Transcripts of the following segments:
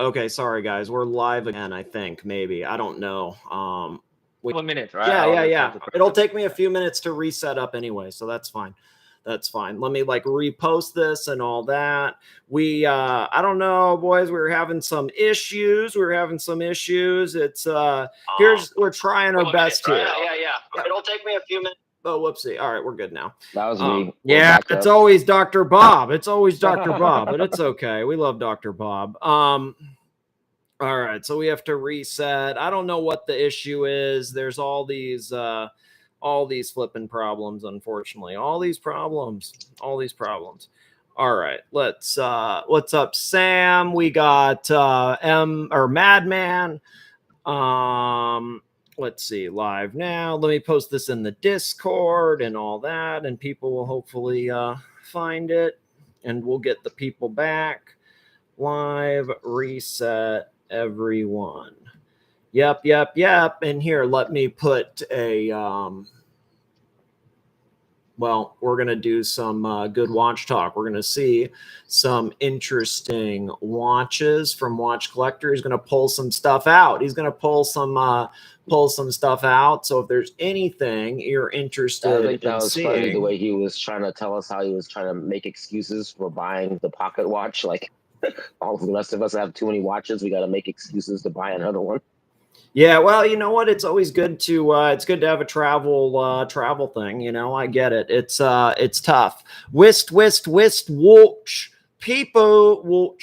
Okay, sorry guys, we're live again. I think maybe I don't know. 1 minute, right? Yeah. It'll take me a few minutes to reset up anyway, so that's fine. That's fine. Let me like repost this and all that. We I don't know, boys. We were having some issues. It's we're trying our best here. Yeah. It'll take me a few minutes. Oh, whoopsie. All right, we're good now. That was me. Yeah, it's always Dr. Bob. It's always Dr. Bob, but it's okay. We love Dr. Bob. All right, so we have to reset. I don't know what the issue is. There's all these flipping problems, unfortunately. All these problems. All right, what's up, Sam? We got MadMan. Let's see, live now. Let me post this in the Discord and all that, and people will hopefully find it, and we'll get the people back. Live reset. Everyone. Yep. And here, let me put a well, we're going to do some good watch talk. We're going to see some interesting watches from Watch Collector. He's going to pull some stuff out. Pull some stuff out. So if there's anything you're interested I think that in was seeing, funny the way he was trying to tell us how he was trying to make excuses for buying the pocket watch. Like all of the rest of us have too many watches. We got to make excuses to buy another one. Yeah, well, you know what? It's always good to have a travel thing. You know, I get it. It's tough. Watch people.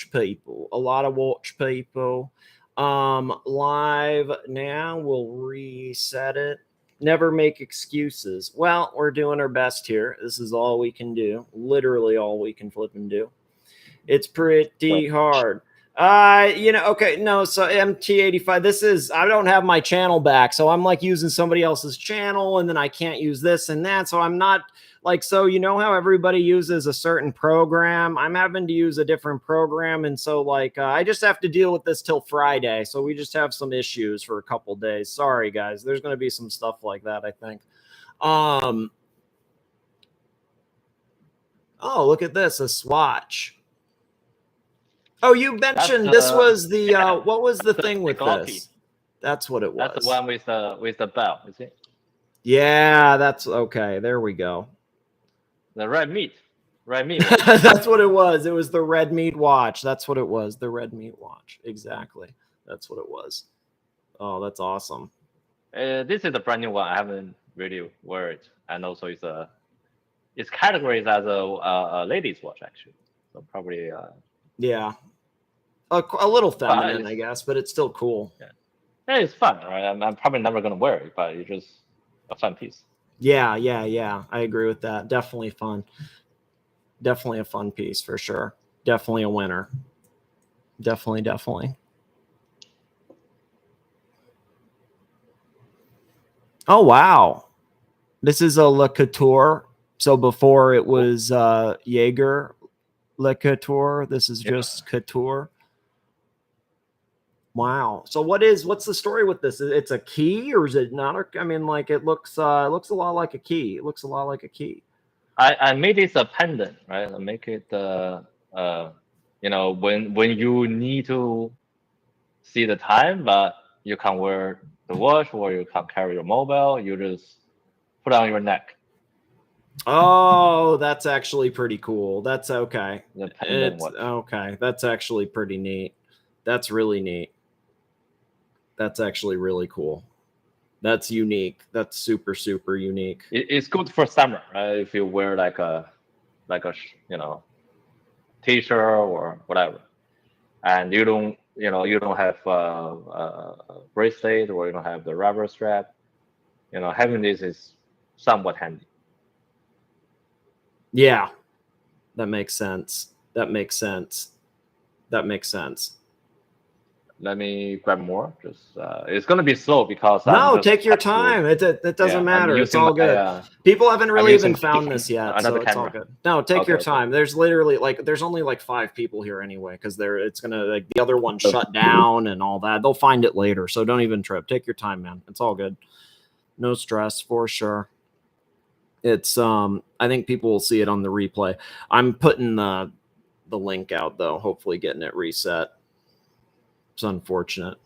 A lot of watch people. Live now. We'll reset it. Never make excuses. Well, we're doing our best here. This is all we can do. Literally all we can flip and do. It's pretty hard. Okay, no, so MT85, I don't have my channel back, so I'm like using somebody else's channel, and then I can't use this and that, so I'm not like, so you know how everybody uses a certain program? I'm having to use a different program, and so like, I just have to deal with this till Friday, so we just have some issues for a couple days. Sorry, guys, there's going to be some stuff like that, I think. Oh, look at this, a Swatch. Oh, you mentioned this was the what was the thing with this? That's what it was. That's the one with the bell, is it? Yeah, that's okay. There we go. The red meat. That's what it was. It was the red meat watch. That's what it was. The red meat watch. Exactly. That's what it was. Oh, that's awesome. This is a brand new one. I haven't really worn it, and also it's categorized as a ladies' watch actually. So probably yeah. A little feminine, I guess, but it's still cool. Yeah, it's fun, right? I'm probably never gonna wear it, but it's just a fun piece. Yeah. I agree with that. Definitely fun. Definitely a fun piece for sure. Definitely a winner. Definitely. Oh wow, this is a LeCoultre. So before it was Jaeger-LeCoultre. This is just Couture. Wow. So what's the story with this? It's a key, or is it not? I mean, like it looks a lot like a key. It looks a lot like a key. I made this a pendant, right? I make it when you need to see the time, but you can't wear the watch or you can't carry your mobile, you just put it on your neck. Oh, that's actually pretty cool. That's okay. Okay. That's actually pretty neat. That's really neat. That's actually really cool. That's unique. That's super unique. It's good for summer, right? If you wear like a t-shirt or whatever, and you don't have a bracelet or you don't have the rubber strap, having this is somewhat handy. Yeah, that makes sense. Let me grab more. Just it's gonna be slow because take your time. It doesn't matter. It's all good. People haven't really even found this yet, so it's all good. No, take your time. There's literally there's only 5 people here anyway because it's gonna the other one shut down and all that. They'll find it later, so don't even trip. Take your time, man. It's all good. No stress for sure. It's I think people will see it on the replay. I'm putting the link out though. Hopefully, getting it reset. It's unfortunate.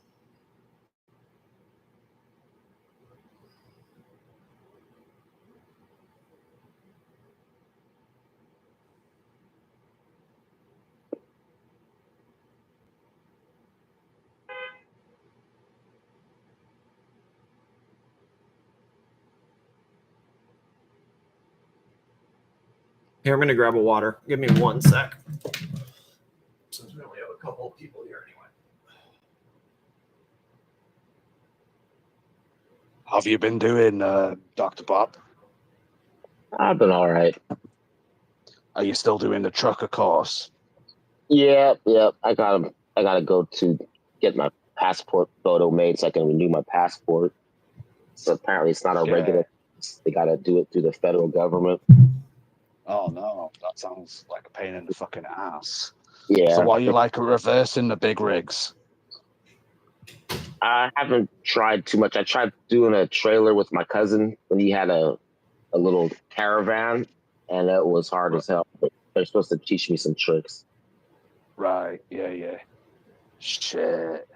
Here, I'm going to grab a water. Give me 1 sec. Since we only have a couple of people here anyway. How have you been doing, Dr. Bob? I've been all right. Are you still doing the trucker course? Yeah. I gotta go to get my passport photo made so I can renew my passport. So apparently it's not a regular. They gotta do it through the federal government. Oh no, that sounds like a pain in the fucking ass. Yeah. So what are you like reversing the big rigs? I haven't tried too much. I tried doing a trailer with my cousin when he had a little caravan, and it was hard as hell. But they're supposed to teach me some tricks. Right, yeah. Shit.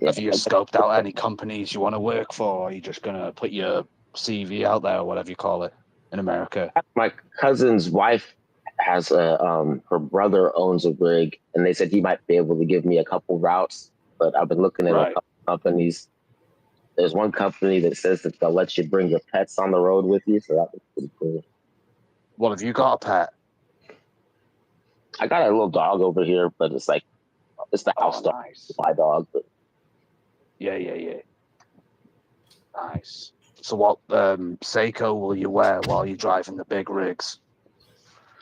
Yeah. Have you scoped out any companies you want to work for? Or are you just going to put your CV out there, or whatever you call it, in America? My cousin's wife has her brother owns a rig, and they said he might be able to give me a couple routes, but I've been looking at a couple companies. There's one company that says that they'll let you bring your pets on the road with you, so that was pretty cool. What, have you got a pet? I got a little dog over here, but it's the house dog, nice. my dog. But Yeah. Nice. So what Seiko will you wear while you're driving the big rigs?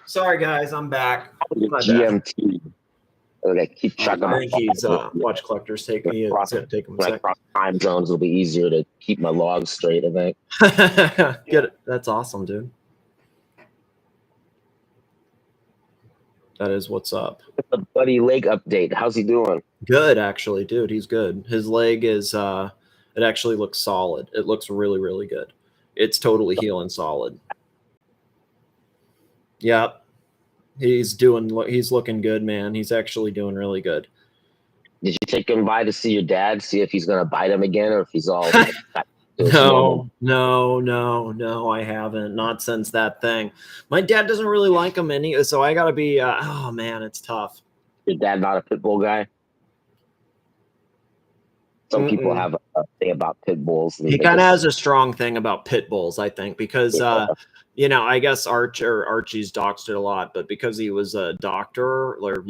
Sorry, guys, I'm back. My bad. GMT. I keep track of I my think he's watch collectors take me. It's gonna take him a second. Across time zones will be easier to keep my logs straight, I think. Get it. That's awesome, dude. That is what's up. The Buddy leg update. How's he doing? Good, actually, dude. He's good. His leg is it actually looks solid. It looks really, really good. It's totally healing solid. Yep. He's looking good, man. He's actually doing really good. Did you take him by to see your dad, see if he's gonna bite him again, or if he's all No, I haven't. Not since that thing. My dad doesn't really like him so I gotta be oh man, it's tough. Your dad not a Pitbull guy? Some people have a thing about pit bulls. He kind of has a strong thing about pit bulls, I think, because I guess Archie's doxed it a lot, but because he was a doctor, or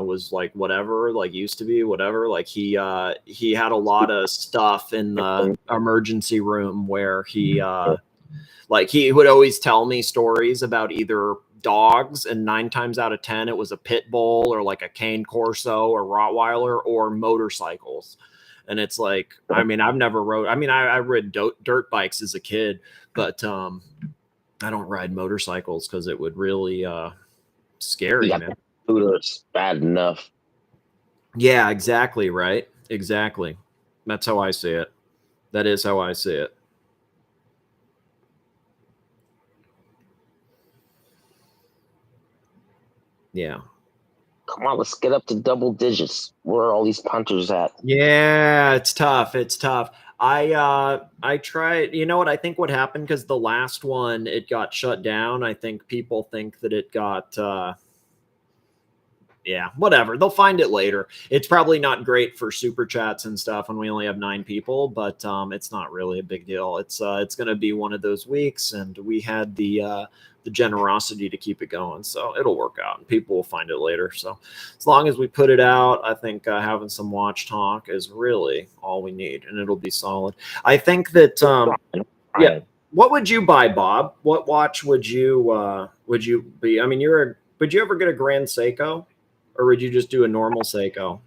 was like whatever, like used to be whatever, like he had a lot of stuff in the emergency room where he would always tell me stories about either dogs, and 9 times out of 10 it was a pit bull or like a cane corso or Rottweiler, or motorcycles. And it's like, I mean, I've never rode. I mean, I rid dirt bikes as a kid, but I don't ride motorcycles because it would really scare you, man. Scooters bad enough. Yeah, exactly. Right. Exactly. That's how I see it. That is how I see it. Yeah. Come on, let's get up to double digits. Where are all these punters at? Yeah, it's tough. It's tough. I tried, you know what I think what happened, because the last one, it got shut down. I think people think that it got yeah, whatever. They'll find it later. It's probably not great for super chats and stuff when we only have 9 people, but it's not really a big deal. It's going to be one of those weeks, and we had the generosity to keep it going, so it'll work out and people will find it later. So as long as we put it out, I think having some watch talk is really all we need, and it'll be solid. I think that yeah. What would you buy, Bob? What watch would you be? I mean, would you ever get a Grand Seiko, or would you just do a normal Seiko?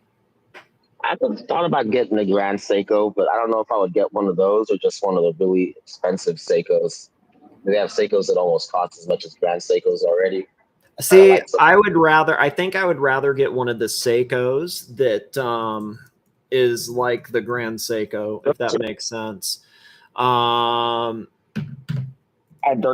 I've thought about getting a Grand Seiko, but I don't know if I would get one of those or just one of the really expensive Seikos. They have Seikos that almost cost as much as Grand Seikos already. See, I think I would rather get one of the Seikos that is like the Grand Seiko, if that makes sense. Dirk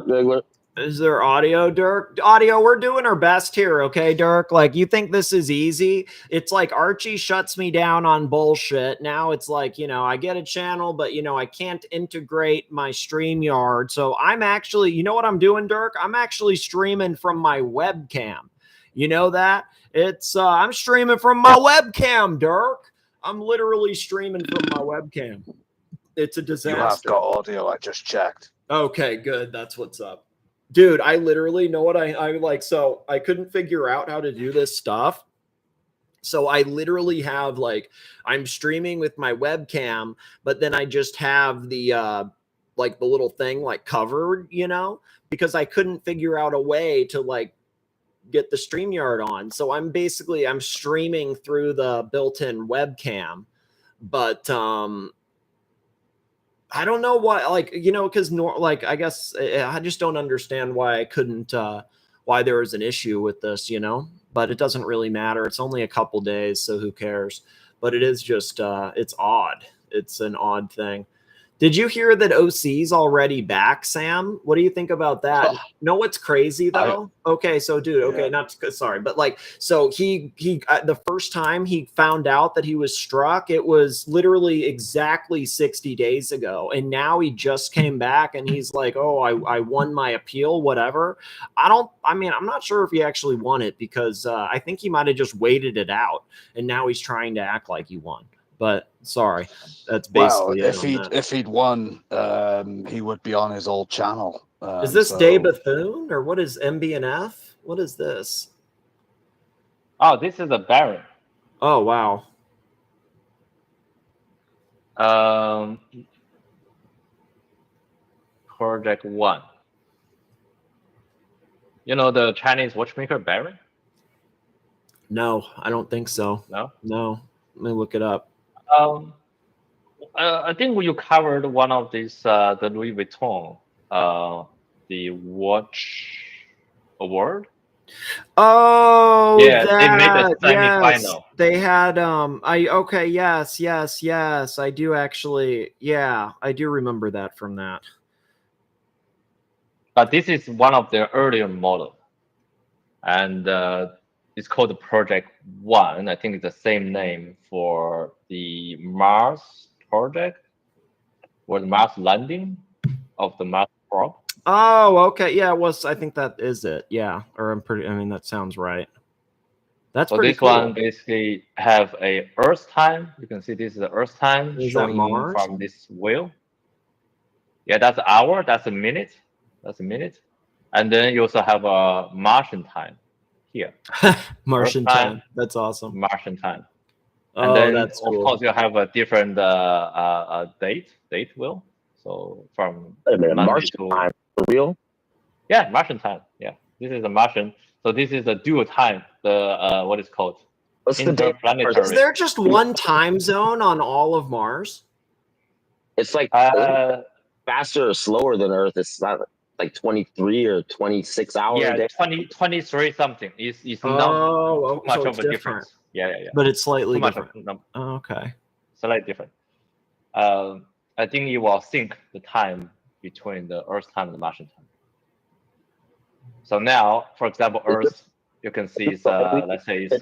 Diggler. Is there audio, Dirk? Audio, we're doing our best here, okay, Dirk? Like, you think this is easy? It's like Archie shuts me down on bullshit. Now it's like, you know, I get a channel, but, you know, I can't integrate my StreamYard. So I'm actually, you know what I'm doing, Dirk? I'm actually streaming from my webcam. You know that? It's, I'm streaming from my webcam, Dirk. I'm literally streaming from my webcam. It's a disaster. You have got audio, I just checked. Okay, good. That's what's up. Dude, I literally know what I like. So I couldn't figure out how to do this stuff. So I literally have like, I'm streaming with my webcam, but then I just have the, like the little thing like covered, you know, because I couldn't figure out a way to like get the StreamYard on. So I'm streaming through the built-in webcam, but, I don't know why, like, you know, because like, I guess I just don't understand why I couldn't, why there was an issue with this, you know, but it doesn't really matter. It's only a couple days, so who cares? But it is just, it's odd. It's an odd thing. Did you hear that OC's already back, Sam? What do you think about that? Know what's crazy though? Okay, so dude, okay, not sorry, but like, so he the first time he found out that he was struck, it was literally exactly 60 days ago, and now he just came back and he's like, oh, I won my appeal, whatever. I mean, I'm not sure if he actually won it because I think he might have just waited it out, and now he's trying to act like he won. But sorry, that's basically if he'd won, he would be on his old channel. Is this Day Bethune or what is MBNF? What is this? Oh, this is a Baron. Oh wow. Project 1. You know the Chinese watchmaker Baron? No, I don't think so. No. Let me look it up. I think you covered one of these, the Louis Vuitton, the watch award. Oh, yeah, they made a semi-final. Yes. They had yes. I do actually, yeah, I do remember that from that. But this is one of their earlier model, and it's called the Project 1. I think it's the same name for the Mars project, or the Mars landing of the Mars probe. Oh, okay. Yeah, it was. I think that is it. Yeah, or I mean, that sounds right. That's so pretty this cool. one basically have a Earth time. You can see this is the Earth time Is showing that Mars? from this wheel. Yeah, that's an hour. That's a minute. And then you also have a Martian time here. Martian time. That's awesome. Martian time. Oh, And then that's cool. of course you have a different date wheel. So from Wait a minute, Monday Martian to time for real? yeah, Martian time. Yeah, this is a Martian. So this is a dual time. The what is called What's the date? interplanetary. Is there just one time zone on all of Mars? It's like faster or slower than Earth. It's not like 23 or 26 hours a day. 23 something. It's not too much so of a difference. Yeah. But it's slightly Too much different. of, okay. Slightly different. I think you will sync the time between the Earth time and the Martian time. So now, for example, Earth, you can see it's let's say it's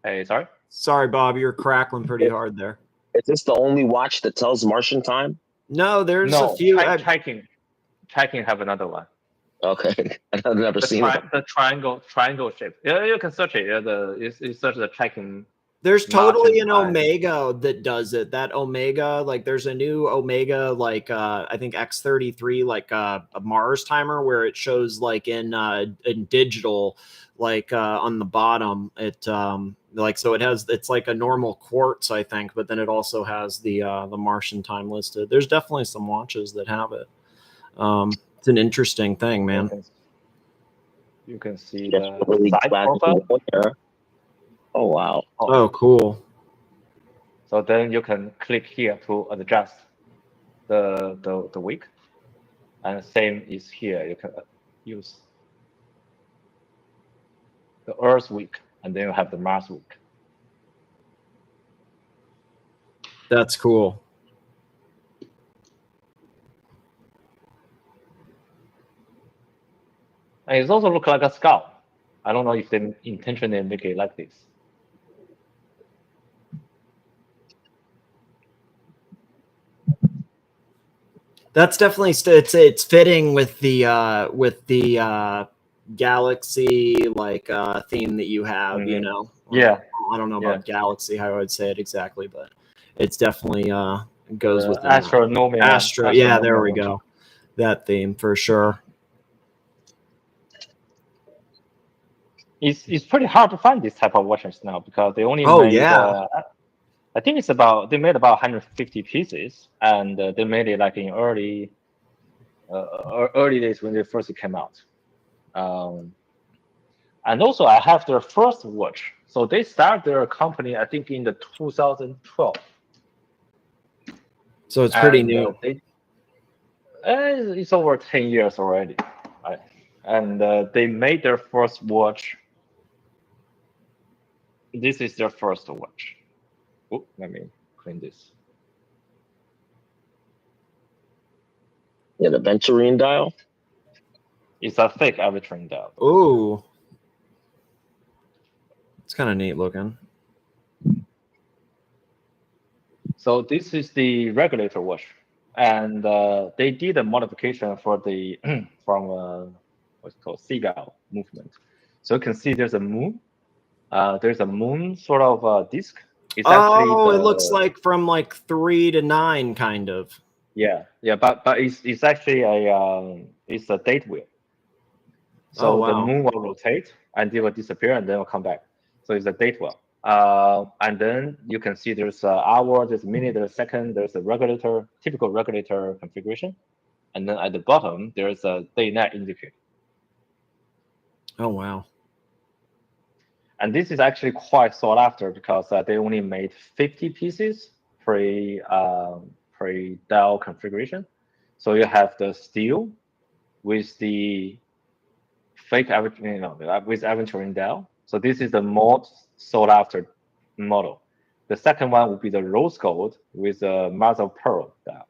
hey, sorry. Sorry, Bob, you're crackling pretty hard there. Is this the only watch that tells Martian time? No, there's a few. Checking have another one. Okay, I've never seen it. The triangle shape. Yeah, you can search it. Yeah, you search the checking. There's totally an Omega that does it. That Omega, like there's a new Omega, like I think X33, like a Mars timer where it shows like in digital, like on the bottom, it like so it's like a normal quartz, I think, but then it also has the Martian time listed. There's definitely some watches that have it. It's an interesting thing, man. You can see the side profile. Oh wow! Oh, cool. So then you can click here to adjust the week, and same is here. You can use the Earth week, and then you have the Mars week. That's cool. And it also looks like a skull. I don't know if they intentionally make it like this. That's definitely it's fitting with the galaxy like theme that you have, you know. Yeah. I don't know about galaxy, how I would say it exactly, but it's definitely goes with astronomia. Astro. Yeah, there we go. That theme for sure. It's pretty hard to find this type of watches now because they only made. I think it's about they made about 150 pieces, and they made it like in early days when they first came out. And also, I have their first watch. So they started their company, I think, in the 2012. So it's pretty new. It's over 10 years already, right? And they made their first watch. This is their first watch. Oh, let me clean this. Yeah, the Venturine dial. It's a fake aviation dial. Ooh, it's kind of neat looking. So this is the regulator watch, and they did a modification for the from what's called seagull movement. So you can see there's a moon. There's a moon sort of disc. It's actually it looks like from like 3 to 9 kind of. Yeah, but it's actually it's a date wheel. So the moon will rotate and it will disappear and then will come back. So it's a date wheel. And then you can see there's an hour, there's a minute, there's a second, there's a regulator, typical regulator configuration. And then at the bottom, there's a day-night indicator. Oh, wow. And this is actually quite sought after because they only made 50 pieces pre-dial configuration. So you have the steel with the fake with aventurine dial. So this is the most sought after model. The second one would be the rose gold with a mother of pearl dial.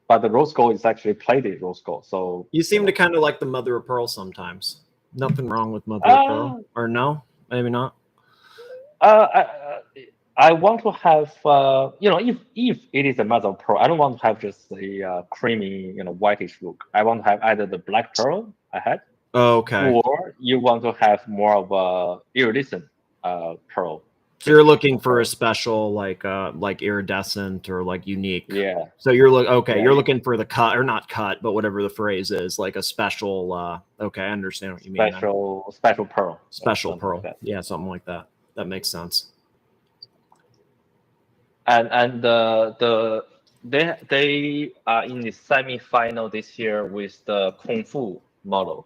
But the rose gold is actually plated rose gold. So you seem to kind of like the mother of pearl sometimes. Nothing wrong with mother of pearl, or no? Maybe not. I want to have if it is a mother of pearl, I don't want to have just a creamy whitish look. I want to have either the black pearl I had. Okay. Or you want to have more of a iridescent pearl. So you're looking for a special like iridescent or like unique. Yeah. So you're you're looking for the cut, or not cut, but whatever the phrase is, like a special okay, I understand what you mean. Special pearl. Special pearl. Like yeah, something like that. That makes sense. And they are in the semi-final this year with the Kung Fu model.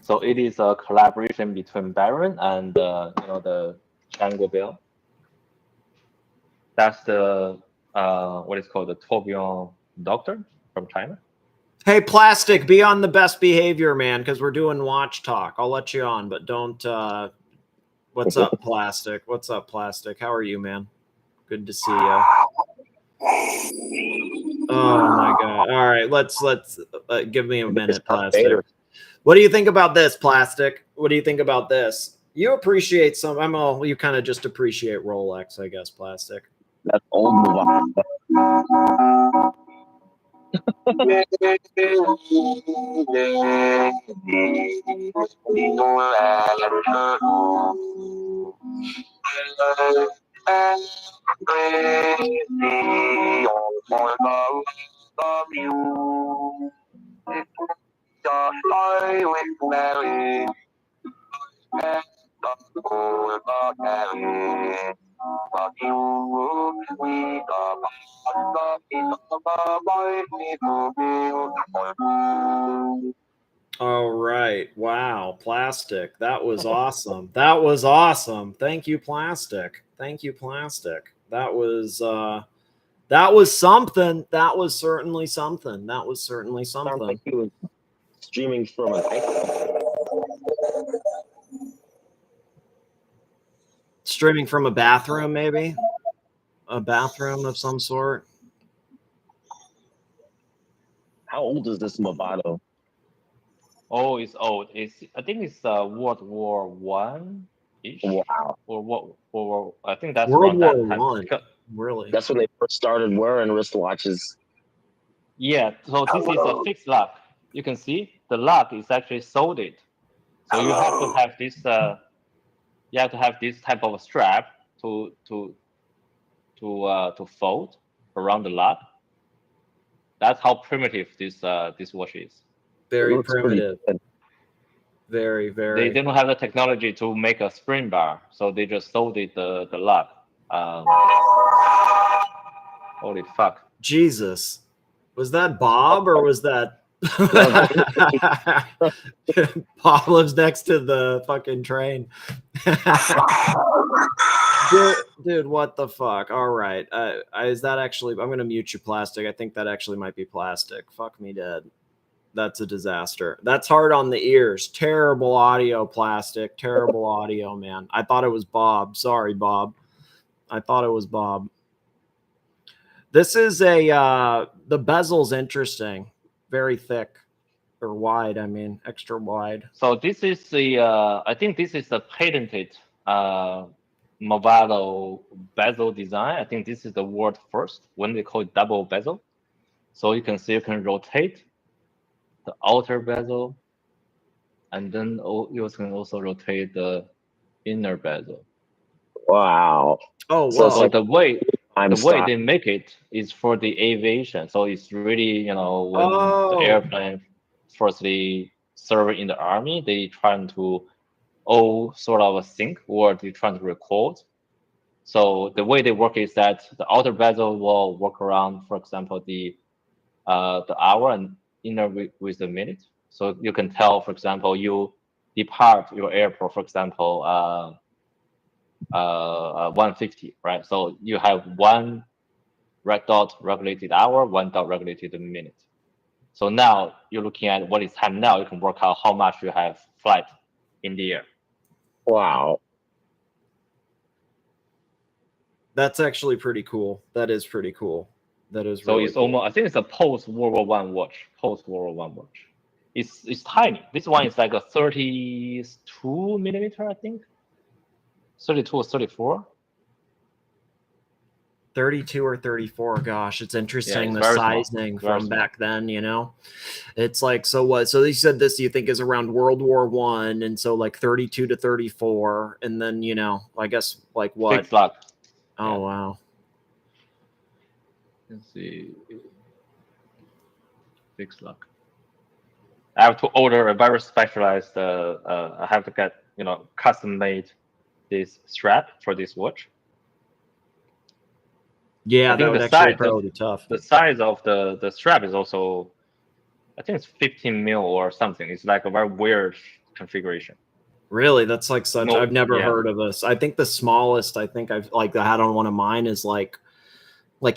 So it is a collaboration between Baron and the Django Bell. That's the what is called the Tourbillon Doctor from China. Hey, Plastic, be on the best behavior, man, because we're doing watch talk. I'll let you on, but don't. What's up, Plastic? What's up, Plastic? How are you, man? Good to see you. Oh my God! All right, let's give me a minute, Plastic. What do you think about this, Plastic? What do you think about this? You appreciate some. You kind of just appreciate Rolex, I guess, Plastic. That's old move. All right. Wow. Plastic. That was awesome. That was awesome. Thank you, Plastic. Thank you, Plastic. That was something. That was certainly something. That was certainly something. Sounds like he was streaming from an iPhone. Streaming from a bathroom, maybe? A bathroom of some sort. How old is this Movado? Oh, it's old. I think it's World War One ish. Wow. Or what? I think that's World around War that time. One. Really? That's when they first started wearing wristwatches. Yeah. So this is a fixed lock. You can see the lock is actually soldered. So you have to have this. You have to have this type of strap to fold around the lock. That's how primitive this watch is. Very looks pretty primitive. good. Very, very. They don't have the technology to make a spring bar, so they just soldered the lock. Holy fuck! Jesus. Was that Bob or was that Bob lives next to the fucking train? Dude, what the fuck? All right. Is that actually, I'm gonna mute you, plastic. I think that actually might be plastic. Fuck me dead. That's a disaster. That's hard on the ears. Terrible audio, plastic. Terrible audio, man. I thought it was Bob. Sorry, Bob. I thought it was Bob. This is the bezel's interesting. Very thick or wide. I mean, extra wide. So this is I think this is the patented Movado bezel design. I think this is the world first when they call it double bezel. So you can see you can rotate the outer bezel, and then you can also rotate the inner bezel. Wow. Oh, So it's wow. So like the way style. they make it is for the aviation. So it's really, when Oh. the airplane firstly serve in the army, they trying to all sort of sync or they trying to record. So the way they work is that the outer bezel will work around, for example, the hour and inner with the minute. So you can tell, for example, you depart your airport, for example, 150, right? So you have one red dot regulated hour, one dot regulated minute. So now you're looking at what is time now. You can work out how much you have flight in the air. Wow. That's actually pretty cool. That is pretty cool. That is So really it's cool. almost, I think it's a post World War One watch. Post World War One watch. It's tiny. This one is like a 32 millimeter, I think. 32 or 34. 32 or 34. Gosh, it's interesting, it's the very small. sizing Very from small. back then, it's like, so what, so you said this, you think is around World War One, and so like 32 to 34, and then I guess like what? Fixed lock. Oh Yeah. wow. Let's see. Fixed lock. I have to order a very specialized. I have to get custom made this strap for this watch. Yeah, I that think would the actually size probably be tough. The size of the strap is also, I think it's 15 mil or something. It's like a very weird configuration. Really, that's like such. No, I've never yeah. heard of this. I think the smallest I think I've like I had on one of mine is like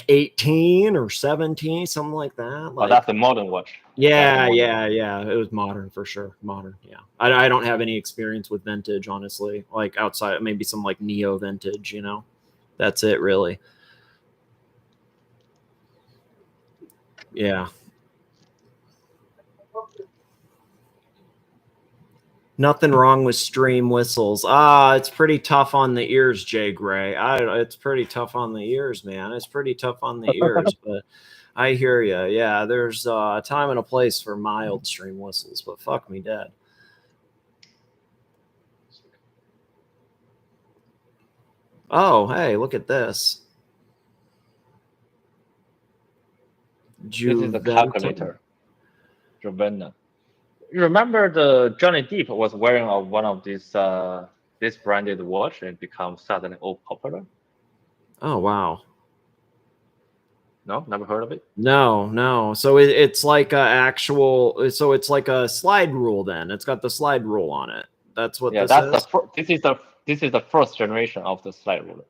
18 or 17, something like that. Like, Oh, that's the modern watch. yeah, modern yeah. It was modern for sure. Modern, yeah. I don't have any experience with vintage, honestly. Like outside, maybe some like neo vintage. That's it, really. Yeah. Nothing wrong with stream whistles. It's pretty tough on the ears, Jay Gray. It's pretty tough on the ears, man. It's pretty tough on the ears, but I hear you. Yeah, there's a time and a place for mild stream whistles, but fuck me dead. Oh, hey, look at this. This is the calculator. Juvenna. You remember the Johnny Depp was wearing one of these this branded watch and become suddenly all popular? Oh wow. No, never heard of it. No. So it's like a actual. So it's like a slide rule. Then it's got the slide rule on it. That's what this is. This is the first generation of the slide ruler.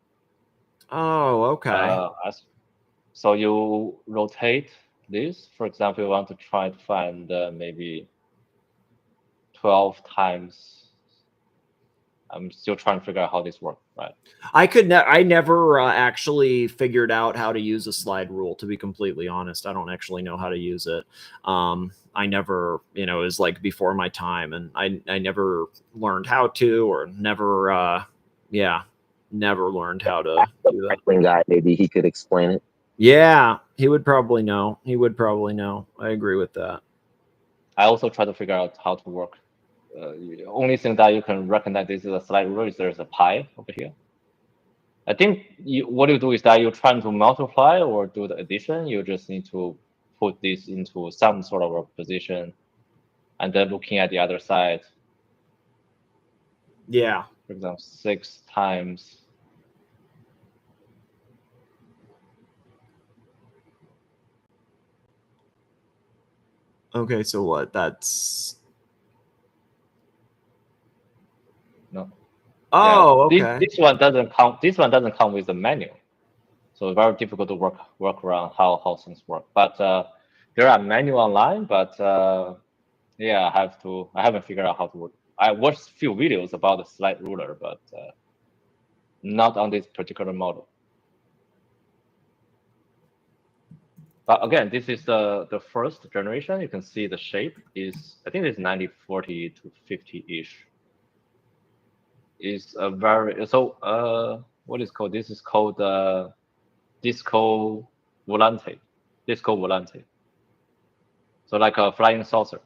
Oh, okay. So you rotate this. For example, you want to try to find maybe 12 times I'm still trying to figure out how this works, right? I never actually figured out how to use a slide rule, to be completely honest. I don't actually know how to use it. I never, it was like before my time, and I never learned how to, or never, never learned how to do that. Franklin guy, maybe he could explain it. Yeah, he would probably know. He would probably know. I agree with that. I also try to figure out how to work. Only thing that you can recognize this is a slide rule is there's a pi over here. I think what you do is that you're trying to multiply or do the addition. You just need to put this into some sort of a position, and then looking at the other side. Yeah. For example, 6 times. Okay, so what? That's No. Oh, yeah. okay. This one doesn't count. This one doesn't come with the manual, so very difficult to work around how things work. But there are manual online. But yeah, I haven't figured out how to work. I watched a few videos about the slide ruler, but not on this particular model. But again, this is the first generation. You can see the shape is, I think it's 90-40 to 50-ish. Is a very, so what is called? This is called disco volante. Disco volante. So like a flying saucer,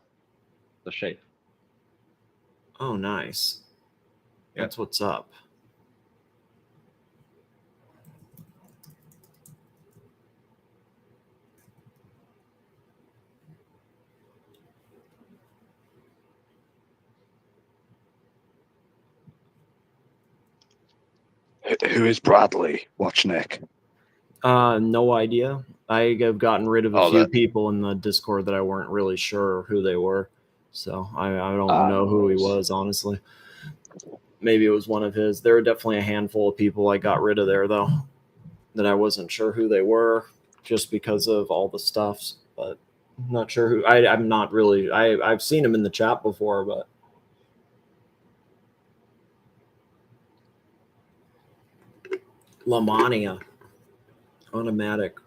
the shape. Oh, nice. Yeah. That's what's up. Who is Bradley? Watch Nick. No idea. I have gotten rid of a Oh, few that- people in the Discord that I weren't really sure who they were. So I don't know who he was, honestly. Maybe it was one of his. There were definitely a handful of people I got rid of there, though, that I wasn't sure who they were just because of all the stuffs. But I'm not sure who. I'm not really. I've seen him in the chat before, but. Lmania. Automatic.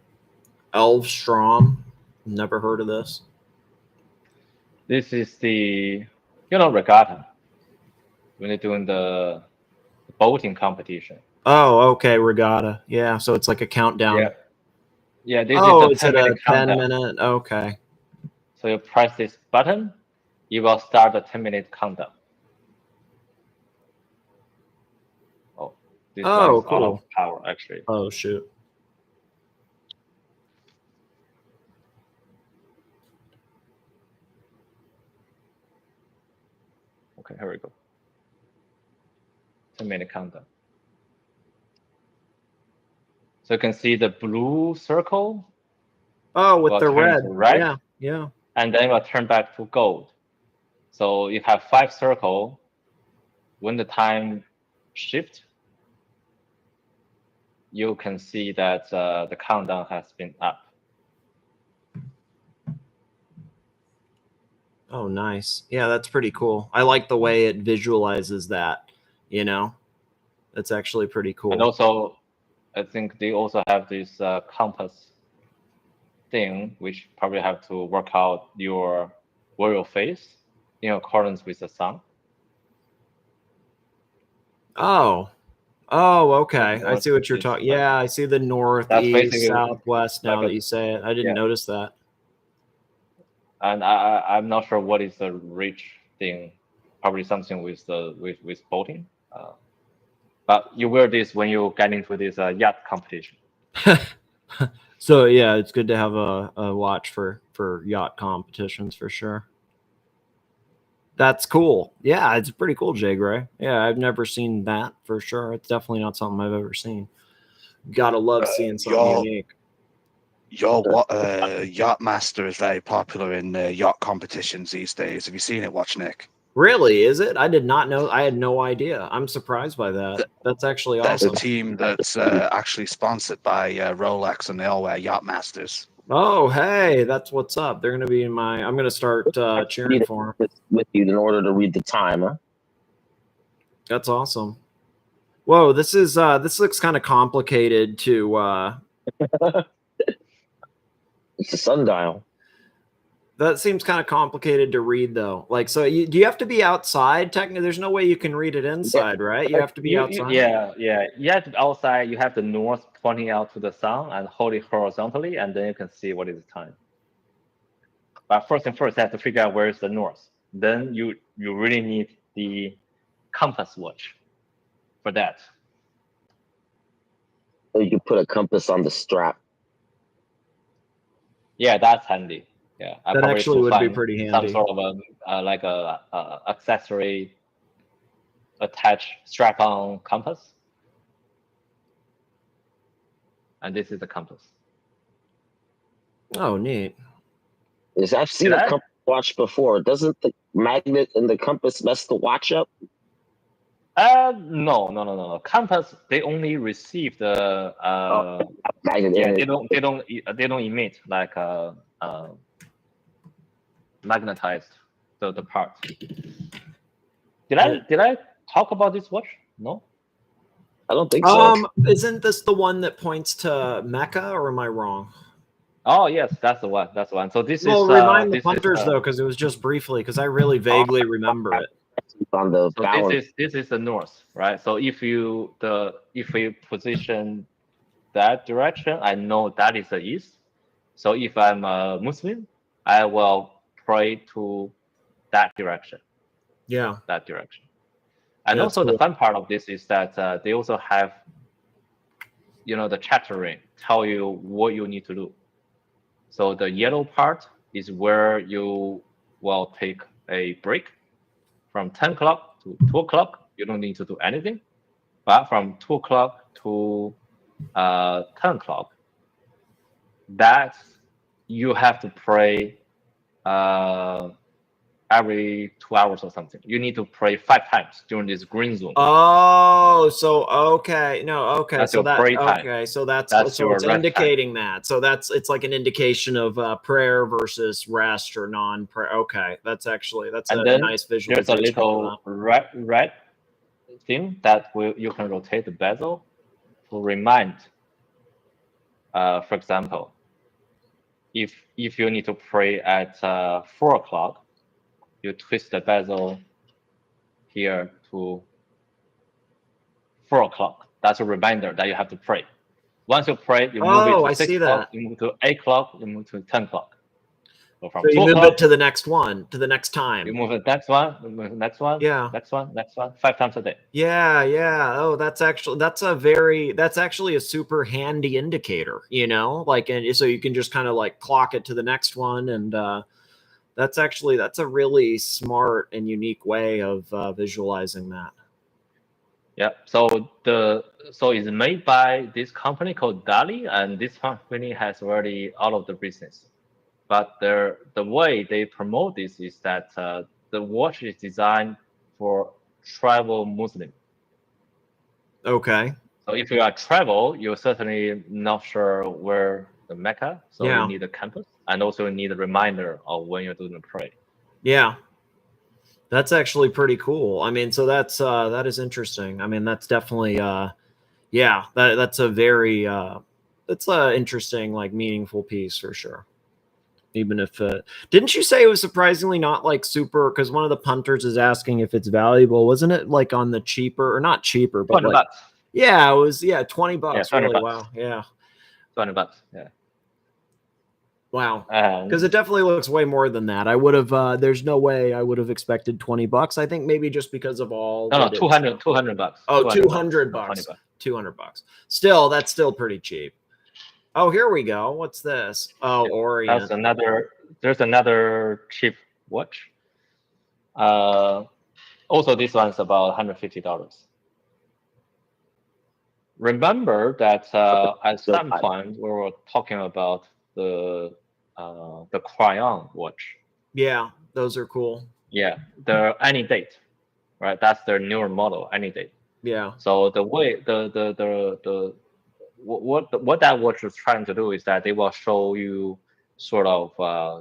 Elvstrom. Never heard of this. This is the, regatta. When they're doing the boating competition. Oh, okay, regatta. Yeah, so it's like a countdown. Yeah. Yeah, this Is is a it 10-minute a 10 countdown. minute? Okay. So you press this button, you will start a 10-minute countdown. Oh, this one is out of power, actually. Oh, shoot. Okay, here we go. 10-minute countdown. So you can see the blue circle. Oh, with the red. Red. Yeah. And then it will turn back to gold. So you have 5 circles. When the time shifts, you can see that the countdown has been up. Oh, nice. Yeah, that's pretty cool. I like the way it visualizes that, That's actually pretty cool. And also, I think they also have this compass thing, which probably have to work out where your face in accordance with the sun. Oh, okay. I see what you're talking. Yeah, I see the north, east, southwest. Now that you say it, I didn't notice that. And I'm not sure what is the reach thing. Probably something with boating. But you wear this when you get into this yacht competition. So yeah, it's good to have a watch for yacht competitions for sure. That's cool. Yeah, it's pretty cool, Jay Gray. Yeah, I've never seen that for sure. It's definitely not something I've ever seen. Gotta love seeing something unique. Yacht Master is very popular in yacht competitions these days. Have you seen it? Watch Nick. Really? Is it? I did not know. I had no idea. I'm surprised by that. That's actually awesome. There's a team that's actually sponsored by Rolex, and they all wear Yacht Masters. Oh, hey, that's what's up. They're going to be in I'm going to start cheering for them. With you in order to read the time, huh? That's awesome. Whoa, this looks kind of complicated to It's a sundial. that seems kind of complicated to read though. Like, so do you have to be outside? Technically, there's no way you can read it inside, right? You have to be outside. Yeah. You have to be outside. You have the north pointing out to the sun and hold it horizontally, and then you can see what is the time. But first and first, you have to figure out where is the north. Then you really need the compass watch for that. Or you can put a compass on the strap. Yeah, that's handy. Yeah, I That probably actually could would be find pretty some handy. sort of like a accessory attached strap-on compass. And this is the compass. Oh, neat. Yes, I've seen a compass watch before. Doesn't the magnet in the compass mess the watch up? No. Compass, they only receive the magnet. yeah, they don't emit like magnetized the part. Did I talk about this watch? No, I don't think so. Isn't this the one that points to Mecca, or am I wrong? Oh yes, that's the one. That's the one. So this is remind the this punters is, though, because it was just briefly, because I really vaguely remember it. On the so this is the north, right? So if we position that direction, I know that is the east. So if I'm a Muslim, I will pray to that direction. Yeah, that direction. And Yeah, also that's the cool. fun part of this is that they also have, the chattering tell you what you need to do. So the yellow part is where you will take a break from 10 o'clock to 2 o'clock. You don't need to do anything. But from 2 o'clock to 10 o'clock, that you have to pray every 2 hours or something. You need to pray 5 times during this green zone. Oh, so okay, no, okay, That's so your that pray time. okay, so that's your it's rest indicating that. So it's like an indication of prayer versus rest or non-prayer. Okay, that's a then nice There's visualization. a little red thing that you can rotate the bezel to remind. For example, if you need to pray at 4 o'clock, you twist the bezel here to 4 o'clock. That's a reminder that you have to pray. Once you pray, you move it to 6 o'clock, you move to 8 o'clock, you move to 10 o'clock. So from you 2 move o'clock, it to the next one, to the next time. you move the next one, you move the next one, Yeah. next one, 5 times a day. Yeah. Oh, that's actually a super handy indicator, like, and so you can just kind of like clock it to the next one. And that's a really smart and unique way of visualizing that. Yeah. So it's made by this company called Dali, and this company has already out of the business. But the way they promote this is that the watch is designed for travel Muslim. Okay. So if you are travel, you're certainly not sure where the Mecca. So Yeah. you need a compass, and also you need a reminder of when you're doing the prayer. Yeah. That's actually pretty cool. I mean, so that is interesting. I mean, that's definitely that's a very that's a interesting, like, meaningful piece for sure. Even if didn't you say it was surprisingly not like super, because one of the punters is asking if it's valuable, wasn't it like on the cheaper, or not cheaper, but $20. like, yeah, it was, $20. Yeah, $20. Really? Wow. Yeah. $20. Yeah. Wow. Because it definitely looks way more than that. I would have there's no way I would have expected $20. I think maybe just because of all. No, $200. Oh, $200. $200. Still, that's still pretty cheap. Oh, here we go. What's this? Oh, Orient. There's another cheap watch. Also, this one's about $150. Remember that at some point we were talking about the Krayon watch. Yeah, those are cool. Yeah, the any date, right? That's their newer model, any date. Yeah. So the way what that watch was trying to do is that they will show you sort of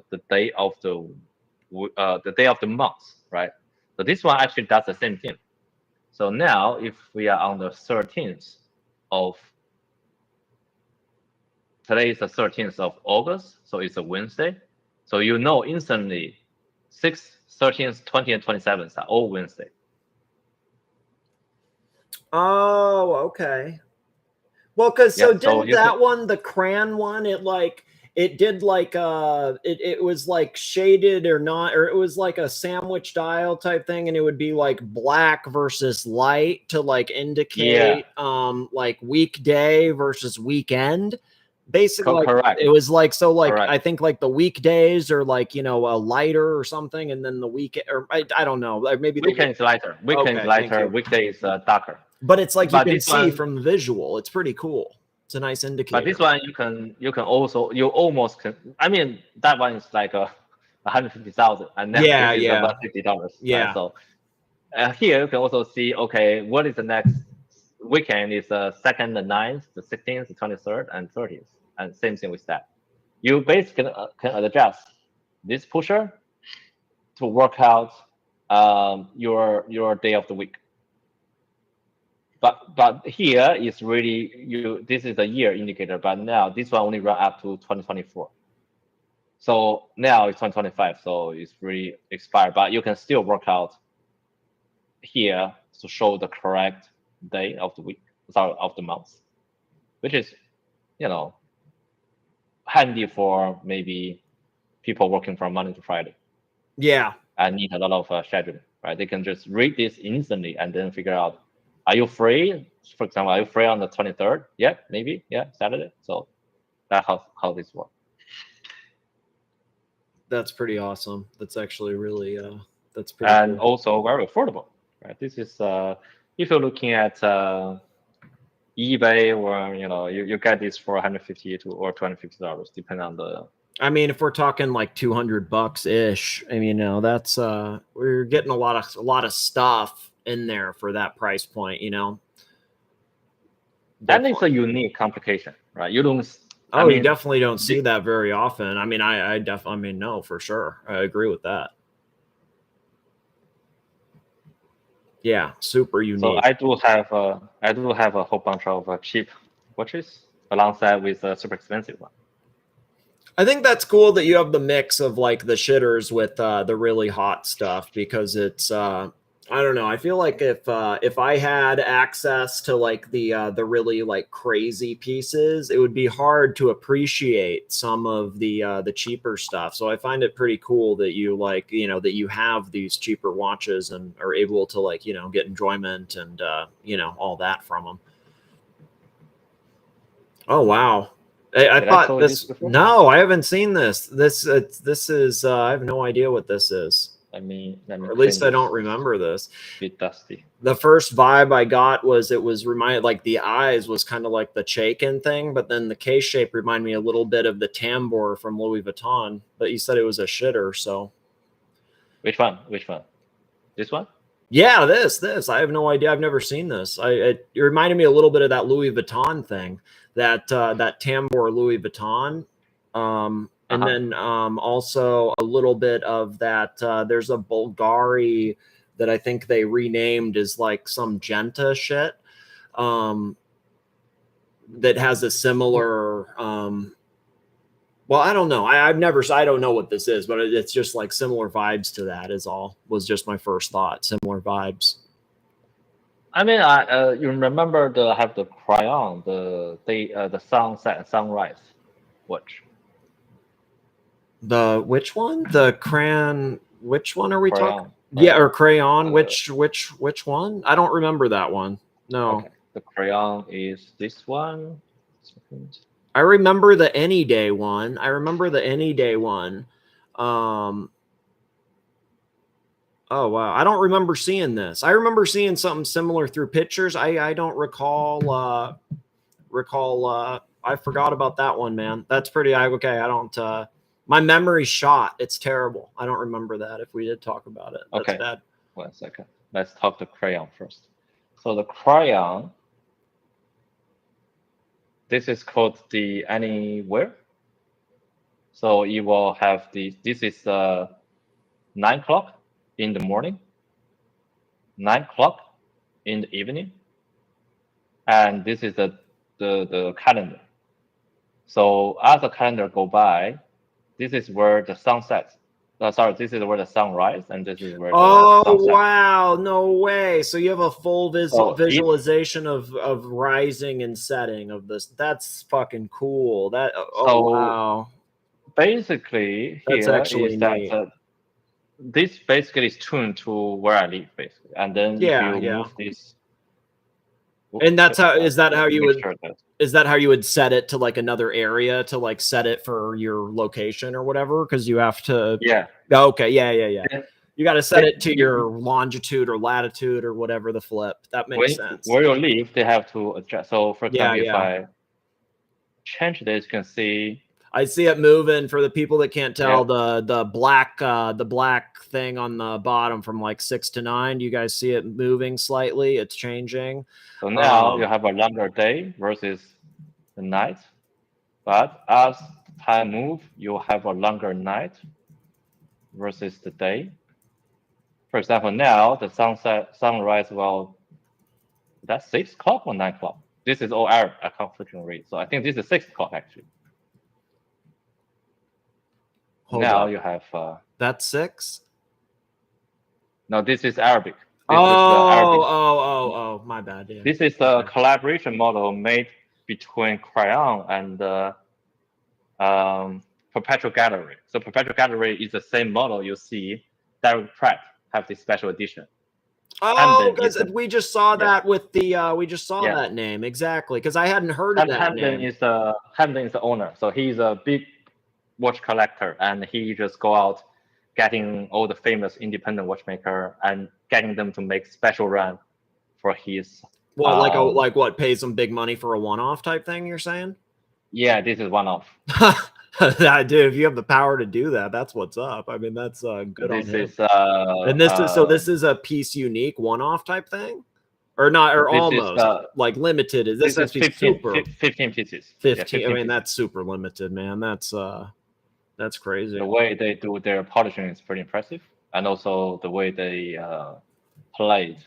the day of the month, right? So this one actually does the same thing. So now, if we are on the 13th of, today is the 13th of August, so it's a Wednesday. So you know instantly 6th, 13th, 20th, and 27th are all Wednesday. Oh, okay. Well, because so Yeah, so didn't you that can- one, the crayon one, it did like it was like shaded or not, or it was like a sandwich dial type thing, and it would be like black versus light to like indicate like weekday versus weekend. Basically, like, correct. it was like, so like Correct. I think like the weekdays are like, you know, a lighter or something, and then the weekend, or I don't know, like maybe the Weekend is lighter. Weekend is Okay, thank lighter. you. Weekday is darker. but it's like you But can this see one- from the visual. It's pretty cool. It's a nice indicator. But this one you can also almost can. I mean that one is like 150,000, and then Yeah, this is yeah. about $50. Yeah. Right? So here you can also see, okay, what is the next weekend? Is the 2nd, the 9th, the 16th, the 23rd, and 30th, and same thing with that. You basically can adjust this pusher to work out your day of the week. But here is really this is a year indicator, but now this one only run up to 2024. So now it's 2025, so it's really expired. But you can still work out here to show the correct day of the week, sorry, of the month, which is, you know, handy for maybe people working from Monday to Friday Yeah. and need a lot of scheduling, right? They can just read this instantly and then figure out, are you free? For example, are you free on the 23rd? Yeah, maybe. Yeah, Saturday. So that's how this works. That's pretty awesome. That's actually really that's pretty And cool. also very affordable, right? This is if you're looking at eBay, or you get this for $150 or $250, depending on the. I mean, if we're talking like $200 ish, I mean, you know, that's we're getting a lot of stuff in there for that price point, you know. And it's a unique complication, right? You don't. Oh, you definitely don't see that very often. I mean, I mean, no, for sure. I agree with that. Yeah, super unique. So I do have a whole bunch of cheap watches alongside with a super expensive one. I think that's cool that you have the mix of like the shitters with the really hot stuff, because it's I don't know. I feel like if I had access to like the really like crazy pieces, it would be hard to appreciate some of the cheaper stuff. So I find it pretty cool that you like, you know, that you have these cheaper watches and are able to like, you know, get enjoyment and you know, all that from them. Oh wow. I thought this. No, I haven't seen this. This is. I have no idea what this is. Let me. Or at least I don't remember this. A bit dusty. The first vibe I got was it was reminded, like the eyes was kind of like the Chaikin thing, but then the case shape reminded me a little bit of the tambour from Louis Vuitton. But you said it was a shitter, so. Which one? Which one? This one? Yeah, this. I have no idea. I've never seen this. It reminded me a little bit of that Louis Vuitton thing, that tambour Louis Vuitton, and then also a little bit of that. There's a Bulgari that I think they renamed as like some Genta shit, that has a similar. Well, I don't know. I don't know what this is, but it's just like similar vibes to that is all. Was just my first thought. Similar vibes. I mean, you remember have the Krayon, the sunset and sunrise watch. The which one? The crayon. Which one are we talking? Krayon. Yeah, or Krayon. Which one? I don't remember that one. No. Okay. The Krayon is this one. I remember the Any Day one. Oh wow, I don't remember seeing this. I remember seeing something similar through pictures. I don't recall. I forgot about that one, man. That's pretty. Okay, I don't. My memory's shot. It's terrible. I don't remember that. If we did talk about it, that's okay. bad. 1 second. Let's talk the Krayon first. So the Krayon. This is called the Anywhere. So you will have this is 9 o'clock in the morning, 9 o'clock, in the evening, and this is the calendar. So as the calendar go by, this is where the sun sets. This is where the sun rises, and this is where the sun Oh sets. wow, no way! So you have a full So visualization of rising and setting of this. That's fucking cool. That So wow, basically that's here actually is neat. that this basically is tuned to where I live, basically, and then Yeah, if you yeah. move this, And that's how is that how you would sure that, is that how you would set it to like another area to like set it for your location or whatever? Because you have to. yeah. Okay, yeah. Then- You got to set then it to you- your longitude or latitude or whatever the flip. That makes sense. Where you live, they have to adjust. So for example, if Yeah. I change this, you can see. I see it moving. For the people that can't tell, the black thing on the bottom from like 6 to 9. Do you guys see it moving slightly? It's changing. So now you have a longer day versus the night, but as time move, you have a longer night versus the day. For example, now the sunrise, well, that's 6 o'clock or 9 o'clock. This is all Arab. I can't freaking read. So I think this is 6 o'clock actually. Hold now up. you have. That's 6. No, this is Arabic. This Oh, my bad. Yeah. This is a collaboration model made between Krayon and Perpetual Gallery. So Perpetual Gallery is the same model you see. DrBob have this special edition. Oh, because we just saw that with the we just saw Yeah. that name exactly because I hadn't heard of that Hamden name. is the owner, so he's a big watch collector, and he just go out getting all the famous independent watchmaker and getting them to make special run for his. Well, like what? Pay some big money for a one-off type thing? You're saying? Yeah, this is one off. I do. If you have the power to do that, that's what's up. I mean, that's good This on him. is And this is so. This is a piece unique one-off type thing, or not, or this almost is, like limited. Is this this is actually 15 pieces. 15. Yeah, I mean, 15 that's super limited, man. That's crazy. The way they do their polishing is pretty impressive, and also the way they played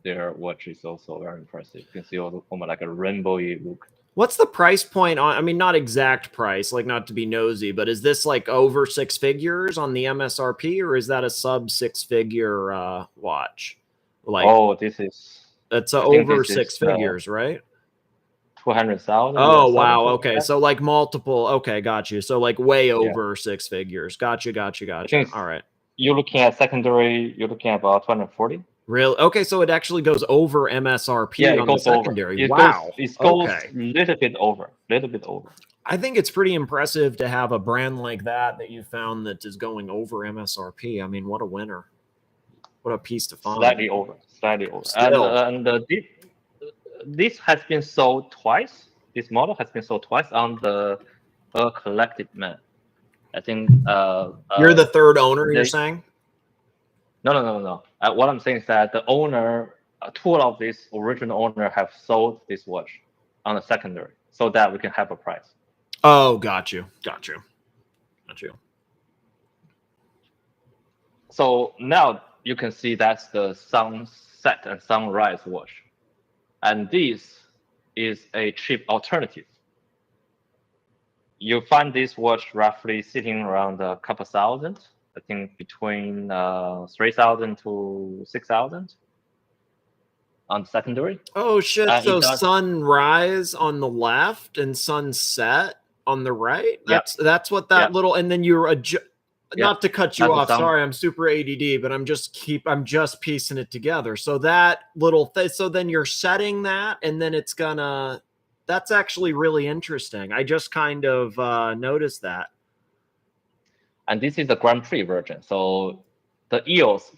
their watch is also very impressive. You can see almost like a rainbowy look. What's the price point on? I mean, not exact price, like not to be nosy, but is this like over 6 figures on the MSRP, or is that a sub 6-figure watch? Like, this is. That's over 6 figures, right? 200,000. Oh wow, okay. So like multiple. Okay, got you. So like way over 6 figures. Got you. All right. You're looking at secondary. You're looking at about 240. Really? Okay, so it actually goes over MSRP on the secondary. It wow. It goes a little bit over. I think it's pretty impressive to have a brand like that you found that is going over MSRP. I mean, what a winner. What a piece to find. Slightly over. Still. And this has been sold twice. This model has been sold twice on the Eclectic Man. I think. You're the third owner, you're saying? No. What I'm saying is that the owner, two of this original owner have sold this watch on the secondary so that we can have a price. Oh, got you. So now you can see that's the sunset and sunrise watch. And this is a cheap alternative. You find this watch roughly sitting around a couple thousand. I think between 3,000 to 6,000 on the secondary. Oh shit! So sunrise on the left and sunset on the right. That's what that little. And then you're not to cut you off. Sorry, I'm super ADD, but I'm just piecing it together. So that little thing. So then you're setting that, and then it's gonna. That's actually really interesting. I just kind of noticed that. And this is the Grand Prix version. So the EOS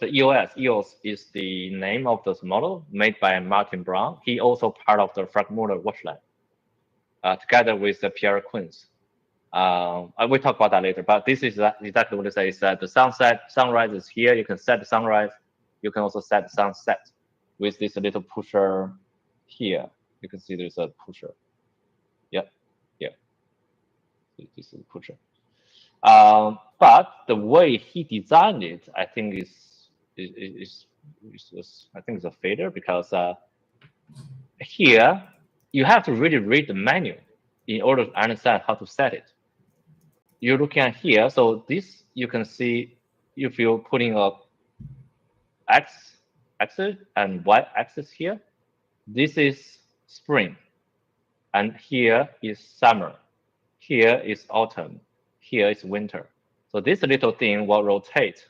is the name of this model made by Martin Brown. He also part of the Frank Müller watch line, together with the Pierre Quins. We'll talk about that later, but this is exactly what it says. That the sunrise is here. You can set the sunrise. You can also set the sunset with this little pusher here. You can see there's a pusher. Yep. This is a pusher. But the way he designed it, I think is I think it's a failure because here you have to really read the menu in order to understand how to set it. You're looking at here, so this you can see if you're putting a axis and y axis here. This is spring, and here is summer. Here is autumn. Here is winter. So this little thing will rotate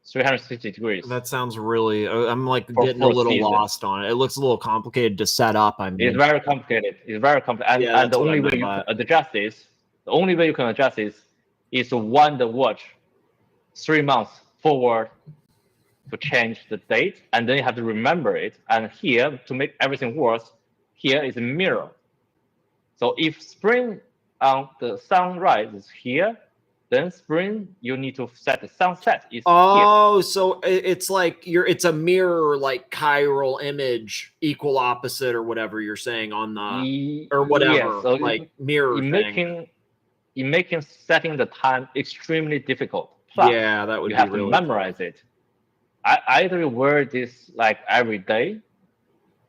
360 degrees. That sounds really. I'm like For getting a little seasons. lost on it. It looks a little complicated to set up. I mean, It's very complicated. It's very complicated. Yeah, And the that's what I only way meant you by can adjust this, the only way you can adjust this is to wind the watch 3 months forward to change the date, and then you have to remember it. And here, to make everything worse, here is a mirror. So if spring on the sunrise is here, then spring you need to set the sunset is oh, so it's like it's a mirror, like chiral image, equal opposite or whatever you're saying on the or whatever, yes. So like mirror thing. making setting the time extremely difficult. Plus, Yeah, that would you be have really to memorize it. I either wear this like every day,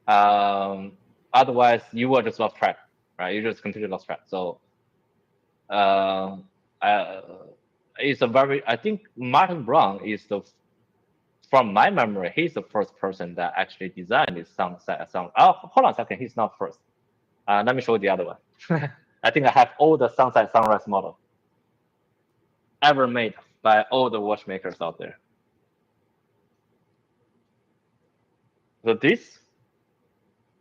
otherwise you will just lost track, right? You just completely lost track. So, it's a very. I think Martin Brown is from my memory, he's the first person that actually designed this sunset song. Oh, hold on a second, he's not first. Let me show you the other one. I think I have all the sunset sunrise model ever made by all the watchmakers out there. So this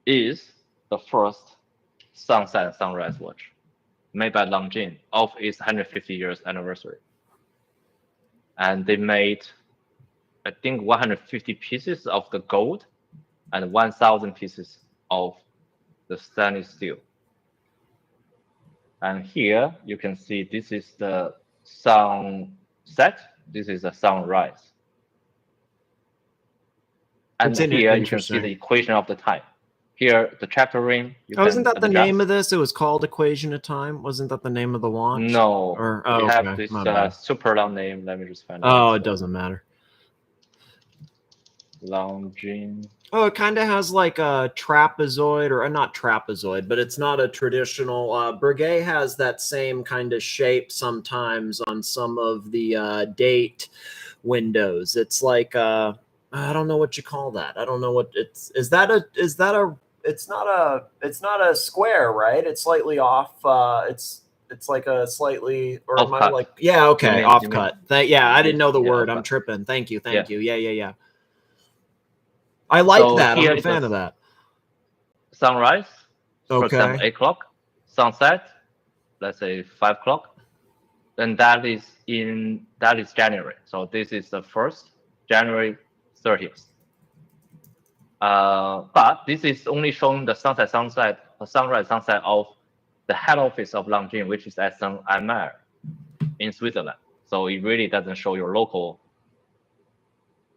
is the first sunset sunrise watch made by Longines of its 150 years anniversary. And they made, I think, 150 pieces of the gold and 1,000 pieces of the stainless steel. And here you can see this is the sunset, this is the sunrise. And here you can see the equation of the time. Here, the chapter ring. Isn't that the name of this? It was called Equation of Time. Wasn't that the name of the watch? No. Or, we have this super long name. Let me just find out. Oh, it doesn't matter. Longines. Oh, it kind of has like a trapezoid, or not trapezoid, but it's not a traditional. Breguet has that same kind of shape sometimes on some of the date windows. It's like I don't know what you call that. I don't know what it's. Is that a? It's not a square, right? It's slightly off. It's like a slightly, or am I like, yeah, okay, off cut. Yeah, I didn't know the word. I'm tripping. Thank you. Yeah. I like that. I'm a fan of that. Sunrise, for okay. example, 8 o'clock. Sunset, let's say 5 o'clock. Then that is January. So this is the first January 30th. But this is only showing the sunrise sunset of the head office of Longines, which is at Lmania in Switzerland. So it really doesn't show your local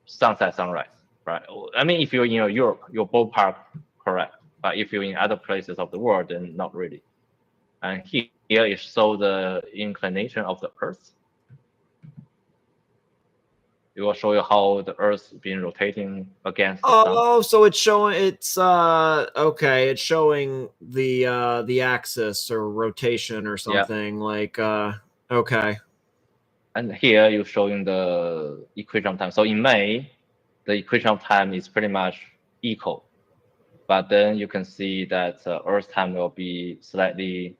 sunset sunrise, right? I mean, if you're in Europe, your ballpark correct. But if you're in other places of the world, then not really. And here is show the inclination of the Earth. It will show you how the Earth is being rotating against the sun. Oh, so it's showing okay, it's showing the axis or rotation or something like okay. And here you're showing the equation of time. So in May, the equation of time is pretty much equal. But then you can see that Earth time will be slightly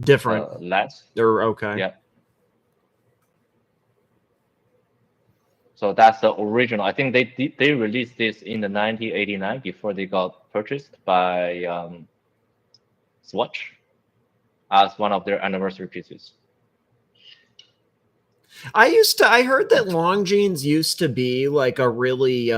different, less. Or okay. Yeah. So that's the original. I think they released this in the 1989 before they got purchased by Swatch as one of their anniversary pieces. I heard that Longines used to be like a really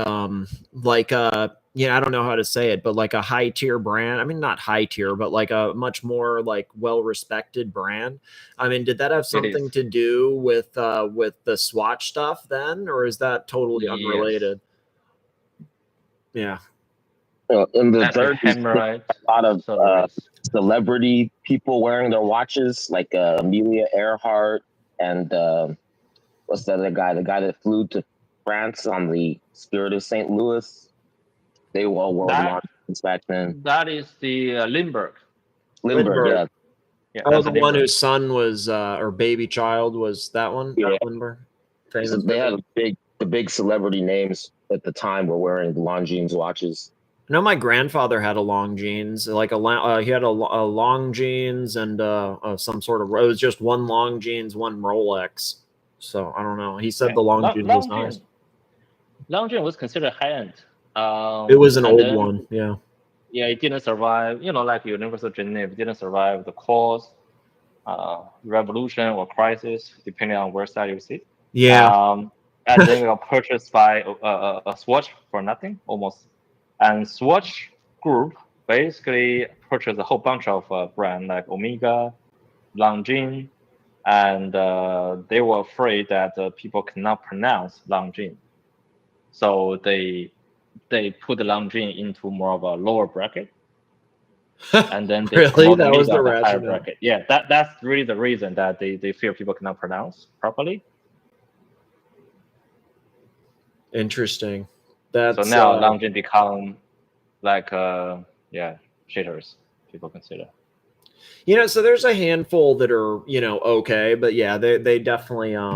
like a, I don't know how to say it, but like a high tier brand. I mean, not high tier, but like a much more like well-respected brand. I mean, did that have something to do with the Swatch stuff then, or is that totally unrelated? Yeah. In the 30s, a lot of celebrity people wearing their watches, like Amelia Earhart and what's the other guy? The guy that flew to France on the Spirit of St. Louis. They were all world That- Longines back then. That is the Lindbergh. Lindbergh, yeah. Yeah, Oh, that's the a one Lindbergh. whose son was or baby child was that one? Yeah. Lindbergh? So Famous. they had the big celebrity names at the time were wearing Longines watches. I know my grandfather had a Longines, like he had a Longines and some sort of, it was just one Longines, one Rolex. So I don't know. He said the Longines was nice. Longines was considered high end. It was an and old then- one, yeah. Yeah, it didn't survive. Like Universal Genève didn't survive the cause, revolution or crisis, depending on where side you sit. Yeah. And then we got purchased by a Swatch for nothing almost. And Swatch Group basically purchased a whole bunch of brands like Omega, Longines, and they were afraid that people cannot pronounce Longines. So they put the Longines into more of a lower bracket. And then they Really? promote That was the Omega at a higher rationale. bracket. Yeah, that's really the reason that they fear people cannot pronounce properly. Interesting. That's So now Longines become like shitters, people consider. so there's a handful that are okay, but yeah, they definitely I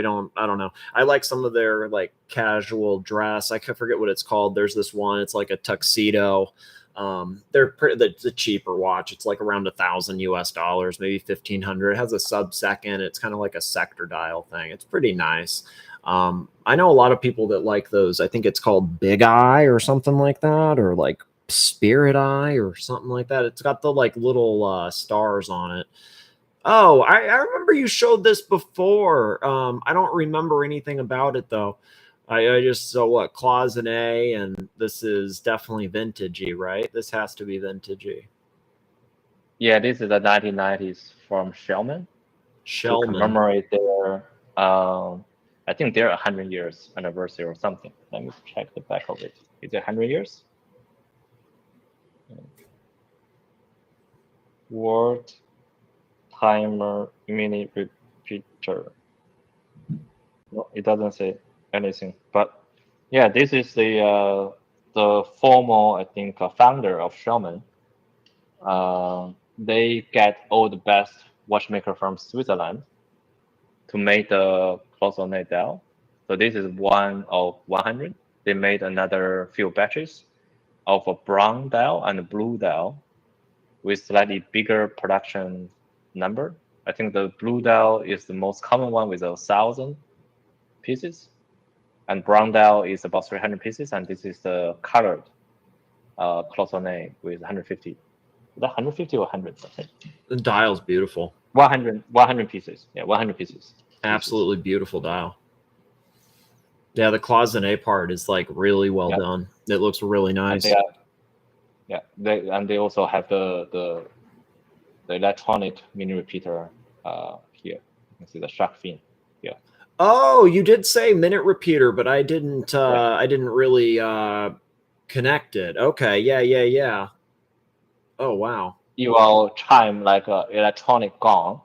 don't know. I like some of their like casual dress. I forget what it's called. There's this one. It's like a tuxedo. They're the cheaper watch. It's like around $1,000 US, maybe 1,500. It has a sub-second. It's kind of like a sector dial thing. It's pretty nice. I know a lot of people that like those. I think it's called Big Eye or something like that, or like Spirit Eye or something like that. It's got the like little stars on it. Oh, I remember you showed this before. I don't remember anything about it though. I just saw what cloisonné, and this is definitely vintagey, right? This has to be vintagey. Yeah, this is the 1990s from Shelman. To commemorate their, I think their 100 years anniversary or something. Let me check the back of it. Is it 100 years? World timer mini repeater. No, it doesn't say anything. But yeah, this is the formal, I think, founder of Shelman. They get all the best watchmaker from Switzerland to make the cloisonné dial. So this is one of 100. They made another few batches of a brown dial and a blue dial with slightly bigger production number. I think the blue dial is the most common one with 1,000 pieces, and brown dial is about 300 pieces, and this is the colored cloisonné with 150. Is that 150 or 100? The dial's beautiful. 100 pieces. Yeah, 100 pieces. Absolutely beautiful dial. Yeah, the cloisonné part is like really well done. It looks really nice. And they also have the electronic mini repeater here. You can see the shark fin here. Oh, you did say minute repeater, but I didn't really connect it. Okay, yeah. Oh wow. You will chime like an electronic gong.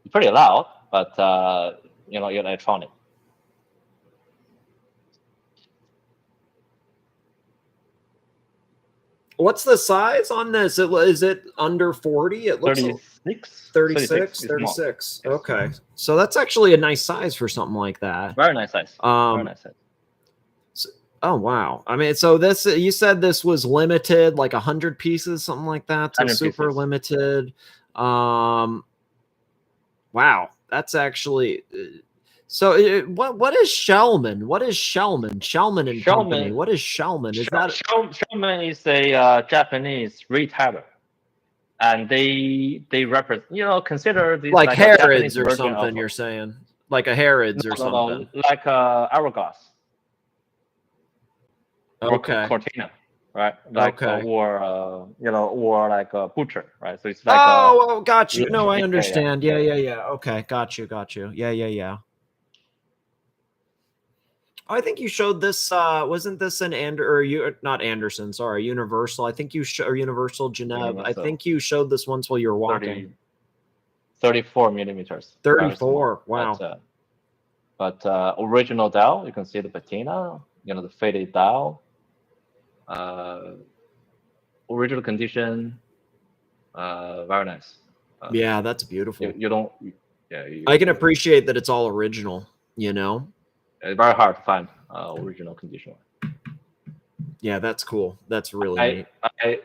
It's pretty loud, but electronic. What's the size on this? Is it under 40? It looks 36. 36. Okay. So that's actually a nice size for something like that. Very nice size. Very nice size. Oh wow. I mean, so this, you said this was limited, like 100 pieces, something like that. So super pieces. Limited. Wow. That's actually so what is Shelman? What is Shelman? Shelman and Company. What is Shelman? Is that Shelman is a Japanese retailer, and they represent, consider this like Harrods or something. Of, you're saying like a Harrods or something. No, like Hourglass. Okay. Cortina, right? Like or like a butcher, right? So it's like got you. No, I understand. Yeah. Okay, got you. Yeah. I think you showed this. Wasn't this an not Anderson? Sorry, Universal. I think you showed Universal Genève. I think you showed this once while you were walking. 34 millimeters. 34. Wow. But original dial, you can see the patina. The faded dial. Original condition, very nice. Yeah, that's beautiful. You don't. Yeah, I can appreciate that it's all original. You know. It's very hard to find original condition. Yeah, that's cool. That's really neat.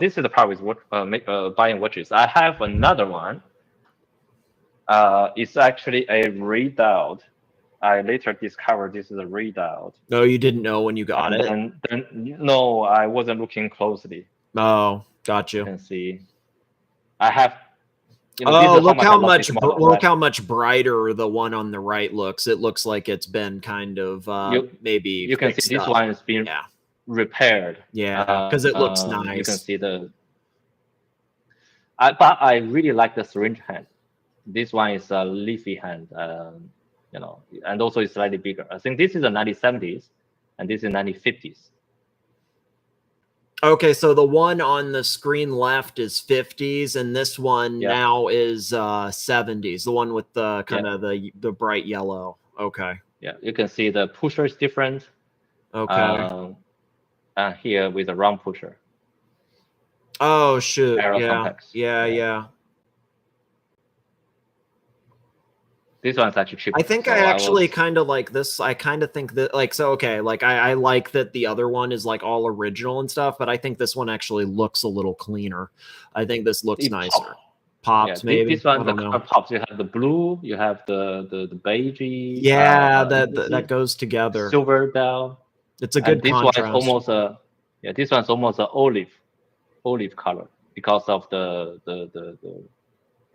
This is the part with buying watches. I have another one. It's actually a readout. I later discovered this is a readout. Oh, you didn't know when you got it? Then no, I wasn't looking closely. Oh, got you. You can see, I have. Look how much brighter the one on the right looks. It looks like it's been kind of maybe. You can see this one is being repaired. Yeah, because it looks nice. You can see but I really like the syringe hand. This one is a leafy hand, and also it's slightly bigger. I think this is the 1970s, and this is 1950s. Okay, so the one on the screen left is 50s, and this one now is 70s. The one with the kind of the bright yellow. Okay. Yeah, you can see the pusher is different. Okay. And here with a round pusher. Oh shoot! Complex. Yeah. This one's actually cheaper. I think I actually kind of like this. I kind of think that I like that the other one is like all original and stuff, but I think this one actually looks a little cleaner. I think this looks nicer. Pops maybe. This one, the color pops. You have the blue, you have the beige. Yeah, that goes together. Silver bell. It's a good contrast. This one's almost an olive color because of the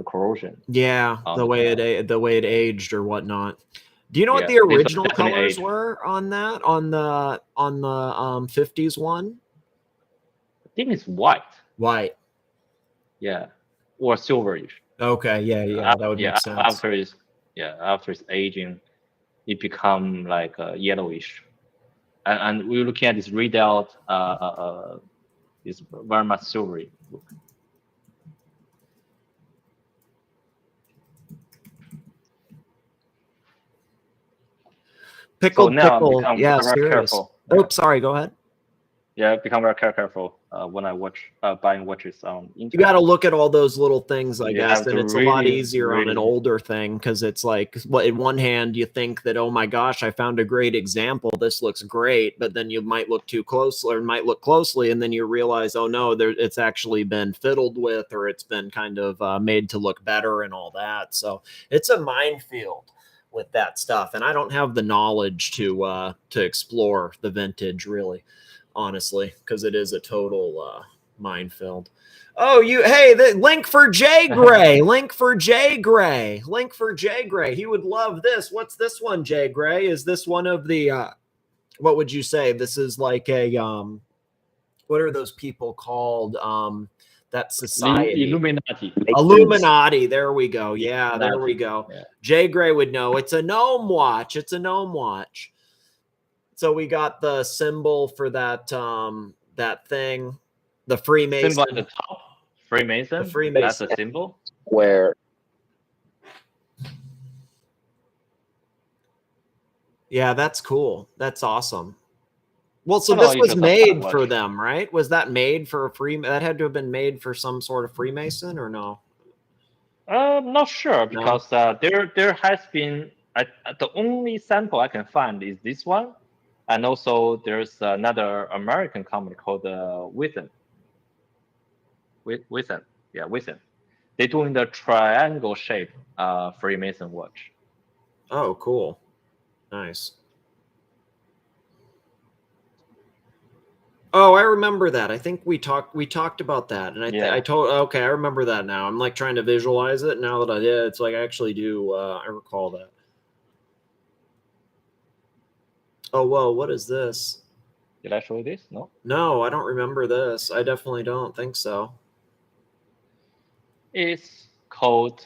corrosion. Yeah, the way it aged or whatnot. Do you know what the original colors were on that on the 50s one? I think it's white. White. Yeah, or silverish. Okay, yeah, that would make sense. After it's aging, it become like yellowish. And we're looking at this readout. It's very much silvery look. Pickle. Yeah, careful. Oops, sorry. Go ahead. Yeah, become very careful when I watch buying watches on internet. You got to look at all those little things, I guess, and it's a lot easier on an older thing because it's like, in one hand you think that, oh my gosh, I found a great example, this looks great, but then you might look too closely, and then you realize, oh no, it's actually been fiddled with, or it's been kind of made to look better and all that. So it's a minefield with that stuff, and I don't have the knowledge to explore the vintage really, honestly, because it is a total minefield. Oh, the link for Jay Gray. Link for Jay Gray. He would love this. What's this one, Jay Gray? Is this one of the what would you say? This is like a what are those people called? That society. Illuminati. There we go. Yeah, there we go. Yeah. Jay Gray would know. It's a gnome watch. So we got the symbol for that that thing, the Freemason. Symbol at the top. Freemason. The Freemason. That's a symbol. Where? Yeah, that's cool. That's awesome. Well, so this was made for them, right? Was that made for that had to have been made for some sort of Freemason, or no? Not sure, because there has been the only sample I can find is this one, and also there's another American company called Withen. Withen. They're doing the triangle shape Freemason watch. Oh, cool, nice. Oh, I remember that. I think we talked about that, and I remember that now. I'm like trying to visualize it now that I did. It's like I actually do. I recall that. Oh, whoa! What is this? Did I show you this? No. No, I don't remember this. I definitely don't think so. It's called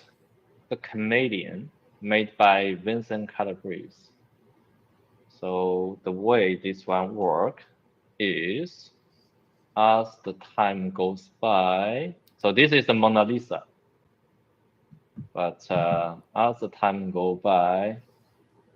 the Canadian, made by Vincent Calabrese. So the way this one works is, as the time goes by, so this is the Mona Lisa, but as the time goes by,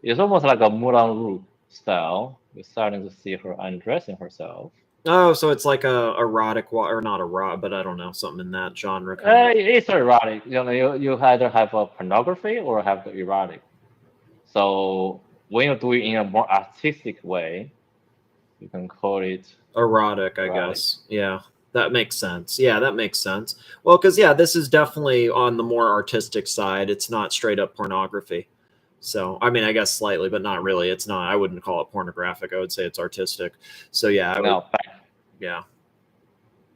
it's almost like a Moulin Rouge style. We're starting to see her undressing herself. Oh, so it's like a erotic or not erotic, but I don't know, something in that genre. Kind of. It's erotic. You know, you either have a pornography or have the erotic. So when you do it in a more artistic way, you can call it Erotic, I erotic. guess. Yeah, that makes sense. Yeah, that makes sense. Well, because yeah, this is definitely on the more artistic side. It's not straight up pornography. So, I mean, I guess slightly, but not really. It's not. I wouldn't call it pornographic. I would say it's artistic. So, yeah, I would, No, yeah.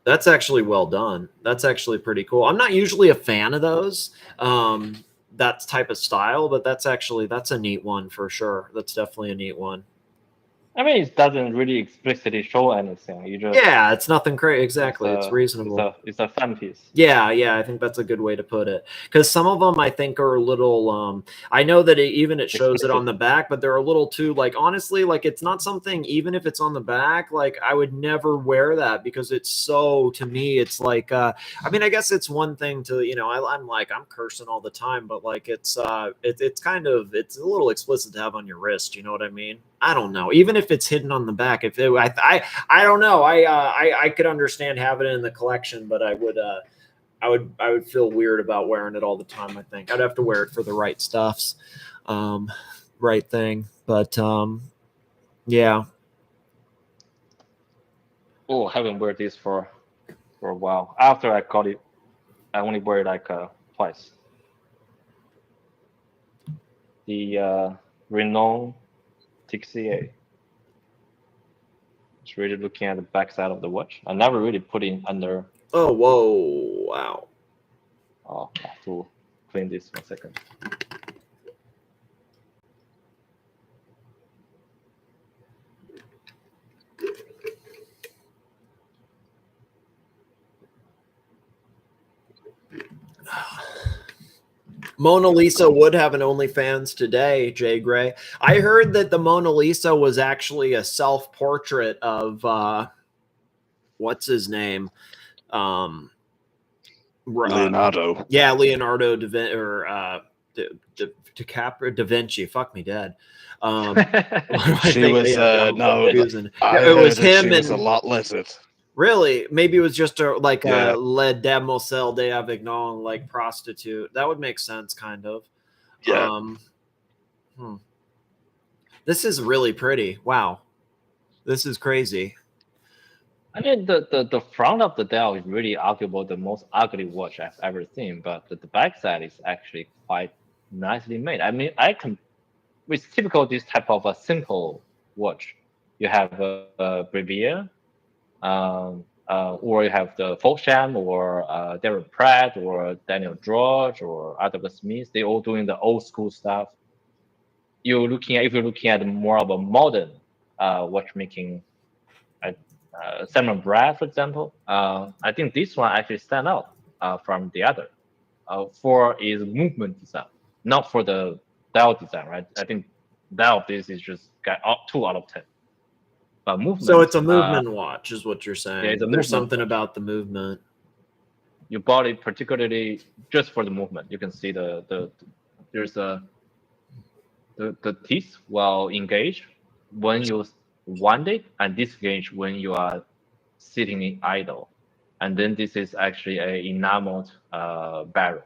That's actually well done. That's actually pretty cool. I'm not usually a fan of those, that type of style, but that's a neat one for sure. That's definitely a neat one. I mean, it doesn't really explicitly show anything. You just Yeah, it's nothing crazy. Exactly, it's reasonable. It's a fun piece. Yeah, I think that's a good way to put it. Because some of them I think are a little. I know that it shows it on the back, but they're a little too like honestly, like it's not something. Even if it's on the back, like I would never wear that because it's so to me, it's like. I mean, I guess it's one thing to I'm cursing all the time, but like it's kind of it's a little explicit to have on your wrist. You know what I mean? I don't know. Even if it's hidden on the back, if it, I don't know. I could understand having it in the collection, but I would feel weird about wearing it all the time. I think I'd have to wear it for the right stuffs, right thing. But yeah. Oh, I haven't worn this for a while. After I got it, I only wear it like twice. The Renault TXA. Just really looking at the back side of the watch. I never really put it under. Oh, whoa, wow. Oh, I have to clean this 1 second. Mona Lisa would have an OnlyFans today, Jay Gray. I heard that the Mona Lisa was actually a self-portrait of what's his name? Leonardo. Yeah, Leonardo da Vinci or DiCaprio, Da Vinci. Fuck me, dead. She was no. It was him she was a and lot lizard. really maybe it was just a Yeah. Le Demoiselle d'Avignon like prostitute. That would make sense, kind of. Yeah. This is really pretty. Wow, this is crazy. I mean, the front of the dial is really arguably the most ugly watch I've ever seen, but the back side is actually quite nicely made. I mean, it's typical this type of a simple watch. You have a Brevier, or you have the Foshan, or Darren Pratt, or Daniel George, or Adam Smith. They all doing the old school stuff. If you're looking at more of a modern watchmaking. Simon Brad, for example, I think this one actually stand out from the other. For is movement design, not for the dial design, right? I think dial of this is just got 2 out of 10. But movement. So it's a movement watch, is what you're saying. Yeah, there's something about the movement. You bought it particularly just for the movement. You can see there's the teeth will engage when you wind it and disengage when you are sitting in idle. And then this is actually a enameled barrel.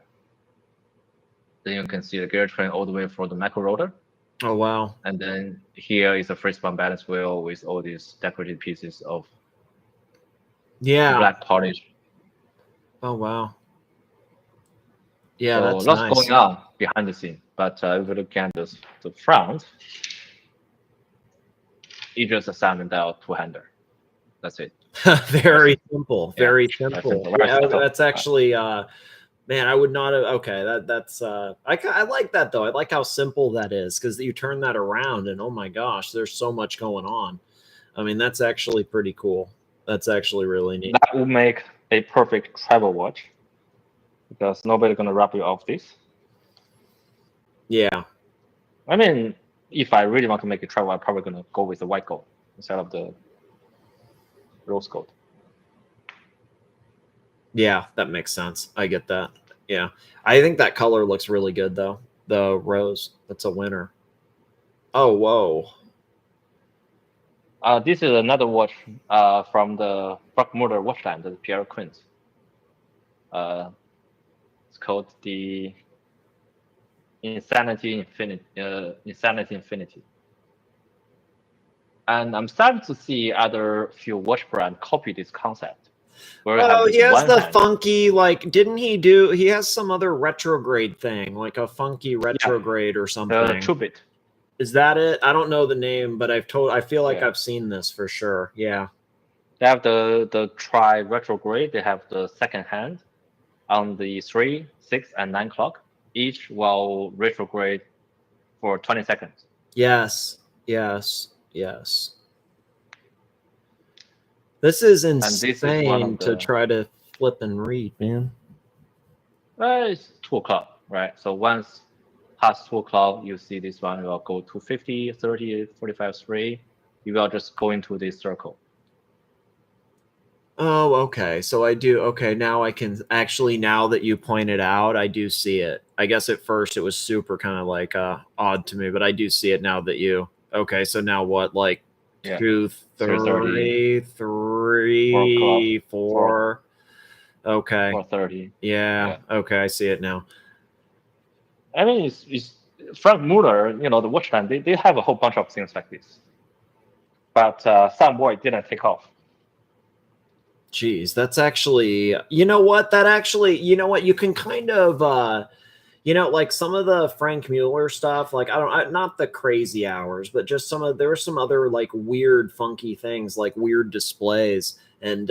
Then you can see the gear train all the way for the macro rotor. Oh, wow. And then here is a free span balance wheel with all these decorated pieces of black polish. Oh, wow. Yeah, so that's lots nice. going on behind the scene. But if you look at the front, it's just a Simon dial 2-hander. That's it. Very simple. Very Yeah, simple. simple. Yeah, that's actually man, I would not have. Okay, that's I like that though. I like how simple that is because you turn that around and oh my gosh, there's so much going on. I mean, that's actually pretty cool. That's actually really neat. That would make a perfect travel watch because nobody's gonna rob you of this. Yeah. I mean, if I really want to make a travel, I'm probably gonna go with the white gold instead of the rose gold. Yeah, that makes sense. I get that. Yeah. I think that color looks really good though. The rose. That's a winner. Oh, whoa. This is another watch from the Müller watch line, the Pierre Quint. It's called the Insanity Infinity. And I'm starting to see other few watch brands copy this concept. Oh, he has the funky, like, didn't he do, he has some other retrograde thing, like a funky retrograde or something. Trubit. Is that it? I don't know the name, but I feel like I've seen this for sure. Yeah. They have the tri retrograde. They have the second hand on the 3, 6, and 9 clock. Each will retrograde for 20 seconds. Yes. Yes. Yes. This is insane to try to flip and read, man. It's 2 o'clock, right? So once past 2 o'clock, you see this one will go to 50, 30, 45, 3. You will just go into this circle. Oh, okay. So I do. Okay, now I can actually, now that you pointed out, I do see it. I guess at first it was super kind of like odd to me, but I do see it now that you. Okay, so now what? Like 2, 3, 3, 4. Okay. 4:30. Yeah. Okay, I see it now. I mean, it's Frank Müller, you know, the watch line, they have a whole bunch of things like this. But some boy didn't take off. Jeez, that's actually, you know what? That actually, you know what? You can kind of, you know, like some of the Frank Müller stuff, like not the crazy hours, but just there were some other like weird, funky things, like weird displays. And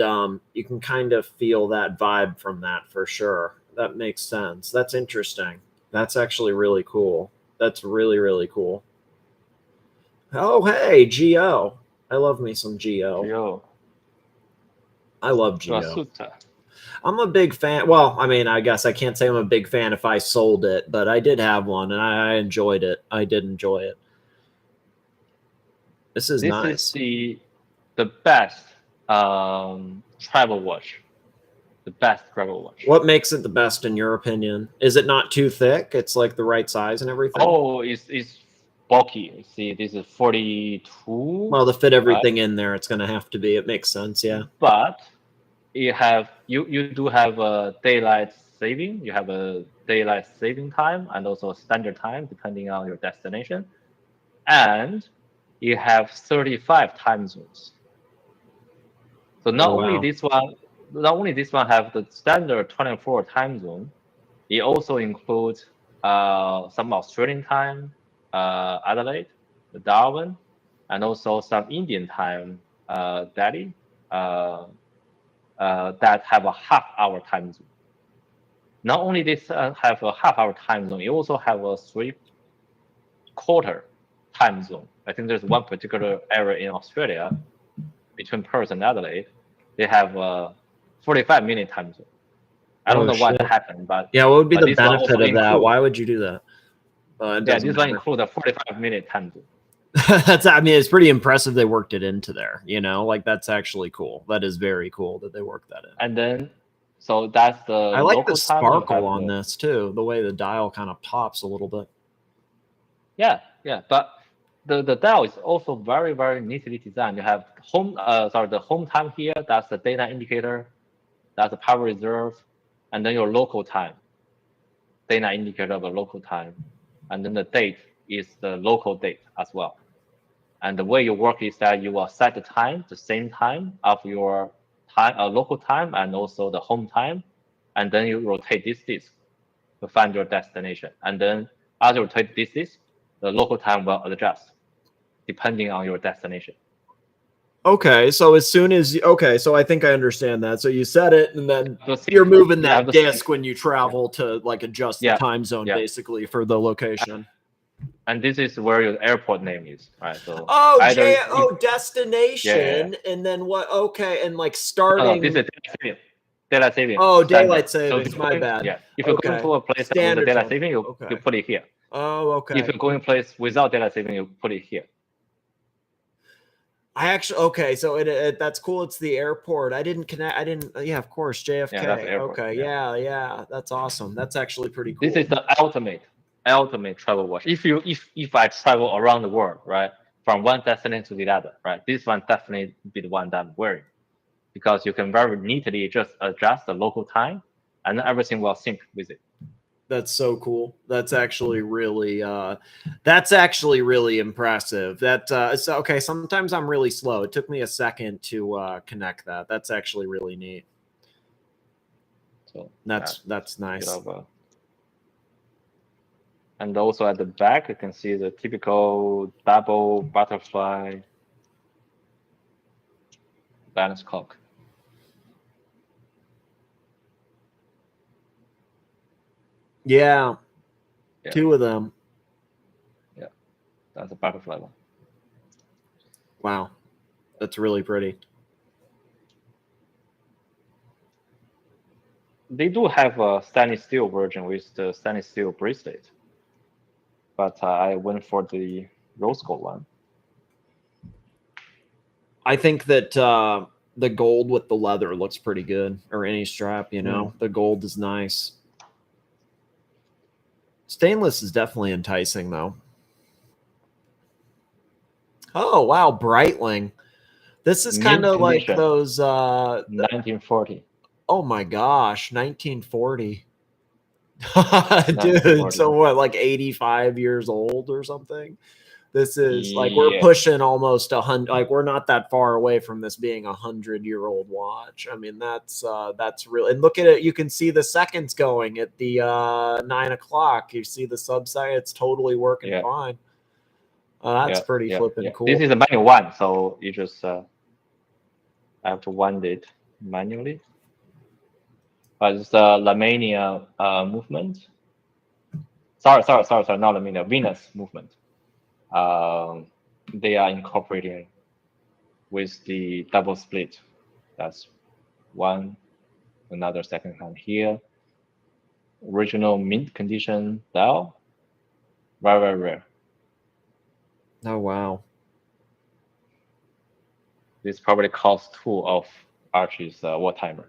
you can kind of feel that vibe from that for sure. That makes sense. That's interesting. That's actually really cool. That's really, really cool. Oh, hey, Geo. I love me some Geo. Geo. I love Geo. I'm a big fan. Well, I mean, I guess I can't say I'm a big fan if I sold it, but I did have one and I enjoyed it. I did enjoy it. This is nice. This is the best travel watch. The best travel watch. What makes it the best in your opinion? Is it not too thick? It's like the right size and everything? Oh, it's bulky. You see, this is 42. Well, to fit everything in there, it's going to have to be. It makes sense, yeah. But you do have a daylight saving. You have a daylight saving time and also a standard time depending on your destination. And you have 35 time zones. So not only this one have the standard 24 time zone, it also includes some Australian time, Adelaide, Darwin, and also some Indian time, Delhi, that have a half-hour time zone. Not only this have a half-hour time zone, it also have a 3/4 time zone. I think there's one particular area in Australia between Perth and Adelaide. They have a 45-minute time zone. I don't know why that happened, but yeah, what would be the benefit of that? Why would you do that? This one includes a 45-minute time zone. That's, I mean, it's pretty impressive they worked it into there. You know, like that's actually cool. That is very cool that they worked that in. And then, so that's the. I like the sparkle on this too. The way the dial kind of pops a little bit. Yeah, but the dial is also very, very neatly designed. You have the home time here. That's the daylight indicator. That's the power reserve, and then your local time. Daylight indicator of a local time, and then the date is the local date as well. And the way you work is that you will set the same time of your time, local time, and also the home time, and then you rotate this disc to find your destination. And then as you rotate this disc, the local time will adjust depending on your destination. Okay, so as soon as so I think I understand that. So you set it, and then you're moving that disc when you travel to like adjust the time zone basically for the location. And this is where your airport name is, right? So destination, and then what? Okay, and like starting. This is daylight saving. Oh, daylight savings. My bad. Yeah, if you're going to a place with the daylight saving, you put it here. Oh, okay. If you're going to a place without daylight saving, you put it here. I actually so that's cool. It's the airport. I didn't connect. I didn't. Yeah, of course, JFK. Yeah, that's the airport, okay, yeah, that's awesome. That's actually pretty cool. This is the ultimate travel watch. If I travel around the world, right? from one destination to the other, right? This one definitely be the one that I'm wearing, because you can very neatly just adjust the local time, and then everything will sync with it. That's so cool. That's actually really impressive. So, okay, sometimes I'm really slow. It took me a second to connect that. That's actually really neat. So that's nice. And also at the back, you can see the typical double butterfly balance clock. Yeah. Two of them. Yeah, that's a butterfly one. Wow, that's really pretty. They do have a stainless steel version with the stainless steel bracelet, but I went for the rose gold one. I think that the gold with the leather looks pretty good, or any strap, you know. The gold is nice. Stainless is definitely enticing, though. Oh, wow, Breitling. This is kind of like those 1940. Oh my gosh, 1940. Dude, so what, like 85 years old or something? This is like, we're pushing almost 100, like we're not that far away from this being 100-year-old watch. I mean, that's real. And look at it, you can see the seconds going at the 9 o'clock. You see the subside, it's totally working fine. That's pretty flipping cool. This is a manual one, so you just have to wind it manually. But it's the Lmania movement. Sorry, not Lmania, Venus movement. They are incorporating with the double split. That's one. Another second hand here. Original mint condition dial. Very, very rare. Oh, wow. This probably cost 2 of Archie's war timer.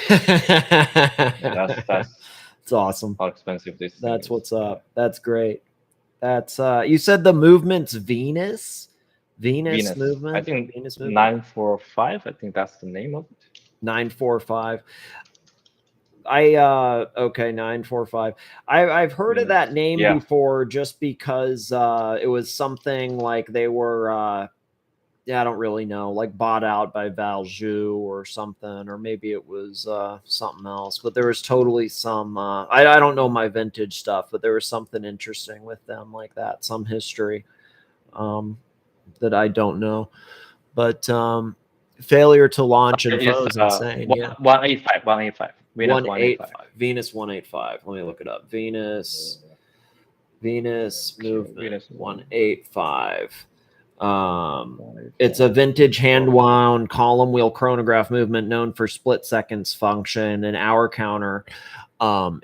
That's awesome. How expensive this That's is. What's up. That's great. That's you said the movement's Venus movement. I think Venus movement. 945. I think that's the name of it. 945. Okay, 945. I've heard of that name before, just because it was something like they were I don't really know, like bought out by Valjoux or something, or maybe it was something else. But there was totally some I don't know my vintage stuff, but there was something interesting with them like that, some history that I don't know. But failure to launch info is insane. 185. Venus 185. Let me look it up. Venus movement 185. It's a vintage hand-wound column wheel chronograph movement known for split seconds function and hour counter.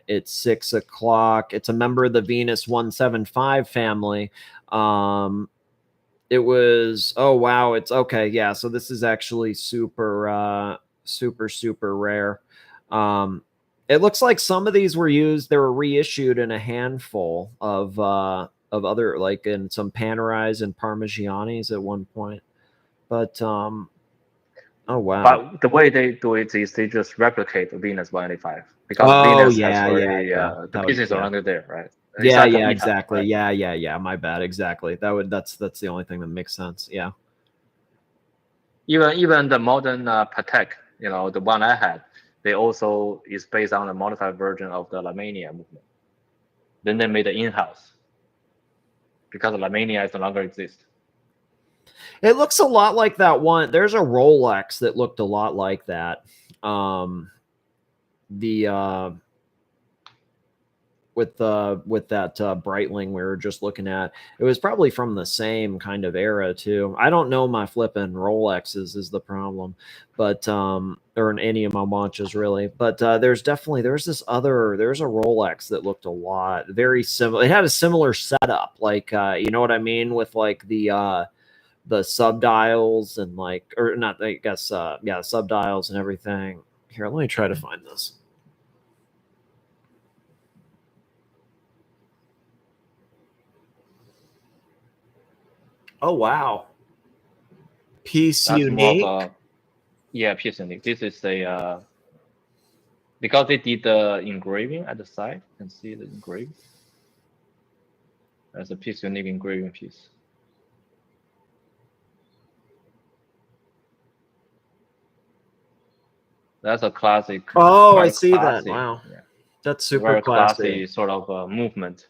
It's 6 o'clock. It's a member of the Venus 175 family. It was, oh wow, it's okay. Yeah, so this is actually super rare. It looks like some of these were used, they were reissued in a handful of other, like in some Panerais and Parmigianis at one point. But oh wow. But the way they do it is they just replicate the Venus 185, because Venus has already the pieces are under there, right? Exactly. Right? Yeah. My bad. Exactly. That's the only thing that makes sense. Yeah. Even the modern Patek, the one I had, they also is based on a modified version of the Lmania movement. Then they made it in-house, because Lmania no longer exists. It looks a lot like that one. There's a Rolex that looked a lot like that. With that Breitling we were just looking at, it was probably from the same kind of era too. I don't know my flipping Rolexes is the problem, but or in any of my watches really. But there's a Rolex that looked a lot very similar. It had a similar setup, like you know what I mean, with like the subdials and like, or not, I guess subdials and everything. Here, let me try to find this. Oh wow. Piece That's unique. more of a, yeah, piece unique. This is a because they did the engraving at the side. You can see the engraving. There's a piece unique engraving piece. That's a classic. Oh, I very see that. classy, Wow. yeah, That's super very classy. classy sort of movement.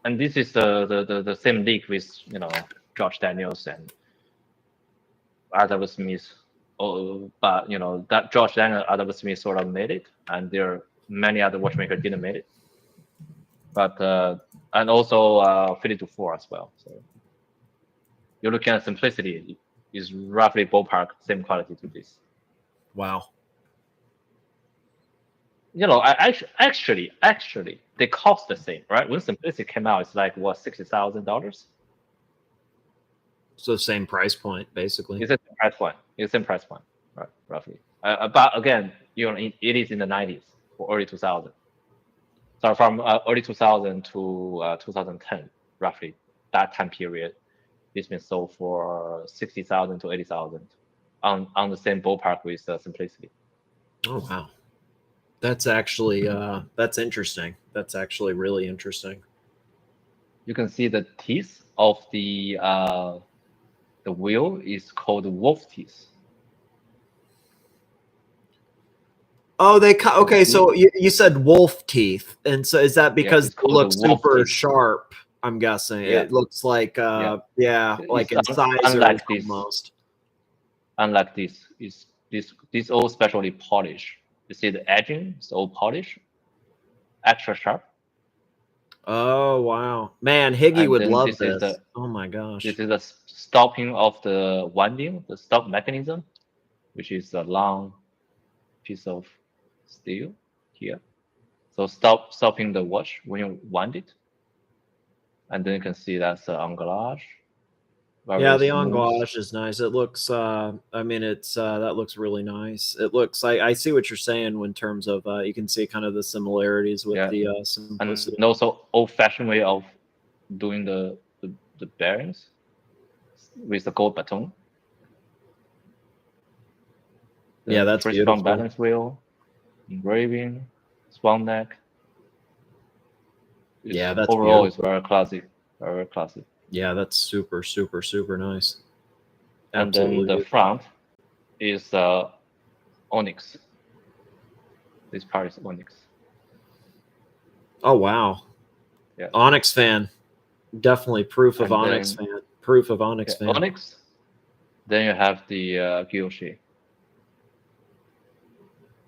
And this is the same league with George Daniels and Adam Smith. Oh, but that George Daniels, Adam Smith sort of made it, and there are many other watchmakers didn't make it. But and also Philip Dufour as well. So you're looking at simplicity is roughly ballpark same quality to this. Wow. Actually, they cost the same, right? When simplicity came out, it's like what, $60,000. So same price point, basically. It's the same price point. It's the same price point, right? Roughly. But again, it is in the 90s or early 2000. So from early 2000 to 2010, roughly that time period, it's been sold for 60,000 to 80,000 on the same ballpark with simplicity. Oh wow. That's actually that's interesting. That's actually really interesting. You can see the teeth of the wheel is called wolf teeth. Oh, okay. So you said wolf teeth, and so is that because it's it called looks the wolf super teeth. sharp? I'm guessing Yeah. it looks like like It's incisors unlike this. almost. Unlike this, is this all specially polished. You see the edging is all polished, extra sharp. Oh wow, man, Higgy And would then love this is this. Oh my gosh. This is the stopping of the winding, the stop mechanism, which is a long piece of steel here. So stopping the watch when you wind it. And then you can see that's the anglage. Yeah, the smooth. anglage is nice. It looks I mean it's that looks really nice. It looks I see what you're saying in terms of you can see kind of the similarities with the simplicity. And also old-fashioned way of doing the bearings with the gold baton. Yeah, that's beautiful. Balance wheel, engraving, swan neck. Yeah, that's overall beautiful. It's very classy. Very classy. Yeah, that's super, super, super nice. And then the front is onyx. This part is onyx. Oh wow. Yeah. Onyx fan. Definitely proof of Onyx fan. Proof of Onyx fan. Onyx. Then you have the guilloche.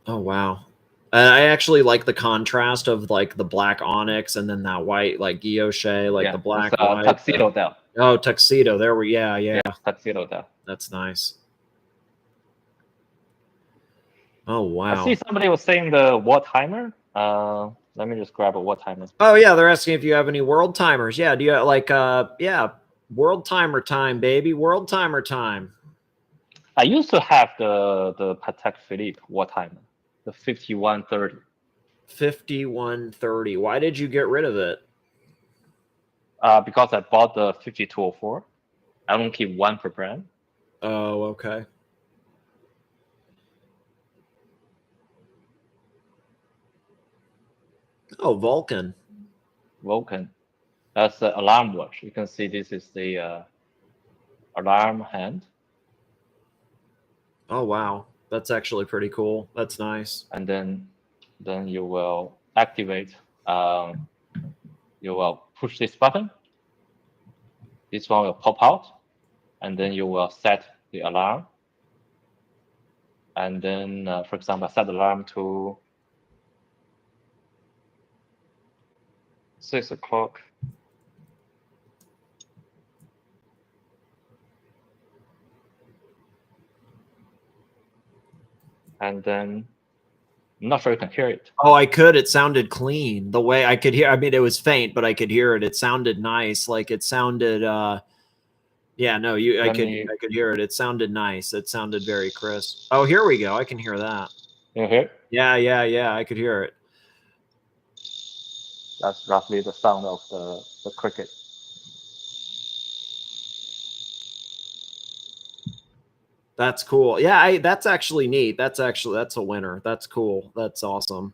Oh wow. I actually like the contrast of like the black onyx and then that white like guilloche, like the black white tuxedo there. Oh, tuxedo. There we yeah. Tuxedo there. That's nice. Oh wow. I see somebody was saying the war timer. Let me just grab a war timer. Oh yeah, they're asking if you have any world timers. Yeah, do you like yeah, world timer time, baby. World timer time. I used to have the Patek Philippe war timer. The 5130. 5130. Why did you get rid of it? Because I bought the 5204. I don't keep one per brand. Oh, okay. Oh, Vulcan. Vulcan. That's the alarm watch. You can see this is the alarm hand. Oh wow, that's actually pretty cool. That's nice. And then you will activate. You will push this button. This one will pop out, and then you will set the alarm. And then, for example, set the alarm to 6 o'clock. And then, I'm not sure you can hear it. Oh, I could. It sounded clean. The way I could hear, I mean, it was faint, but I could hear it. It sounded nice. Like it sounded, yeah, no, I could hear it. It sounded nice. It sounded very crisp. Oh, here we go. I can hear that. You hear it? Yeah. I could hear it. That's roughly the sound of the cricket. That's cool. Yeah, that's actually neat. That's a winner. That's cool. That's awesome.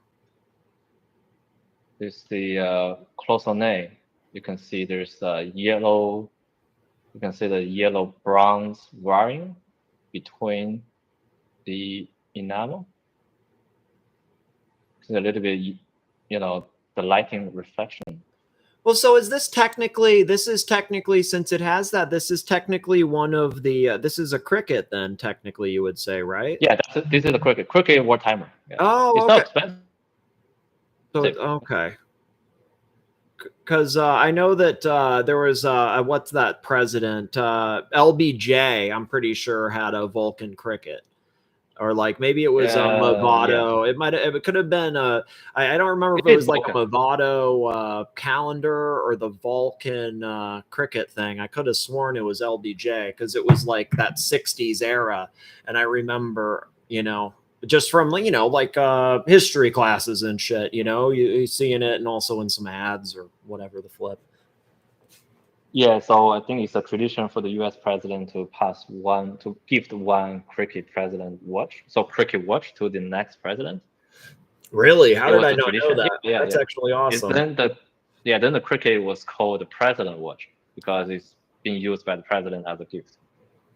This is the cloisonné. You can see there's yellow. You can see the yellow bronze wiring between the enamel. It's a little bit, you know, the lighting reflection. Well, so is this technically, since it has that, this is technically one of the, this is a Cricut then, technically, you would say, right? Yeah, this is a Cricut. Cricut war timer. Yeah. Oh, it's okay. not expensive. So, okay. Because I know that there was, what's that president? LBJ, I'm pretty sure, had a Vulcan Cricut. Or like maybe it was a Movado. Yeah. It could have been I don't remember if it was like a Movado calendar or the Vulcan Cricut thing. I could have sworn it was LBJ because it was like that 60s era. And I remember, you know, just from, you know, like history classes and shit, you know, you seeing it and also in some ads or whatever the flip. Yeah, so I think it's a tradition for the U.S. president to gift one Cricut president watch. So Cricut watch to the next president. Really? How did I not know that? Yeah, that's actually awesome. Then the Cricut was called the president watch because it's being used by the president as a gift.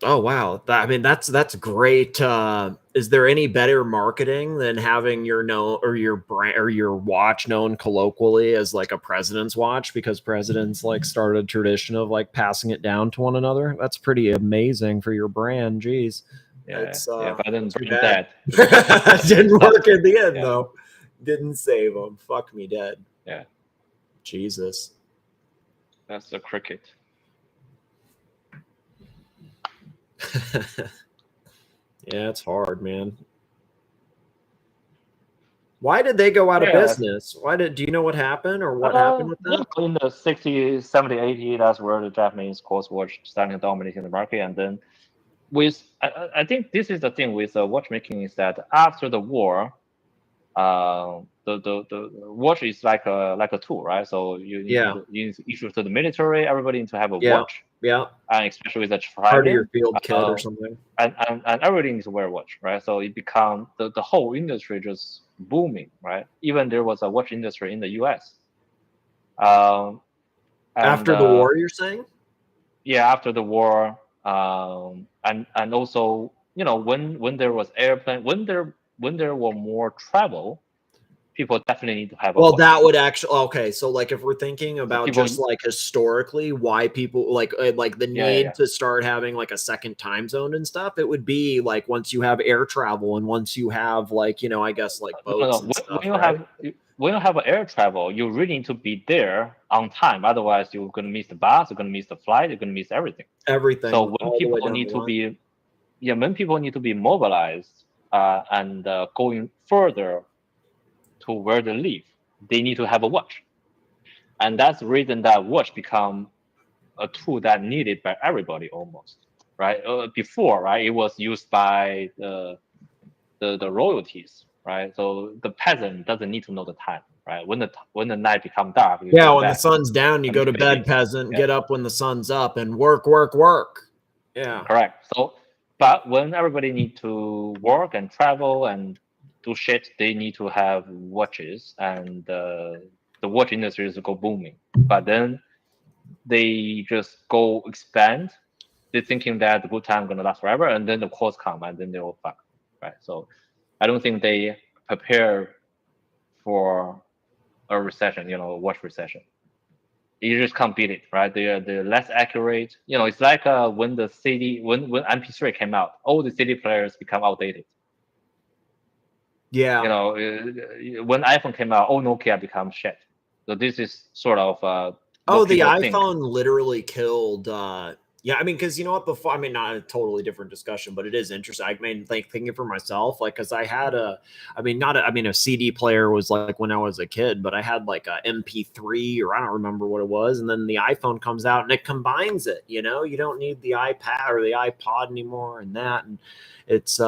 Oh wow! I mean, that's great. Is there any better marketing than having your brand or your watch known colloquially as like a president's watch? Because presidents like started a tradition of like passing it down to one another. That's pretty amazing for your brand. Jeez. Yeah, but I didn't bring that. Didn't work in the end though. Didn't save them. Fuck me dead. Yeah. Jesus. That's the Cricut. Yeah, it's hard, man. Why did they go out of business? Do you know what happened or what happened with them? In the 60s, 70s, 80s, that's where the Japanese quartz watch started dominating the market. And then I think this is the thing with watchmaking is that after the war, the watch is like a tool, right? So you need to issue to the military. Everybody needs to have a watch. Yeah. And especially with a part of your field kit or something. And everybody needs to wear a watch, right? So it become the whole industry just booming, right? Even there was a watch industry in the US. After the war, you're saying? Yeah, after the war. And also, you know, when there was airplane, when there were more travel, people definitely need to have a watch. That would actually, okay, so like if we're thinking about just like historically why people like the need to start having like a second time zone and stuff, it would be like once you have air travel and once you have like, you know, I guess like boats and stuff, when you have air travel, you really need to be there on time. Otherwise, you're going to miss the bus, you're going to miss the flight, you're going to miss everything. Everything. So when people need to be mobilized and going further to where they live, they need to have a watch. And that's the reason that watch become a tool that needed by everybody almost, right? Before, right, it was used by the royalties, right? So the peasant doesn't need to know the time, right? When the night becomes dark, when the sun's down, you go to bed, peasant. Get up when the sun's up and work. Yeah, correct. So, but when everybody need to work and travel and do shit, they need to have watches, and the watch industry is go booming. But then they just go expand. They're thinking that the good time gonna last forever, and then the cost come, and then they will fuck, right? So I don't think they prepare for a recession, you know, watch recession. You just can't beat it, right? They're less accurate. You know, it's like when the CD when MP3 came out, all the CD players become outdated. Yeah. You know, when iPhone came out, all Nokia become shit. So this is sort of the iPhone literally killed yeah, I mean, because you know what, before, I mean, not a totally different discussion, but it is interesting. I mean, like thinking for myself, like, because I had a CD player was like when I was a kid, but I had like a MP3 or I don't remember what it was. And then the iPhone comes out and it combines it, you know, you don't need the iPad or the iPod anymore and that. And it's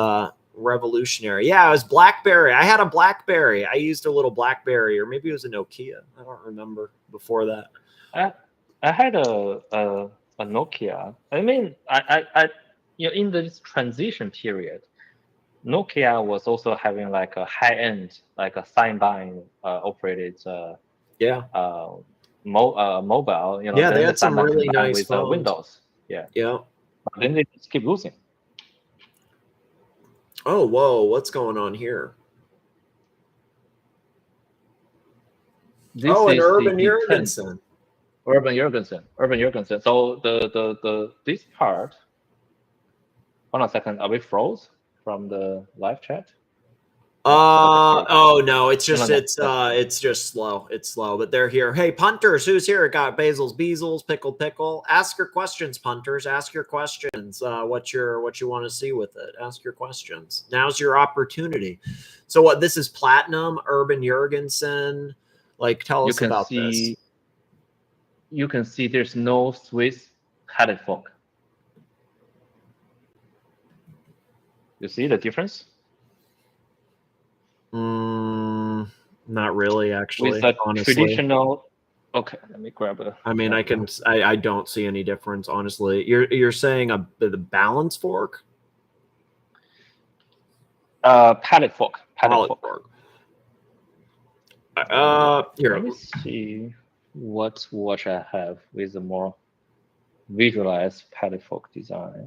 revolutionary. Yeah, it was BlackBerry. I had a BlackBerry. I used a little BlackBerry, or maybe it was a Nokia. I don't remember before that. I had a Nokia. I mean, I in this transition period, Nokia was also having like a high-end, like a sign-bind operated mobile. You know, Yeah, they then the had some sign-bind really combined nice with phones. Windows. Yeah. Yeah. But then they just keep losing. Oh, whoa! What's going on here? This and is Urban the Jurgensen. Urban Jurgensen. So the this part. Hold on a second. Are we froze from the live chat? Oh no, it's just No. it's just slow. It's slow, but they're here. Hey, punters, who's here? Got Basil's, Beezels, Pickle. Ask your questions, punters. Ask your questions. What you want to see with it? Ask your questions. Now's your opportunity. So what? This is Platinum, Urban Jurgensen. Like, tell us about this. You can see there's no Swiss headed fork. You see the difference? Not really, actually. With a honestly. traditional. Okay, let me grab a. I mean, I don't see any difference, honestly. You're saying the balance fork? Pallet fork. Pallet fork. Here. Let me see what watch I have with a more visualized pallet fork design.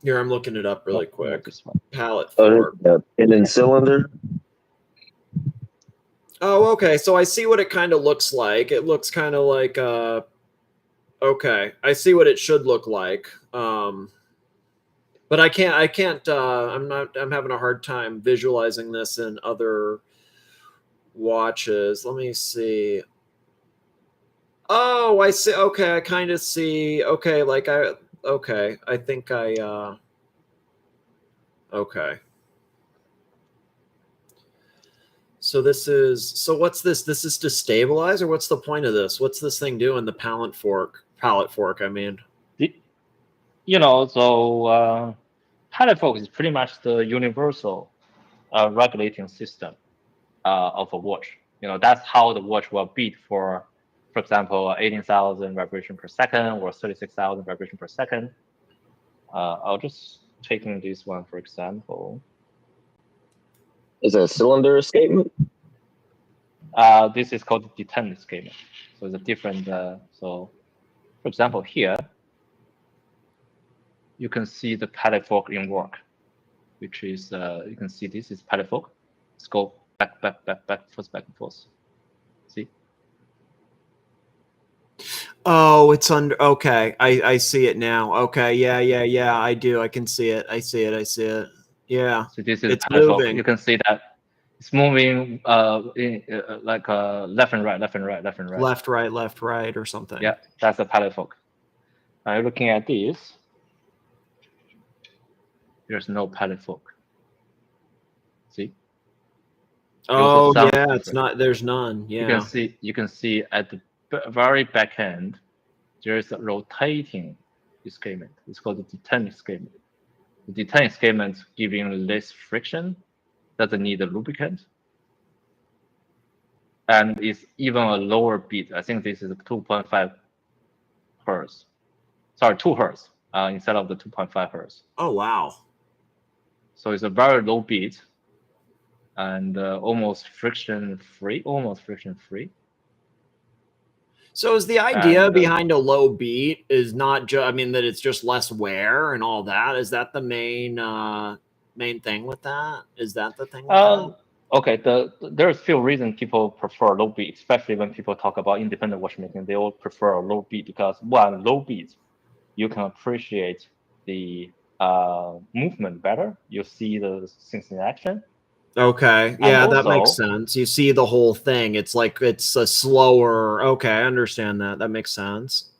Here, I'm looking it up really quick. Pallet fork. Pendant cylinder. Oh, okay. So I see what it kind of looks like. It looks kind of like okay. I see what it should look like. But I can't I'm having a hard time visualizing this in other watches. Let me see. Oh, I see. Okay, I kind of see. Okay, I think I okay. So what's this? This is to stabilize, or what's the point of this? What's this thing doing? The pallet fork, I mean. You know, so pallet fork is pretty much the universal regulating system of a watch. You know, that's how the watch will beat for example, 18,000 vibration per second or 36,000 vibration per second. I'll just taking this one for example. Is a cylinder escapement? This is called the detent escapement. So it's a different. So, for example, here you can see the pallet fork in work, which is you can see this is pallet fork. Let's go back, back and forth. See? Oh, it's under. Okay, I see it now. Okay, yeah. I do. I can see it. I see it. Yeah. So this is it's moving. moving. You can see that it's moving like left and right. Left, right, or something. Yeah, that's a pallet fork. Now you're looking at this. There's no pallet fork. See? Oh yeah, it's not. There's none. Yeah. You can see at the very back end there is a rotating escapement. It's called the detent escapement. The detent escapement giving less friction, doesn't need a lubricant, and it's even a lower beat. I think this is 2.5 hertz. Sorry, 2 hertz instead of the 2.5 hertz. Oh wow. So it's a very low beat and almost friction free. So is the idea behind a low beat is not just, I mean, that it's just less wear and all that? Is that the main thing with that? Is that the thing with that? Okay, there's few reasons people prefer low beat, especially when people talk about independent watchmaking. They all prefer a low beat because one, low beat, you can appreciate the movement better. You see the things in action. Okay, yeah, that makes sense. You see the whole thing. It's like it's a slower. Okay, I understand that. That makes sense.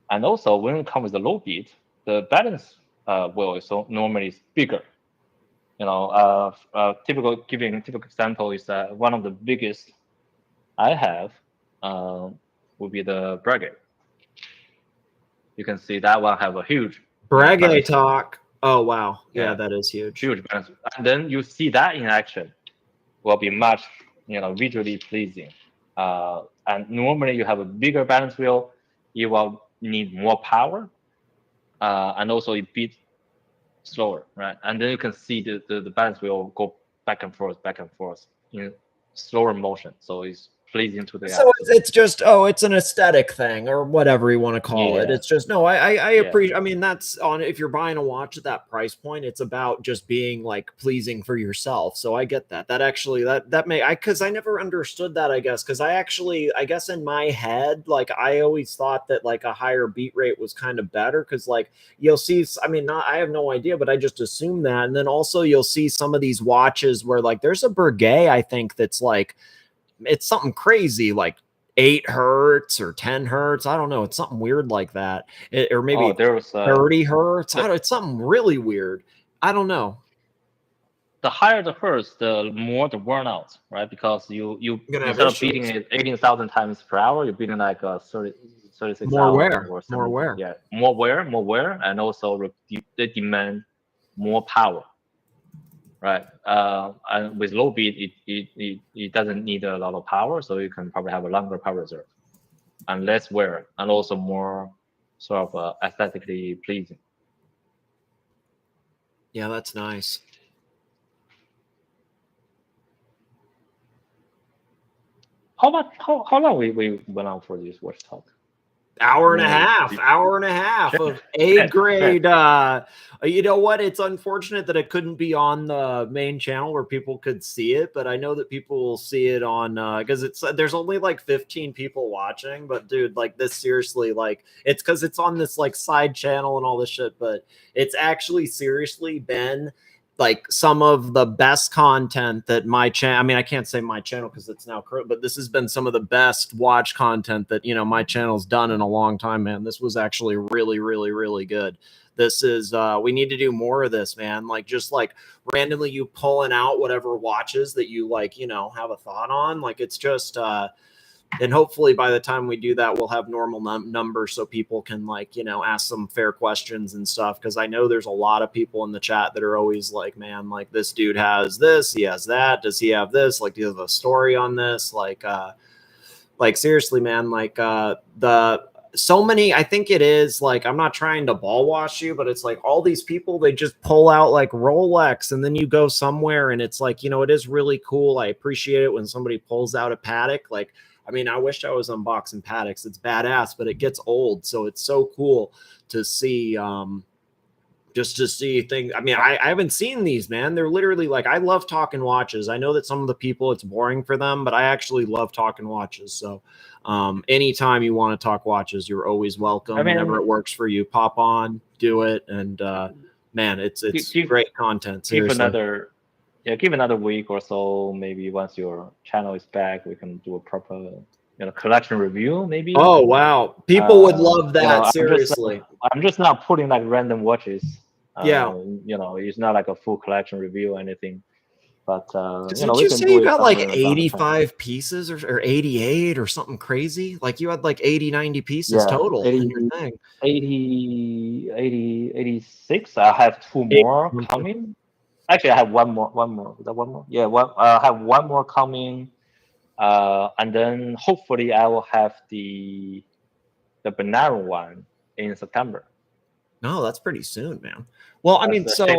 And also, when it comes with the low beat, the balance wheel is normally bigger. You know, typical example is one of the biggest I have would be the Breguet. You can see that one have a huge Breguet talk. Oh wow, yeah, that is huge. Huge balance, and then you see that in action will be much visually pleasing. And normally you have a bigger balance wheel, you will need more power. and also it beats slower, right? And then you can see the balance will go back and forth in slower motion. So it's pleasing to the eye. So it's just it's an aesthetic thing or whatever you want to call it. It's just I appreciate. I mean, that's on if you're buying a watch at that price point, it's about just being like pleasing for yourself. So I get that. That actually that may because I never understood that. I guess because I guess in my head, like I always thought that like a higher beat rate was kind of better because like you'll see. I mean, I have no idea, but I just assume that. And then also you'll see some of these watches where like there's a Breguet I think that's like. It's something crazy like 8 hertz or 10 hertz. I don't know. It's something weird like that. Or maybe there was 30 hertz. It's something really weird. I don't know. The higher the hertz, the more the worn out, right? Because you instead of beating it 18,000 times per hour, you're beating like 36 more wear, or more wear. Yeah, more wear, and also they demand more power. Right, and with low beat, it doesn't need a lot of power, so you can probably have a longer power reserve, and less wear, and also more sort of aesthetically pleasing. Yeah, that's nice. How long we went on for this watch talk? Hour and a half of A grade. You know what? It's unfortunate that it couldn't be on the main channel where people could see it, but I know that people will see it on because there's only like 15 people watching. But dude, like this seriously, like it's because it's on this like side channel and all this shit, but it's actually seriously been like some of the best content that my channel, I mean, I can't say my channel because it's now current, but this has been some of the best watch content that, you know, my channel's done in a long time, man. This was actually really, really, really good. This is, we need to do more of this, man. Like just like randomly you pulling out whatever watches that you like, you know, have a thought on. Like it's just, and hopefully by the time we do that, we'll have normal numbers so people can like, you know, ask some fair questions and stuff. Cause I know there's a lot of people in the chat that are always like, man, like this dude has this, he has that. Does he have this? Like, do you have a story on this? Like seriously, man, like, so many, I think it is like, I'm not trying to ball wash you, but it's like all these people, they just pull out like Rolex and then you go somewhere and it's like, you know, it is really cool. I appreciate it when somebody pulls out a Patek. Like, I mean, I wish I was unboxing Pateks. It's badass, but it gets old. So it's so cool to see, just to see things. I mean, I haven't seen these, man. They're literally like, I love talking watches. I know that some of the people, it's boring for them, but I actually love talking watches. So anytime you want to talk watches, you're always welcome. I mean, whenever it works for you, pop on, do it. And man, it's great content. Seriously. Give another week or so. Maybe once your channel is back, we can do a proper, you know, collection review. Maybe. Oh wow, people would love that. You know, seriously, I'm just not putting like random watches. Yeah. You know, it's not like a full collection review or anything. But you know, did you say you got like 85 pieces or 88 or something crazy? Like you had like 80, 90 pieces total in your thing. 86. I have 2 more coming. Actually, I have one more. Is that one more? Yeah, I have one more coming, and then hopefully I will have the banana one in September. No, that's pretty soon, man. Well, I mean, so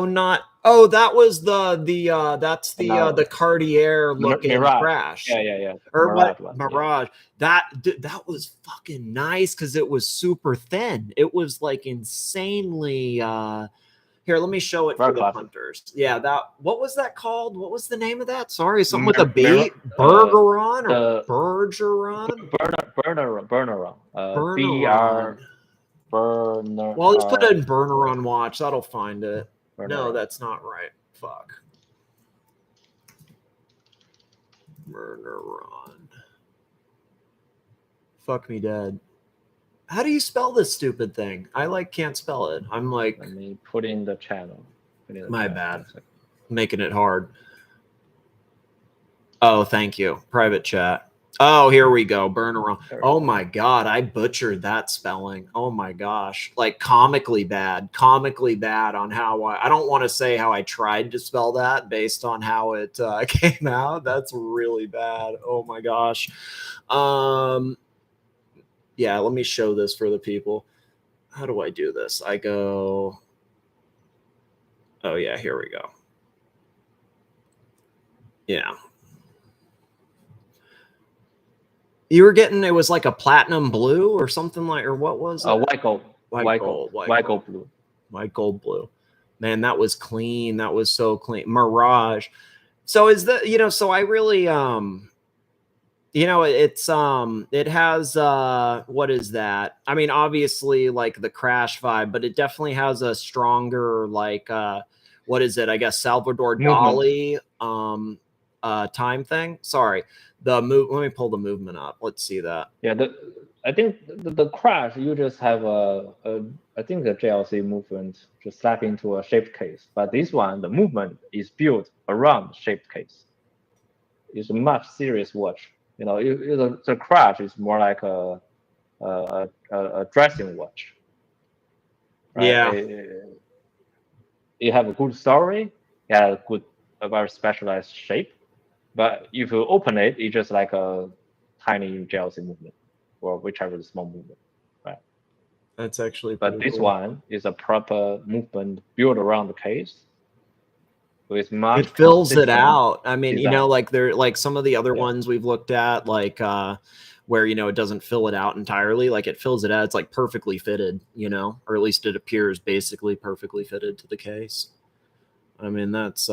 not. Oh, that was that's the Cartier looking crash. Yeah. Or Mirage what? Mirage. Yeah. That was fucking nice because it was super thin. It was like insanely. Here, let me show it for the punters. Yeah, what was that called? What was the name of that? Sorry, something with a B. Bergeron or Bergeron? Bergeron. Burner. Well, just put it in Bergeron watch. That'll find it. No, that's not right. Fuck. Bergeron. Fuck me dead. How do you spell this stupid thing? I like can't spell it. I'm like, let me put in the channel. My bad. Making it hard. Oh, thank you. Private chat. Oh, here we go. Burn around. Oh my God. I butchered that spelling. Oh my gosh. Like comically bad on how I don't want to say how I tried to spell that based on how it came out. That's really bad. Oh my gosh. Yeah, let me show this for the people. how do I do this? I go, oh yeah, here we go. Yeah. You were getting, it was like a platinum blue or something like, or what was it? White gold. White gold Blue. White gold blue. Man, that was clean. That was so clean. Mirage. So is that, you know, so I really, you know, it's, it has, what is that? I mean, obviously like the Crash vibe, but it definitely has a stronger, like, what is it? I guess Salvador Dali, time thing. Sorry. The move. Let me pull the movement up. Let's see that. Yeah, I think the Crash, you just have I think the JLC movement just slap into a shaped case, but this one, the movement is built around shaped case. It's a much serious watch. You know, the Crash is more like a dressing watch. Right? Yeah. It have a good story. It has a very specialized shape. But if you open it, it's just like a tiny JLC movement, or whichever the small movement, right? That's actually. But this one is a proper movement built around the case. So it's much. It fills it out. I mean, design. You know, like there, like some of the other ones we've looked at, like where, you know, it doesn't fill it out entirely. Like it fills it out. It's like perfectly fitted, you know, or at least it appears basically perfectly fitted to the case. I mean, that's.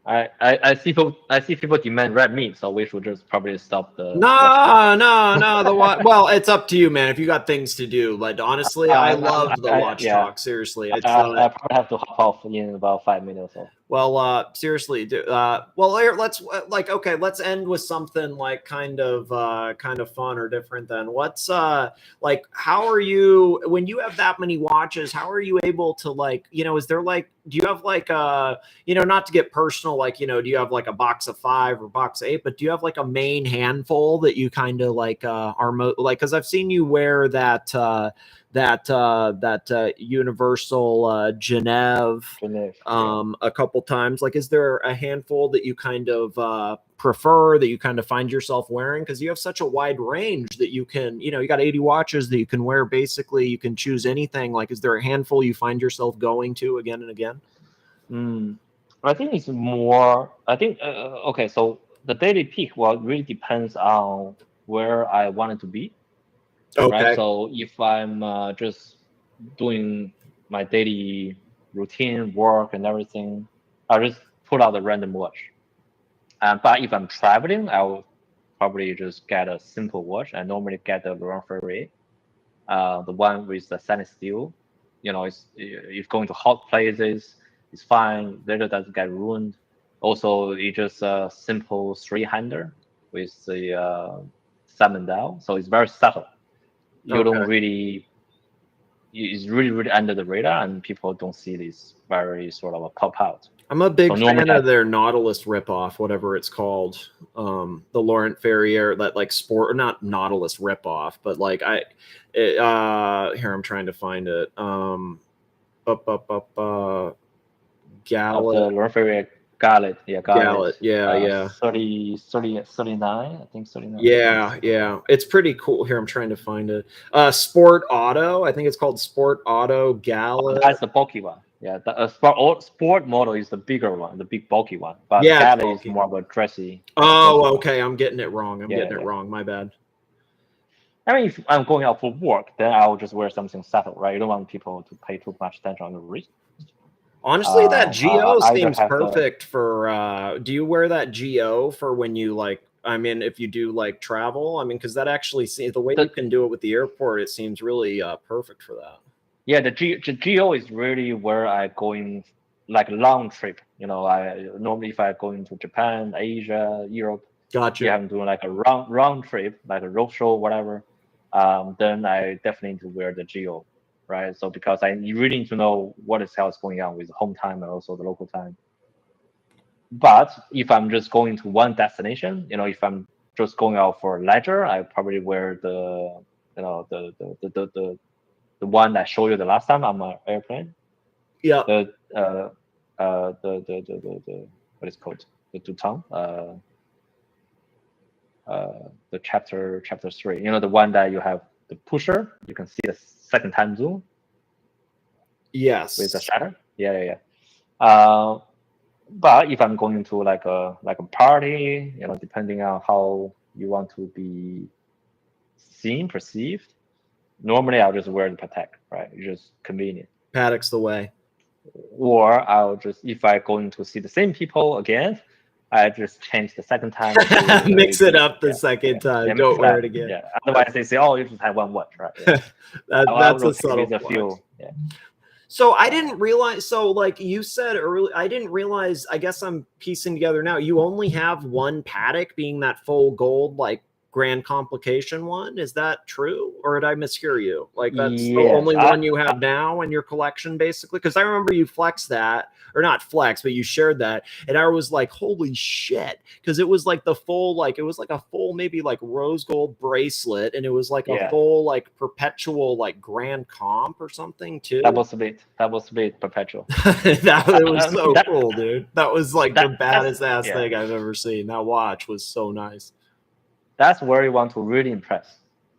I see people demand red meat, so we should just probably stop the. No. The watch. Well, it's up to you, man. If you got things to do, like honestly, I loved the watch talk. Seriously, it's. I probably have to hop off in about 5 minutes or so. Well, seriously, well, here, let's okay, let's end with something like kind of fun or different. Then what's like, how are you when you have that many watches? How are you able to, like, you know, is there like, do you have like you know, not to get personal, like, you know, do you have like a box of 5 or box of 8, but do you have like a main handful that you kind of like are like, because I've seen you wear that universal Genève a couple times. Like, is there a handful that you kind of prefer, that you kind of find yourself wearing? Because you have such a wide range that you can, you know, you got 80 watches that you can wear. Basically, you can choose anything. Like, is there a handful you find yourself going to again and again? I think it's more, I think, okay, so the daily peak, well, it really depends on where I want it to be. Okay. Right? So if I'm just doing my daily routine work and everything, I'll just pull out a random watch. But if I'm traveling, I'll probably just get a simple watch. I normally get the Laurent Ferrier, the one with the stainless steel. You know, if going to hot places, it's fine. Later doesn't get ruined. Also, it's just a simple 3-hander with the Sundial, so it's very subtle. You don't really, it's really under the radar, and people don't see this very sort of a pop out. I'm a big fan of their Nautilus ripoff, whatever it's called. The Laurent Ferrier, that like sport, not Nautilus ripoff, but like here I'm trying to find it. Gallet. Laurent Ferrier Gallet, yeah, Gallet, yeah. 39, I think 39. Yeah. It's pretty cool. Here, I'm trying to find it. Sport Auto, I think it's called Sport Auto Gallet. That's the bulky one. Yeah, the sport model is the bigger one, the big bulky one. But Gallet is more of a dressy. Oh, okay. I'm getting it wrong. I'm getting it wrong. My bad. I mean, if I'm going out for work, then I'll just wear something subtle, right? You don't want people to pay too much attention on the wrist. Honestly, that GO seems perfect for. Do you wear that GO for when you like? I mean, if you do like travel, I mean, because that actually seems, the way you can do it with the airport, it seems really perfect for that. Yeah, the GO is really where I go in like a long trip. You know, I normally if I go into Japan, Asia, Europe, gotcha. Yeah, I'm doing like a round trip, like a road show, whatever. Then I definitely need to wear the GO. Right, so because you really need to know what the hell is going on with the home time and also the local time. But if I'm just going to one destination, you know, if I'm just going out for leisure, I probably wear the, you know, the one that I showed you the last time on my airplane. Yeah. The what is it called? The Duton. The chapter 3. You know, the one that you have the pusher. You can see the second time zoom Yes. with the shutter. Yeah. But if I'm going to like a party, depending on how you want to be seen, perceived, normally I'll just wear the Patek, right? It's just convenient. Patek's the way. Or I'll just, if I going to see the same people again, I just change the second time. Mix it up the second time. Yeah, Don't wear it again. Yeah. Otherwise, they say, "Oh, you just have one watch, right?" Yeah. That's a subtle flex. Yeah. So I didn't realize. So like you said earlier, I didn't realize. I guess I'm piecing together now. You only have one Patek, being that full gold, like Grand Complication one. Is that true, or did I mishear you? Like that's the only one you have now in your collection, basically? Because I remember you flexed that, or not flex, but you shared that, and I was like, "Holy shit!" Because it was like the full, like it was like a full, maybe like rose gold bracelet, and it was like a full, like perpetual, like Grand Comp or something too. Double split perpetual. That was so cool, dude. That was like the baddest ass thing I've ever seen. That watch was so nice. That's where you want to really impress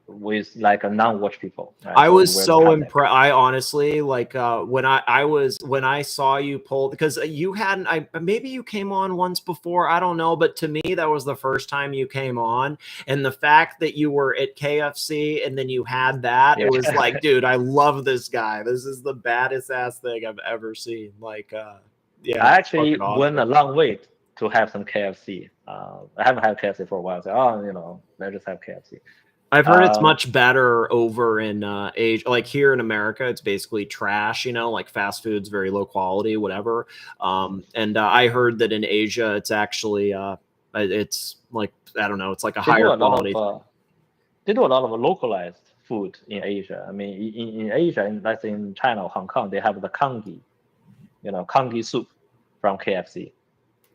with like a non-watch people. Right? I was so impressed. I honestly like when I saw you pull, because you hadn't. Maybe you came on once before. I don't know, but to me that was the first time you came on, and the fact that you were at KFC and then you had that, it was like, dude, I love this guy. This is the baddest ass thing I've ever seen. Like, yeah, I actually went a long way to have some KFC. I haven't had KFC for a while. So, let's just have KFC. I've heard it's much better over in Asia. Like here in America, it's basically trash, like fast food's very low quality, whatever. And I heard that in Asia, it's actually, it's like, I don't know, it's like a higher quality. They do a lot of localized food in Asia. I mean, in Asia, let's say in China or Hong Kong, they have the kangi, kangi soup from KFC.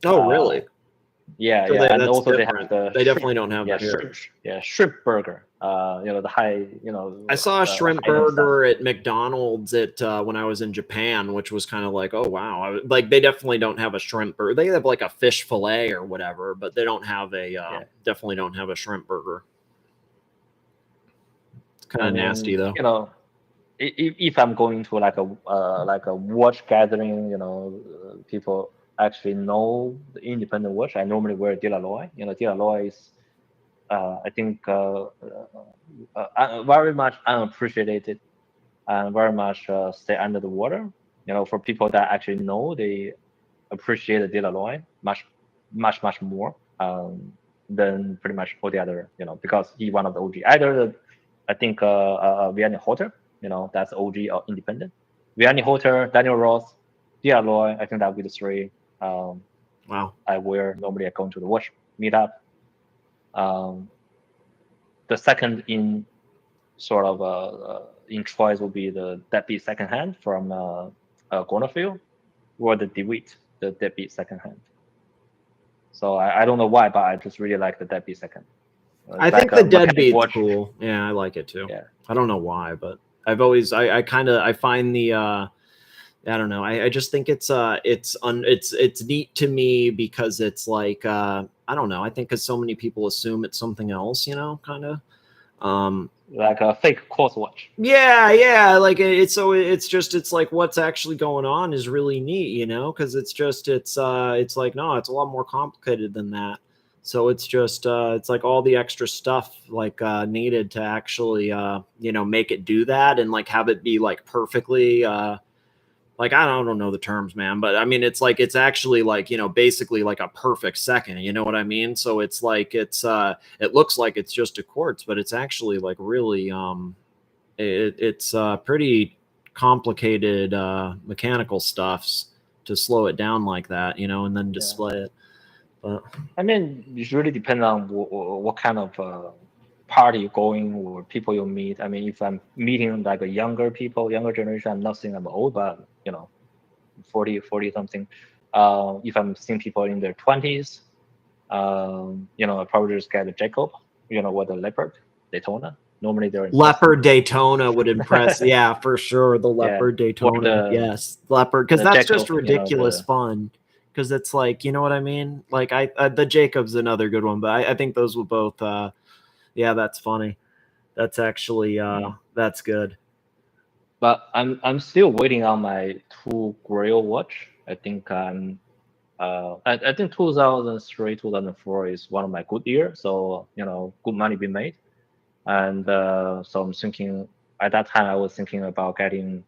Oh, really? Yeah, so and also different. They have the. They definitely don't have that here. Shrimp burger. The high. I saw a shrimp burger at McDonald's when I was in Japan, which was kind of like, oh wow, like they definitely don't have a shrimp burger. They have like a fish fillet or whatever, but they don't have a. Definitely don't have a shrimp burger. It's kind of nasty though. If I'm going to like a watch gathering, people actually know the independent watch. I normally wear DeLaloy. DeLaloy is, I think, very much unappreciated and very much stay under the water. For people that actually know, they appreciate the DeLaloy much more than pretty much all the other, because he's one of the OG. Either I think Vianney-Halter, that's OG or independent. Vianney-Halter, Daniel Ross, DeLaloy, I think that would be the three. Wow. I wear normally. I go into the watch meetup. The second in sort of in choice will be the Deadbeat secondhand from Gornerfield, or the DeWitt, the Deadbeat secondhand. So I don't know why, but I just really like the Deadbeat second. I think the Deadbeat's cool. Yeah, I like it too. Yeah. I don't know why, but I've always I find the I don't know. I just think it's neat to me because it's like I don't know. I think because so many people assume it's something else, kind of. Like a fake quartz watch. Yeah. Like it's like what's actually going on is really neat, because it's like no, it's a lot more complicated than that. So it's just it's like all the extra stuff like needed to actually make it do that and like have it be like perfectly like I don't know the terms, man, but I mean it's like it's actually like basically like a perfect second, you know what I mean? So it's like it looks like it's just a quartz, but it's actually like really it's pretty complicated mechanical stuffs to slow it down like that, and then display it. But I mean, it really depends on what kind of party you're going or people you meet. I mean, if I'm meeting like a younger generation, I'm not saying I'm old, but 40 something. If I'm seeing people in their 20s, I probably just get a Jacob, with a leopard Daytona. Normally they're leopard Daytona would impress. Yeah, for sure. The leopard Daytona. Yes, leopard, because that's just ridiculous fun. Because it's like, you know what I mean? Like the Jacob's another good one, but I think those will both. Yeah, that's funny. That's actually that's good. But I'm still waiting on my 2 Grail watch. I think I think 2003, 2004 is one of my good years. So good money been made, and so I'm thinking at that time I was thinking about getting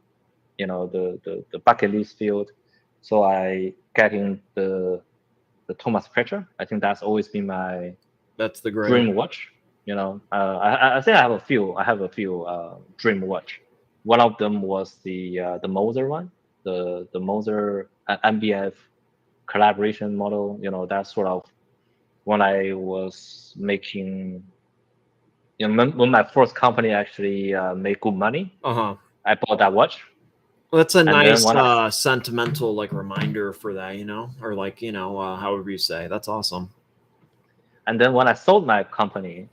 the bucket list field. So I getting the Thomas Pletcher. I think that's always been my That's the great dream watch. I think I have a few. Dream watch. One of them was the Moser one, the Moser MBF collaboration model. That's sort of when I was making. When my first company actually made good money, Uh-huh. I bought that watch. Well, that's a And nice then when sentimental like reminder for that, or like however you say. That's awesome. And then when I sold my company,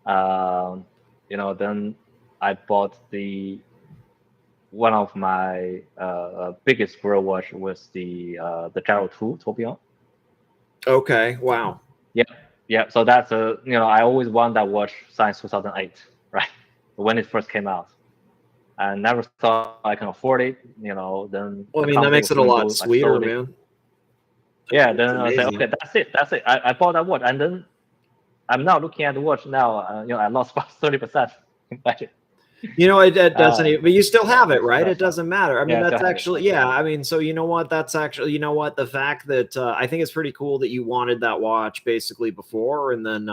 then I bought one of my biggest Grail watch was the Gyro 2 Tourbillon. Okay. Wow. Yeah. So that's I always wanted that watch since 2008, right? When it first came out, and never thought I can afford it. Then Well, I mean, that makes it a lot sweeter, man. Yeah. Then I said, amazing. okay, that's it. I bought that watch, and then I'm now looking at the watch now. I lost about 30% in budget. It doesn't even, but you still have it, right? It that's doesn't matter. I mean, Yeah, that's actually, yeah. I mean, so you know what? That's actually, the fact that I think it's pretty cool that you wanted that watch basically before, and then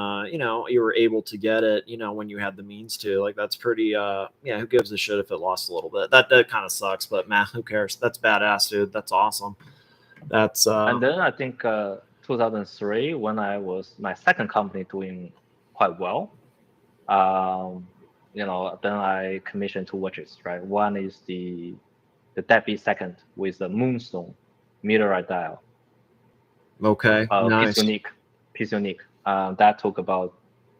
you were able to get it, when you had the means to. Like, that's pretty. Yeah, who gives a shit if it lost a little bit? That kind of sucks, but man, who cares? That's badass, dude. That's awesome. That's. And then I think 2003, when I was my second company doing quite well. Then I commissioned 2 watches, right? One is the Debbie second with the Moonstone Müller dial. Okay. Nice. Piece unique. That took about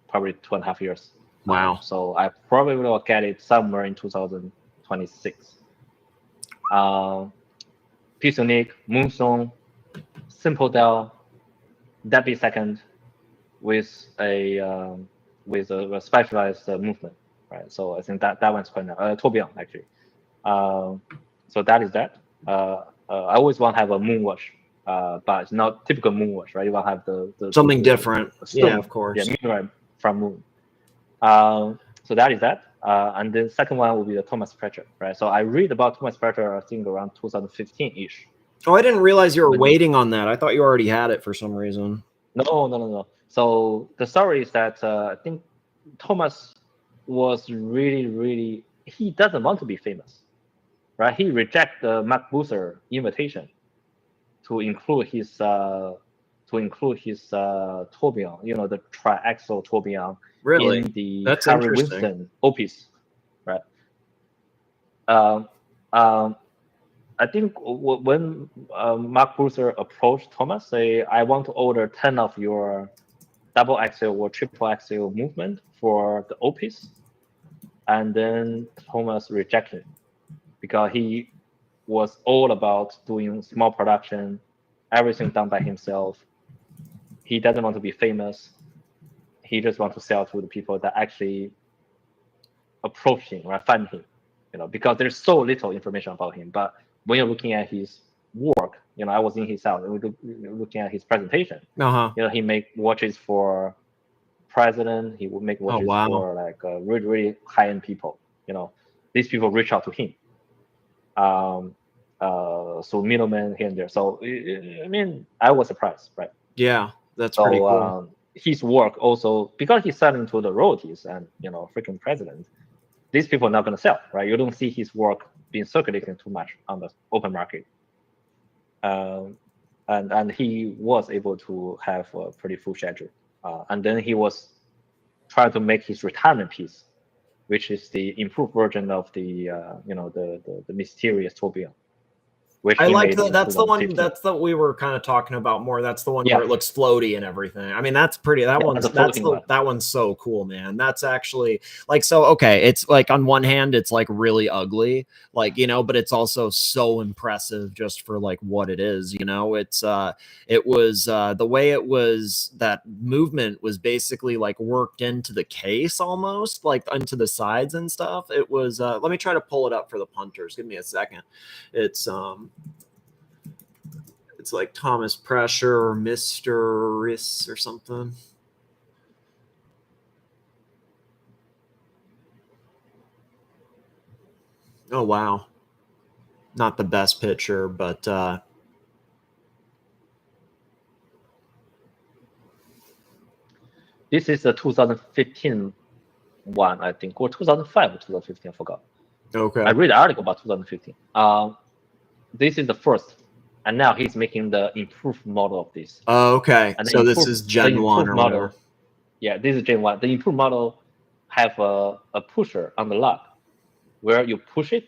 probably 2.5 years. Wow. So I probably will get it somewhere in 2026. Piece unique, Moonstone, simple dial, Debbie second with a specialized movement, right? So I think that one's quite nice. Tourbillon actually. So that is that. I always want to have a moon watch, but it's not typical moon watch, right? You want to have the something different. stone, Yeah, of course. Yeah, mirror from moon. So that is that. And the second one will be the Thomas Pletcher, right? So I read about Thomas Pletcher, I think around 2015-ish. Oh, I didn't realize you were waiting on that. I thought you already had it for some reason. No. So the story is that I think Thomas was really, he doesn't want to be famous, right? He rejected the Mark Boozer invitation to include his tourbillon, the triaxial tourbillon Really? in the That's Harry interesting. Winston opus, right? I think when Mark Boozer approached Thomas, say, I want to order 10 of your double axial or triple axial movement for the opus, and then Thomas rejected because he was all about doing small production, everything done by himself. He doesn't want to be famous. He just wants to sell to the people that actually approach him or find him, because there's so little information about him. But when you're looking at his work, I was in his house, looking at his presentation. He make watches for president. He would make watches for like really high-end people. These people reach out to him. So middleman here and there. So I mean, I was surprised, right? Yeah, that's pretty cool. His work also, because he's selling to the royalties and freaking president, these people are not going to sell, right? You don't see his work being circulating too much on the open market. And he was able to have a pretty full schedule. And then he was trying to make his retirement piece, which is the improved version of the the mysterious tourbillon. which I he like made that. in That's the one. 2015. That's the we were kind of talking about more. That's the one Yeah. where it looks floaty and everything. I mean, that's pretty. That Yeah, one's the floating one. that one's so cool, man. That's actually like so. Okay, it's like on one hand, it's like really ugly, like you know, but it's also so impressive just for like what it is. You know, it was the way it was. That movement was basically like worked into the case almost, like into the sides and stuff. It was. Let me try to pull it up for the punters. Give me a second. It's like Thomas Pressure or Mr. Riss or something. Oh, wow. Not the best picture, but this is the 2015 one, I think, or 2005 or 2015, I forgot. okay. I read an article about 2015. This is the first, and now he's making the improved model of this. Oh, okay. And So this is Gen 1 or model, whatever. Yeah, this is Gen 1. The improved model have a pusher on the lug. Where you push it,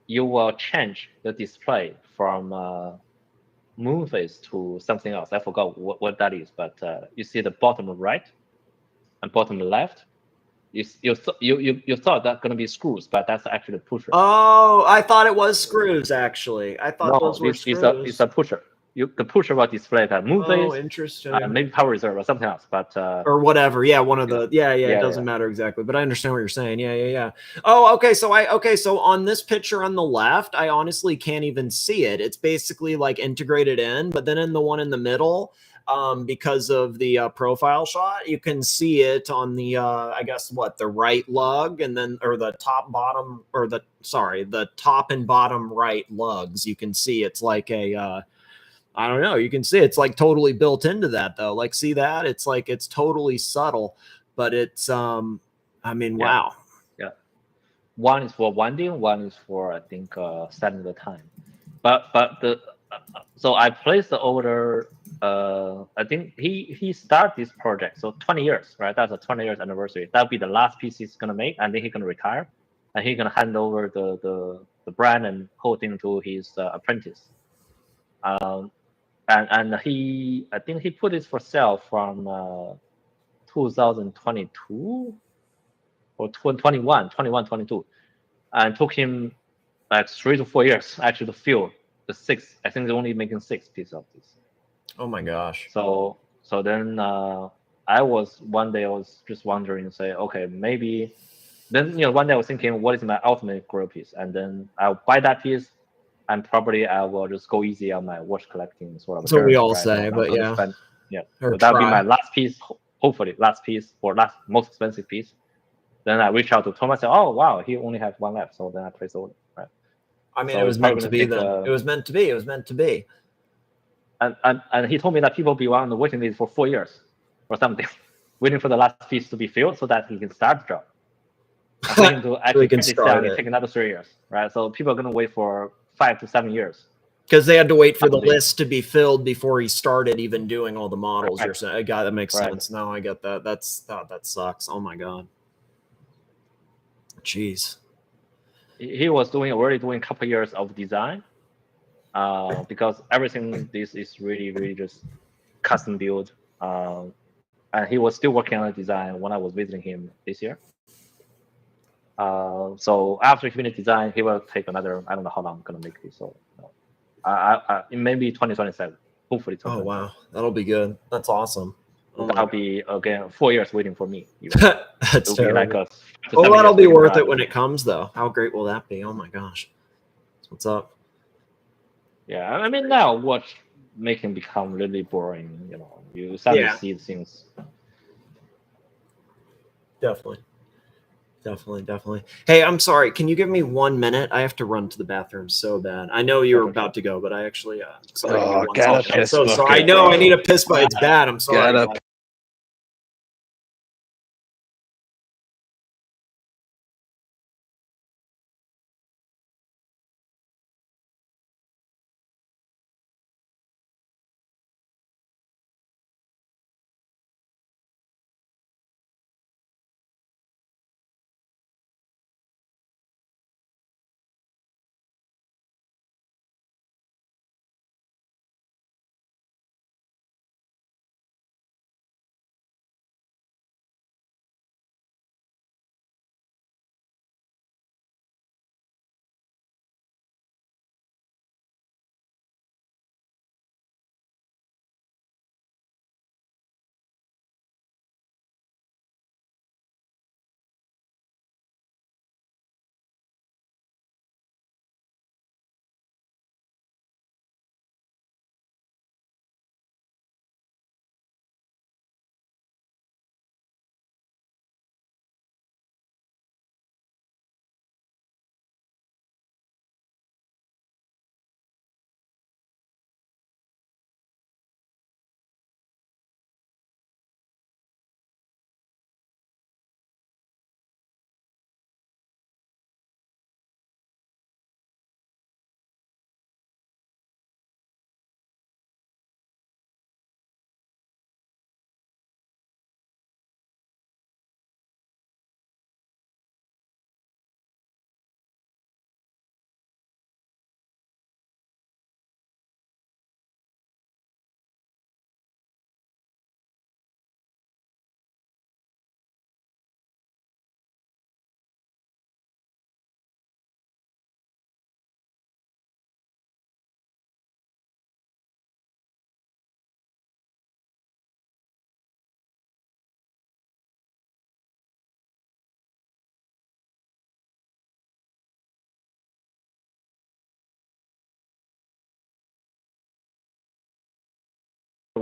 you will change the display from moon phase to something else. I forgot what that is, but you see the bottom right and bottom left. You thought that's gonna be screws, but that's actually a pusher. Oh, I thought it was screws, actually. I thought those were screws. It's a pusher. The pusher will display that moon phase. Oh, interesting. Maybe power reserve or something else, but or whatever. Yeah, one of the it doesn't matter exactly, but I understand what you're saying. Yeah. Oh, okay. So on this picture on the left, I honestly can't even see it. It's basically like integrated in, but then in the one in the middle, because of the profile shot, you can see it on the I guess the right lug, and then or the top bottom or the top and bottom right lugs. You can see it's like a I don't know. You can see it's like totally built into that though. Like, see that? It's like it's totally subtle, but it's I mean, wow. Yeah. One is for winding, one is for I think setting the time. But the so I placed the order. I think he started this project. So 20 years, right? That's a 20 years anniversary. That'll be the last piece he's gonna make, and then he's gonna retire, and he's gonna hand over the brand and whole thing to his apprentice. And I think he put it for sale from 2022 or 21, 22, and took him like 3 to 4 years actually to fill the 6. I think they're only making 6 pieces of this. Oh my gosh. So then I was just wondering, say, okay, maybe then one day I was thinking, what is my ultimate grail piece? And then I'll buy that piece, and probably I will just go easy on my watch collecting sort of. That's what we all right? say, but yeah. So that'll be my last piece, hopefully last piece or most expensive piece. Then I reach out to Thomas and say, oh wow, he only has one left. So then I place order, right? I mean, So it was meant to be then. It was meant to be. It was meant to be. And he told me that people be on the waiting list for 4 years or something, waiting for the last piece to be filled so that he can start the job. And for him to actually finish selling, it take another 3 years, right? So people are gonna wait for 5 to 7 years. Because they had to wait for the list to be filled before he started even doing all the models. Right. You're saying, I got that makes Right. sense. No, I get that. That sucks. Oh my god. Jeez. He was already doing a couple years of design, because everything this is really just custom built. And he was still working on the design when I was visiting him this year. So after he finished design, he will take another. I don't know how long I'm gonna make this. So maybe 2027. Hopefully. Oh wow, that'll be good. That's awesome. Oh, that'll be again 4 years waiting for me. That's terrible. Like that'll be worth it when it comes, though. How great will that be? Oh my gosh, what's up? Yeah, I mean now watch making become really boring. You suddenly see things. Definitely. Hey, I'm sorry. Can you give me 1 minute? I have to run to the bathroom so bad. I know you were about to go, but I actually sorry. I'm so sorry. I know I need a piss, but it's bad. I'm sorry.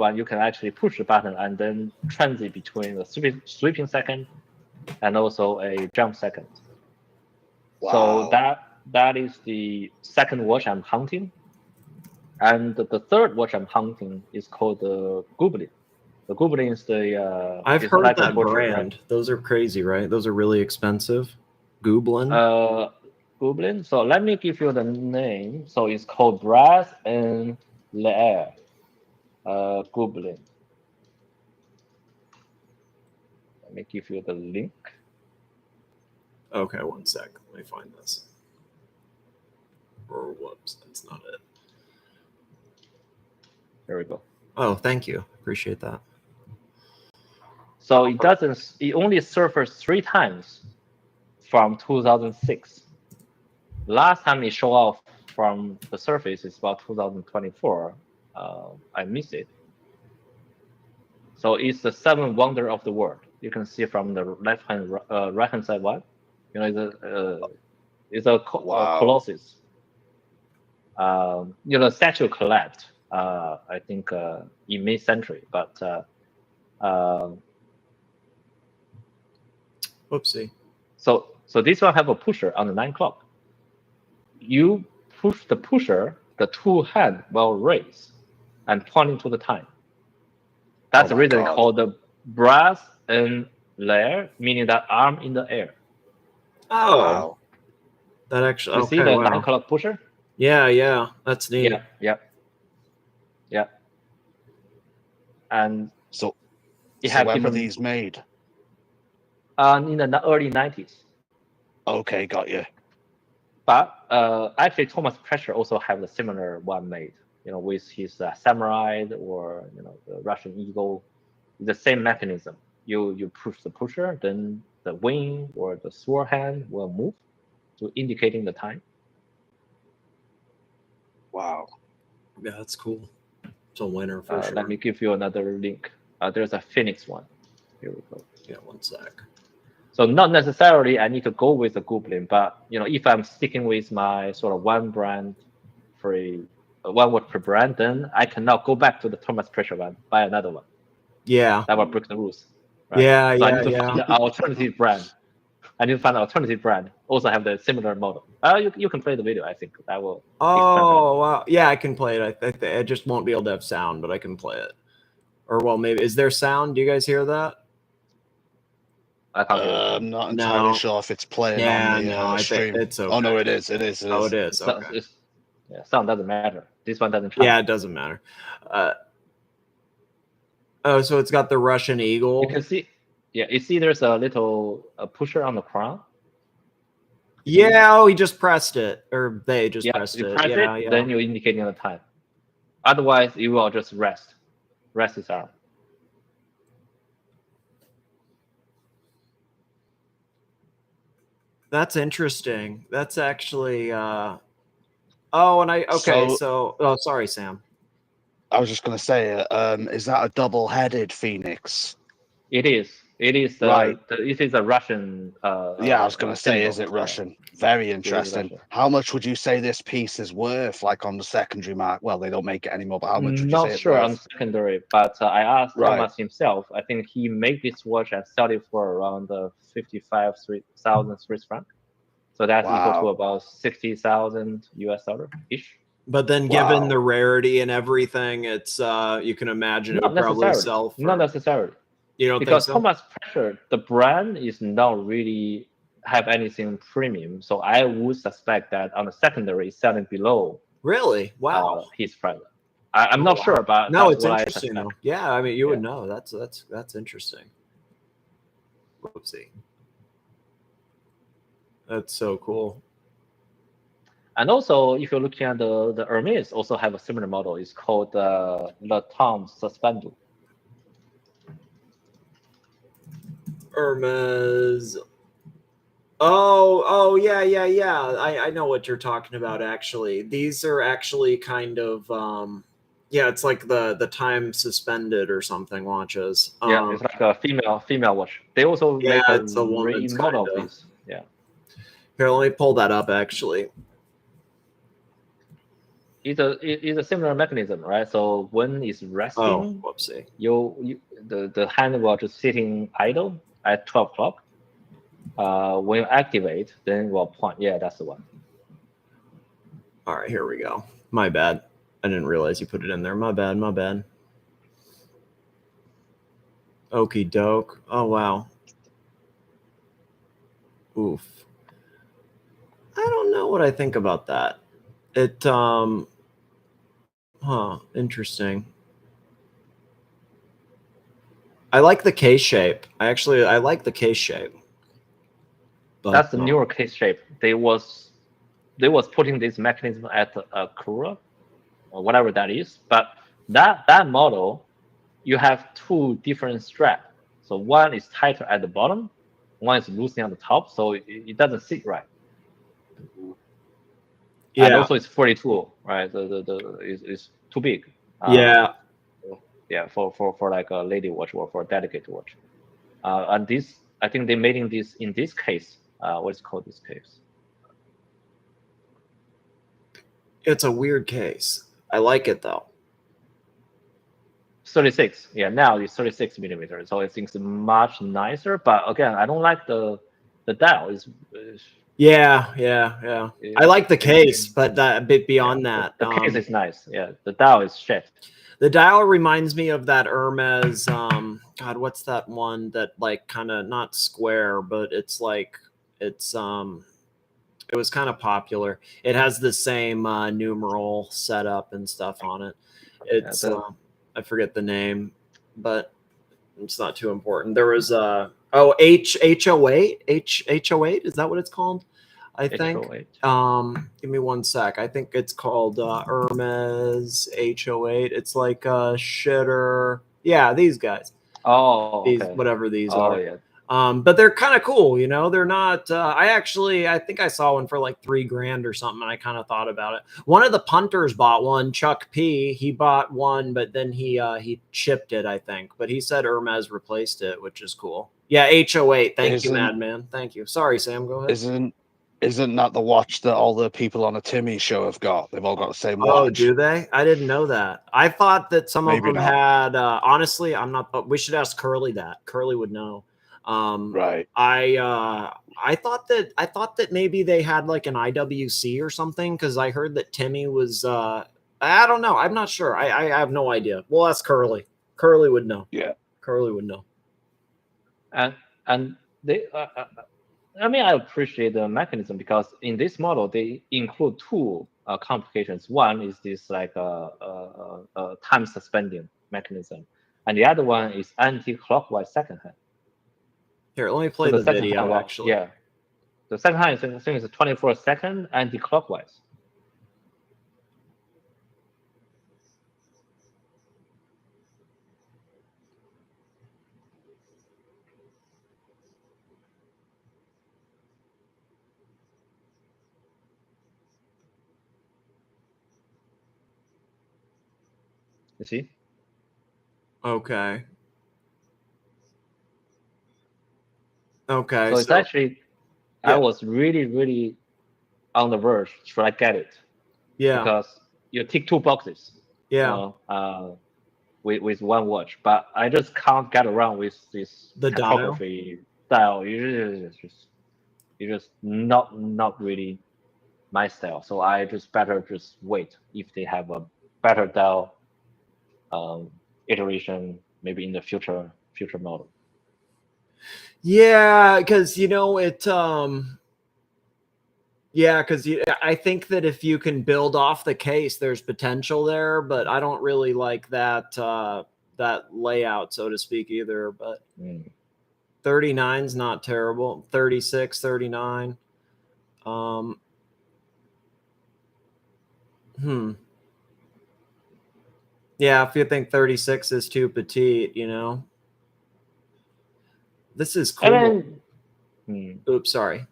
one, you can actually push the button and then transit between the sweeping second and also a jump second. Wow. So that is the second watch I'm hunting. And the third watch I'm hunting is called the Goblin. The Goblin is the I've it's heard like a that portrait, brand. Those are crazy, right? Those are really expensive. Goblin. Goblin. So let me give you the name. So it's called Brass and Leer. Goblin. Let me give you the link. Okay, one sec. Let me find this. Or whoops, that's not it. There we go. Oh, thank you. Appreciate that. So it only surfaced 3 times from 2006. Last time it showed off from the surface is about 2024. I missed it. So it's the 7th wonder of the world. You can see from the right hand side one. You know, it's a colossus. You know, statue collapsed. I think in mid-century, but Whoopsie. So this one have a pusher on the 9 o'clock. You push the pusher, the 2 hand will raise and pointing to the time. That's the reason it's called the brass and layer, meaning that arm in the air. Oh, Wow. that actually. You Okay, see the wow. 9 o'clock pusher? Yeah, that's neat. Yeah. And So it have when were different these made? in the early 90s. Okay, got you. But actually, Thomas Prescher also have a similar one made. You know, with his samurai or the Russian eagle, the same mechanism. You push the pusher, then the wing or the sword hand will move to indicating the time. Wow. Yeah, that's cool. It's a winner for sure. Let me give you another link. There's a Phoenix one. Here we go. Yeah, one sec. So not necessarily I need to go with the Goblin, but if I'm sticking with my sort of one brand one watch per brand, then I can now go back to the Thomas Prescher one, buy another one. Yeah. That will break the rules. Right? Yeah, so yeah, I need to find an alternative brand. I need to find an alternative brand. Also have the similar model. You can play the video. I think that will. Oh, wow. Yeah, I can play it. I just won't be able to have sound, but I can play it. Or well, maybe is there sound? Do you guys hear that? I can't hear it. I'm not entirely sure if it's playing on the stream. It's okay. Oh no, it is. It is. Oh, it is. Okay. Sound doesn't matter. This one doesn't. Yeah, it doesn't matter. Oh, so it's got the Russian eagle. You can see. Yeah, you see. There's a little pusher on the crown. Yeah. Oh, he just pressed it, or they just pressed you it. Press yeah, it, yeah. Then you're indicating the time. Otherwise, you will just rest his arm. That's interesting. That's actually. Oh, and sorry, Sam. I was just going to say, is that a double-headed phoenix? It is. It is. Right. It is a Russian. Yeah, I was going to say, is it Russian? Very interesting. Russian. How much would you say this piece is worth, like on the secondary market? Well, they don't make it anymore, but how much would you say it's sure worth? on secondary, but I asked Thomas himself. I think he made this watch and sell it for around 55,000 Swiss franc. So that's equal to about $60,000 US ish. But then, given the rarity and everything, it's you can imagine it would probably sell for. Not necessarily. You don't because think so? Thomas Prescher, the brand is not really have anything premium, so I would suspect that on the secondary it's selling below. Really? Wow. His price. I'm not sure, but no, it's interesting though. Yeah, I mean, you would know. That's interesting. Whoopsie. That's so cool. And also, if you're looking at the Hermes, also have a similar model. It's called Le Temps Suspendu. Hermes. Oh, yeah. I know what you're talking about. Actually, these are actually kind of it's like the time suspended or something watches. Yeah, it's like a female watch. They also make it's a woman's model of this. Yeah. Here, let me pull that up. Actually. it's a similar mechanism, right? So when it's Oh, resting, whoopsie. the hand will just sitting idle at 12 o'clock. When you activate, then it will point. Yeah, that's the one. All right, here we go. My bad. I didn't realize you put it in there. My bad. My bad. Okie doke. Oh wow. Oof. I don't know what I think about that. It interesting. I like the case shape. I like the case shape. But, That's the newer case shape. They was putting this mechanism at a Kura or whatever that is. But that model, you have two different straps. So one is tighter at the bottom, one is loosening on the top, so it doesn't sit right. yeah. And also it's 42, right? It's too big. Yeah. Yeah, for like a lady watch or for a delicate watch. And this, I think they made in this case. What's called this case? It's a weird case. I like it though. 36. Yeah, now it's 36 millimeters, so I think it's much nicer. But again, I don't like the dial. It's Yeah. I like the case, but a bit beyond that. The case is nice. Yeah, the dial is shit. The dial reminds me of that Hermes. God, what's that one that like kind of not square, but it's like it's it was kind of popular. It has the same numeral setup and stuff on it. It's I forget the name, but it's not too important. There was H08 H08 is that what it's called? I think. Give me one sec. I think it's called Hermes H08. It's like shitter. Yeah, these guys. Oh, these okay. Whatever these Oh, are. yeah. But they're kind of cool, you know. They're not. I think I saw one for like $3,000 or something. And I kind of thought about it. One of the punters bought one. Chuck P. He bought one, but then he chipped it, I think. But he said Hermes replaced it, which is cool. Yeah, H08. Thank you, Madman. Thank you. Sorry, Sam. Go ahead. Isn't that the watch that all the people on a Timmy show have got? They've all got the same watch. Oh, do they? I didn't know that. I thought that some Maybe of them not. had. Honestly, I'm not. But we should ask Curly that. Curly would know. Right. I thought that maybe they had like an IWC or something because I heard that Timmy was. I don't know. I'm not sure. I have no idea. We'll ask Curly. Curly would know. Yeah. Curly would know. And they. I mean, I appreciate the mechanism because in this model they include two complications. One is this like time suspending mechanism, and the other one is anti-clockwise second hand. Here, let me play the video. Actually, yeah, the second hand is 24 second anti-clockwise. You see? Okay. So it's actually, I was really on the verge. Should I get it? Yeah. Because you tick two boxes. Yeah. With one watch, but I just can't get around with this typography style. You just not really my style. So I just better just wait if they have a better dial iteration, maybe in the future model. Yeah, because it. Yeah, because I think that if you can build off the case, there's potential there, but I don't really like that that layout, so to speak, either. But 39 is not terrible. 36, 39. Yeah, if you think 36 is too petite, This is cool. Oops, sorry.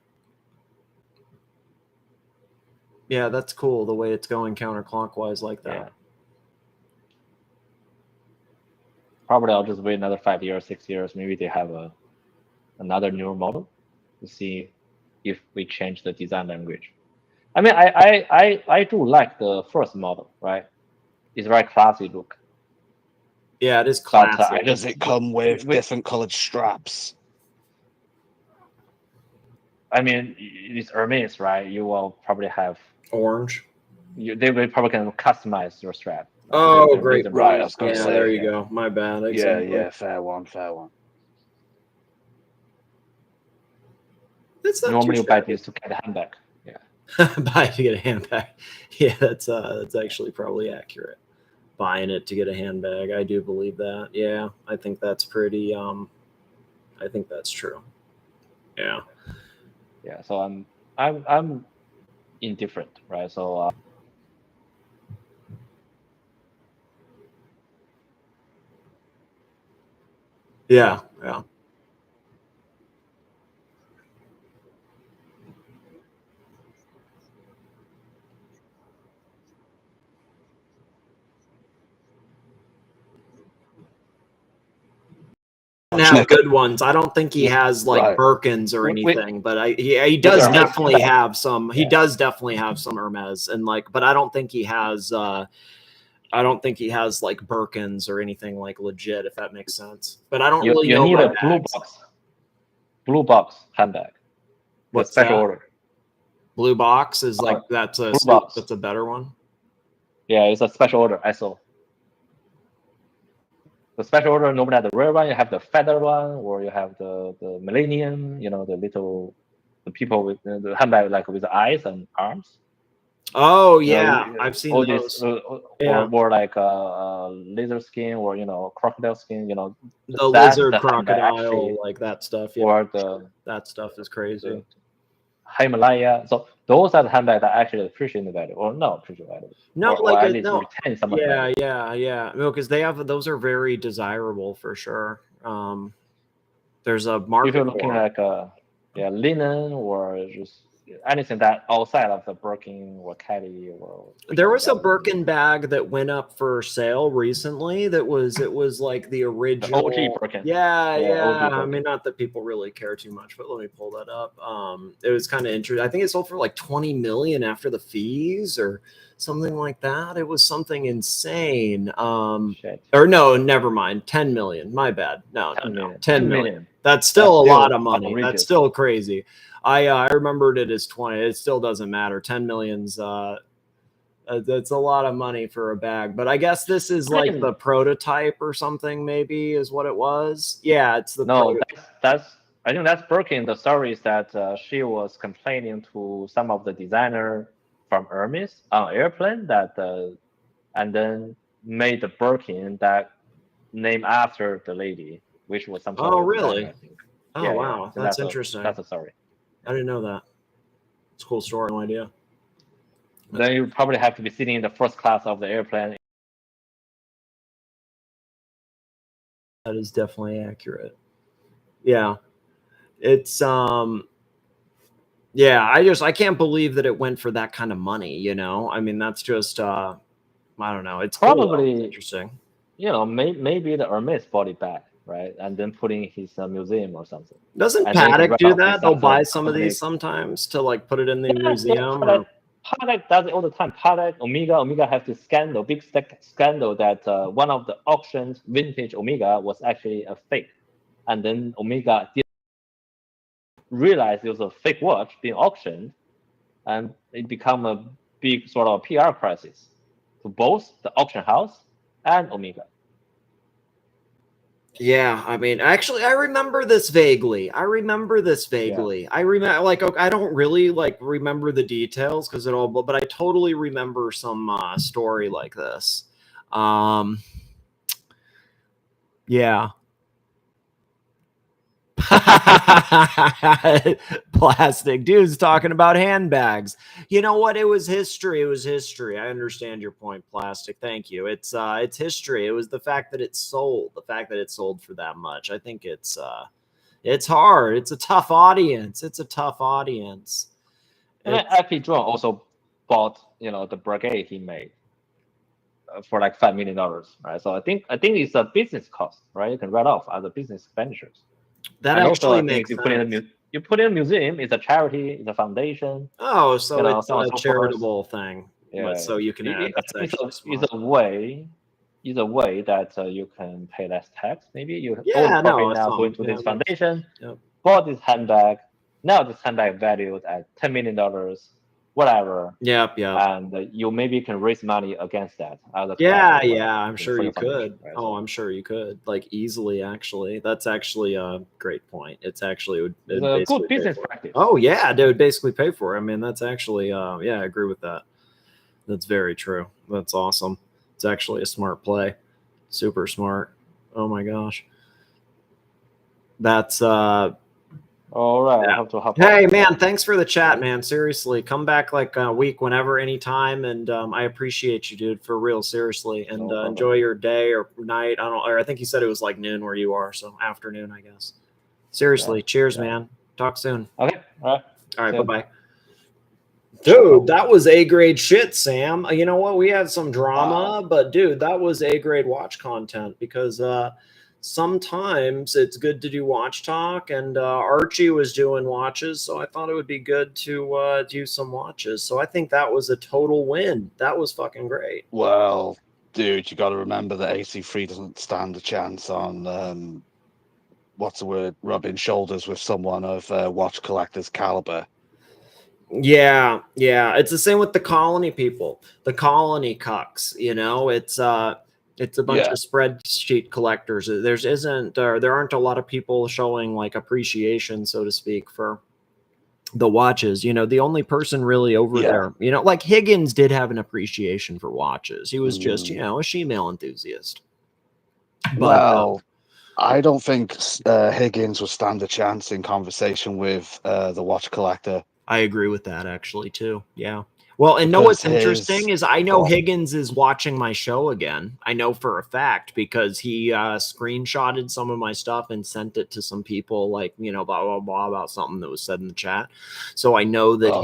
Yeah, that's cool, the way it's going counterclockwise like that. Yeah. Probably I'll just wait another 5 years, 6 years. Maybe they have another newer model to see if we change the design language. I mean, I do like the first model, right? It's very classy look. Yeah, it is But, classic. Does it come with different colored straps? I mean, it's Hermes, right? You will probably have Orange. they will probably can customize your strap. Oh, The great reason point. why Right, I was gonna Yeah, say, there you go. My bad. Exactly. Yeah, fair one. That's not normally too you buy shabby. this to get a handbag. Yeah. Buy it to get a handbag. Yeah, that's actually probably accurate. Buying it to get a handbag. I do believe that. Yeah, I think that's pretty. I think that's true. Yeah. Yeah. So I'm indifferent, right? So Yeah. Yeah. Have good ones. I don't think he has like Right. Birkins or Wait. anything, but he does Hermes definitely handbag. have some. He Yeah. does definitely have some Hermes and like, but I don't think he has. I don't think he has like Birkins or anything like legit, if that makes sense. But I don't You really know need my a bags. blue box handbag. What's special that? order. Blue box is like that's a Blue box. that's a better one. Yeah, it's a special order ISO. The special order normally have the rare one, you have the feather one, or you have the millennium, you know, the people with the handbag like with the eyes and arms. Oh yeah, I've seen all those. these, Yeah. or more like lizard skin, or you know, crocodile skin, you know, The lizard, the handbag crocodile, actually, like that stuff. Yeah, or the that stuff is crazy. Himalaya. So those are the handbags that actually appreciate the value, or not appreciate value, No, or like at least no. retain some of the value. Yeah. No, because they have those are very desirable for sure. There's a market If you're looking for 'em. like linen or just anything that outside of the Birkin or Caddy or There was a Birkin bag that went up for sale recently. It was like the original OG Birkin. Yeah. OG I Birkin. mean, not that people really care too much, but let me pull that up. It was kind of interesting. I think it sold for like 20 million after the fees or something like that. It was something insane. Shit. Or no, never mind. 10 million. My bad. No. 10 million. That's still a lot of money. outrageous. That's still crazy. I remembered it as 20. It still doesn't matter. 10 million's that's a lot of money for a bag. But I guess this is like the prototype or something, maybe is what it was. Yeah, it's the that's I think that's Birkin. The story is that she was complaining to some of the designer from Hermes on airplane that and then made the Birkin that named after the lady, which was some sort Oh, of really? designer, I think. Oh, wow. So That's interesting. That's a story. I didn't know that. It's a cool story. No idea. Then you probably have to be sitting in the first class of the airplane. That is definitely accurate. Yeah. It's yeah, I can't believe that it went for that kind of money, you know? I mean, that's just I don't know. It's probably cool, interesting. You know, maybe the Hermes bought it back, right? And then put in his museum or something. Doesn't and Paddock do that? They'll buy some of these sometimes to like put it in the museum. Yeah, Paddock does it all the time. Paddock, Omega has this scandal, big scandal that one of the auctions, vintage Omega, was actually a fake. And then Omega didn't realize it was a fake watch being auctioned, and it became a big sort of PR crisis to both the auction house and Omega. Yeah, I mean, actually, I remember this vaguely. I remember like I don't really like remember the details because it all, but I totally remember some story like this. Yeah. Plastic dude's talking about handbags. You know what? It was history. It was history. I understand your point, Plastic. Thank you. It's history. It was the fact that it sold. The fact that it sold for that much. I think it's hard. It's a tough audience. It's a tough audience. And Happy John also bought, you know, the brigade he made for like $5 million, right? So I think it's a business cost, right? You can write off as a business expenditures. That and actually also, makes sense. you put in a museum, it's a charity, it's a foundation, Oh, so it's so on a and so forth. charitable thing. Yeah. So you can add. That's actually smart. It's a way that you can pay less tax. Maybe you all Yeah, the no, profit it's now not- going to yeah, this foundation. Yep. Bought this handbag. Now this handbag valued at $10 million, whatever. Yep. And you maybe can raise money against that. Yeah, I'm sure for you the foundation, could. right? Oh, I'm sure you could, like easily. Actually, that's actually a great point. It's actually It's a good business practice. practice. Oh yeah, they would basically pay for it. I mean, that's actually yeah, I agree with that. That's very true. That's awesome. It's actually a smart play. Super smart. Oh my gosh. That's All right, yeah. I have to hop Hey off. man, thanks for the chat, man. Seriously, come back like a week, whenever, anytime, and I appreciate you, dude, for real. Seriously, and No problem. enjoy your day or night. I don't, or I think you said it was like noon where you are, so afternoon, I guess. Seriously, cheers, man. Talk soon. Okay, all right. All right, Yeah. bye bye. Dude, that was A-grade shit, Sam. You know what? We had some drama, but dude, that was A-grade watch content because sometimes it's good to do watch talk, and Archie was doing watches, so I thought it would be good to do some watches. So I think that was a total win. That was fucking great. Well, dude, you got to remember that AC3 doesn't stand a chance on what's the word, rubbing shoulders with someone of watch collector's caliber. Yeah, it's the same with the colony people, the colony cucks. You know, it's a bunch of spreadsheet collectors. There aren't a lot of people showing like appreciation, so to speak, for the watches. You know, the only person really over there, you know, like Higgins did have an appreciation for watches. He was just, you know, a shemale enthusiast. But, well, I don't think Higgins would stand a chance in conversation with the watch collector. I agree with that actually too. Yeah. Well, and know what's interesting is I know Higgins is watching my show again. I know for a fact because he screenshotted some of my stuff and sent it to some people, like, you know, blah, blah, blah, about something that was said in the chat. So I know that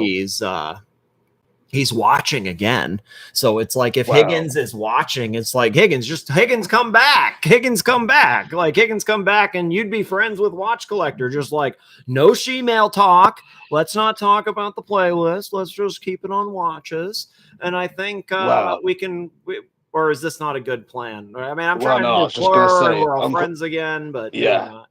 he's watching again. So it's like if Higgins is watching, it's like Higgins come back. Higgins come back. Like Higgins come back and you'd be friends with Watch Collector. Just like no shemale talk. Let's not talk about the playlist. Let's just keep it on watches. And I think or is this not a good plan? I mean, I'm trying to say we're all friends again, but yeah.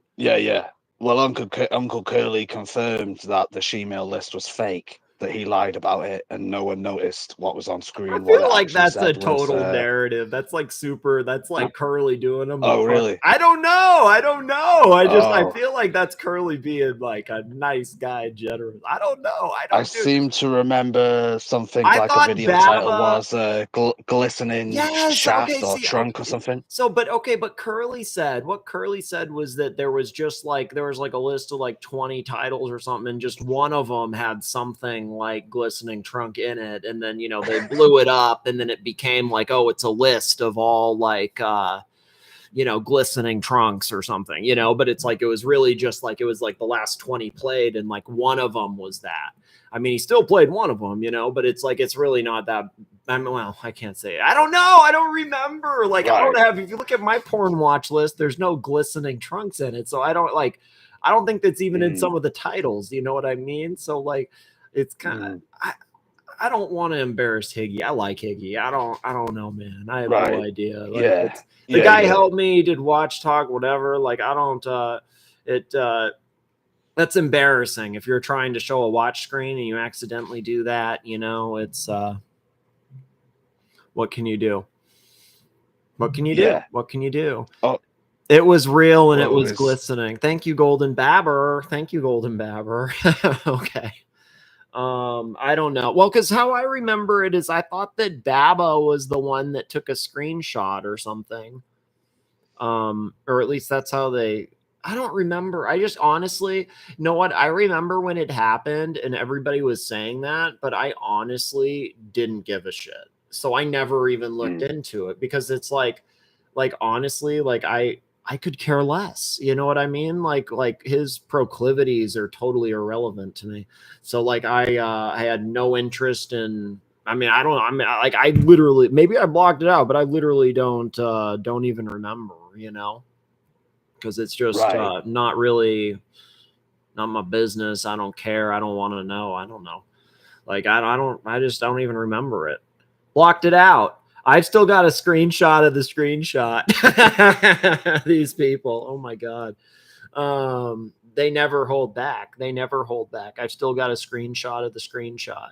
Well, Uncle Curly confirmed that the shemale list was fake, that he lied about it, and no one noticed what was on screen. I feel like that's a total narrative. That's like super. That's like Curly doing them. Oh, really? I don't know. I feel like that's Curly being like a nice guy, generous. I don't know. I seem to remember something like a video title was glistening shaft or trunk or something. So, but Curly said what Curly said was that there was like a list of like 20 titles or something, and just one of them had something like glistening trunk in it, and then, you know, they blew it up, and then it became like, oh, it's a list of all like you know, glistening trunks or something, you know, but it's like it was really just like it was like the last 20 played, and like one of them was that. I mean, he still played one of them, you know, but it's like it's really not that. I mean, well, I can't say it. I don't know. I don't remember. Like I don't have. If you look at my porn watch list, there's no glistening trunks in it, so I don't think that's even in some of the titles. You know what I mean? So like. It's kind of I don't want to embarrass Higgy. I like Higgy. I don't know, man. I have no idea. Like, the guy helped me, did watch talk, whatever. Like I don't that's embarrassing if you're trying to show a watch screen and you accidentally do that, you know, it's what can you do? What can you do? What can you do? Oh, it was real and it was glistening. Thank you, Golden Babber. Thank you, Golden Babber. Okay. I don't know. Well, because how I remember it is I thought that Baba was the one that took a screenshot or something. Or at least that's how I don't remember. I just honestly, you know what? I remember when it happened and everybody was saying that, but I honestly didn't give a shit. So I never even looked into it because it's like honestly, like I could care less. You know what I mean? Like his proclivities are totally irrelevant to me. So like I had no interest in. I mean, I literally, maybe I blocked it out, but I literally don't even remember. You know, because it's just not really. Not my business. I don't care. I don't want to know. I don't know. Like, I just don't even remember it. Blocked it out. I've still got a screenshot of the screenshot. These people. Oh my God. They never hold back. They never hold back. I've still got a screenshot of the screenshot.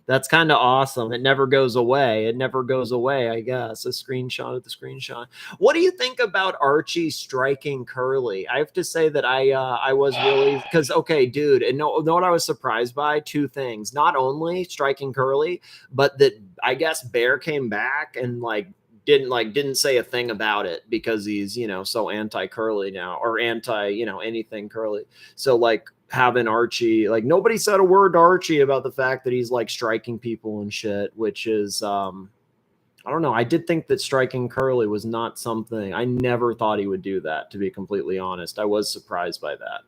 That's kind of awesome. It never goes away. It never goes away, I guess. A screenshot of the screenshot. What do you think about Archie striking Curly? I have to say that I was really, because, okay, dude, and know what I was surprised by? Two things. Not only striking Curly, but that I guess Bear came back and didn't say a thing about it because he's, so anti-Curly now, or anti, anything Curly. So like, having Archie, like, nobody said a word to Archie about the fact that he's like striking people and shit, which is I don't know. I did think that striking Curly was not something, I never thought he would do that, to be completely honest. I was surprised by that.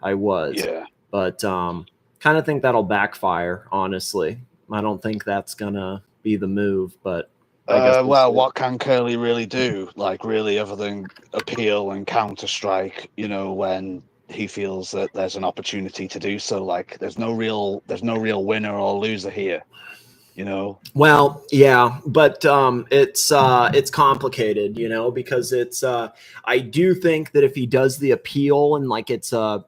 I was. Yeah. But kind of think that'll backfire, honestly. I don't think that's gonna be the move, but I guess well, what can Curly really do? Like, really, other than appeal and counter strike, when he feels that there's an opportunity to do so. Like, there's no real winner or loser here, Well, yeah, but it's complicated, because it's I do think that if he does the appeal and like it's I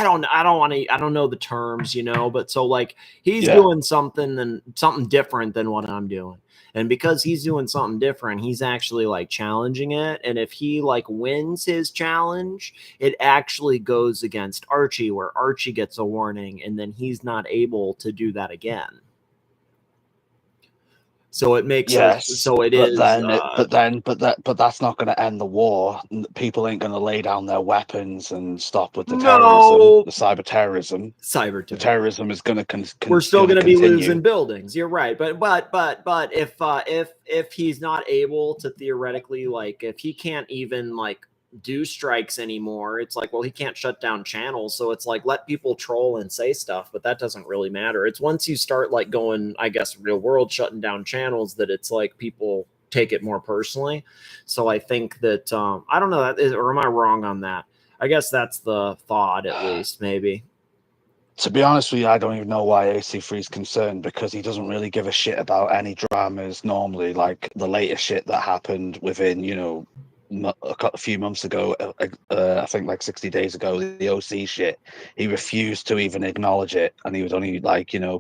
don't know the terms, but so like he's doing something different than what I'm doing. And because he's doing something different, he's actually like challenging it. And if he like wins his challenge, it actually goes against Archie, where Archie gets a warning and then he's not able to do that again. So it makes but that's not going to end the war. People ain't going to lay down their weapons and stop with the terrorism, the cyber terrorism. The terrorism is going to we're still going to be losing buildings. You're right, but if he's not able to theoretically, like, if he can't even like do strikes anymore, it's like, well, he can't shut down channels, so it's like, let people troll and say stuff, but that doesn't really matter. It's once you start like going, I guess, real world shutting down channels, that it's like people take it more personally. So I think that I don't know, or am I wrong on that? I guess that's the thought, at least, maybe. To be honest with you, I don't even know why AC3 is concerned, because he doesn't really give a shit about any dramas normally. Like the latest shit that happened within, a few months ago, I think like 60 days ago, the OC shit, he refused to even acknowledge it, and he would only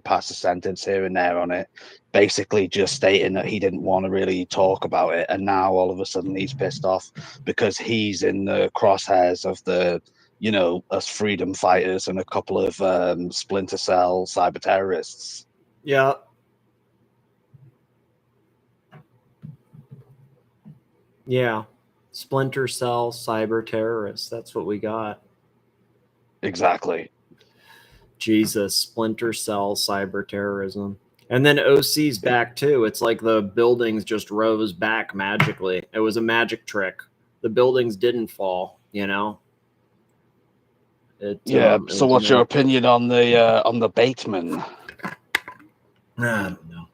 pass a sentence here and there on it, basically just stating that he didn't want to really talk about it. And now all of a sudden he's pissed off because he's in the crosshairs of the us freedom fighters and a couple of Splinter Cell cyber terrorists. Yeah. Splinter Cell cyber terrorists. That's what we got. Exactly. Jesus, Splinter Cell cyber terrorism. And then OC's back too. It's like the buildings just rose back magically. It was a magic trick. The buildings didn't fall, So what's your opinion on the Bateman? I don't know.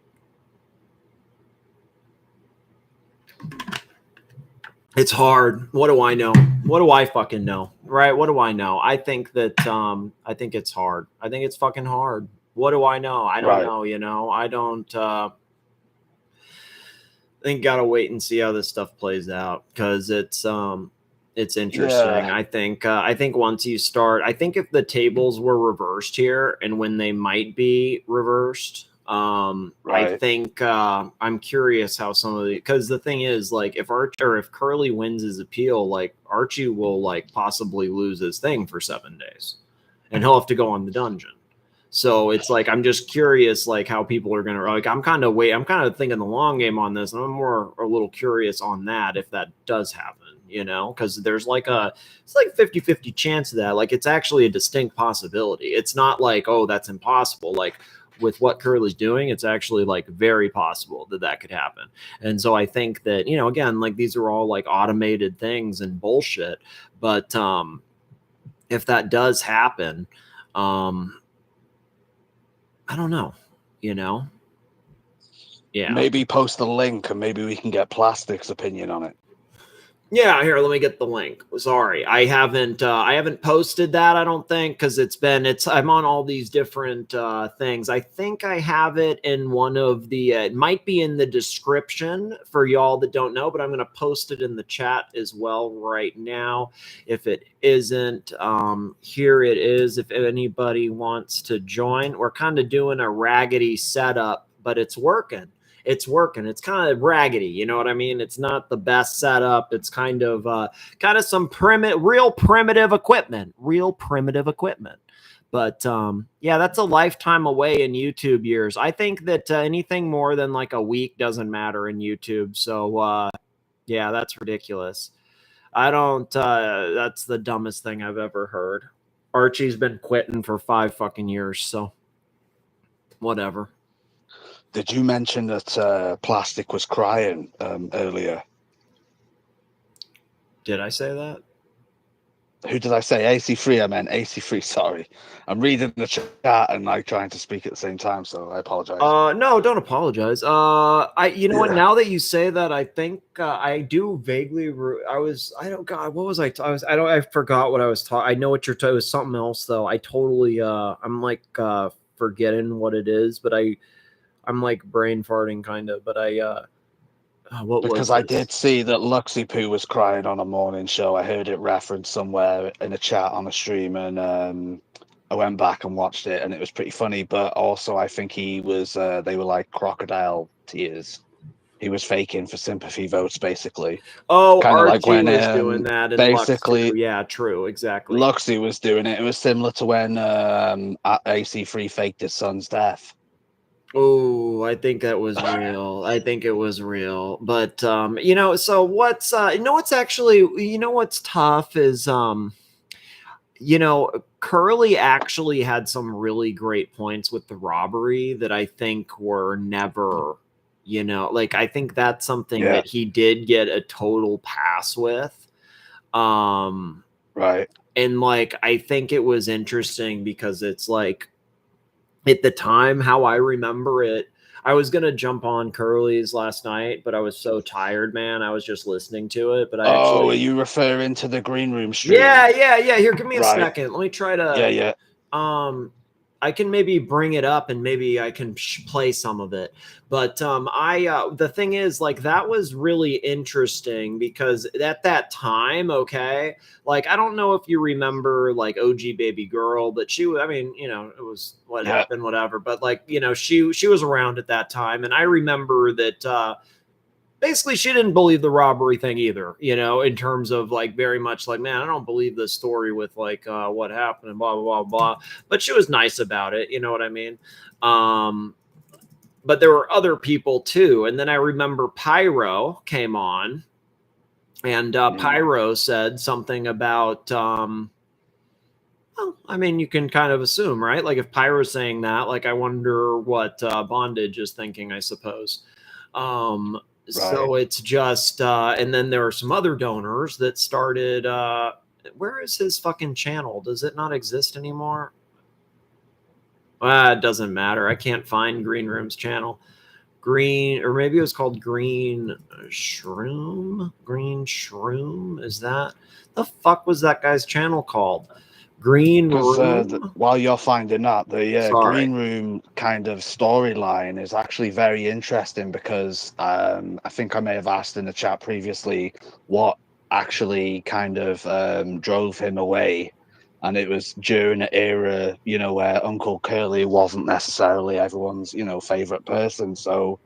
It's hard. What do I know? What do I fucking know? Right? What do I know? I think that I think it's hard. I think it's fucking hard. What do I know? I don't know, I don't I think gotta wait and see how this stuff plays out, because it's interesting. I think once you start, I think if the tables were reversed here, and when they might be reversed, I think I'm curious how some of the, because the thing is, like, if Curly wins his appeal, like, Archie will like possibly lose his thing for 7 days, and he'll have to go on the dungeon. So it's like, I'm just curious, like, how people are gonna, like, I'm kind of thinking the long game on this, and I'm a little curious on that, if that does happen, because there's like it's like 50-50 chance of that. Like, it's actually a distinct possibility. It's not like, oh, that's impossible. Like, with what Curly's doing, it's actually like very possible that could happen. And so I think that, again, like, these are all like automated things and bullshit. But if that does happen, I don't know, Yeah. Maybe post the link and maybe we can get Plastic's opinion on it. Yeah, here, let me get the link. Sorry, I haven't posted that, I don't think, because I'm on all these different things. I think I have it in one of the it might be in the description for y'all that don't know, but I'm going to post it in the chat as well right now. If it isn't, here it is. If anybody wants to join, we're kind of doing a raggedy setup, but it's working. It's working. It's kind of raggedy, you know what I mean? It's not the best setup. It's kind of some real primitive equipment. But yeah, that's a lifetime away in YouTube years. I think that anything more than like a week doesn't matter in YouTube. So yeah, that's ridiculous. I don't. That's the dumbest thing I've ever heard. Archie's been quitting for 5 fucking years, so whatever. Did you mention that plastic was Krayon earlier? Did I say that? Who did I say? AC3. I meant AC3. Sorry, I'm reading the chat and like trying to speak at the same time, so I apologize. No, don't apologize. You know what? Now that you say that, I think I do vaguely. God, what was I? I forgot what I was talking. I know what you're talking. It was something else though. I totally. I'm like forgetting what it is, but I'm like brain farting kind of, but because I did see that Luxy Poo was crying on a morning show. I heard it referenced somewhere in a chat on a stream, and I went back and watched it, and it was pretty funny. But also, I think he was. They were like crocodile tears. He was faking for sympathy votes, basically. Oh, kind of like when was doing that. Basically, yeah, true, exactly. Luxy was doing it. It was similar to when AC3 faked his son's death. Oh, I think that was real. I think it was real. But you know, so what's what's tough is you know, Curly actually had some really great points with the robbery that I think were never, you know, like I think that's something that he did get a total pass with. Right. And like I think it was interesting because it's like at the time, how I remember it, I was gonna jump on Curly's last night, but I was so tired, man. I was just listening to it. But are you referring to the green room stream? Yeah. Here, give me a second. Let me try to. Yeah. I can maybe bring it up and maybe I can play some of it. But the thing is, like, that was really interesting because at that time, okay, like, I don't know if you remember like OG Baby Girl, but I mean, you know, it was what happened, whatever. But like, you know, she was around at that time. And I remember that basically she didn't believe the robbery thing either, you know, in terms of like very much like, man, I don't believe this story with like what happened and blah, blah, blah, blah. But she was nice about it. You know what I mean? But there were other people too. And then I remember Pyro came on and Pyro said something about, well, I mean, you can kind of assume, right? Like if Pyro's saying that, like, I wonder what Bondage is thinking, I suppose. So it's just, and then there are some other donors that started, where is his fucking channel? Does it not exist anymore? It doesn't matter. I can't find Green Room's channel. Or maybe it was called Green Shroom? Green Shroom? Is that, the fuck was that guy's channel called? Green Room? While you're finding that, the Green Room kind of storyline is actually very interesting because I think I may have asked in the chat previously what actually kind of drove him away. And it was during an era, you know, where Uncle Curly wasn't necessarily everyone's, you know, favorite person. So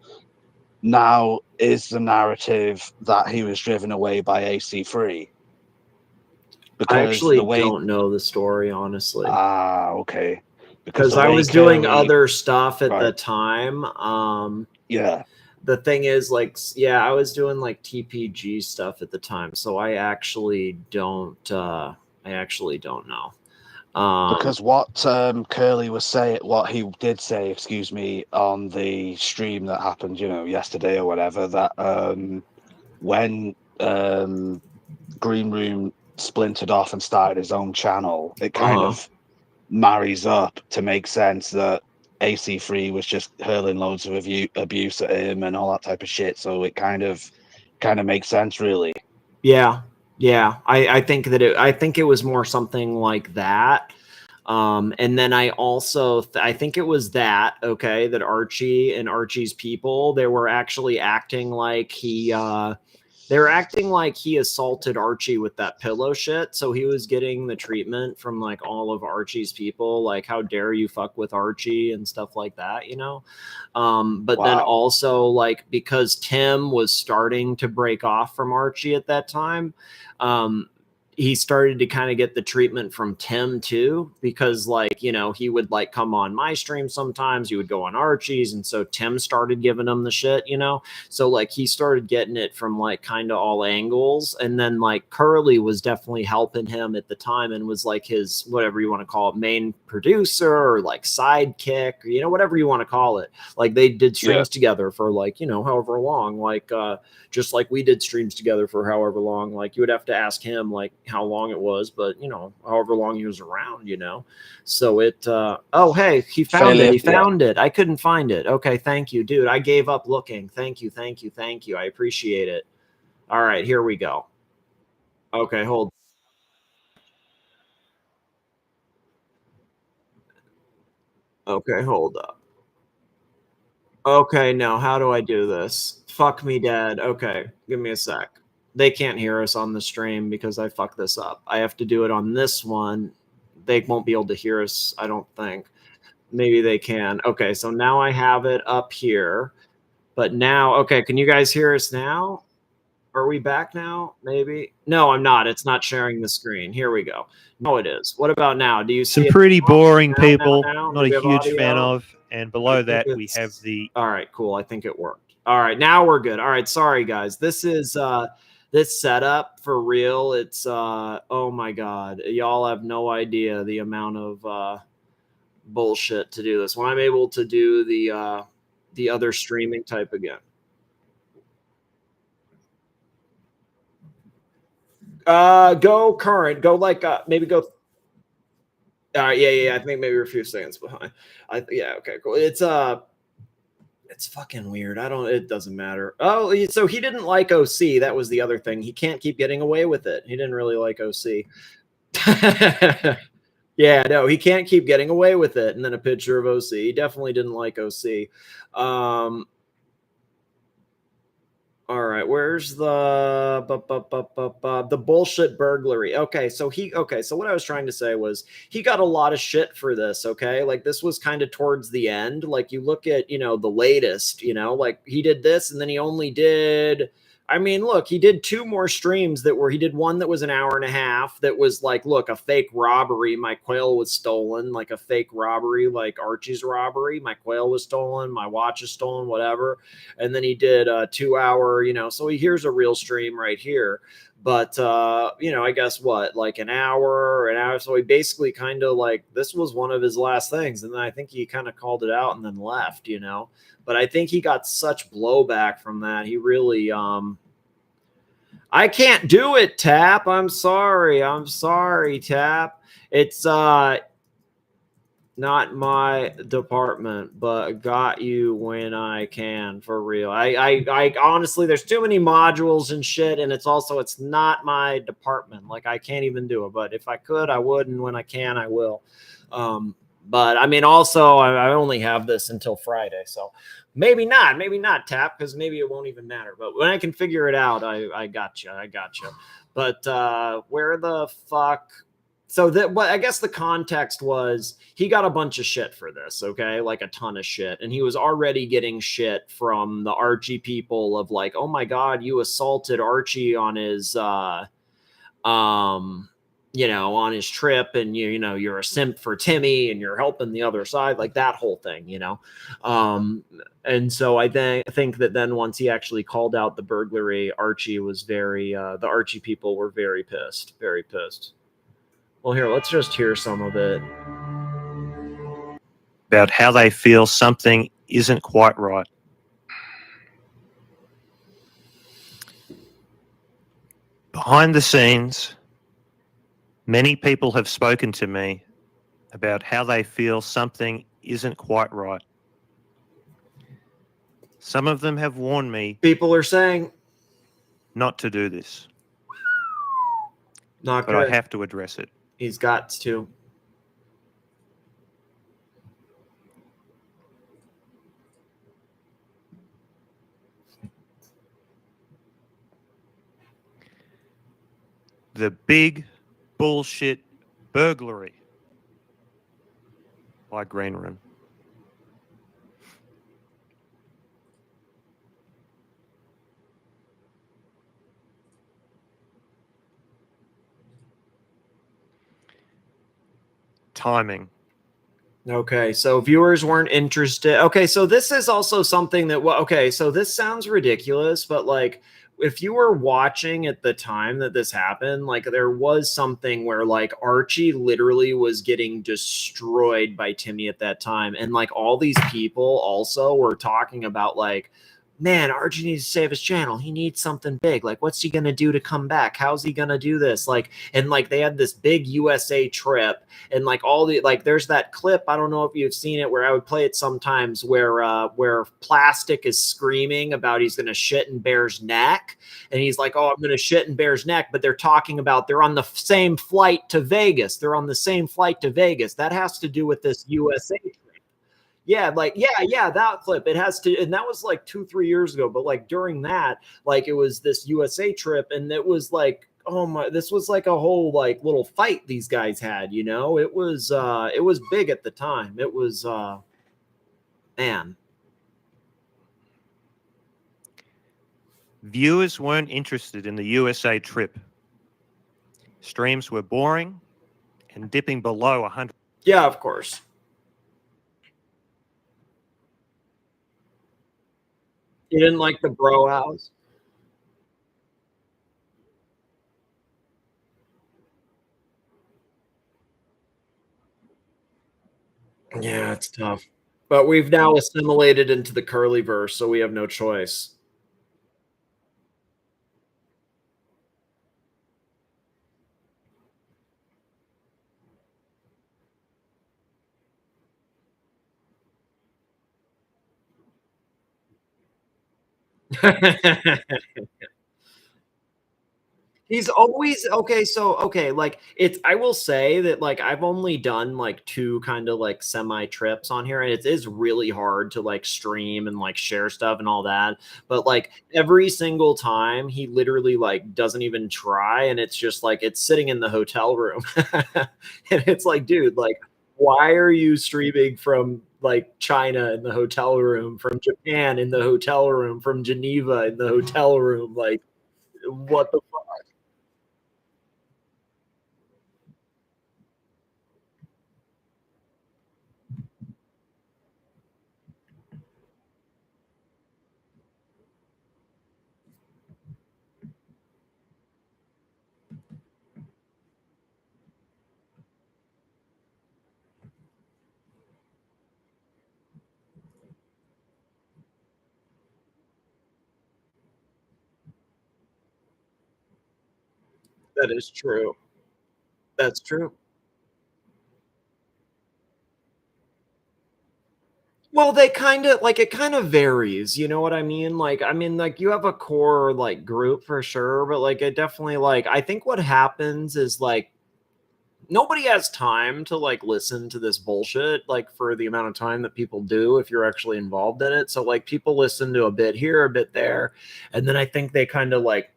now is the narrative that he was driven away by AC3. I actually don't know the story, honestly. Okay. Because I was doing other stuff at the time. The thing is, like, I was doing like TPG stuff at the time, so I actually don't know. Because what Curly was saying, what he did say, excuse me, on the stream that happened, you know, yesterday or whatever, that when Green Room splintered off and started his own channel, it kind of marries up to make sense that AC3 was just hurling loads of abuse at him and all that type of shit. So it kind of makes sense, really. Yeah. I think that I think it was more something like that. And then I also, I think it was that, okay, that Archie and Archie's people, they were actually acting like they were acting like he assaulted Archie with that pillow shit. So he was getting the treatment from like all of Archie's people, like, how dare you fuck with Archie and stuff like that, you know? But then also, like, because Tim was starting to break off from Archie at that time, he started to kind of get the treatment from Tim too, because like, you know, he would like come on my stream sometimes, he would go on Archie's, and so Tim started giving him the shit, you know? So like he started getting it from like kind of all angles, and then like Curly was definitely helping him at the time and was like his, whatever you want to call it, main producer or like sidekick, or, you know, whatever you want to call it. Like they did streams together for like, you know, however long, like just like we did streams together for however long. Like you would have to ask him like how long it was, but you know, however long he was around, you know. So it oh hey, he found it. He found it. I couldn't find it. Okay, thank you, dude. I gave up looking. Thank you. I appreciate it. All right, here we go. Okay, hold. Okay, hold up. Okay, now how do I do this? Fuck me dead. Okay, give me a sec. They can't hear us on the stream because I fucked this up. I have to do it on this one. They won't be able to hear us, I don't think. Maybe they can. Okay, so now I have it up here. But now, okay, can you guys hear us now? Are we back now? Maybe. No, I'm not. It's not sharing the screen. Here we go. No, it is. What about now? Do you see some pretty boring now, people? Now? Not a huge fan audio? of. And below that, we have the. All right, cool. I think it worked. All right, now we're good. All right, sorry guys. This is this setup for real. It's oh my god, y'all have no idea the amount of bullshit to do this. When I'm able to do the other streaming type again. Go current. Go like maybe go. Yeah. I think maybe we're a few seconds behind. Yeah. Okay. Cool. It's fucking weird. It doesn't matter. Oh, so he didn't like OC. That was the other thing. He can't keep getting away with it. He didn't really like OC. Yeah, no, he can't keep getting away with it. And then a picture of OC. He definitely didn't like OC. All right, where's the bullshit burglary? Okay, so what I was trying to say was he got a lot of shit for this, okay? Like this was kind of towards the end. Like you look at, you know, the latest, you know, like he did this and then he only did, I mean, look, he did 2 more streams he did one that was an hour and a half that was like, look, a fake robbery. My quail was stolen, like a fake robbery, like Archie's robbery. My quail was stolen, my watch is stolen, whatever. And then he did a 2-hour, you know, so here's a real stream right here. But, you know, I guess what, like an hour. So he basically kind of like, this was one of his last things. And then I think he kind of called it out and then left, you know. But I think he got such blowback from that. He really, I can't do it, Tap. I'm sorry, Tap. It's not my department, but got you when I can, for real. I honestly, there's too many modules and shit, and it's not my department. Like I can't even do it, but if I could, I would, and when I can, I will. But I mean, also, I only have this until Friday, so maybe not, Tap, because maybe it won't even matter. But when I can figure it out, I gotcha. But where the fuck? So what I guess the context was he got a bunch of shit for this, okay, like a ton of shit, and he was already getting shit from the Archie people of like, oh my god, you assaulted Archie on his you know, on his trip, and you know, you're a simp for Timmy and you're helping the other side, like that whole thing, you know. And so I think that then once he actually called out the burglary, Archie was the Archie people were very pissed. Well, here, let's just hear some of it. About how they feel something isn't quite right. Behind the scenes, many people have spoken to me about how they feel something isn't quite right. Some of them have warned me. People are saying not to do this. Not but I good. have to address it. He's got to. The big bullshit burglary by Green Room. Timing. Okay, so viewers weren't interested. Okay, so this is also something that, well, okay, so this sounds ridiculous, but like if you were watching at the time that this happened, like there was something where like Archie literally was getting destroyed by Timmy at that time. And like all these people also were talking about like, man, Archie needs to save his channel. He needs something big. Like, what's he gonna do to come back? How's he gonna do this? Like, and like they had this big USA trip, and like all the like, there's that clip. I don't know if you've seen it, where I would play it sometimes, where Plastic is screaming about he's gonna shit in Bear's neck, and he's like, "Oh, I'm gonna shit in Bear's neck," but they're talking about they're on the same flight to Vegas. They're on the same flight to Vegas. That has to do with this USA trip. Yeah, like yeah, that clip. It has to, and that was like 2-3 years ago. But like during that, like it was this USA trip, and it was like, oh my, this was like a whole like little fight these guys had. You know, it was big at the time. It was man. Viewers weren't interested in the USA trip. Streams were boring and dipping below 100. Yeah, of course. You didn't like the bro house? Yeah, it's tough. But we've now assimilated into the curly verse, so we have no choice. He's always okay. So okay, like it's. I will say that like I've only done like 2 kind of like semi trips on here, and it is really hard to like stream and like share stuff and all that. But like every single time, he literally like doesn't even try, and it's just like it's sitting in the hotel room, and it's like, dude, like why are you streaming from like China in the hotel room, from Japan in the hotel room, from Geneva in the hotel room, like what the fuck? That is true. That's true. Well, they kind of like it kind of varies, you know what I mean? Like I mean like you have a core like group for sure, but like it definitely like I think what happens is like nobody has time to like listen to this bullshit like for the amount of time that people do if you're actually involved in it. So like people listen to a bit here, a bit there, and then I think they kind of like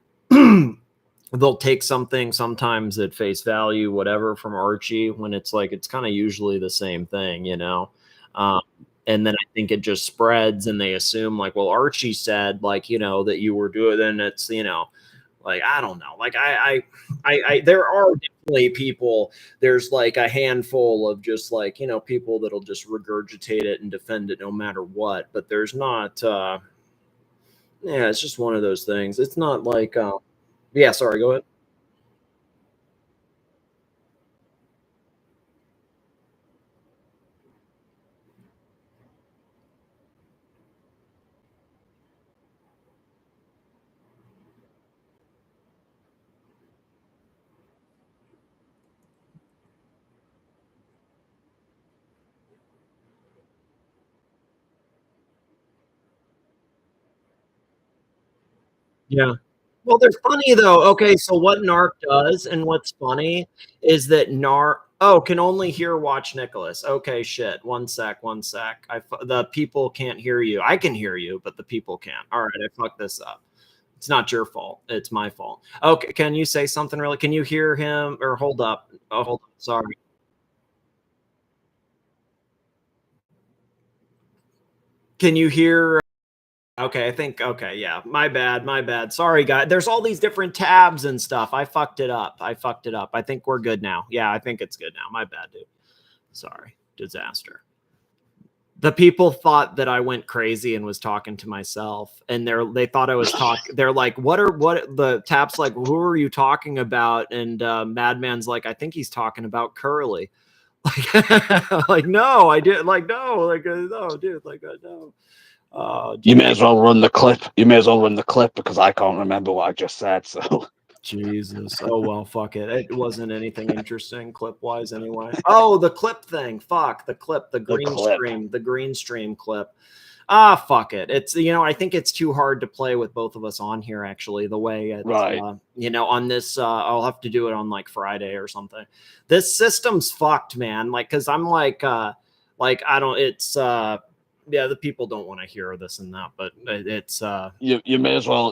they'll take something sometimes at face value, whatever, from Archie when it's like it's kind of usually the same thing, you know. Um, and then I think it just spreads, and they assume like, well, Archie said like you know that you were doing, and it's you know like I don't know, like I there are definitely people. There's like a handful of just like you know people that'll just regurgitate it and defend it no matter what. But there's not. Yeah, it's just one of those things. It's not like. Yeah, sorry. Go ahead. Yeah. Well, they're funny though. Okay, so what Narc does and what's funny is that Narc can only hear watch Nicholas. Okay, shit. One sec. The people can't hear you. I can hear you, but the people can't. All right, I fucked this up. It's not your fault. It's my fault. Okay, can you say something really? Can you hear him or hold up? Oh, hold up. Sorry. Can you hear? Okay, I think, okay, yeah, my bad. Sorry, guys. There's all these different tabs and stuff. I fucked it up. I think we're good now. Yeah, I think it's good now. My bad, dude. Sorry. Disaster. The people thought that I went crazy and was talking to myself, and they thought I was talking. They're like, what the tab's like, who are you talking about? And Madman's like, I think he's talking about Curly. Like, no, I did. Like, no, like, no, dude, like, no. You may as well run the clip. You may as well run the clip because I can't remember what I just said. So Jesus. Oh well, fuck it. It wasn't anything interesting clip wise anyway. Oh, the clip thing. Fuck the clip. The green stream clip. Fuck it. It's, I think it's too hard to play with both of us on here. Actually, the way it's, right. On this, I'll have to do it on like Friday or something. This system's fucked, man. Like, cause I'm like I don't. It's yeah, the people don't want to hear this and that, but it's you may as well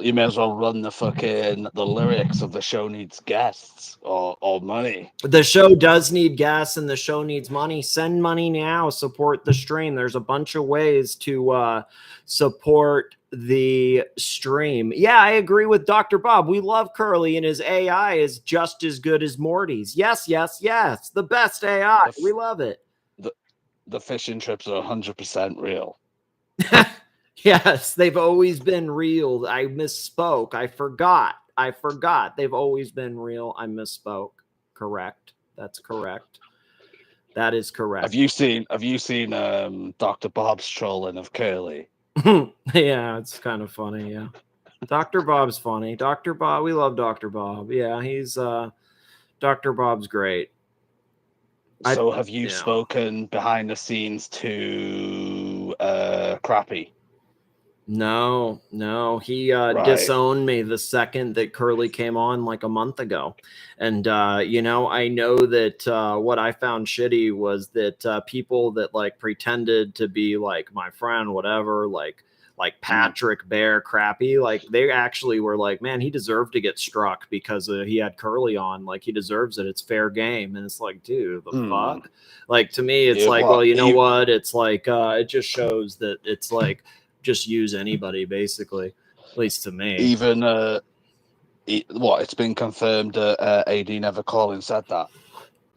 run the lyrics of the show needs guests or money. The show does need guests and the show needs money. Send money now. Support the stream. There's a bunch of ways to support the stream. Yeah, I agree with Dr. Bob. We love Curly and his AI is just as good as Morty's. Yes. The best AI. We love it. The fishing trips are 100% real. Yes, they've always been real. I misspoke. I forgot. They've always been real. I misspoke. Correct. That's correct. That is correct. Have you seen Dr. Bob's trolling of Curly? Yeah, it's kind of funny. Yeah. Dr. Bob's funny. Dr. Bob, we love Dr. Bob. Yeah, he's Dr. Bob's great. So have you spoken behind the scenes to Crappy? No. He disowned me the second that Curly came on like a month ago. And, I know that what I found shitty was that people that like pretended to be like my friend, whatever, like Patrick Bear Crappy, like they actually were like, man, he deserved to get struck because he had Curly on. Like he deserves it. It's fair game. And it's like, dude, the fuck? Like to me, it's like, well, you know what? It's like, it just shows that it's like, just use anybody basically, at least to me. Even, it's been confirmed that AD Never Calling said that.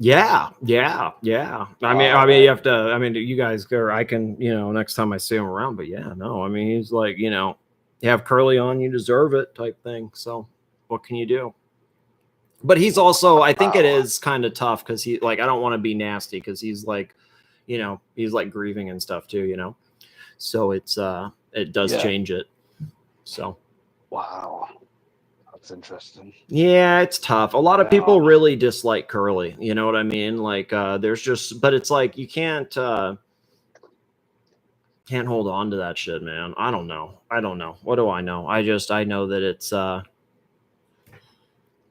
Yeah. I mean, you have to. I mean, you guys go. I can, next time I see him around. But yeah, no. I mean, he's like, you have Curly on, you deserve it, type thing. So, what can you do? But he's also, I think it is kind of tough because he, like, I don't want to be nasty because he's like, he's like grieving and stuff too, So it's it does change it. So. Wow. That's interesting. Yeah, it's tough. A lot of people really dislike Curly. You know what I mean? Like, there's just, but it's like you can't hold on to that shit, man. I don't know. What do I know? I know that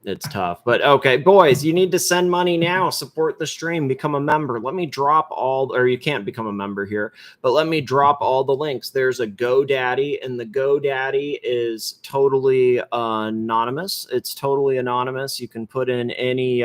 it's tough. But okay, boys, you need to send money now. Support the stream. Become a member. Let me drop or you can't become a member here, but let me drop all the links. There's a GoDaddy, and the GoDaddy is totally anonymous. It's totally anonymous. You can put in any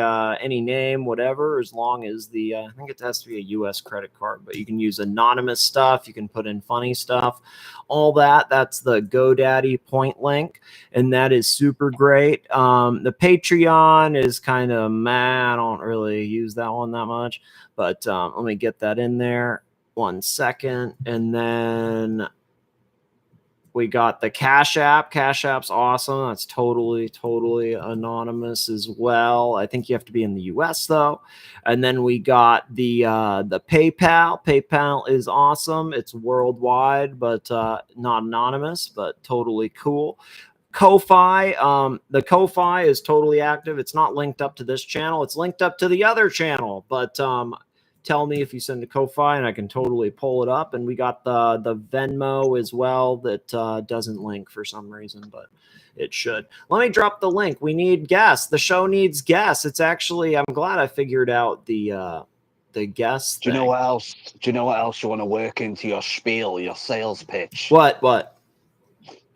name, whatever, as long as I think it has to be a US credit card, but you can use anonymous stuff. You can put in funny stuff, all that. That's the GoDaddy point link, and that is super great. The Patreon is kind of I don't really use that one that much, but let me get that in there. 1 second. And then we got the Cash App. Cash App's awesome. That's totally anonymous as well. I think you have to be in the US though. And then we got the PayPal. PayPal is awesome. It's worldwide, but not anonymous, but totally cool. Ko-Fi, the Ko-Fi is totally active. It's not linked up to this channel. It's linked up to the other channel, but tell me if you send a Ko-Fi, and I can totally pull it up. And we got the Venmo as well that doesn't link for some reason, but it should. Let me drop the link. We need guests. The show needs guests. It's actually, I'm glad I figured out the guest Do you know thing. what else? Do you know what else you want to work into your spiel, your sales pitch? What?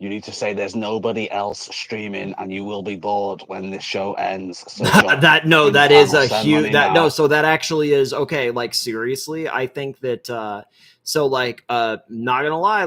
You need to say there's nobody else streaming, and you will be bored when this show ends. So that is a huge so that actually is okay. Like seriously, I think that not gonna lie,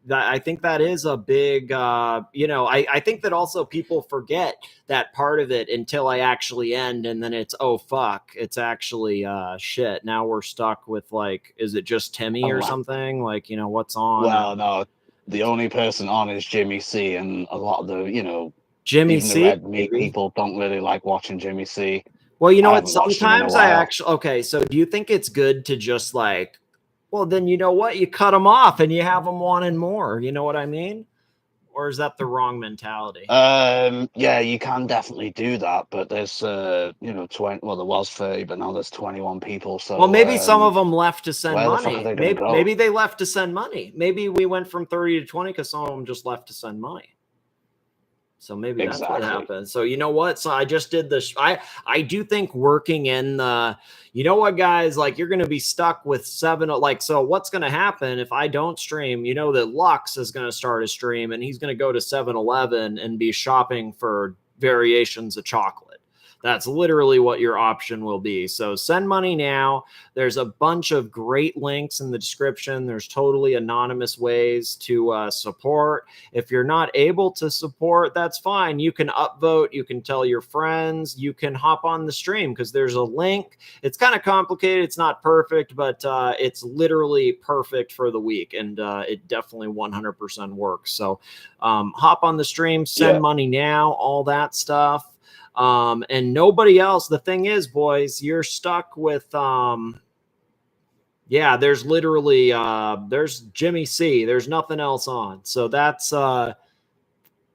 I think that is a big I think that also people forget that part of it until I actually end, and then it's oh fuck, it's actually shit. Now we're stuck with like, is it just Timmy or something? Like, what's on? Well, no. The only person on is Jimmy C, and a lot of the, Jimmy even C. the red meat people don't really like watching Jimmy C. Well, you know I what? haven't watched him in a Sometimes I while. actually okay. So, do you think it's good to just like, well, then you know what? You cut them off and you have them wanting more. You know what I mean? Or is that the wrong mentality? Yeah, you can definitely do that, but there's 20. Well, there was 30, but now there's 21 people. So Well, maybe some of them left to send where the fuck are money. they gonna go? Maybe they left to send money. Maybe we went from 30 to 20 because some of them just left to send money. So maybe that's what happened. So you know what? So I just did this. I do think working in the, you know what, guys, like you're going to be stuck with 7. Like, so what's going to happen if I don't stream? You know that Lux is going to start a stream and he's going to go to 7-Eleven and be shopping for variations of chocolate. That's literally what your option will be. So send money now. There's a bunch of great links in the description. There's totally anonymous ways to support. If you're not able to support, that's fine. You can upvote. You can tell your friends. You can hop on the stream because there's a link. It's kind of complicated. It's not perfect, but it's literally perfect for the week. And it definitely 100% works. So hop on the stream, send money now, all that stuff. And nobody else. The thing is, boys, you're stuck with there's literally there's Jimmy C. There's nothing else on. So that's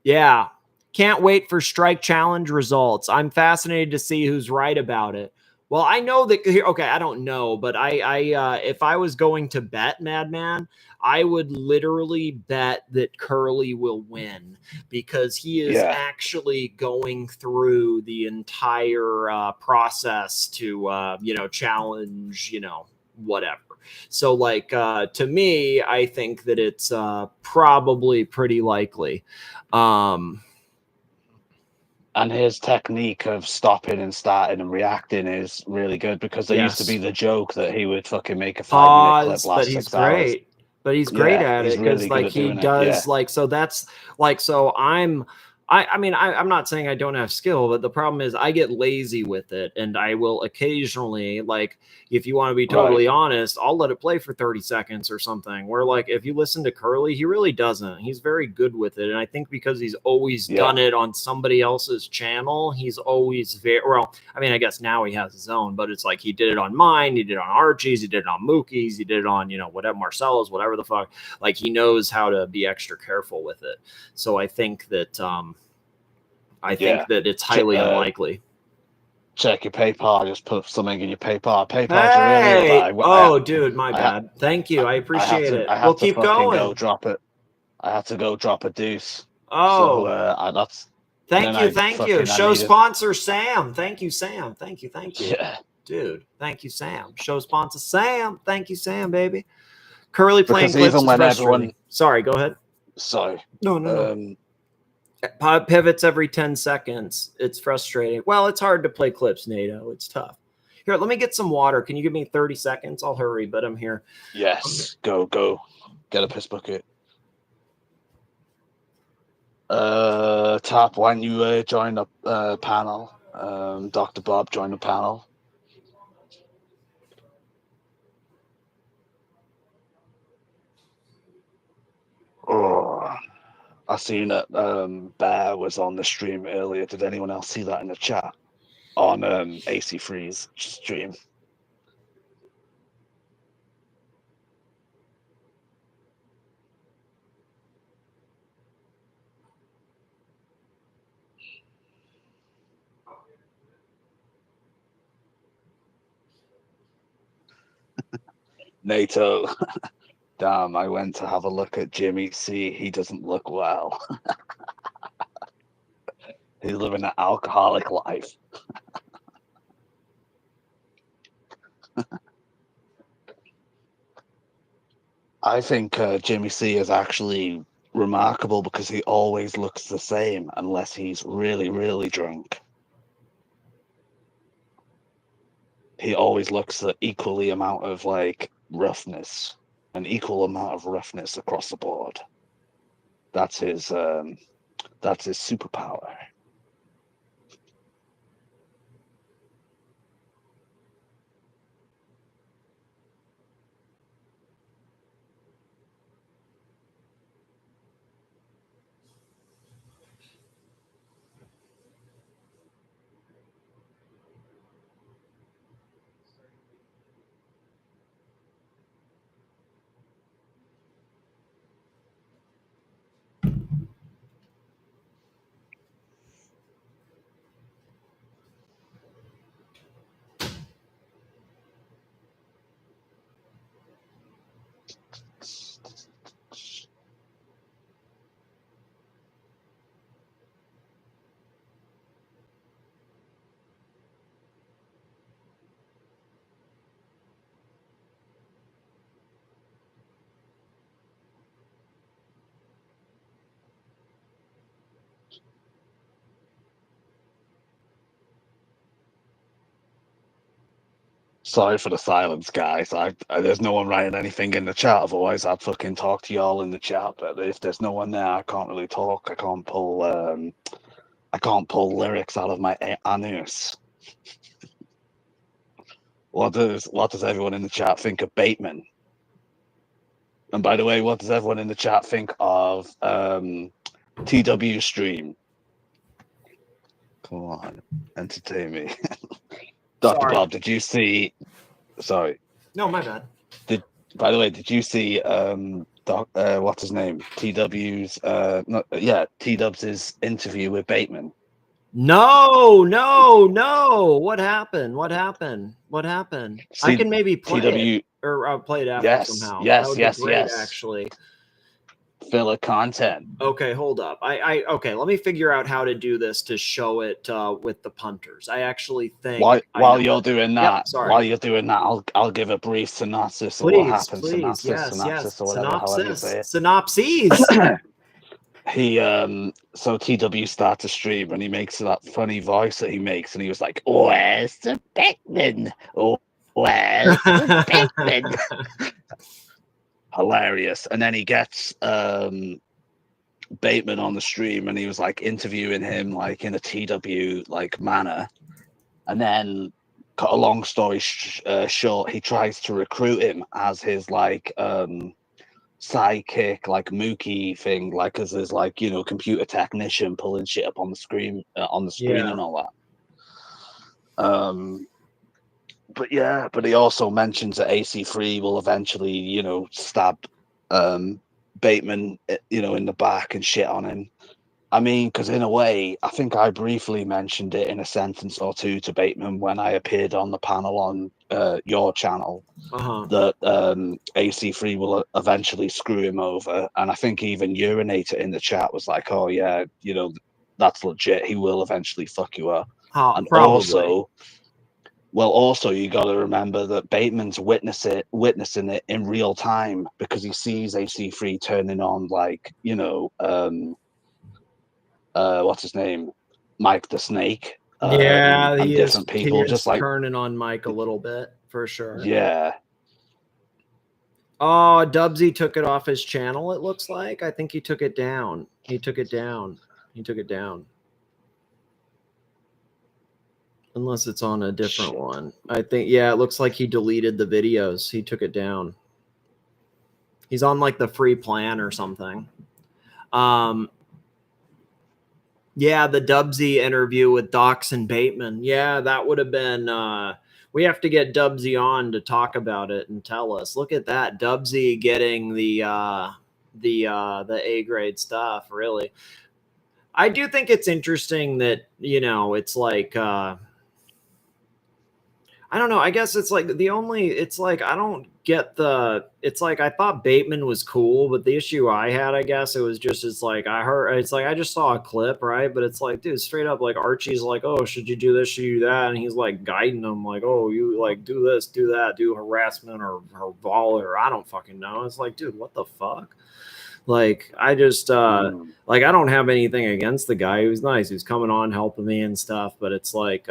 can't wait for strike challenge results. I'm fascinated to see who's right about it. Well, I know that I don't know, but I if I was going to bet, Madman, I would literally bet that Curly will win because he is actually going through the entire process to challenge, whatever. So like to me, I think that it's probably pretty likely. And his technique of stopping and starting and reacting is really good because there used to be the joke that he would fucking make a 5-minute clip last but he's 6 hours. great. But he's great at he's it because really like good at he doing does it. like, so that's like, so I'm not saying I don't have skill, but the problem is I get lazy with it. And I will occasionally, like, if you want to be totally honest, I'll let it play for 30 seconds or something where like, if you listen to Curly, he really doesn't, he's very good with it. And I think because he's always done it on somebody else's channel, he's always very, well, I mean, I guess now he has his own, but it's like, he did it on mine. He did it on Archie's, he did it on Mookie's, he did it on, whatever, Marcella's, whatever the fuck, like he knows how to be extra careful with it. So I think that, that it's highly unlikely. Check your PayPal. Just put something in your PayPal. Hey! Dude, my bad. Thank you. I appreciate it. We'll keep going. Go drop it. I had to go drop a deuce. Oh. So that's. Thank you. Show sponsor Sam. Thank you, Sam. Thank you. Yeah. Dude, thank you, Sam. Show sponsor Sam. Thank you, Sam, baby. Curly playing because clips is frustrating. Sorry, go ahead. Sorry. No. Pivots every 10 seconds. It's frustrating. Well, it's hard to play clips, NATO. It's tough. Here, let me get some water. Can you give me 30 seconds? I'll hurry, but I'm here. Yes. Go. Get a piss bucket. Tap when you join the panel. Dr. Bob join the panel. Oh. I seen that Bear was on the stream earlier. Did anyone else see that in the chat on AC3's stream? NATO. Damn, I went to have a look at Jimmy C. He doesn't look well. He's living an alcoholic life. I think Jimmy C is actually remarkable because he always looks the same unless he's really, really drunk. He always looks the equally amount of like roughness, an equal amount of roughness across the board. That's his superpower. Sorry for the silence, guys. There's no one writing anything in the chat. Otherwise, I'd fucking talk to y'all in the chat. But if there's no one there, I can't really talk. I can't pull lyrics out of my anus. What does everyone in the chat think of Bateman? And by the way, what does everyone in the chat think of TW stream? Come on, entertain me. Dr. Bob, did you see? Sorry. No, my bad. By the way, did you see what's his name? T-Dub's interview with Bateman? No. What happened? See, I can maybe play TW, it, or I'll play it after somehow. That would be great, actually. Filler content. Okay, hold up. Okay, let me figure out how to do this to show it with the punters. I actually think while you're doing that, yep, I'll give a brief synopsis please, of what happened. Please, synopsis or whatever, however you say it. Synopses. He so TW starts a stream and he makes that funny voice that he makes, and he was like, "Where's the Bateman? Oh, where's the Bateman?" Hilarious. And then he gets Bateman on the stream, and he was like interviewing him like in a TW like manner. And then, cut a long story short, he tries to recruit him as his like sidekick, like Mookie thing, like as his like, you know, computer technician pulling shit up on the screen and all that. But he also mentions that AC3 will eventually, you know, stab Bateman, you know, in the back and shit on him. I mean, because in a way, I think I briefly mentioned it in a sentence or two to Bateman when I appeared on the panel on your channel, that AC3 will eventually screw him over. And I think even Urinator in the chat was like, "Oh yeah, you know, that's legit. He will eventually fuck you up." And probably. Also, you got to remember that Bateman's witnessing it in real time, because he sees AC3 turning on, like, you know, what's his name, Mike the Snake. And different people just like turning on Mike a little bit for sure. Yeah. Oh, Dubsy took it off his channel. It looks like. I think he took it down. Unless it's on a different one. I think, yeah, it looks like he deleted the videos. He took it down. He's on like the free plan or something. Yeah, the Dubsy interview with Docs and Bateman. Yeah, that would have been, we have to get Dubsy on to talk about it and tell us. Look at that. Dubsy getting the A grade stuff, really. I do think it's interesting that, you know, it's like, I don't know. I guess it's like it's like I don't get it's like I thought Bateman was cool, but the issue I had, I guess, it was just, it's like I just saw a clip, right? But it's like, dude, straight up, like Archie's like, oh, should you do this? Should you do that? And he's like guiding them, like, oh, you like do this, do that, do harassment or vol, or I don't fucking know. It's like, dude, what the fuck? Like, I just like, I don't have anything against the guy. He was nice. He was coming on, helping me and stuff, but it's like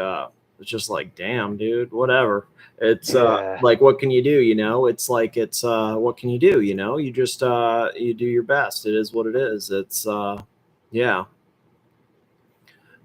it's just like, damn, dude, whatever. It's like, what can you do? You know, it's like, it's what can you do? You know, you just you do your best. It is what it is. It's yeah.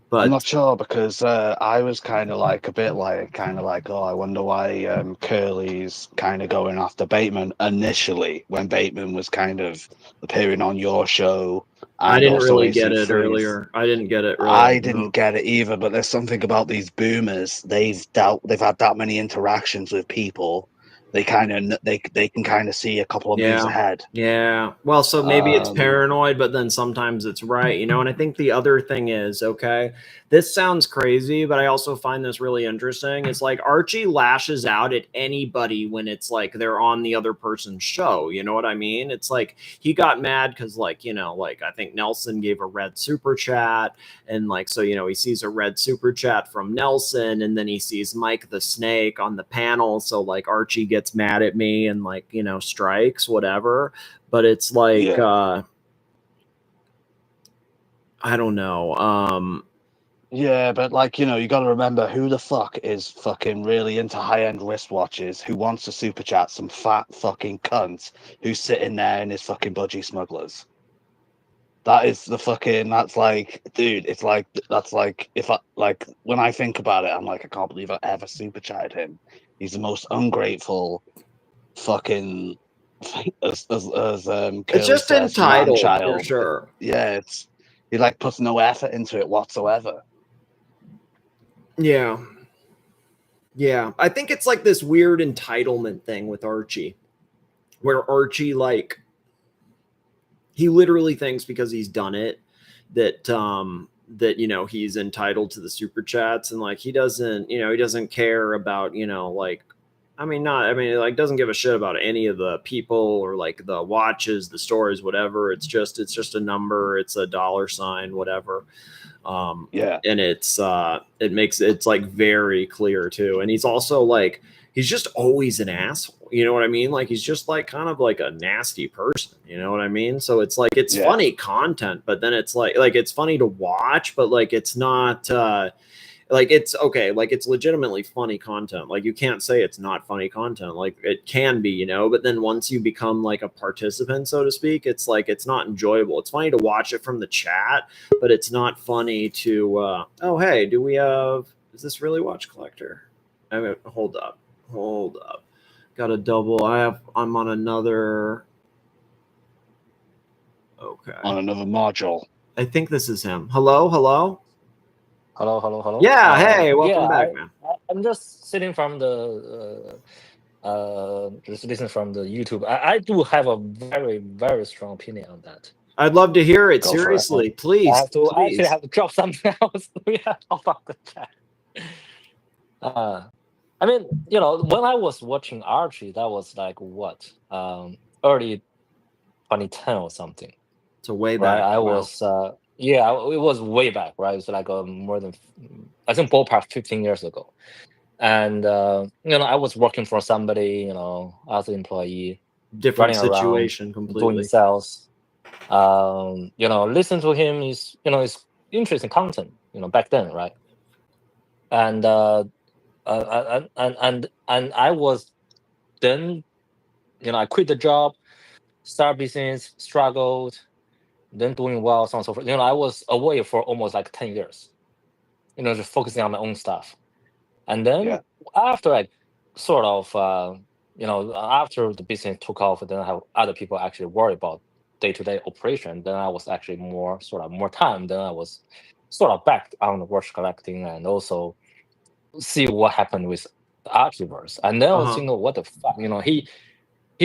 But I'm not sure, because I was kind of like a bit like, oh, I wonder why Curly's kind of going after Bateman initially, when Bateman was kind of appearing on your show. I didn't also really get it AC3's. earlier. I didn't get it. Really, I didn't get it either. But there's something about these boomers. They've had that many interactions with people. They kind of they can kind of see a couple of moves ahead. Yeah. Well, so maybe it's paranoid, but then sometimes it's right, you know. And I think the other thing is, okay, this sounds crazy, but I also find this really interesting. It's like Archie lashes out at anybody when it's like they're on the other person's show. You know what I mean? It's like he got mad because, like, you know, like I think Nelson gave a red super chat, and like, so, you know, he sees a red super chat from Nelson, and then he sees Mike the Snake on the panel. So like Archie gets mad at me and, like, you know, strikes, whatever. But it's like I don't know. Yeah, but like, you know, you got to remember, who the fuck is fucking really into high-end wristwatches who wants to super chat some fat fucking cunt who's sitting there in his fucking budgie smugglers? That is the fucking, that's like, dude, it's like, that's like, if I, like, when I think about it, I'm like, I can't believe I ever super chatted him. He's the most ungrateful fucking, as It's just says, entitled, man-child. for sure. Yeah, he like puts no effort into it whatsoever. Yeah. I think it's like this weird entitlement thing with Archie, where Archie, like, he literally thinks because he's done it that that, you know, he's entitled to the super chats, and like he doesn't care about, you know, like, like, doesn't give a shit about any of the people or like the watches, the stories, whatever. It's just a number, it's a dollar sign, whatever. And it's it's like very clear too. And he's also like, he's just always an asshole, you know what I mean? Like, he's just like kind of like a nasty person, you know what I mean? So it's like, it's funny content, but then it's like it's funny to watch, but like it's not like, it's okay, like it's legitimately funny content. Like, you can't say it's not funny content. Like, it can be, you know, but then once you become like a participant, so to speak, it's like, it's not enjoyable. It's funny to watch it from the chat, but it's not funny to oh, hey, do we have, is this really Watch Collector? I mean, hold up, got a double. I'm on another, okay, on another module. I think this is him. Hello. Hello. Yeah, hey, welcome back, man. I'm just sitting from the just listening from the YouTube. I do have a very, very strong opinion on that. I'd love to hear it. Go for Seriously, it. please. I actually have to drop something else. We have to talk about the chat. I mean, you know, when I was watching Archie, that was like what, early 2010 or something. So way back. Right? I was yeah, it was way back, right? It was like more than, I think, ballpark 15 years ago. And you know, I was working for somebody, you know, as an employee, Different running situation around, completely. doing sales. You know, listen to him is, you know, it's interesting content, you know, back then, right? And I was then, you know, I quit the job, start business, struggled, then doing well, so on and so forth. You know, I was away for almost like 10 years, you know, just focusing on my own stuff. And then after I sort of, you know, after the business took off, then I have other people actually worry about day-to-day operation. Then I was actually more time. Then I was sort of back on the watch collecting, and also see what happened with the Archieverse. And then I was thinking, what the fuck, you know, he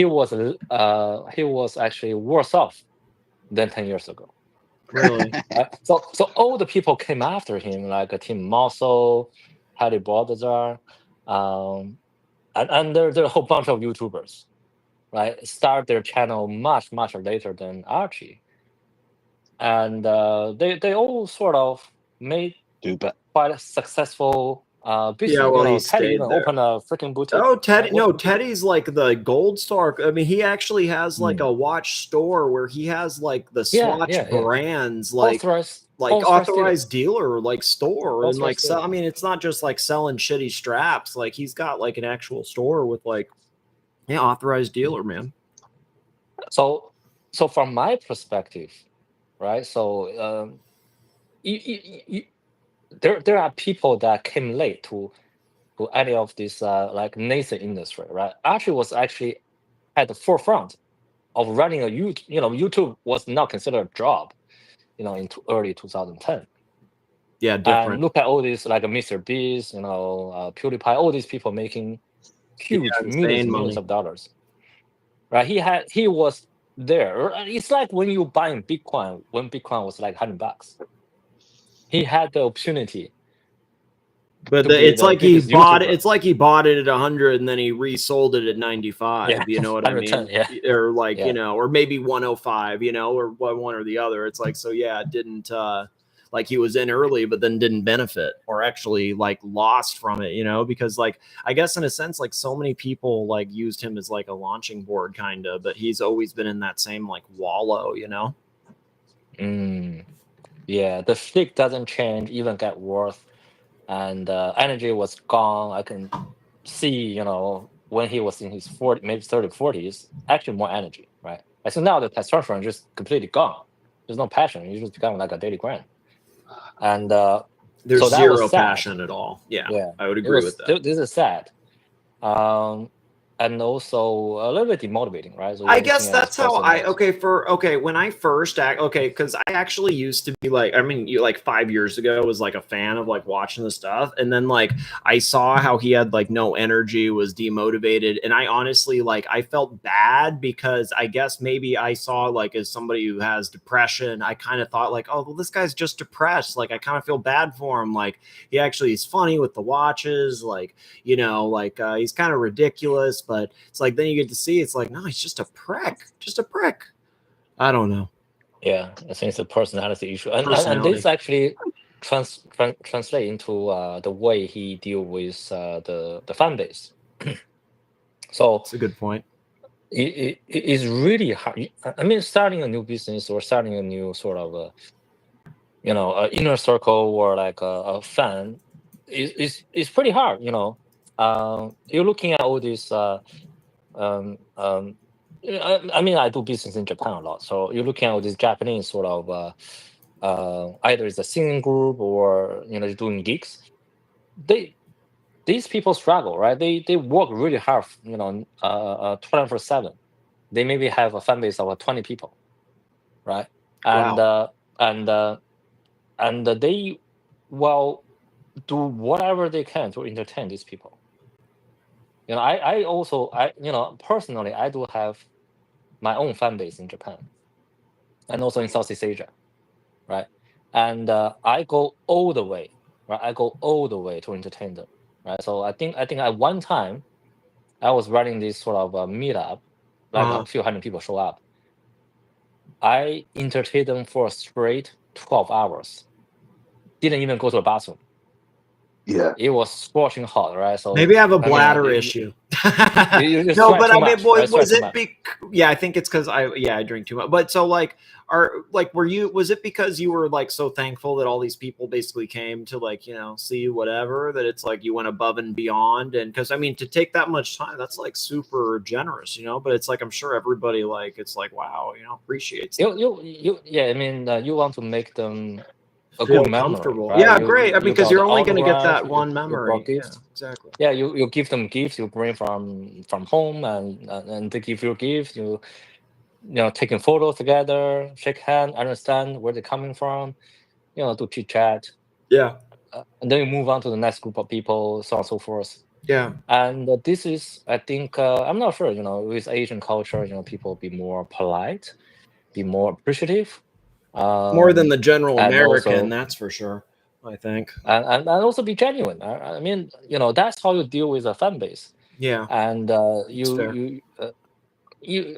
was actually worse off than 10 years ago. Really? So all the people came after him, like Tim Mossel, Harry Baldassar, And there are a whole bunch of YouTubers, right? Start their channel much later than Archie, and they all sort of made quite a successful business. Yeah, well, he Teddy stayed even there. opened a freaking boutique. Oh, Teddy! right? No, Teddy's like the gold star. I mean, he actually has like a watch store where he has like the Swatch brands, like authorized dealer, like store, and like sell. I mean, it's not just like selling shitty straps. Like he's got like an actual store with like, authorized dealer, man. So from my perspective, right? So there are people that came late to any of this like nascent industry, right? Archie was actually at the forefront of running a YouTube was not considered a job, in early 2010. Yeah, different. And look at all these like Mr. Beast, PewDiePie, all these people making huge millions of dollars, right? He was there. It's like when you buying Bitcoin when Bitcoin was like $100. He had the opportunity. But it's like he bought it. It's like he bought it at 100 and then he resold it at 95. Yeah. You know what I mean? Yeah. Or like or maybe 105. Or one or the other. It's like it didn't like he was in early, but then didn't benefit or actually like lost from it. Because like I guess in a sense like so many people like used him as like a launching board kind of, but he's always been in that same like wallow. Yeah, the flick doesn't change, even get worse. And energy was gone. I can see, when he was in his 40, maybe 30, 40s, actually more energy, right? I think now the testosterone is just completely gone. There's no passion. You just become like a daily grind. And there's so that zero was sad. passion at all. Yeah, I would agree with that. This is sad. And also a little bit demotivating, right? So I guess that's how when I first because I actually used to be like, like 5 years ago was like a fan of like watching the stuff, and then like I saw how he had like no energy, was demotivated, and I honestly like I felt bad because I guess maybe I saw like as somebody who has depression, I kind of thought like, oh well, this guy's just depressed. Like I kind of feel bad for him. Like he actually is funny with the watches, like he's kind of ridiculous. But it's like then you get to see it's like no, he's just a prick. I don't know. Yeah, I think it's a personality issue, and this actually translate into the way he deal with the fan base. So that's a good point. It is really hard. I mean, starting a new business or starting a new sort of a inner circle or like a fan is pretty hard. You're looking at all these. I mean, I do business in Japan a lot, so you're looking at all these Japanese sort of either it's a singing group or doing gigs. These people struggle, right? They work really hard, 24/7. They maybe have a fan base of 20 people, right? And and they will do whatever they can to entertain these people. I also personally I do have my own fan base in Japan and also in Southeast Asia, right? And I go all the way, right? I go all the way to entertain them, right? So I think at one time I was running this sort of meetup, like a few hundred people show up. I entertained them for a straight 12 hours. Didn't even go to the bathroom. Yeah, it was scorching hot, right? So maybe I have a bladder issue. No, but I mean, was it? Yeah, I think it's because I drink too much. But so was it because you were like so thankful that all these people basically came to like see you, whatever, that it's like you went above and beyond? And because I mean, to take that much time, that's like super generous, But it's like I'm sure everybody it's like wow, appreciates it. Yeah, I mean, you want to make them feel comfortable, right? Yeah, great. I mean, because you're only going to get that one memory. Yeah, exactly. Yeah, you give them gifts. You bring from home, and they give you gifts. You taking photos together, shake hands, understand where they're coming from. Do chit chat. Yeah. And then you move on to the next group of people, so on and so forth. Yeah. And this is, I think, I'm not sure. With Asian culture, people be more polite, be more appreciative. More than the general American, that's for sure. I think. and also be genuine. I mean, that's how you deal with a fan base. Yeah, And fair.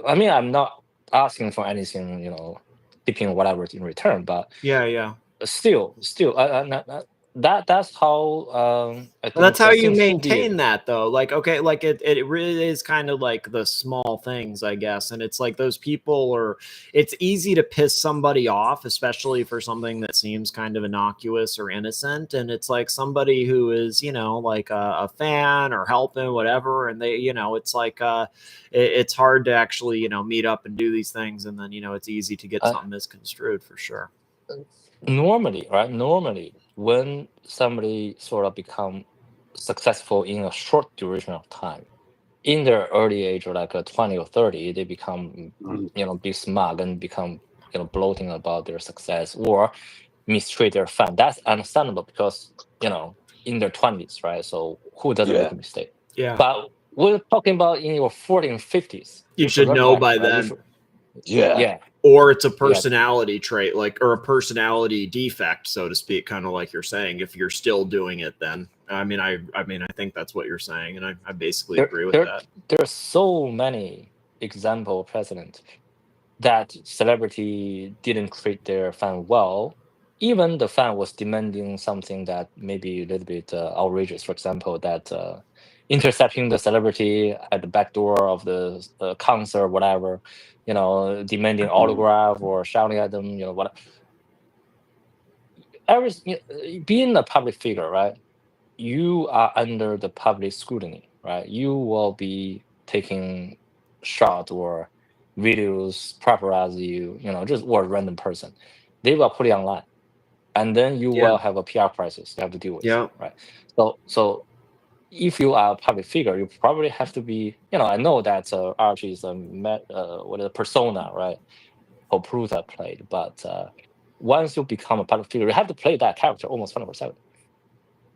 I mean, I'm not asking for anything, tipping whatever in return, but yeah. still, that's how I think That's how you things should be. maintain that, though. Like, okay, like it really is kind of like the small things, I guess. And it's like those people are. It's easy to piss somebody off, especially for something that seems kind of innocuous or innocent. And it's like somebody who is, like a fan or helping, whatever. And they, it's like it's hard to actually, meet up and do these things, and then it's easy to get something misconstrued for sure. Normally, right? Normally, when somebody sort of become successful in a short duration of time, in their early age, or like 20 or 30, they become, big smug and become, bloating about their success or mistreat their fan. That's understandable because, in their 20s, right? So who doesn't make a mistake? Yeah. But we're talking about in your 40s and 50s. You should know by then. Yeah. Or it's a personality trait, or a personality defect, so to speak, kind of like you're saying. If you're still doing it, then I mean, I think that's what you're saying, and I basically agree with that. There are so many example precedent that celebrity didn't treat their fan well. Even the fan was demanding something that maybe a little bit outrageous. For example, that intercepting the celebrity at the back door of the concert, whatever, demanding autograph or shouting at them, what. Being a public figure, right? You are under the public scrutiny, right? You will be taking shot or videos, paparazzi, just or a random person. They will put it online, and then you will have a PR crisis you have to deal with, right? So if you are a public figure, you probably have to be, I know that Archie is a persona, right? Oprusa played, but once you become a public figure, you have to play that character almost 24/7.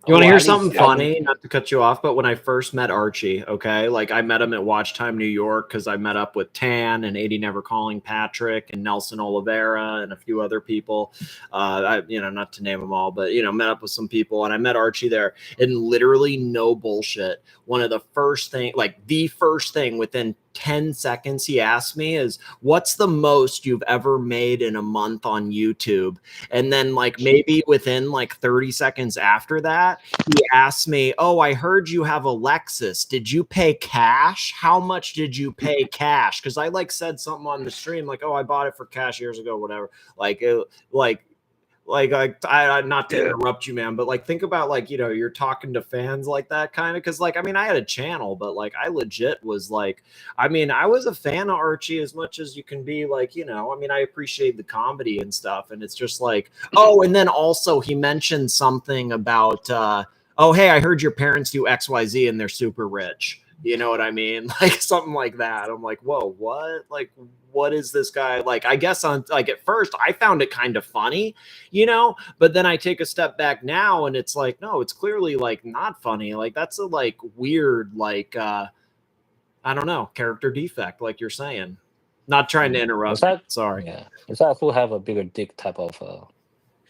You want to hear something funny? Not to cut you off, but when I first met Archie, okay, like I met him at Watch Time New York because I met up with Tan and 80 Never Calling Patrick and Nelson Oliveira and a few other people. Not to name them all, but met up with some people, and I met Archie there. And literally, no bullshit, one of the first thing within 10 seconds he asked me is, what's the most you've ever made in a month on YouTube? And then maybe within 30 seconds after that, he asked me, oh, I heard you have a Lexus. Did you pay cash? How much did you pay cash? Because I said something on the stream oh, I bought it for cash years ago, whatever. Not to interrupt you, man, but think about you're talking to fans like that kind of, because I had a channel, but I legit was I was a fan of Archie as much as you can be, I appreciate the comedy and stuff, and it's just oh, and then also he mentioned something about oh, hey, I heard your parents do XYZ and they're super rich. You know what I mean? Something like that. I'm whoa, what? What is this guy? I guess at first I found it kind of funny, but then I take a step back now and it's no, it's clearly not funny. That's a weird, I don't know, character defect, like you're saying. Not trying to interrupt. Sorry. Yeah. It's like who have a bigger dick type of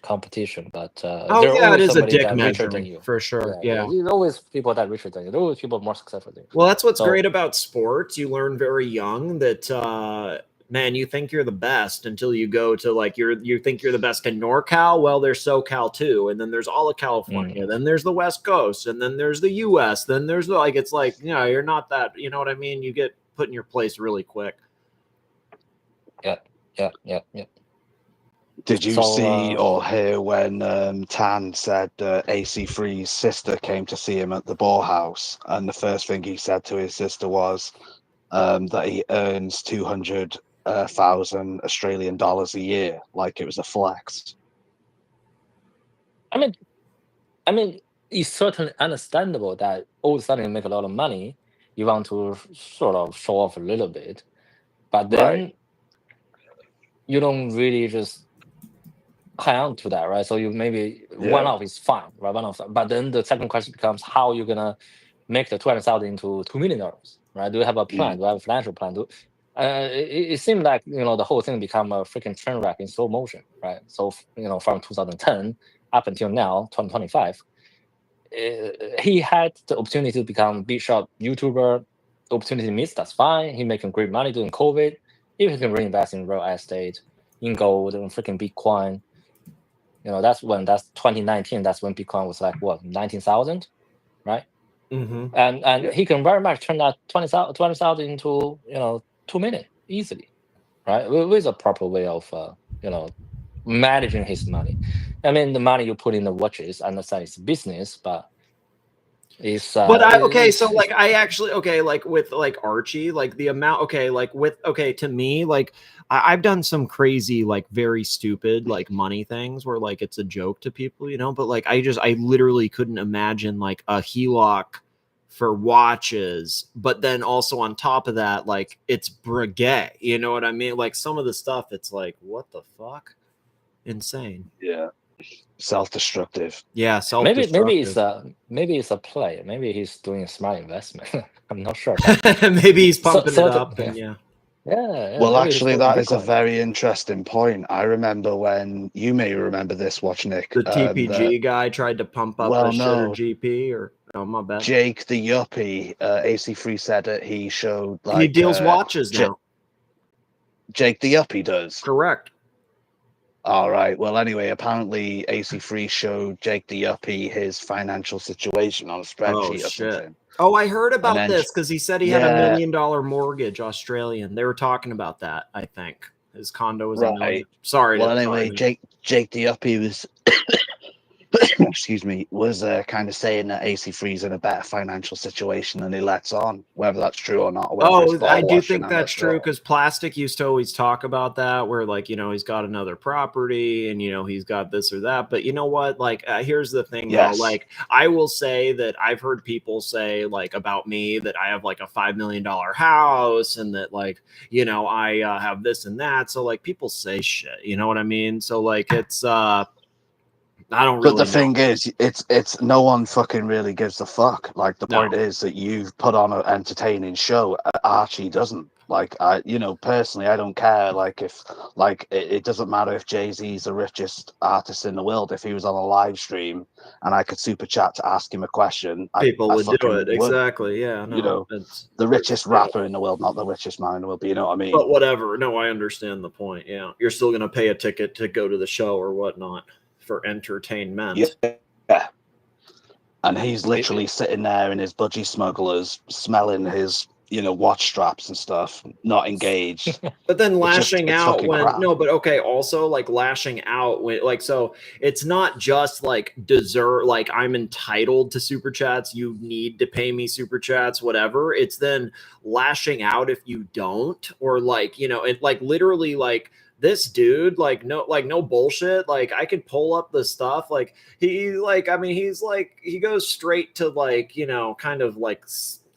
competition, but it is a dick measure than you, for sure. Yeah. There's always people that richer than you. There's always people more successful than you. Well, that's what's great about sports. You learn very young that man, you think you're the best until you go to you think you're the best in NorCal. Well, there's SoCal too, and then there's all of California. Then there's the West Coast, and then there's the US. Then there's it's you're not that. You know what I mean? You get put in your place really quick. Yeah. Did you see or hear when Tan said AC3's sister came to see him at the Boar House, and the first thing he said to his sister was that he earns 200,000 Australian dollars a year, like it was a flex? I mean, it's certainly understandable that all of a sudden you make a lot of money, you want to sort of show off a little bit, but then you don't really just hang on to that, right? So you maybe one off is fine, right? One off, but then the second question becomes, how are you gonna make the 200,000 into $2 million, right? Do you have a plan? Do you have a financial plan? It seemed like the whole thing become a freaking train wreck in slow motion, right? So from 2010 up until now, 2025, he had the opportunity to become big shot YouTuber. Opportunity missed, that's fine. He making great money doing COVID. If he can reinvest in real estate, in gold, and freaking Bitcoin, that's 2019. That's when Bitcoin was like what, 19,000, right? Mm-hmm. And he can very much turn that 20,000 into 2 million easily, right? With a proper way of managing his money. I mean, the money you put in the watches, I understand it's business, but it's but I actually like with like Archie, like the amount to me, like I've done some crazy, like very stupid like money things where like it's a joke to people, but like I literally couldn't imagine like a HELOC for watches, but then also on top of that, like it's brigade, you know what I mean? Like some of the stuff, it's like, what the fuck? Insane. Yeah. Self-destructive. Yeah, self-destructive. Maybe it's a play. Maybe he's doing a smart investment. I'm not sure. Maybe he's pumping it up. Yeah. Well, actually, that is a very interesting point. I remember when, you may remember this, Watch Nick. The TPG guy tried to pump up the shitter GP, or my bad. Jake the Yuppie, AC3 said it. He showed like he deals watches now. Jake the Yuppie does. Correct. All right. Well, anyway, apparently AC3 showed Jake the Yuppie his financial situation on a spreadsheet or something. Oh, I heard about this because he said he had $1 million mortgage, Australian. They were talking about that, I think. His condo was $1 million. Sorry. Well, anyway, Jake the Yuppie was excuse me, was kind of saying that AC3's in a better financial situation than he lets on, whether that's true or not. I do think that's true because Plastic used to always talk about that, where like, he's got another property and, he's got this or that. But you know what? Like, here's the thing, though. Like, I will say that I've heard people say like about me that I have like a $5 million house and that like, I have this and that. So like people say shit, you know what I mean? So like it's I don't really But the thing is, it's no one fucking really gives a fuck. Like the point is that you've put on an entertaining show. Archie doesn't. Like personally, I don't care. Like if it doesn't matter if Jay-Z's the richest artist in the world. If he was on a live stream and I could super chat to ask him a question, people would do it. Exactly. Yeah. No, it's the richest rapper in the world, not the richest man in the world. But you know what I mean? But whatever. No, I understand the point. Yeah, you're still gonna pay a ticket to go to the show or whatnot for entertainment. Yeah. And he's literally sitting there in his budgie smugglers, smelling his, watch straps and stuff, not engaged. But then lashing out when also like lashing out when like, so it's not just like deserve, like I'm entitled to super chats, you need to pay me super chats, whatever. It's then lashing out if you don't, or like, it like literally like this dude, like no bullshit. Like I could pull up the stuff. Like he goes straight to like, kind of like,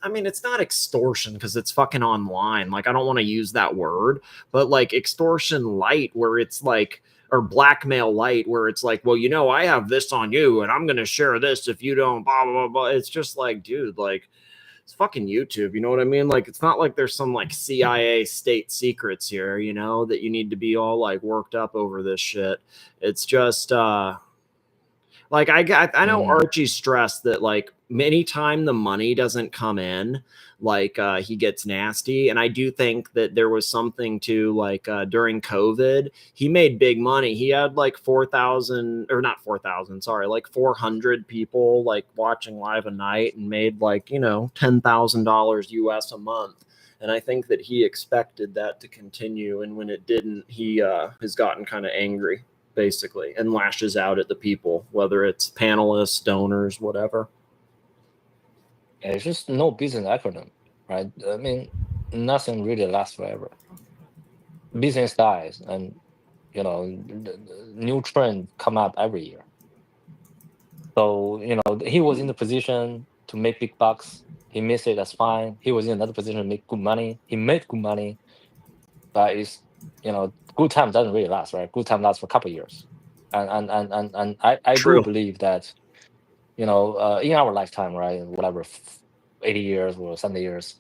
I mean, it's not extortion because it's fucking online. Like I don't want to use that word, but like extortion light where it's like, or blackmail light where it's like, well, I have this on you and I'm going to share this if you don't, blah, blah, blah, blah. It's just like, dude, like, it's fucking YouTube, you know what I mean? Like, it's not like there's some like CIA state secrets here, that you need to be all like worked up over this shit. It's just like I know Archie's stressed that like anytime the money doesn't come in, like he gets nasty. And I do think that there was something to like during COVID, he made big money. He had like 4,000 or not 4,000, sorry, like 400 people like watching live a night and made like, $10,000 US a month. And I think that he expected that to continue. And when it didn't, he has gotten kind of angry, basically, and lashes out at the people, whether it's panelists, donors, whatever. Yeah, it's just no business acronym, right? I mean, nothing really lasts forever. Business dies, and new trend come up every year. So he was in the position to make big bucks. He missed it. That's fine. He was in another position to make good money. He made good money, but it's good time doesn't really last, right? Good time lasts for a couple of years, and I do believe that. In our lifetime, right, whatever, 80 years or 70 years,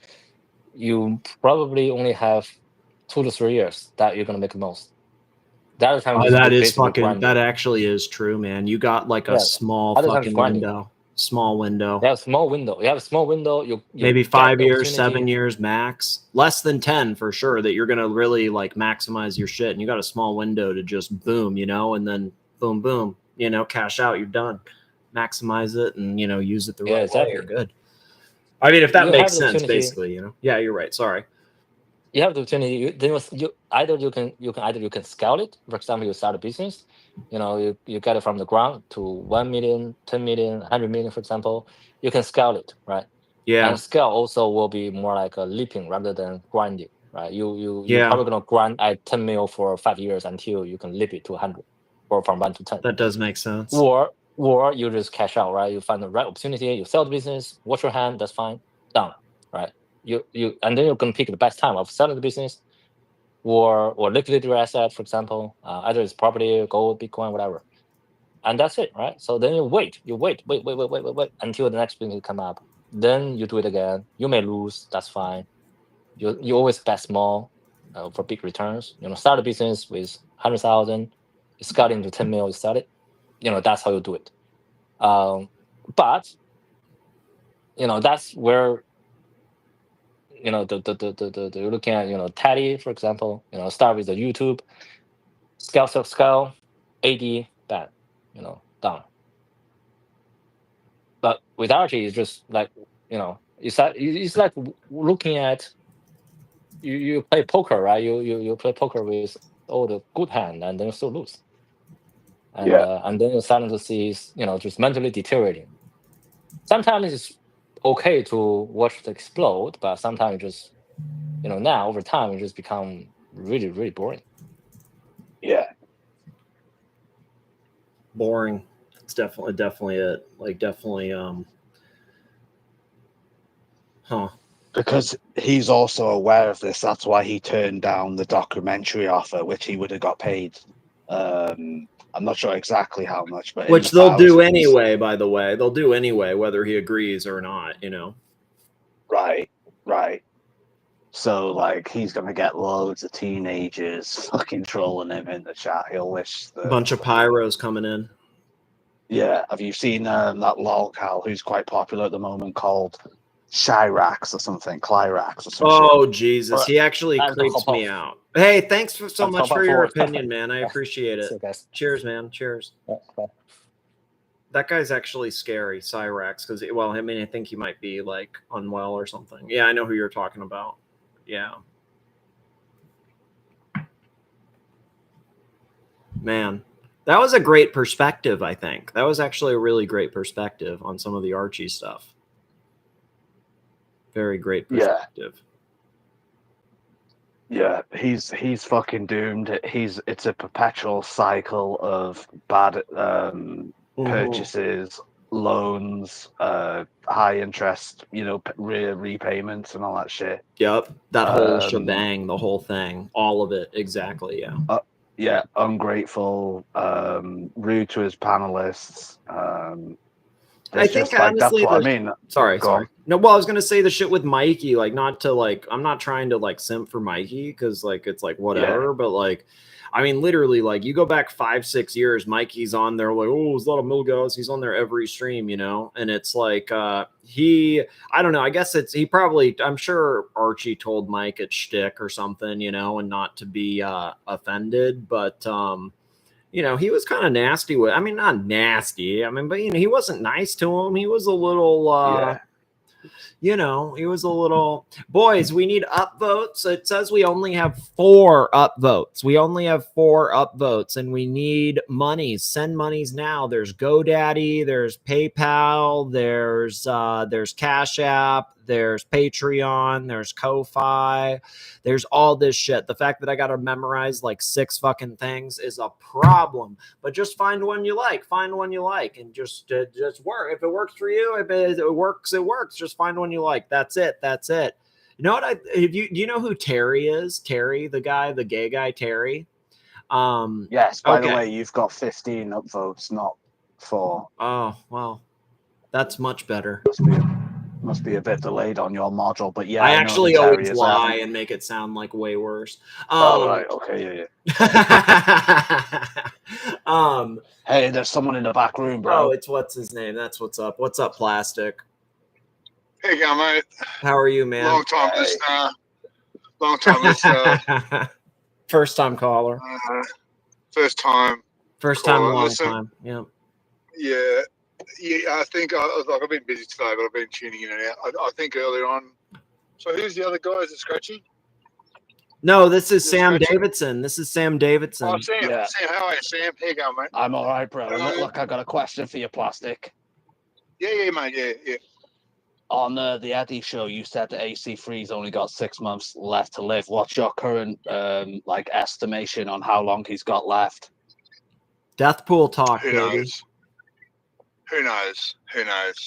you probably only have 2 to 3 years that you're going to make the most. The other time Oh, is that is basically fucking. grinding. That actually is true, man. You got like a Yeah, small other times fucking grinding. window. Small window. You have a small window. You have a small window. You Maybe get 5 the years, opportunity. 7 years max. Less than 10 for sure. That you're gonna really like maximize your shit, and you got a small window to just boom, you know, and then boom, boom, you know, cash out. You're done. Maximize it, and you know, use it the Yeah, right exactly. way. You're good. I mean, if that You makes have the sense, opportunity. basically, you know. Yeah, you're right. Sorry. You have the opportunity. Then you can scale it. For example, you start a business. You know, you get it from the ground to 1 million, 10 million, 100 million, for example. You can scale it, right? Yeah. And scale also will be more like a leaping rather than grinding, right? You're Yeah. probably gonna grind at 10 mil for 5 years until you can leap it to 100, or from 1 to 10. That does make sense. Or you just cash out, right? You find the right opportunity, you sell the business, wash your hand, that's fine, done, right? You and then you can pick the best time of selling the business, or liquidate your asset, for example, either it's property, gold, Bitcoin, whatever, and that's it, right? So then you wait until the next business come up. Then you do it again. You may lose, that's fine. You always bet small for big returns. You know, start a business with 100,000, you scale into 10 mil, you sell it. You know, that's how you do it. But you know, that's where, you know, you're looking at, you know, Teddy, for example, you know, start with the YouTube, scale, 80, bad, you know, down. But with Archie, it's just like, you know, it's like looking at, you play poker, right? You play poker with all the good hand, and then you still lose. And then you're starting to see, you know, just mentally deteriorating. Sometimes it's okay to watch it explode, but sometimes it just, you know, now over time it just become really, really boring. Yeah. Boring. It's definitely it. Like definitely Because he's also aware of this. That's why he turned down the documentary offer, which he would have got paid. I'm not sure exactly how much, but which they'll do anyway, by the way. They'll do anyway, whether he agrees or not, you know. Right. So, like, he's going to get loads of teenagers fucking trolling him in the chat. He'll wish A bunch of pyros coming in. Yeah. Have you seen that lolcow who's quite popular at the moment called Chyrax or something? Clyrax or something? Oh, Jesus. He actually That's the creeps hop me off. out. Hey, thanks so That's much hop for off your forward. opinion, man. I appreciate See you it. guys. Cheers, man. Cheers. That guy's actually scary, Cyrax, because, well, I mean, I think he might be, like, unwell or something. Yeah, I know who you're talking about. Yeah. Man, that was a great perspective, I think. That was actually a really great perspective on some of the Archie stuff. Very great perspective. Yeah, he's fucking doomed. It's a perpetual cycle of bad purchases, loans, high interest, you know, repayments and all that shit. Yep, that whole shebang, the whole thing, all of it, exactly. Yeah. Yeah, ungrateful, rude to his panelists. I think just, like, honestly, that's what I mean. Sorry. On. No, well, I was gonna say the shit with Mikey, like, not to like, I'm not trying to like simp for Mikey because like it's like whatever, but like, I mean, literally, like you go back 5-6 years, Mikey's on there like, oh, there's a lot of mill guys. He's on there every stream, you know, and it's like I don't know. I guess he probably, I'm sure Archie told Mike it's shtick or something, you know, and not to be offended, but you know, he was kind of nasty with, I mean, not nasty. I mean, but, you know, he wasn't nice to him. He was a little, you know, he was a little, boys, we need upvotes. It says we only have 4 upvotes. We only have 4 upvotes and we need monies. Send monies now. There's GoDaddy, there's PayPal, there's Cash App, there's Patreon, there's Ko-Fi, there's all this shit. The fact that I got to memorize like 6 fucking things is a problem, but just find one you like, and just work. If it works for you, if it works, it works. Just find one you like. That's it. You know what? Do you know who Terry is? Terry, the gay guy, Terry. Yes. By the way, you've got 15 upvotes, not 4. Oh, well, that's much better. Must be a bit delayed on your module, but yeah, I know actually the always terriers. lie and make it sound like way worse. Oh, right. Okay. Yeah. Hey, there's someone in the back room, bro. Oh, it's what's his name? That's what's up. What's up, Plastic? Hey, you go, mate. How are you, man? Long time listener. Long time listener. First time caller. First time. First time, caller. long Listen, time. Yeah. Yeah. I think I've been busy today, but I've been tuning in and out. I think earlier on. So who's the other guy? Is it Scratchy? No, this is Sam Scratchy? Davidson. This is Sam Davidson. Oh, Sam. Yeah. Sam, how are you, Sam? How you going, mate? I'm all right, bro. Look, I got a question for you, Plastic. Yeah, mate. Yeah. On the Eddie show, you said the AC3's only got 6 months left to live. What's your current estimation on how long he's got left? Death pool talk, Who baby. knows? Who knows?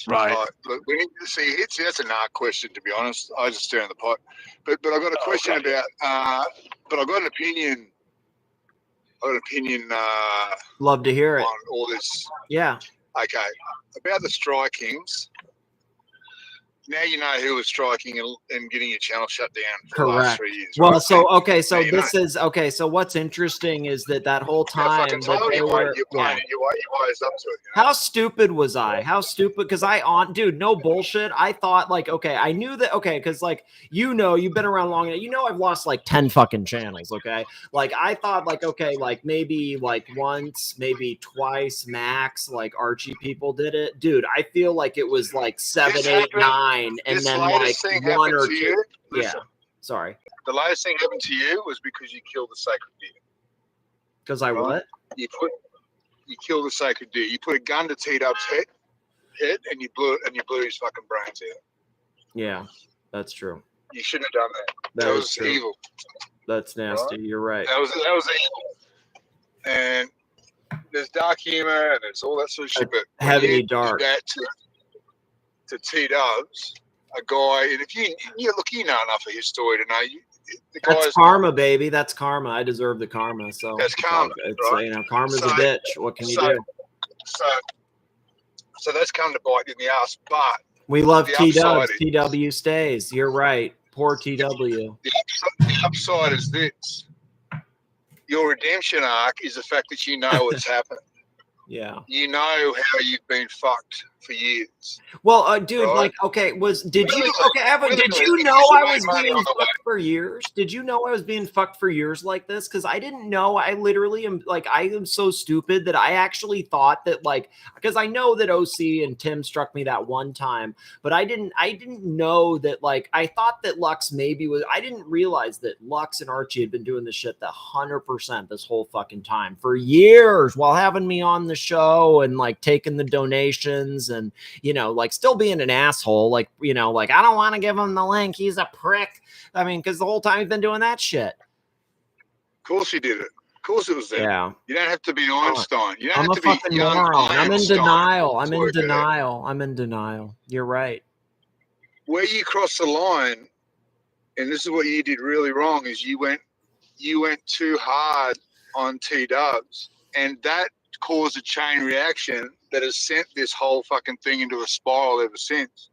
Right. Look, we need to see. That's a narc question, to be honest. I just stir in the pot. But I've got a question about. But I've got an opinion. Love to hear it. On all this. Yeah. Okay. About the strikings. Now you know who was striking and getting your channel shut down for the last 3 years. Well, right? so okay, so Now you this know. is okay. So what's interesting is that whole Yeah, time fucking that told they you were, you yeah. up to it. You know? How stupid was I? How stupid? Because dude, no bullshit. I thought like, okay, I knew that, okay, because like, you've been around long enough. I've lost like 10 fucking channels, okay? Like, I thought like, okay, like maybe like once, maybe twice max, like Archie people did it. Dude, I feel like it was like 7, This 8, happened- 9, and this then like latest thing 1 happened or to 2. you? Yeah, Listen, sorry. the latest thing happened to you was because you killed the sacred deer. Because I Right. what? You killed the sacred deer. You put a gun to T-Dub's head, and you blew his fucking brains out. Yeah, that's true. You shouldn't have done that. That was true. evil. That's nasty. Right? You're right. That was evil. And there's dark humor and there's all that sort of shit. But when Heavy you dark. did that to T-Dubs, a guy, and if you know enough of his story to know the guy's That's karma, baby. That's karma. I deserve the karma. So That's karma, It's right? karma's So- a bitch. What can you do? So that's come to bite you in the ass. But We love the T Dubs. upside is- TW stays. You're right. Poor TW. the upside is this: your redemption arc is the fact that you know what's happened. Yeah. You know how you've been fucked for years. Well, dude, Right. like, okay, did you Evan? Did Willingly, you know you I made was money being on the way. fucked for years? Did you know I was being fucked for years like this? Because I didn't know. I literally am like, I am so stupid that I actually thought that, like, because I know that OC and Tim struck me that one time, but I didn't know that, like, I thought that Lux maybe was. I didn't realize that Lux and Archie had been doing this shit 100% this whole fucking time for years while having me on the show and like taking the donations and, like still being an asshole. Like, like, I don't want to give him the link. He's a prick. I mean, because the whole time he's been doing that shit. Of course you did it. Of course it was there. Yeah. You don't have to be Einstein. You don't I'm have a to be fucking young moron. I'm in Einstein denial. to I'm in work it out. denial. I'm in denial. You're right. Where you cross the line, and this is what you did really wrong, is you went too hard on T-Dubs, and that caused a chain reaction that has sent this whole fucking thing into a spiral ever since.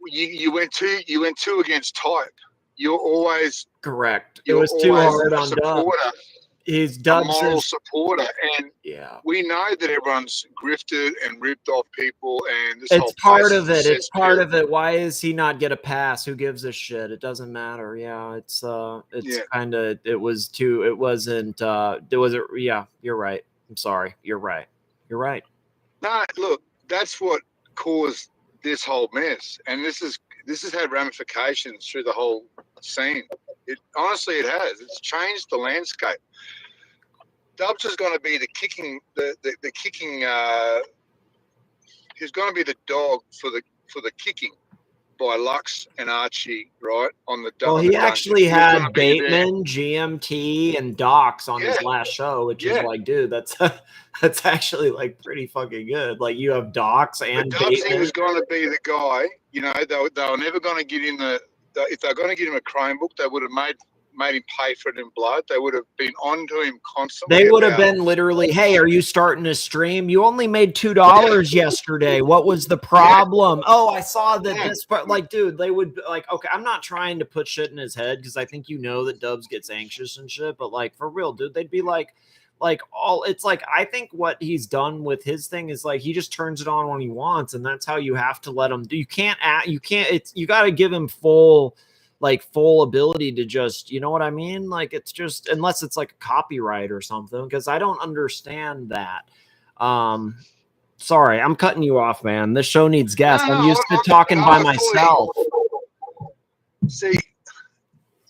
You went too against type. You're always Correct. It you're was too always hard a on Dubs. supporter, His a Dubs moral is, supporter, and yeah. we know that everyone's grifted and ripped off people, and this It's whole part place of is it. a It's part cesspit. of it. Why does he not get a pass? Who gives a shit? It doesn't matter. Yeah, it's Yeah. kind of, it was too, it wasn't, it was, yeah, you're right. I'm sorry. You're right. You're right. No, look, that's what caused this whole mess, and this has had ramifications through the whole scene. It honestly, it has. It's changed the landscape. Dubs is going to be the kicking. He's going to be the dog for the kicking by Lux and Archie, right? On the Well, on he the dungeon. actually He's had gonna be there. Bateman, GMT, and Docs on his Yeah. last show, which is Yeah. like, dude, that's actually like pretty fucking good. Like, you have Docs But and Dubsy Bateman. was going to be the guy. They were never going to get in if they were going to get him a Chromebook, they would have made made him pay for it in blood. They would have been onto him constantly. They would have been literally, hey, are you starting to stream? You only made $2 yesterday. What was the problem? Oh, I saw that this part. Like, dude, they would like, okay, I'm not trying to put shit in his head because I think you know that Dubs gets anxious and shit, but like for real, dude, they'd be like all it's like I think what he's done with his thing is like he just turns it on when he wants, and that's how you have to let him do. You can't you got to give him full ability to just, you know what I mean? Like it's just, unless it's like a copyright or something, because I don't understand that. Sorry, I'm cutting you off, man. This show needs guests. I'm used to talking by myself. See,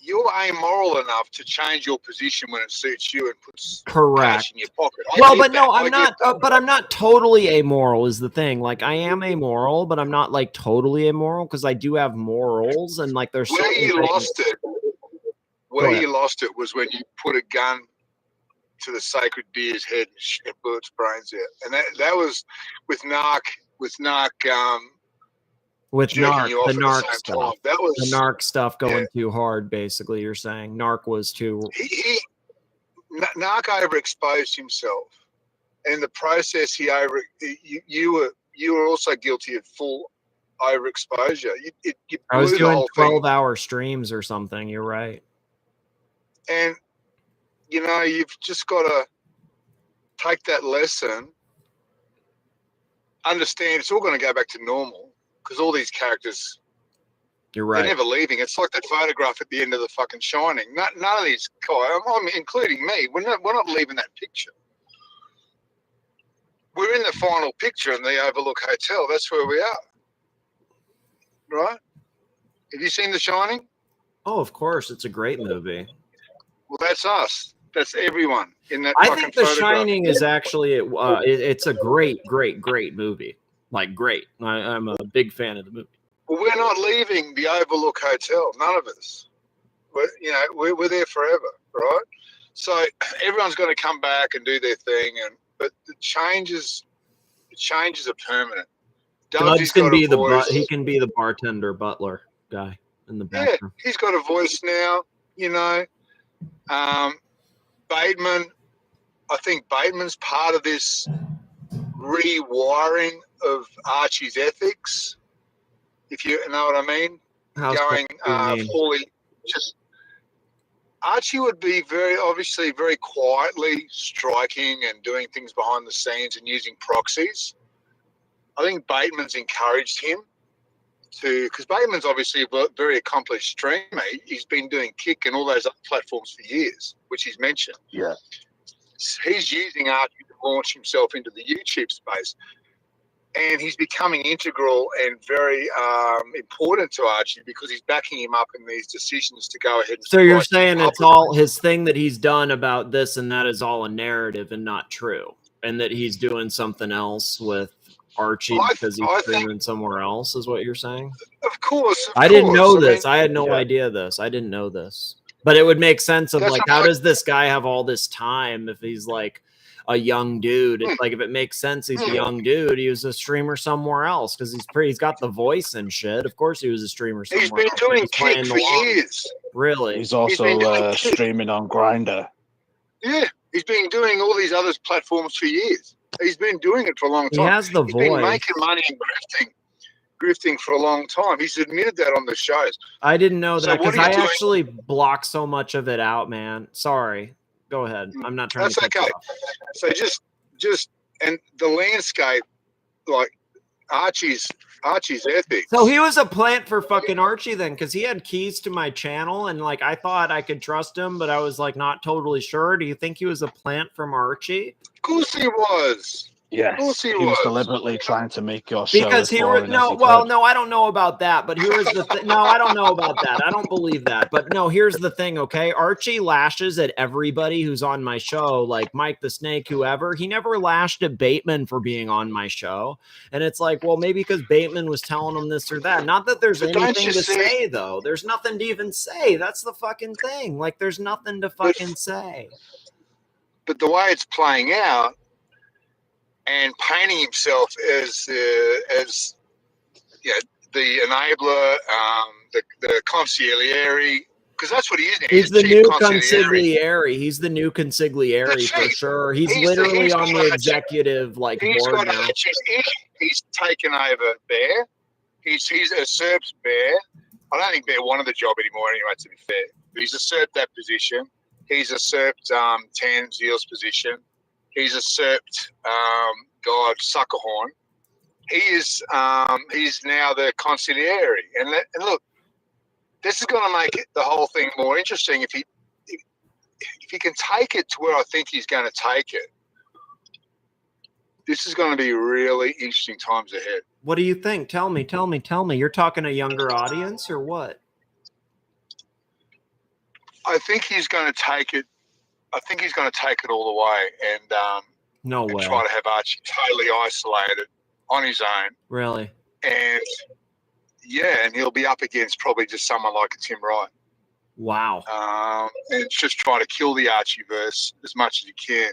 you're amoral enough to change your position when it suits you and puts cash in your pocket. Well, but no, I'm not. But I'm not totally amoral. Is the thing? Like I am amoral, but I'm not like totally amoral because I do have morals and like there's where you lost it. Where you lost it was when you put a gun to the sacred deer's head and blew its brains out, and that was with narc the narc stuff. That was the narc stuff going too hard. Basically, you're saying narc was too. Narc overexposed himself, and in the process, you were also guilty of full overexposure. I was doing 12-hour streams or something. You're right, and you know you've just got to take that lesson. Understand it's all going to go back to normal. Because all these characters, you're right, they're never leaving. It's like that photograph at the end of The Fucking Shining. None of these guys, including me, we're not leaving that picture. We're in the final picture in the Overlook Hotel. That's where we are, right? Have you seen The Shining? Oh, of course, it's a great movie. Well, that's us. That's everyone in that. I think The Shining is actually it's a great movie. Like great. I'm a big fan of the movie. Well, we're not leaving the Overlook Hotel. None of us. We're there forever, right? So everyone's going to come back and do their thing, but the changes are permanent. Dubs can be he can be the bartender butler guy in the bathroom. Yeah, he's got a voice now. You know, Bateman. I think Bateman's part of this rewiring of Archie's ethics, if you know what I mean. Fully just Archie would be very quietly striking and doing things behind the scenes and using proxies. I think Bateman's encouraged him to, because Bateman's obviously a very accomplished streamer. He's been doing Kick and all those other platforms for years, which he's mentioned. Yeah. He's using Archie to launch himself into the YouTube space, and he's becoming integral and very important to Archie because he's backing him up in these decisions to go ahead. So you're saying it's all his thing that he's done about this and that is all a narrative and not true, and that he's doing something else with Archie because he's streaming somewhere else is what you're saying? Of course. I didn't know this. I had no idea this. I didn't know this. But it would make sense of like, how does this guy have all this time if he's like a young dude? It's like, if it makes sense, he's a young dude. He was a streamer somewhere else because he's got the voice and shit. Of course, he was a streamer somewhere else. He's been doing Kick for years. Really? He's also streaming on Grindr. Yeah, he's been doing all these other platforms for years. He's been doing it for a long time. He has the He's voice. Been making money and grifting for a long time. He's admitted that on the shows. I didn't know that because I actually blocked so much of it out, man. Sorry. Go ahead. I'm not trying to cut you off. So just and the landscape, like Archie's ethics. So he was a plant for fucking Archie then, because he had keys to my channel and like I thought I could trust him, but I was like not totally sure. Do you think he was a plant from Archie? Of course he was. Yes, of course he was deliberately trying to make your show because he was no. I don't know about that. But here's the thing. No, I don't know about that. I don't believe that. But no, here's the thing. Okay, Archie lashes at everybody who's on my show, like Mike the Snake, whoever. He never lashed at Bateman for being on my show, and it's like, well, maybe because Bateman was telling him this or that. Not that there's anything to say though. There's nothing to even say. That's the fucking thing. Like, there's nothing to fucking say. But the way it's playing out. And painting himself as the enabler, the consigliere, because that's what he is now. He's a the chief new consigliere. consigliere. He's the new consigliere The for chief. sure. He's He's literally got on the executive He's board got now. he's taken over Bear. He's usurped Bear. I don't think Bear wanted the job anymore anyway, to be fair. But he's usurped that position. He's usurped Tanziel's position. He's usurped Suckerhorn. He's now the consigliere. And look, this is going to make the whole thing more interesting if he can take it to where I think he's going to take it. This is going to be really interesting times ahead. What do you think? Tell me. You're talking a younger audience or what? I think he's going to take it. I think he's going to take it all the way and No way. try to have Archie totally isolated on his own. Really? And yeah, and he'll be up against probably just someone like a Tim Wright. Wow. And it's just trying to kill the Archieverse as much as he can.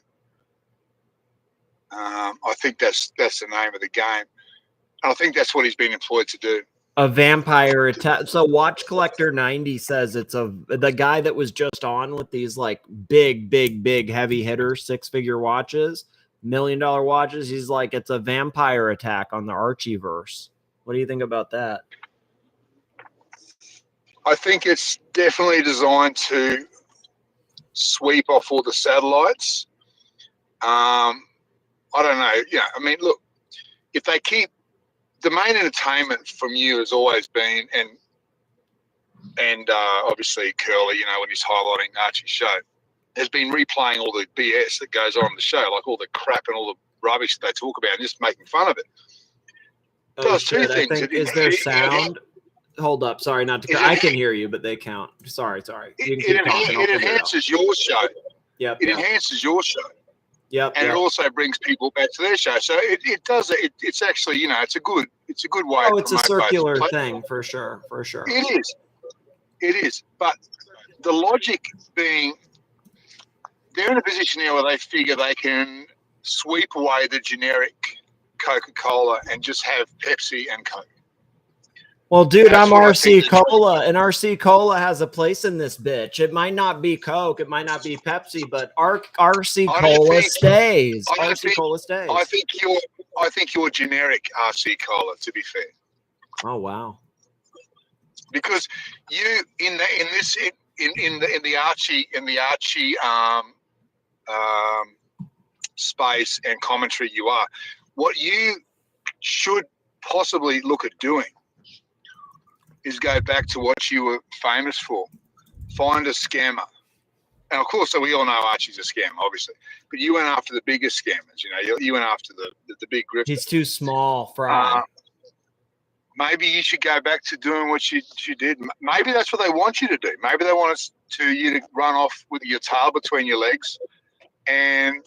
I think that's the name of the game. And I think that's what he's been employed to do. A vampire attack. So Watch Collector 90 says it's the guy that was just on with these like big heavy hitter 6-figure watches, $1 million watches. He's like, it's a vampire attack on the Archieverse. What do you think about that? I think it's definitely designed to sweep off all the satellites. I don't know. Yeah, I mean, look, if they keep the main entertainment from you has always been, and obviously Curly, you know, when he's highlighting Archie's show, has been replaying all the BS that goes on in the show, like all the crap and all the rubbish that they talk about, and just making fun of it. Oh, shit, I think, is there sound? Hold up, sorry, not to. I can hear you, but they count. Sorry. You can keep talking. It enhances your show. Yep. It enhances your show. Yep. And it also brings people back to their show. So it does. It's actually, you know, it's a good way. Oh, it's a circular thing for sure. It is. But the logic being, they're in a position now where they figure they can sweep away the generic Coca-Cola and just have Pepsi and Coke. Well, dude, I'm RC Cola, and RC Cola has a place in this bitch. It might not be Coke, it might not be Pepsi, but RC Cola stays. RC Cola stays. I think you're generic RC Cola, to be fair. Oh wow! Because you in the Archie space and commentary, you are. What you should possibly look at doing is go back to what you were famous for. Find a scammer. And of course, so we all know Archie's a scammer, obviously. But you went after the biggest scammers, you know. You went after the big grifters. He's too small, Fry. Maybe you should go back to doing what you did. Maybe that's what they want you to do. Maybe they want you to run off with your tail between your legs and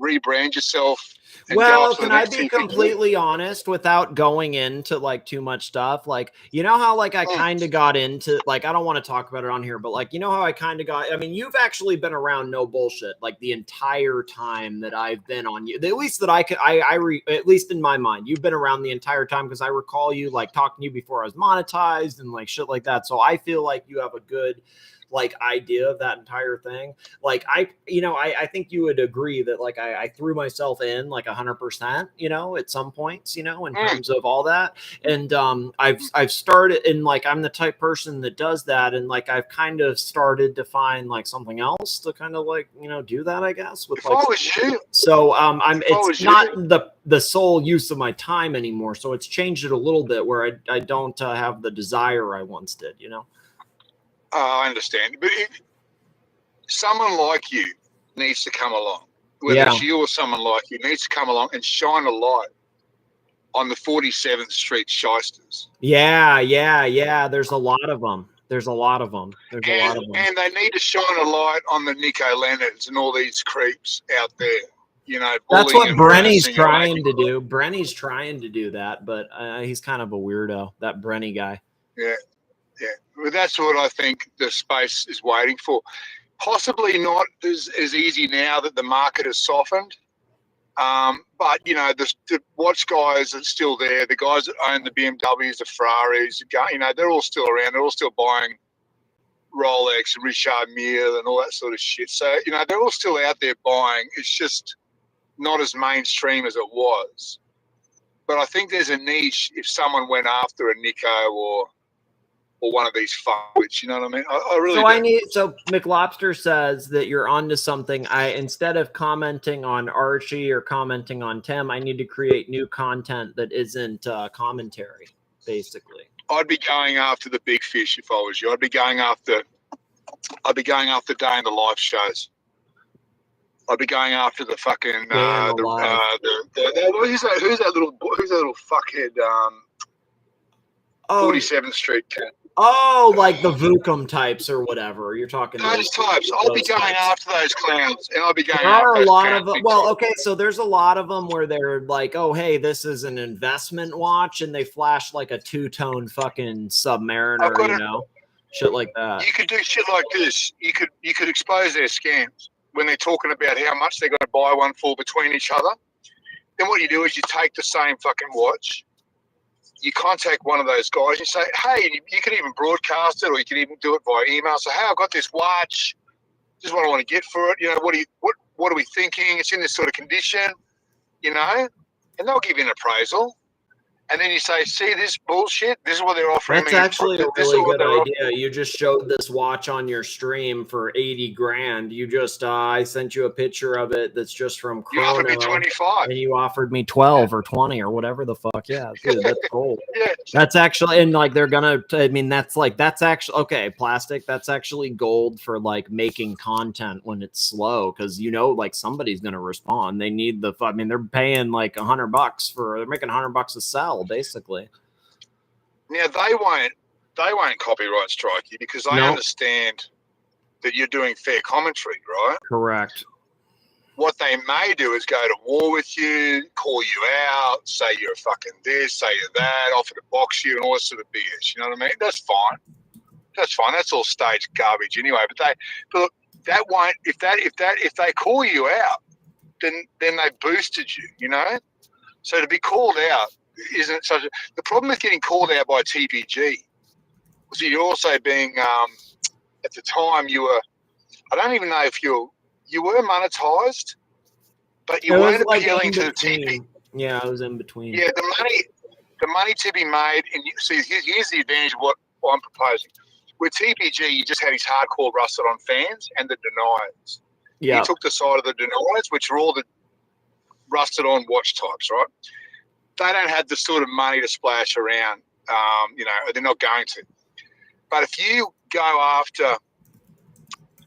rebrand yourself. Well, can I be completely honest without going into like too much stuff? Like, you know how like I kind of got into, like, I don't want to talk about it on here, but like, you know how I kind of got, I mean, you've actually been around, no bullshit, like the entire time that I've been on you, at least that at least in my mind, you've been around the entire time, because I recall you like talking to you before I was monetized and like shit like that. So I feel like you have a good like idea of that entire thing. Like I think you would agree that like I threw myself in like 100%, you know, at some points, you know, in terms of all that. And I've started, and like I'm the type person that does that, and like I've kind of started to find like something else to kind of like, you know, do that, I guess, with like, so it's not the sole use of my time anymore, so it's changed it a little bit where I don't have the desire I once did, you know. I understand, but someone like you needs to come along. Whether it's you or someone like you needs to come along and shine a light on the 47th Street shysters. Yeah. There's a lot of them. And they need to shine a light on the Nico Leonards and all these creeps out there. You know, that's what Brenny's trying to do. Brenny's trying to do that, but he's kind of a weirdo, that Brenny guy. Yeah. Well, that's what I think the space is waiting for. Possibly not as easy now that the market has softened. But, you know, the watch guys are still there. The guys that own the BMWs, the Ferraris, you know, they're all still around. They're all still buying Rolex and Richard Mille and all that sort of shit. So, you know, they're all still out there buying. It's just not as mainstream as it was. But I think there's a niche if someone went after a Nico or one of these fuckwits, you know what I mean? I really do. So McLobster says that you're onto something. Instead of commenting on Archie or commenting on Tim, I need to create new content that isn't commentary, basically. I'd be going after the big fish if I was you. I'd be going after day in the life shows. I'd be going after the fucking who's that little fuckhead 47th Street cat. Oh, like the Vukum types or whatever. You're talking those types. I'll be going after those clowns, and I'll be going. There are a lot of them. Well, okay, so there's a lot of them where they're like, "Oh, hey, this is an investment watch," and they flash like a two-tone fucking Submariner, you know, shit like that. You could do shit like this. You could expose their scams when they're talking about how much they're going to buy one for between each other. Then what you do is you take the same fucking watch. You contact one of those guys and say, hey, you can even broadcast it or you can even do it via email. So, hey, I've got this watch. This is what I want to get for it. You know, what are we thinking? It's in this sort of condition, you know, and they'll give you an appraisal. And then you say, see this bullshit? This is what they're offering me. That's actually a really good idea. You just showed this watch on your stream for 80 grand. You just, I sent you a picture of it that's just from Chrono. You offered me 25. And you offered me 12 or 20 or whatever the fuck. Yeah, dude, that's gold. Yeah. That's actually, and like they're gonna, I mean, that's actually, okay, plastic, that's actually gold for like making content when it's slow. Cause you know, like somebody's gonna respond. They need I mean, they're paying like $100 they're making $100 a sell. Basically, now they won't copyright strike you because they understand that you're doing fair commentary, right? Correct. What they may do is go to war with you, call you out, say you're fucking this, say you're that, offer to box you, and all this sort of BS. You know what I mean? That's fine. That's fine. That's all staged garbage anyway. But look, that won't. If they call you out, then they boosted you. You know. So to be called out isn't such a. The problem with getting called out by TPG was you're also being. At the time, you were. I don't even know if you were monetized, but you weren't appealing to the TPG. Yeah, I was in between. Yeah, the money to be made, and here's the advantage of what I'm proposing. With TPG, you just had his hardcore rusted on fans and the deniers. Yeah. You took the side of the deniers, which are all the rusted on watch types, right? They don't have the sort of money to splash around, you know, they're not going to. But if you go after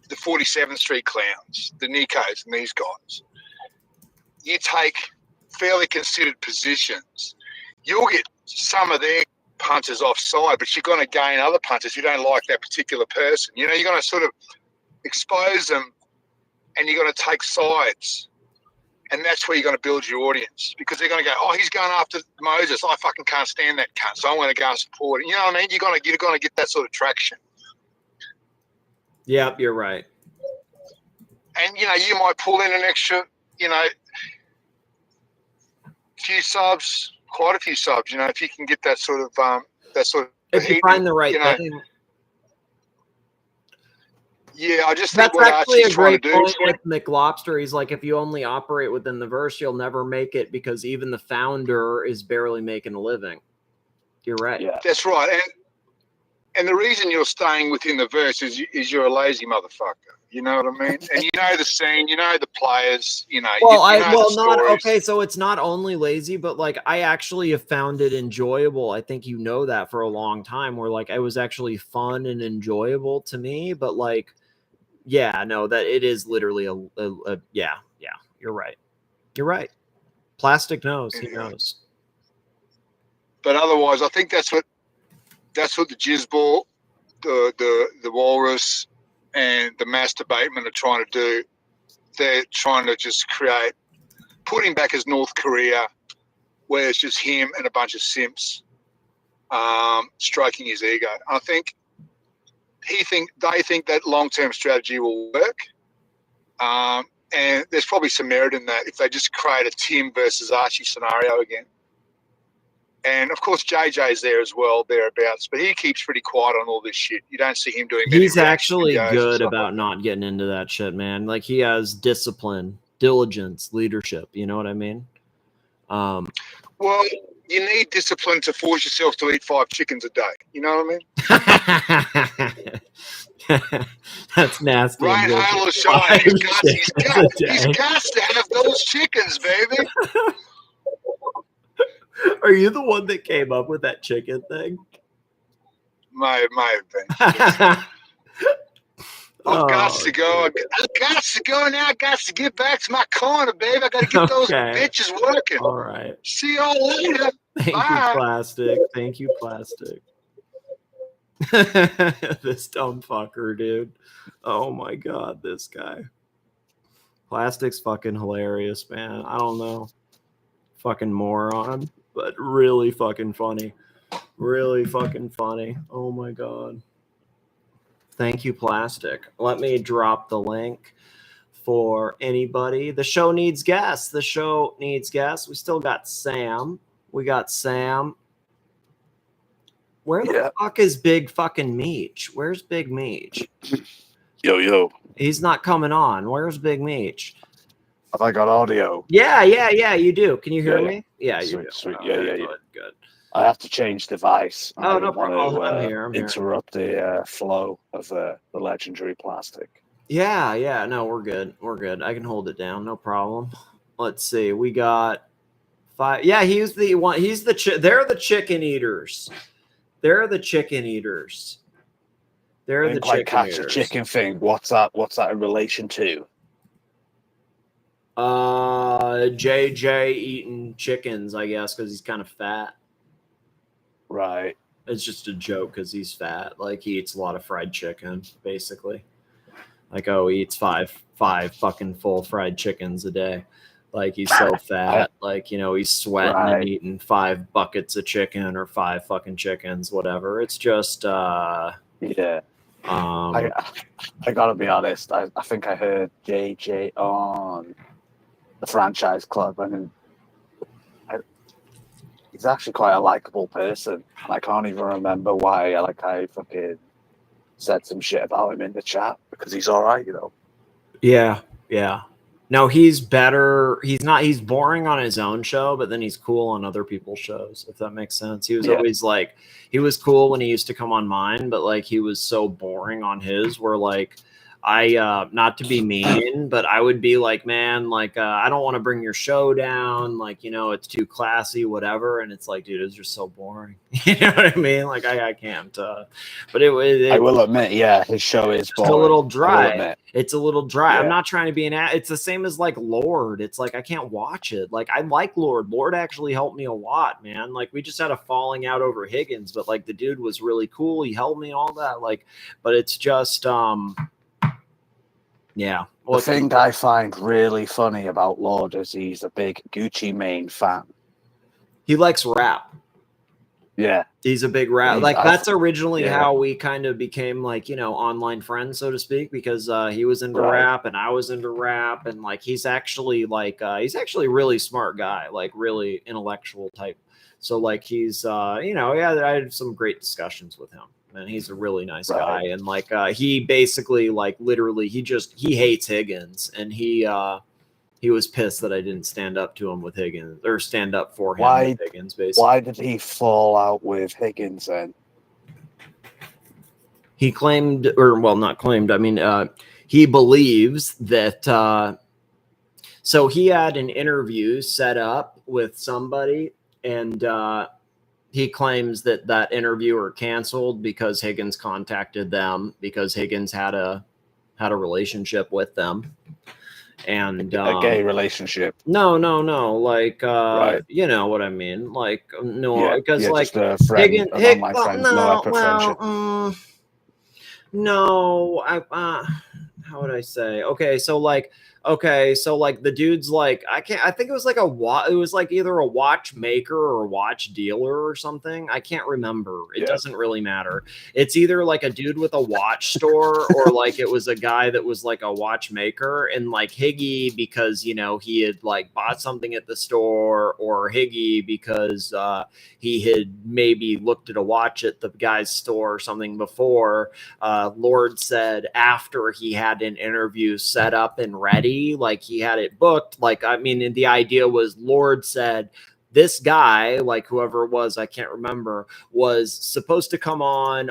the 47th Street clowns, the Nikos and these guys, you take fairly considered positions, you'll get some of their punters offside, but you're going to gain other punters who don't like that particular person. You know, you're going to sort of expose them and you're going to take sides. And that's where you're going to build your audience because they're going to go, oh, he's going after Moses. I fucking can't stand that cunt, so I'm going to go and support it. You know what I mean? You're going to get that sort of traction. Yeah, you're right. And, you know, you might pull in an extra, you know, few subs, quite a few subs, you know, if you can get that sort of if you find the right thing. Yeah, I just think that's actually a great point with McLobster. He's like, if you only operate within the verse, you'll never make it because even the founder is barely making a living. You're right. Yeah, that's right. And the reason you're staying within the verse is you're a lazy motherfucker. You know what I mean? And you know the scene, you know the players, you know. Okay. So it's not only lazy, but like I actually have found it enjoyable. I think you know that for a long time. Where like it was actually fun and enjoyable to me, but like. Yeah, no, that it is literally a yeah, you're right. You're right. Plastic knows, he knows. But otherwise, I think that's what the Jizzball, the Walrus, and the Master Bateman are trying to do. They're trying to just put him back as North Korea, where it's just him and a bunch of simps stroking his ego. I think they think that long-term strategy will work, and there's probably some merit in that if they just create a Tim versus Archie scenario again. And of course, JJ's there as well, thereabouts. But he keeps pretty quiet on all this shit. You don't see him doing. He's many reaction actually videos and good stuff about like not getting into that shit, man. Like he has discipline, diligence, leadership. You know what I mean? that. Well, you need discipline to force yourself to eat 5 chickens a day. You know what I mean? That's nasty. Right, Halo Shine. He's got to have those chickens, baby. Are you the one that came up with that chicken thing? Might have been. I've got Oh, to go. I got to go now. I got to get back to my corner, baby. I got to get those Okay. bitches working. all right. See y'all later. Thank Bye. you, Plastic. Thank you, Plastic. This dumb fucker, dude. Oh my god, this guy. Plastic's fucking hilarious, man. I don't know. Fucking moron, but really fucking funny. Really fucking funny. Oh my god. Thank you, Plastic. Let me drop the link for anybody. The show needs guests. The show needs guests. We still got Sam. We got Sam. Where the fuck is Big fucking Meech? Where's Big Meech? Yo. He's not coming on. Where's Big Meech? Have I got audio? Yeah, you do. Can you hear me? Yeah, you Sweet, do. sweet. Okay, Yeah. Good. I have to change device. Oh, I no don't want problem. to, I'm here. interrupt the flow of the legendary Plastic. Yeah. No, we're good. We're good. I can hold it down. No problem. Let's see. We got 5. Yeah, he's the one. He's the they're the chicken eaters. They're the chicken eaters. They're the Didn't quite chicken catch eaters. the chicken thing. What's that in relation to? JJ eating chickens, I guess, because he's kind of fat. Right. It's just a joke because he's fat. Like he eats a lot of fried chicken, basically. Like, oh, he eats five fucking full fried chickens a day. Like he's so fat. Like, you know, he's sweating and eating 5 buckets of chicken or 5 fucking chickens, whatever. It's just Yeah. I gotta be honest. I think I heard JJ on the Franchise Club, and he's actually quite a likable person. I can't even remember why. I fucking said some shit about him in the chat because he's all right, you know. Yeah. No, he's better. He's boring on his own show, but then he's cool on other people's shows, if that makes sense. He was always like, he was cool when he used to come on mine, but like he was so boring on his where like I not to be mean, but I would be like, man, like I don't want to bring your show down, like, you know, it's too classy, whatever. And it's like, dude, it's just so boring. You know what I mean? Like I can't but it I will admit, yeah, his show is boring. a little dry. It's a little dry. I'm not trying to be it's the same as like Lord. It's like I can't watch it. Like I like Lord actually helped me a lot, man. Like we just had a falling out over Higgins, but like the dude was really cool, he helped me, all that, like, but it's just yeah. Well, the thing I find really funny about Lord is he's a big Gucci Mane fan. He likes rap. Yeah. He's a big rap. Like that's originally how we kind of became like, you know, online friends, so to speak, because he was into rap and I was into rap. And like, he's actually like, he's actually a really smart guy, like really intellectual type. So like, he's, you know, I had some great discussions with him. And he's a really nice guy, and like he basically like literally he hates Higgins, and he was pissed that I didn't stand up to him with Higgins or stand up for him with Higgins. Basically, why did he fall out with Higgins then? He claimed, or well, not claimed. I mean, he believes that. So he had an interview set up with somebody, and he claims that interviewer canceled because Higgins contacted them because Higgins had a relationship with them, and a gay relationship. No, like you know what I mean, like no, because like just a friend, Higgins, no, how would I say? Okay, so like okay, so like the dude's like, I think it was like it was like either a watchmaker or a watch dealer or something. I can't remember. It doesn't really matter. It's either like a dude with a watch store or like it was a guy that was like a watchmaker, and like Higgy because, you know, he had like bought something at the store, or Higgy because he had maybe looked at a watch at the guy's store or something before. Lord said after he had an interview set up and ready, like he had it booked. Like, I mean, the idea was Lord said this guy, like whoever it was, I can't remember, was supposed to come on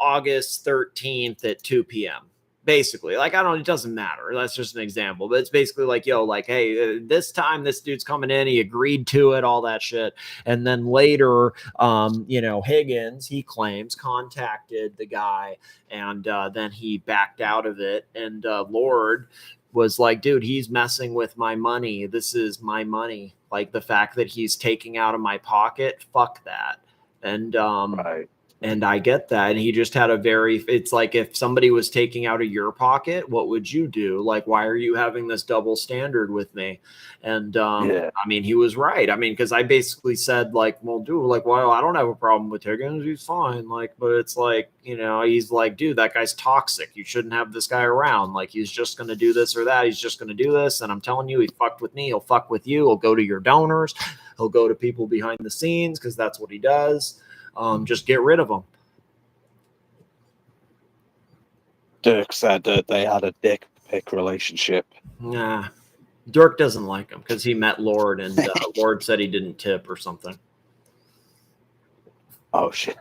August 13th at 2 p.m. Basically, like, I don't, it doesn't matter. That's just an example, but it's basically like, yo, like, hey, this time this dude's coming in, he agreed to it, all that shit. And then later, you know, Higgins, he claims, contacted the guy, and then he backed out of it. And Lord was like, dude, he's messing with my money. This is my money. Like, the fact that he's taking out of my pocket, fuck that. And Right. and I get that. And he just had a very, it's like if somebody was taking out of your pocket, what would you do? Like, why are you having this double standard with me? And I mean, he was right. I mean, because I basically said, like, well, dude, like, well, I don't have a problem with Higgins. He's fine. Like, but it's like, you know, he's like, dude, that guy's toxic. You shouldn't have this guy around. Like, he's just going to do this or that. He's just going to do this. And I'm telling you, he fucked with me. He'll fuck with you. He'll go to your donors. He'll go to people behind the scenes because that's what he does. Just get rid of them. Dirk said that they had a dick pic relationship. Nah, Dirk doesn't like him because he met Lord, and Lord said he didn't tip or something. Oh shit!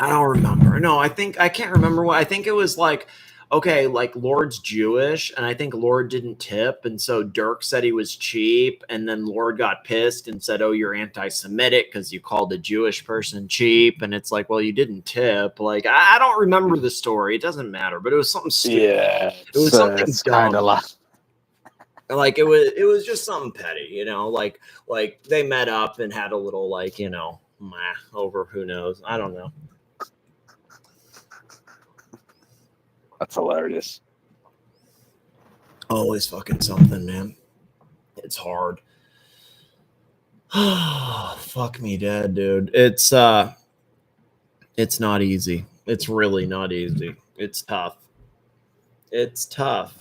I don't remember. No, I can't remember what. I think it was like, okay, like Lord's Jewish, and I think Lord didn't tip, and so Dirk said he was cheap, and then Lord got pissed and said, "Oh, you're anti-Semitic because you called a Jewish person cheap," and it's like, well, you didn't tip. Like, I don't remember the story. It doesn't matter, but it was something stupid. Yeah, it was something kind of like it was just something petty, you know, like they met up and had a little, like, you know, over who knows, I don't know. That's hilarious. Always fucking something, man. It's hard. Fuck me dead, dude. It's not easy. It's really not easy. It's tough. It's tough.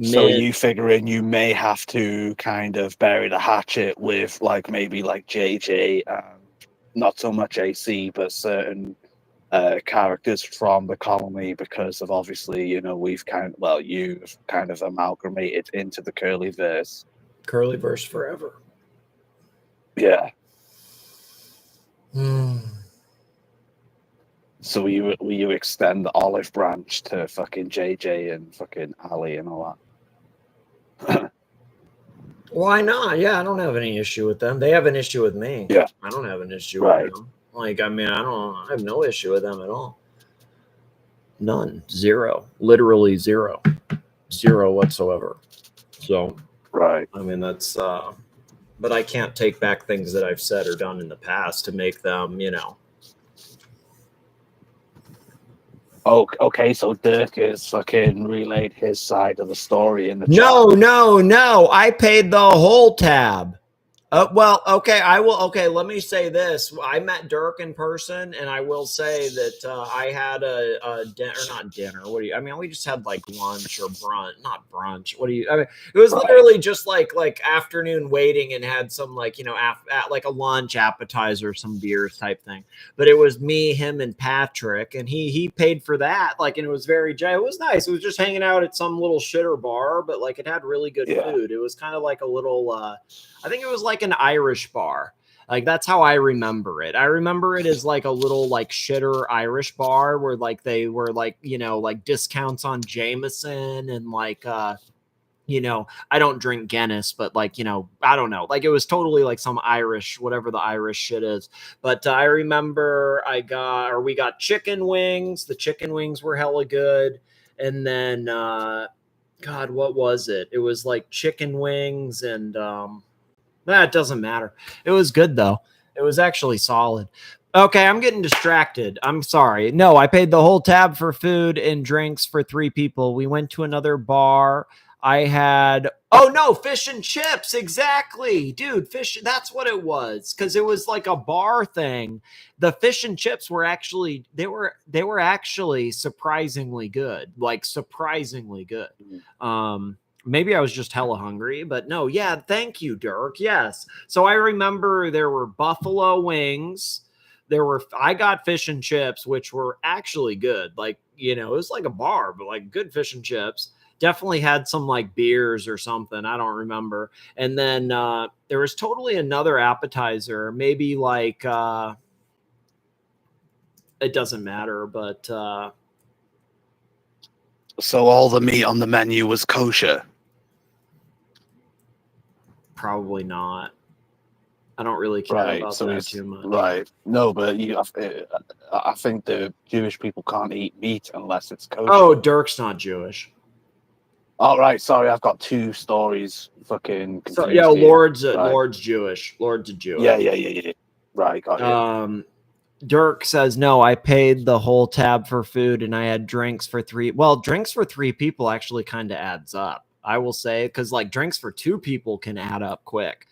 So you figuring you may have to kind of bury the hatchet with, like, maybe like JJ and not so much AC, but certain characters from the colony, because of, obviously, you know, you've kind of amalgamated into the Curlyverse. Curlyverse forever. Yeah. So will you extend the olive branch to fucking JJ and fucking Ali and all that? Why not? Yeah, I don't have any issue with them. They have an issue with me. Yeah. I don't have an issue with them. Like, I mean, I have no issue with them at all. None. Zero. Literally zero. Zero whatsoever. So, right. I mean, that's, but I can't take back things that I've said or done in the past to make them, you know. Oh, okay, so Dirk has fucking relayed his side of the story in the chat. No. I paid the whole tab. Well, okay, let me say this. I met Dirk in person, and I will say that I had a dinner, not dinner. We just had like lunch or brunch, not brunch. It was literally just like afternoon waiting, and had some, like, you know, like a lunch appetizer, some beers type thing. But it was me, him, and Patrick, and he paid for that. Like, and it was it was nice. It was just hanging out at some little shitter bar, but like it had really good food. It was kind of like a little, I think it was like an Irish bar. Like, that's how I remember it. I remember it as like a little, like, shitter Irish bar where, like, they were like, you know, like discounts on Jameson and like, you know, I don't drink Guinness, but like, you know, I don't know. Like, it was totally like some Irish, whatever the Irish shit is. But I remember we got chicken wings. The chicken wings were hella good. And then, God, what was it? It was like chicken wings and, it doesn't matter. It was good though. It was actually solid. Okay, I'm getting distracted. I'm sorry. No, I paid the whole tab for food and drinks for 3 people. We went to another bar. I had fish and chips. Exactly. Dude, fish, that's what it was. Cuz it was like a bar thing. The fish and chips were actually they were actually surprisingly good. Like surprisingly good. Maybe I was just hella hungry, but no, yeah, thank you, Dirk. Yes. So I remember there were buffalo wings. I got fish and chips, which were actually good. Like, it was like a bar, but like good fish and chips. Definitely had some like beers or something. I don't remember. And then there was totally another appetizer, maybe like it doesn't matter, but So all the meat on the menu was kosher. probably not. I don't really care about that too much. Right. No, but I think the Jewish people can't eat meat unless it's kosher. Oh, Dirk's not Jewish. All right. Sorry, I've got 2 stories. Fucking. So, yeah, here. Lord's Right. Jewish. Lord's a Jew. Yeah. Right. Got you. Dirk says, no, I paid the whole tab for food and I had drinks for 3. Well, drinks for 3 people actually kind of adds up, I will say, because like drinks for 2 people can add up quick.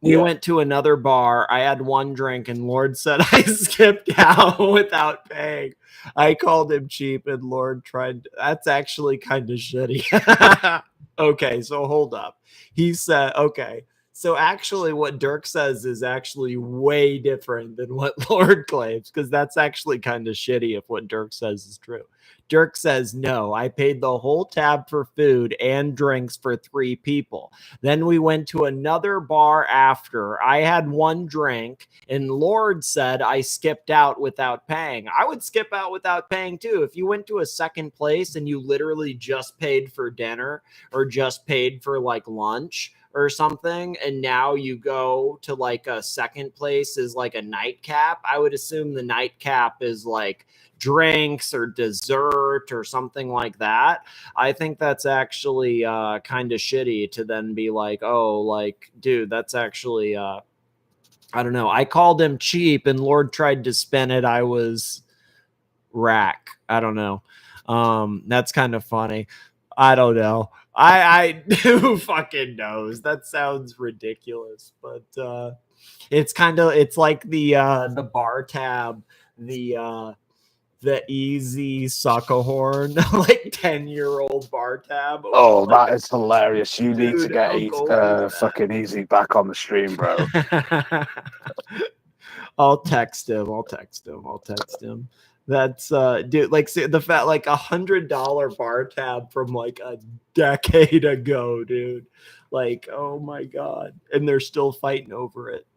We went to another bar. I had 1 drink and Lord said I skipped out without paying. I called him cheap and Lord tried. That's actually kind of shitty. Okay, so hold up. He said, okay. So actually what Dirk says is actually way different than what Lord claims, because that's actually kind of shitty if what Dirk says is true. Dirk says, no, I paid the whole tab for food and drinks for 3 people. Then we went to another bar after. I had 1 drink and Lord said I skipped out without paying. I would skip out without paying too. If you went to a second place and you literally just paid for dinner or just paid for like lunch or something, and now you go to like a second place is like a nightcap, I would assume the nightcap is like drinks or dessert or something like that. I think that's actually kind of shitty to then be like, oh, like, dude, that's actually I don't know. I called him cheap and Lord tried to spin it. I was rack. I don't know. That's kind of funny. I don't know. I who fucking knows? That sounds ridiculous, but it's like the bar tab, the easy sucker horn, like 10-year-old bar tab. Oh, like, that is hilarious. You need to get fucking easy back on the stream, bro. I'll text him. That's dude, like the fact like $100 bar tab from like a decade ago, dude. Like, oh my god. And they're still fighting over it.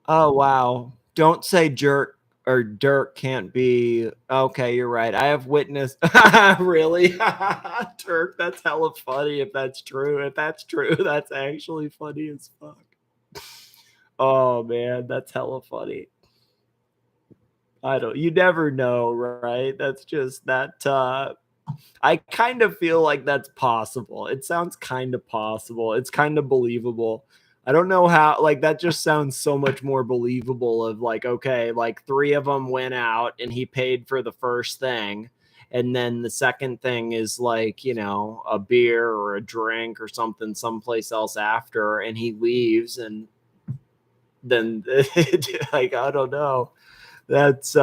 Oh wow. Don't say jerk or Dirk can't be. Okay, you're right. I have witnessed. Really? Dirk, that's hella funny if that's true. If that's true, that's actually funny as fuck. Oh man, that's hella funny. You never know, right? That's just that I kind of feel like that's possible. It sounds kind of possible. It's kind of believable. I don't know how, like, that just sounds so much more believable of like, okay, like 3 of them went out and he paid for the first thing. And then the second thing is like, a beer or a drink or something someplace else after, and he leaves and then like, I don't know. That's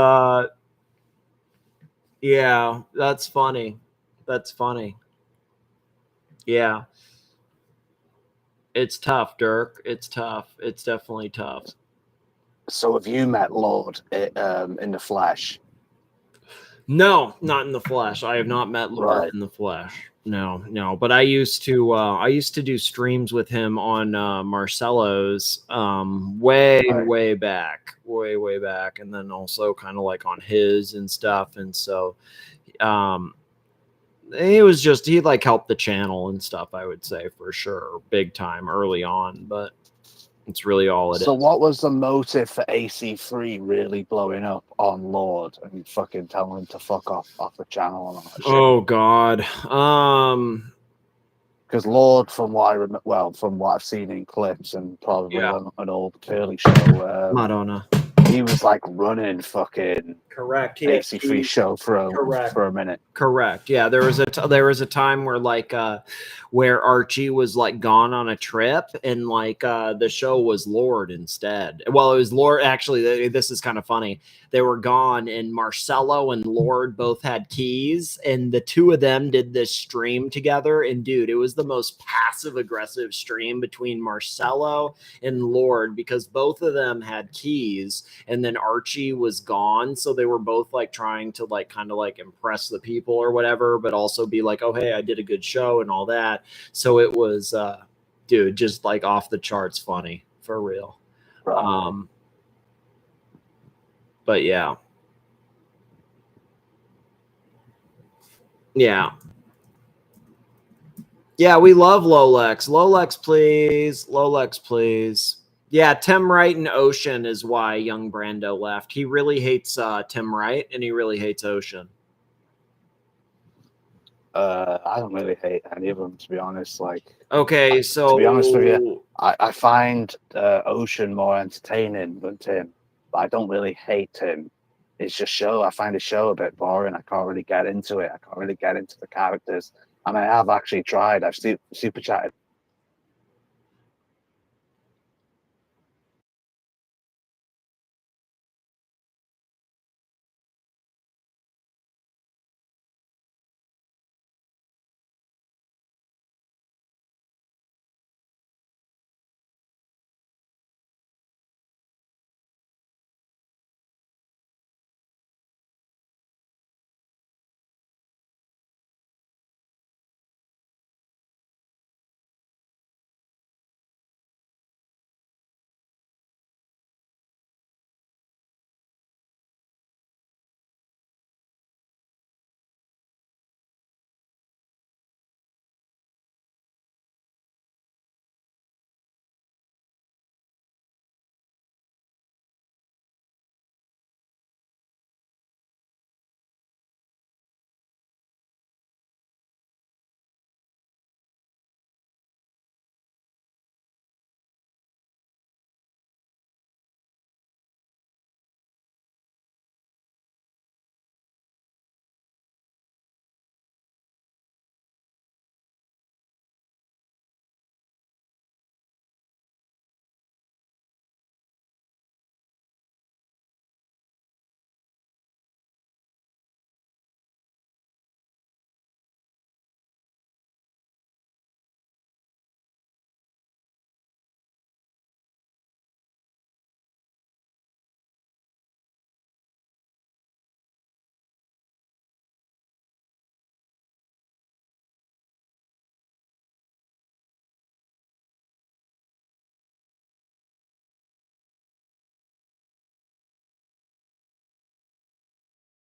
yeah, that's funny. Yeah. It's tough, Dirk. It's tough. It's definitely tough. So have you met Lord in the flesh? No, not in the flesh. I have not met Lord in the flesh. No. But I used to do streams with him on Marcello's way back. And then also kind of like on his and stuff. And so he like helped the channel and stuff, I would say, for sure, big time early on, but it's really all it is. So what was the motive for AC3 really blowing up on Lord and fucking telling him to fuck off the channel and all that shit? Oh God. Because Lord, from what I remember, well, from what I've seen in clips and probably Yeah. on an old Curly show, Madonna. he was like running fucking Correct. AC3 show for a minute. Correct. Yeah, there was a time where where Archie was like gone on a trip, and the show was Lord instead. Well, it was Lord. Actually, this is kind of funny. They were gone, and Marcello and Lord both had keys, and the two of them did this stream together. And dude, it was the most passive aggressive stream between Marcello and Lord because both of them had keys, and then Archie was gone, so they were both like trying to kind of impress the people or whatever, but also be like, oh hey, I did a good show and all that. So it was dude, just like off the charts funny for real. Right. But yeah, we love Lolex. Lolex please. Yeah, Tim Wright and Ocean is why young Brando left. He really hates Tim Wright, and he really hates Ocean. I don't really hate any of them, to be honest. Okay, so to be honest with you, I find Ocean more entertaining than Tim, but I don't really hate Tim. It's just I find the show a bit boring. I can't really get into it. I can't really get into the characters. And I have actually tried. I've super chatted.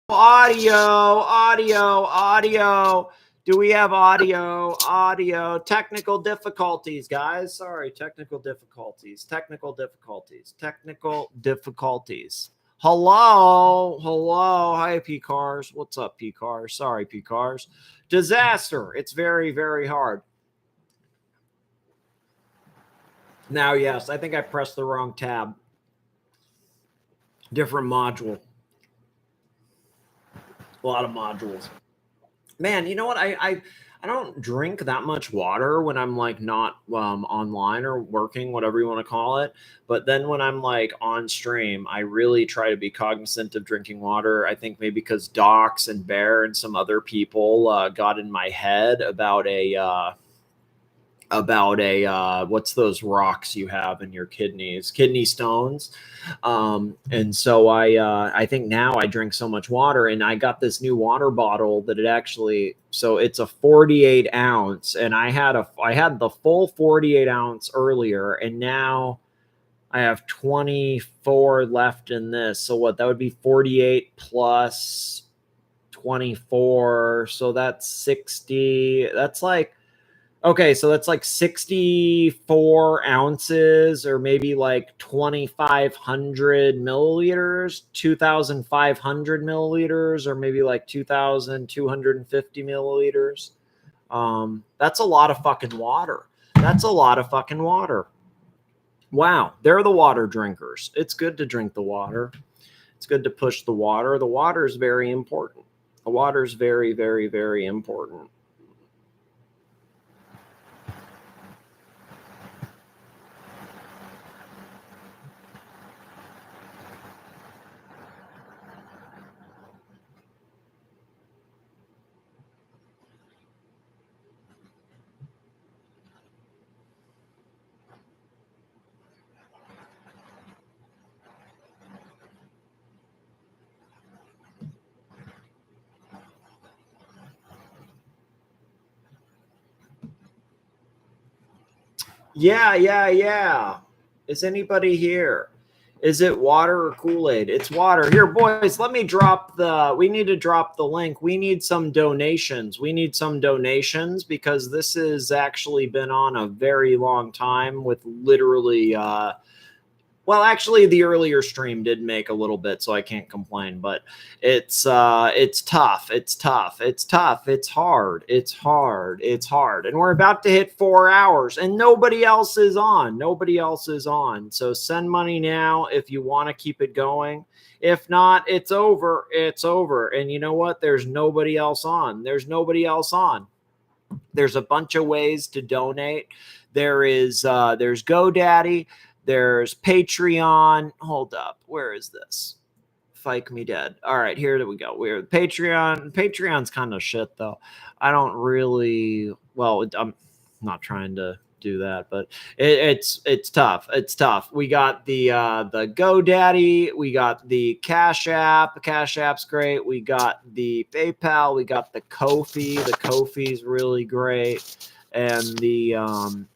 Audio. Do we have audio? Technical difficulties, guys. Sorry, technical difficulties. Hello. Hi, P-Cars. What's up, P-Cars? Sorry, P-Cars. Disaster. It's very, very hard. Now, yes, I think I pressed the wrong tab. Different module. A lot of modules. Man, you know what? I don't drink that much water when I'm not online or working, whatever you want to call it. But then when I'm on stream, I really try to be cognizant of drinking water. I think maybe because Docs and Bear and some other people got in my head about a what's those rocks you have in your kidney stones. And so I think now I drink so much water, and I got this new water bottle that so it's a 48 ounce, and I had the full 48 ounce earlier, and now I have 24 left in this. So what, that would be 48 plus 24. So that's 60. That's okay, so that's 64 ounces, or maybe 2,500 milliliters, 2,500 milliliters, or maybe 2,250 milliliters That's a lot of fucking water. That's a lot of fucking water. Wow, they're the water drinkers. It's good to drink the water. It's good to push the water. The water is very important. The water is very, very, very important. Yeah. Is anybody here? Is it water or Kool-Aid? It's water. Here, boys, let me drop we need to drop the link. We need some donations. We need some donations because this has actually been on a very long time with literally, well, actually, the earlier stream did make a little bit, so I can't complain. But it's tough. It's tough. It's tough. It's hard. It's hard. It's hard. And we're about to hit 4 hours, and nobody else is on. Nobody else is on. So send money now if you want to keep it going. If not, it's over. It's over. And you know what? There's nobody else on. There's nobody else on. There's a bunch of ways to donate. There's GoDaddy. There's Patreon. Hold up. Where is this? Fike me dead. All right, here we go. We're Patreon. Patreon's kind of shit, though. I don't really. Well, I'm not trying to do that, but it's tough. It's tough. We got the GoDaddy. We got the Cash App. Cash App's great. We got the PayPal. We got the Ko-fi. The Ko-fi's really great. And the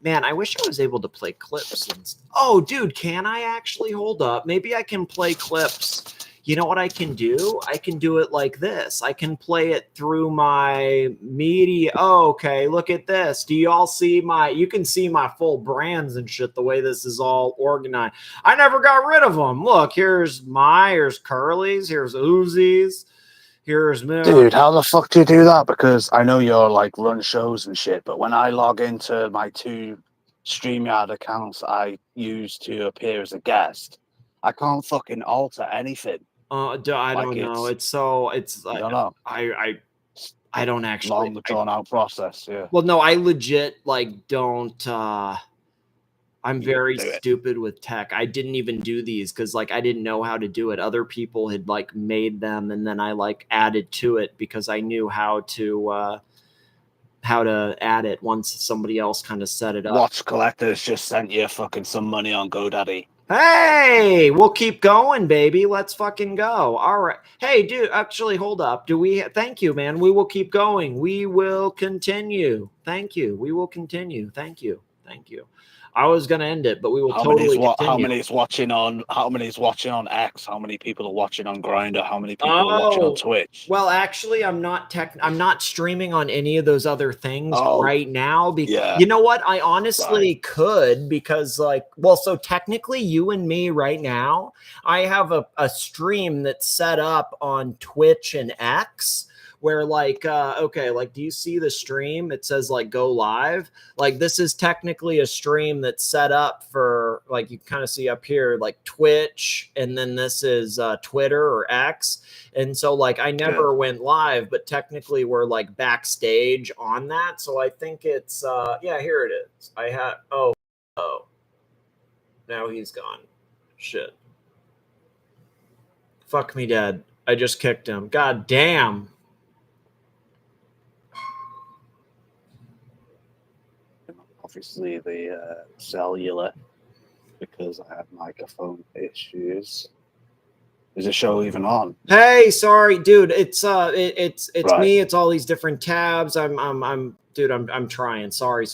man, I wish I was able to play clips. Oh, dude, can I actually? Hold up? Maybe I can play clips. You know what I can do? I can do it like this. I can play it through my media. Oh, okay, look at this. Do you all see you can see my full brands and shit the way this is all organized. I never got rid of them. Look, here's Curly's, here's Uzi's. Here's Müller. Dude, how the fuck do you do that? Because I know you're like run shows and shit, but when I log into my 2 StreamYard accounts I use to appear as a guest, I can't fucking alter anything. I don't know. I don't know. I don't actually. Long drawn out process. Yeah. Well, no, I legit don't. I'm very stupid with tech. I didn't even do these because I didn't know how to do it. Other people had made them, and then I added to it because I knew how to add it once somebody else kind of set it up. Watch collectors just sent you fucking some money on GoDaddy. Hey, we'll keep going, baby. Let's fucking go. All right. Hey, dude, actually, hold up. Thank you, man. We will keep going. We will continue. Thank you. We will continue. Thank you. Thank you. I was going to end it, but we will totally continue. How many is watching on X? How many people are watching on Grindr? How many people are watching on Twitch? Well, actually, I'm not streaming on any of those other things right now because you know what? I honestly could because so technically you and me right now, I have a stream that's set up on Twitch and X. Where do you see the stream? It says go live. This is technically a stream that's set up for you kind of see up here Twitch, and then this is Twitter or X. And so I never went live, but technically we're backstage on that. So I think it's here it is. I had now he's gone. Shit. Fuck me dead. I just kicked him. God damn. Obviously the cellular because I had microphone issues. Is the show even on? Hey, sorry, dude. It's me. It's all these different tabs. I'm trying. Sorry.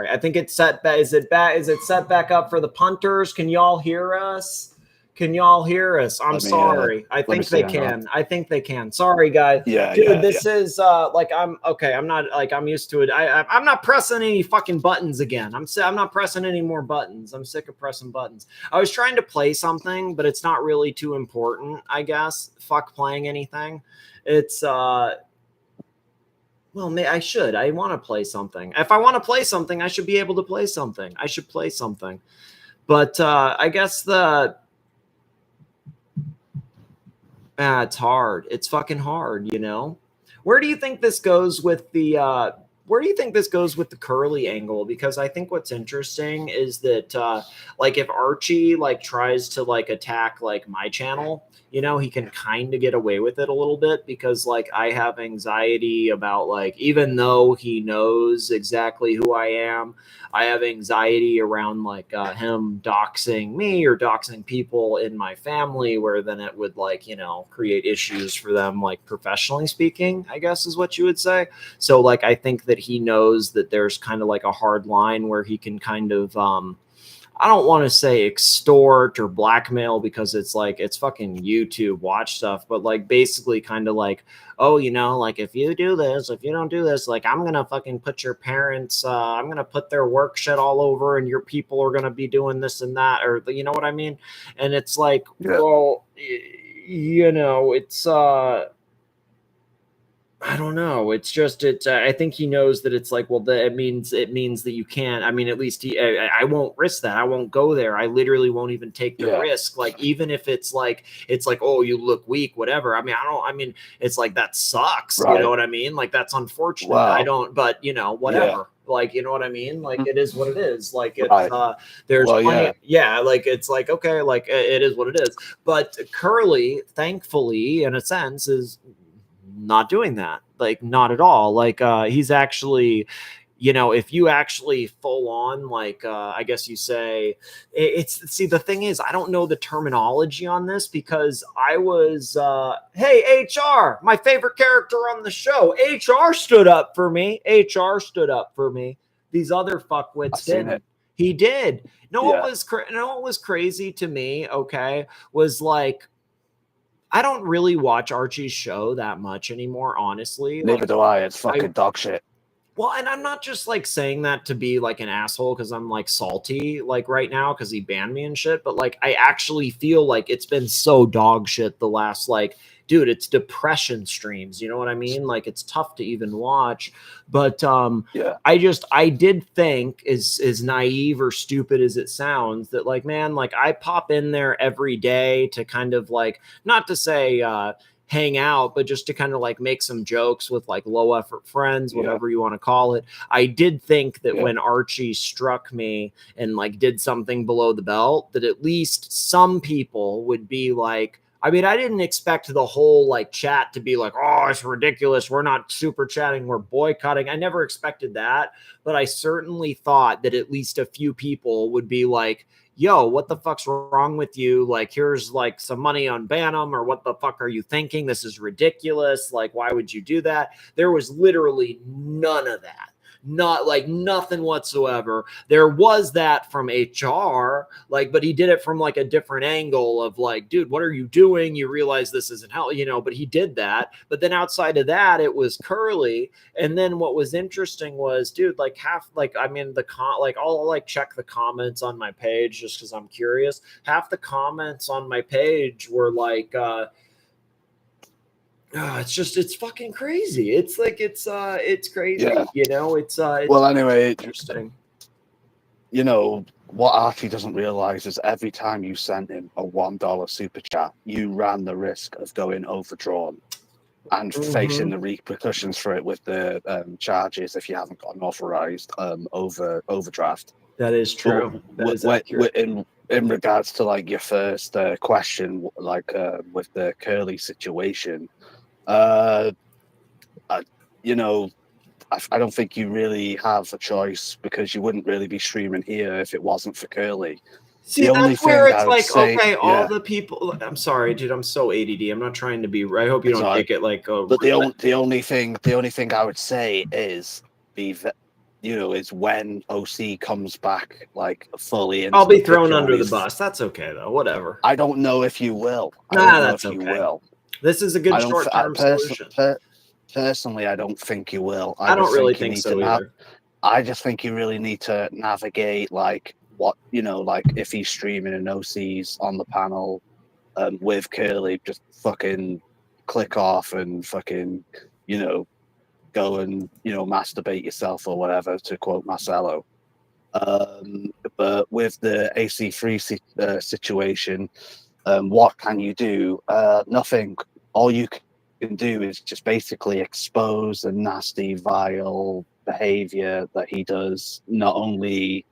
I think it's set back. Is it set back up for the punters? Can y'all hear us? I'm sorry. I think they can. Sorry, guys. Dude, this is I'm okay. I'm not I'm used to it. I'm not pressing any fucking buttons again. I'm not pressing any more buttons. I'm sick of pressing buttons. I was trying to play something, but it's not really too important, I guess. Fuck playing anything. It's Well, I should. I want to play something. If I want to play something, I should be able to play something. I should play something. But I guess it's hard. It's fucking hard, you know? Where do you think this goes with the curly angle? Because I think what's interesting is that like if Archie like tries to like attack like my channel, you know, he can kind of get away with it a little bit because like I have anxiety about like, even though he knows exactly who I am, I have anxiety around like him doxing me or doxing people in my family, where then it would like, you know, create issues for them, like professionally speaking, I guess is what you would say. So like, I think that he knows that there's kind of like a hard line where he can kind of, I don't want to say extort or blackmail because it's like, it's fucking YouTube watch stuff, but like basically kind of like, oh, you know, like if you do this, if you don't do this, like I'm going to fucking put your parents, I'm going to put their work shit all over and your people are going to be doing this and that, or you know what I mean? And it's like, well, you know, it's, I don't know. It's just, I think he knows that it's like, well, it means that you can't. I mean, at least I won't risk that. I won't go there. I literally won't even take the risk. Like, even if it's like, oh, you look weak, whatever. I mean, it's like, that sucks. Right. You know what I mean? Like, that's unfortunate. Wow. But you know, whatever. Yeah. Like, you know what I mean? Like, it is what it is. Like, it's, there's plenty, like, it's like, okay, like, it is what it is. But Curly, thankfully, in a sense, is not doing that, like not at all. Like he's actually, you know, if you actually full on, like I guess you say see, the thing is, I don't know the terminology on this because I was hey, HR, my favorite character on the show, HR stood up for me. These other fuckwits didn't. He did. What was crazy to me, okay, was like, I don't really watch Archie's show that much anymore, honestly. Neither do I. It's fucking dog shit. Well, and I'm not just like saying that to be like an asshole because I'm like salty like right now because he banned me and shit. But like, I actually feel like it's been so dog shit the last like, dude, it's depression streams. You know what I mean? Like, it's tough to even watch. But I did think, as naive or stupid as it sounds, that like, man, like I pop in there every day to kind of like, not to say hang out, but just to kind of like make some jokes with like low effort friends, whatever you want to call it. I did think that when Archie struck me and like did something below the belt, that at least some people would be like, I mean, I didn't expect the whole like chat to be like, oh, it's ridiculous, we're not super chatting, we're boycotting. I never expected that, but I certainly thought that at least a few people would be like, yo, what the fuck's wrong with you? Like, here's like some money on Bantam, or what the fuck are you thinking? This is ridiculous. Like, why would you do that? There was literally none of that. Not like nothing whatsoever. There was that from HR, like, but he did it from like a different angle of like, dude, what are you doing? You realize this isn't how, you know, but he did that. But then outside of that, it was Curly. And then what was interesting was, dude, like I mean, I'll like check the comments on my page just because I'm curious. Half the comments on my page were like, it's fucking crazy. It's like, it's crazy, you know, it's well, anyway, interesting. You know, what Archie doesn't realize is every time you sent him a $1 super chat, you ran the risk of going overdrawn and facing the repercussions for it with the charges if you haven't got an authorized overdraft. That is true. In regards to like your first question, like with the Curly situation, you know, I don't think you really have a choice because you wouldn't really be streaming here if it wasn't for Curly. See, that's where it's like, okay, all the people. I'm sorry, dude. I'm so ADD. I'm not trying to be. I hope you don't take it like. Oh, but the only thing I would say is is when OC comes back like fully. I'll be thrown under the bus. That's okay though. Whatever. I don't know if you will. That's okay. This is a good short-term solution. Personally, I don't think you will. I don't really think so either. I just think you really need to navigate like what, you know, like if he's streaming and OC's on the panel with Curly, just fucking click off and fucking, you know, go and, you know, masturbate yourself or whatever, to quote Marcelo. But with the AC3 situation, what can you do? Nothing. All you can do is just basically expose the nasty, vile behavior that he does, not only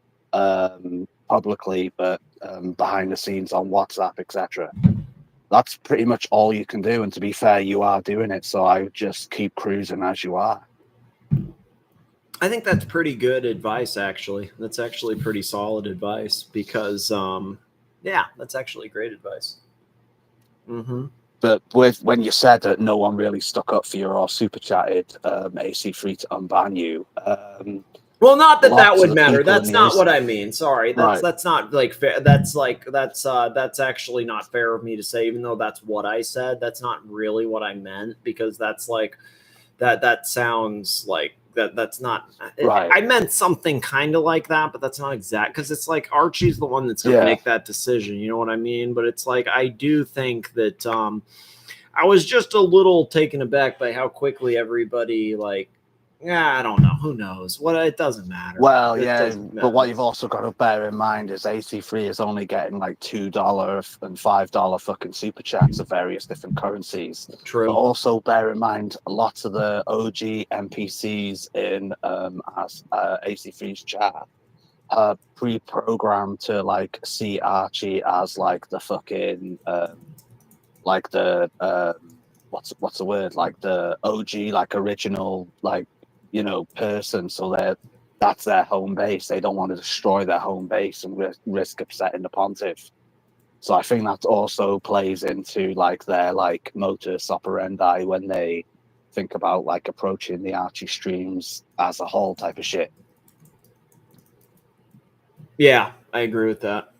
publicly, but behind the scenes on WhatsApp, etc. That's pretty much all you can do. And to be fair, you are doing it. So I would just keep cruising as you are. I think that's pretty good advice, actually. That's actually pretty solid advice because, yeah, that's actually great advice. Mm-hmm. But when you said that no one really stuck up for you or super chatted AC3 to unban you, well, not that that lots would of matter. people That's in not the what I mean. Sorry, that's Right. that's not like fair. That's actually not fair of me to say. Even though that's what I said, that's not really what I meant, because that's like that sounds like that's not Right. I meant something kind of like that, but that's not exact, because it's like Archie's the one that's going to Yeah. make that decision, you know what I mean? But it's like I do think that I was just a little taken aback by how quickly everybody, like, yeah, I don't know, who knows what, it doesn't matter. Well, It yeah, doesn't but matter. what you've also got to bear in mind is AC3 is only getting like $2 and $5 fucking super chats of various different currencies. True. But also bear in mind, lots of the OG NPCs in AC3's chat are pre-programmed to like see Archie as like the fucking like the what's the word, like the OG, like original, like, you know, person. So that's their home base. They don't want to destroy their home base and risk upsetting the pontiff. So I think that also plays into like their like modus operandi when they think about like approaching the Archie streams as a whole type of shit. Yeah, I agree with that.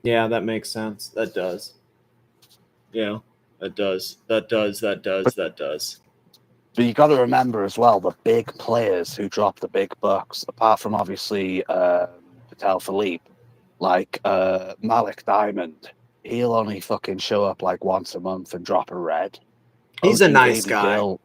Yeah, that makes sense. That does. Yeah, that does. That does. But you got to remember as well, the big players who drop the big bucks, apart from obviously Patel Philippe, like Malik Diamond, he'll only fucking show up like once a month and drop a red. He's OG a nice Baby guy. Gill,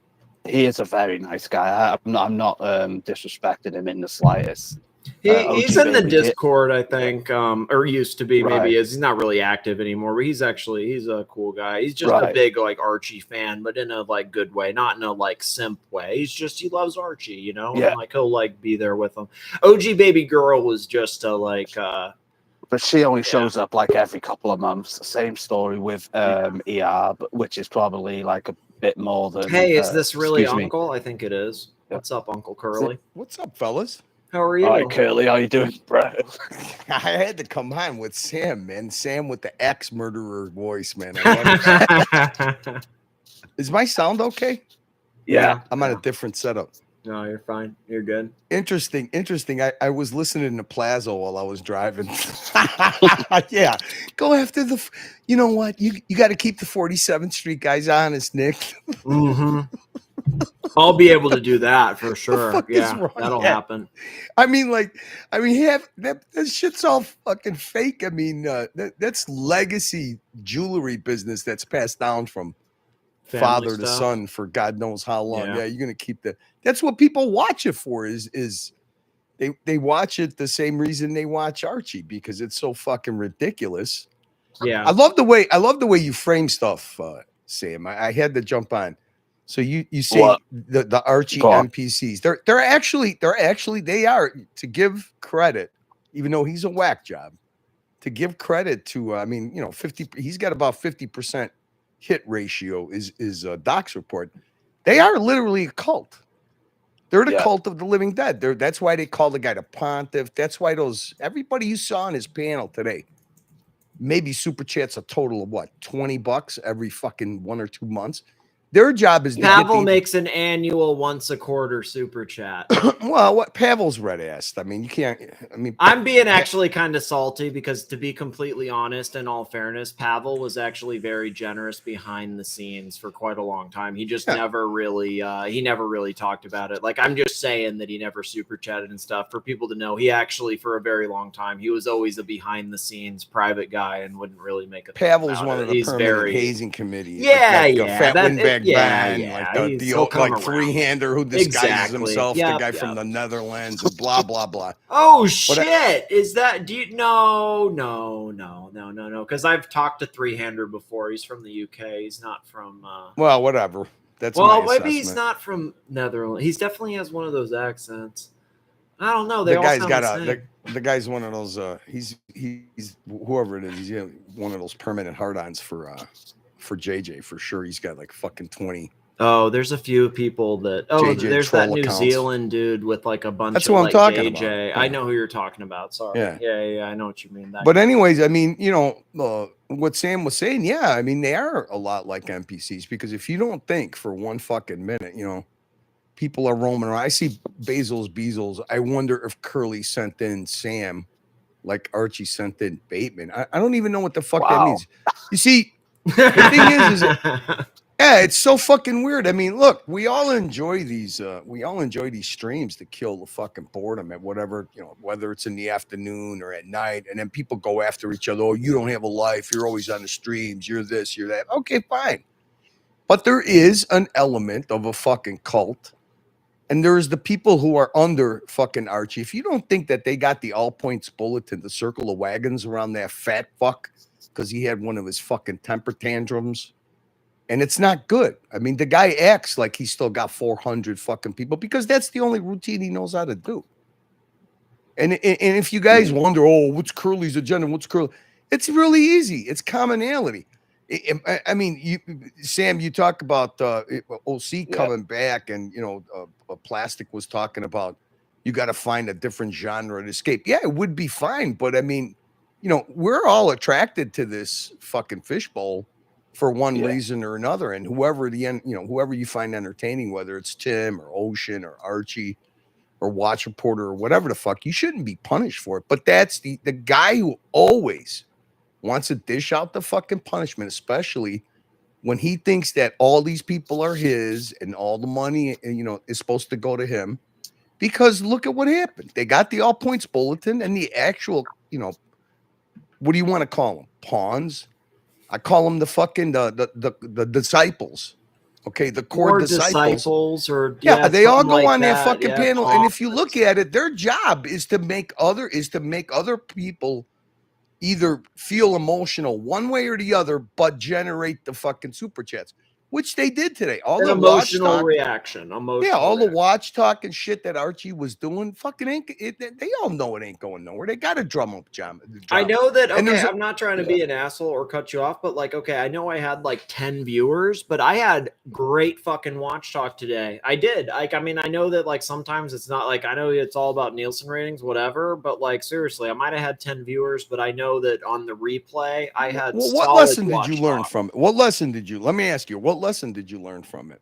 he is a very nice guy. I'm not disrespecting him in the slightest. He's OG in the Baby Gill- Discord, I think, or used to be. Right. Maybe he's not really active anymore. But he's a cool guy. He's just a Right. big like Archie fan, but in a like good way, not in a like simp way. He loves Archie, you know. Yeah. And, like he'll like be there with him. OG Baby Girl was just a like. But she only shows up like every couple of months. Same story with ER, which is probably like a bit more than. Hey, is this really excuse me. Uncle? I think it is. Yeah. What's up, Uncle Curly? What's up, fellas? How are you? All right, Curly, how you doing, bro? I had to come on with Sam, man. Sam with the ex-murderer voice, man. I love it. Is my sound okay? Yeah. I'm on a different setup. No, you're fine. You're good. Interesting. I was listening to Plazo while I was driving. Yeah. Go after you know what? You got to keep the 47th Street guys honest, Nick. Mm-hmm. I'll be able to do that for sure. fuck is Yeah, wrong? that'll Yeah. happen. That shit's all fucking fake. I mean, that's legacy jewelry business that's passed down from Family father to stuff. son for God knows how long. Yeah. Yeah, you're gonna keep that's what people watch it for, is they watch it the same reason they watch Archie, because it's so fucking ridiculous. Yeah. I love the way you frame stuff, Sam. I had to jump on. So you say What? the Archie Go on. NPCs, they're actually they are, to give credit, even though he's a whack job, to give credit to 50, he's got about 50% hit ratio is Doc's report. They are literally a cult. They're the Yeah. cult of the living dead. That's why they call the guy the pontiff. That's why everybody you saw on his panel today, maybe super chats a total of what, $20 every fucking 1 or 2 months. Their job is to Pavel makes an annual once a quarter super chat. well, what Pavel's red-assed. I mean, you can't. I mean, I'm being actually kind of salty because, to be completely honest, in all fairness, Pavel was actually very generous behind the scenes for quite a long time. He just never really talked about it. Like, I'm just saying that he never super chatted and stuff. For people to know, he actually, for a very long time, he was always a behind the scenes private guy and wouldn't really make a thing Pavel's about one it. of the He's permanent very hazing committee. Yeah, like yeah. Fat That- Windbag Big Yeah, Ben, yeah, like he'll come like around. three-hander who disguises Exactly. himself, the Yep, guy from yep. the Netherlands, and blah blah blah. Oh But shit! Is that? Do you? No. Because I've talked to Three-Hander before. He's from the UK. He's not from. Well, whatever. That's Well, my maybe he's assessment. not from Netherlands. He's definitely has one of those accents. I don't know. They The all guy's sound got the a same. the guy's one of those. He's whoever it is. He's one of those permanent hard-ons for JJ for sure. He's got like fucking 20. Oh, there's a few people that. Oh, JJ there's that troll New accounts. Zealand dude with like a bunch That's of who I'm like talking JJ. about. I Yeah. know who you're talking about. Sorry. Yeah. Yeah. I know what you mean. That But guy. anyways, I mean, you know, what Sam was saying, yeah, I mean, they are a lot like NPCs because if you don't think for one fucking minute, you know, people are roaming around. I see bezels. I wonder if Curly sent in Sam like Archie sent in Bateman. I don't even know what the fuck that Wow. means. You see, the thing is yeah, it's so fucking weird. I mean, look, we all enjoy these streams to kill the fucking boredom at whatever, you know, whether it's in the afternoon or at night, and then people go after each other. Oh, you don't have a life, you're always on the streams, you're this, you're that. Okay, fine. But there is an element of a fucking cult. And there's the people who are under fucking Archie. If you don't think that they got the all points bulletin, the circle of wagons around that fat fuck, because he had one of his fucking temper tantrums. And it's not good. I mean, the guy acts like he's still got 400 fucking people because that's the only routine he knows how to do. And if you guys wonder, oh, what's Curly's agenda? What's Curly? It's really easy. It's commonality. I mean, Sam, you talk about OC coming back, and you know, Plastic was talking about you got to find a different genre to escape. Yeah, it would be fine, but I mean, you know, we're all attracted to this fucking fishbowl for one reason or another, and whoever you find entertaining, whether it's Tim or Ocean or Archie or Watch Reporter or whatever the fuck, you shouldn't be punished for it. But that's the guy who always wants to dish out the fucking punishment, especially when he thinks that all these people are his and all the money, you know, is supposed to go to him. Because look at what happened. They got the all points bulletin and the actual, you know, what do you want to call them? Pawns? I call them the fucking the disciples. Okay, the core disciples. Or they all go like on that. that fucking Yeah, panel. And if you pawns. look at it, their job is to make other people either feel emotional one way or the other, but generate the fucking super chats, which they did today. All An the emotional watch talk, reaction. all the watch talk and shit that Archie was doing, fucking they all know it ain't going nowhere. They got to drum up jam. I know that. And Okay, I'm not trying to be an asshole or cut you off, but like, okay, I know I had like 10 viewers, but I had great fucking watch talk today. I did. Like, I mean, I know that like sometimes it's not like, I know it's all about Nielsen ratings, whatever, but like seriously, I might have had 10 viewers, but I know that on the replay, I had. Well, what lesson did you learn from it? What lesson did you? Let me ask you. What lesson did you learn from it?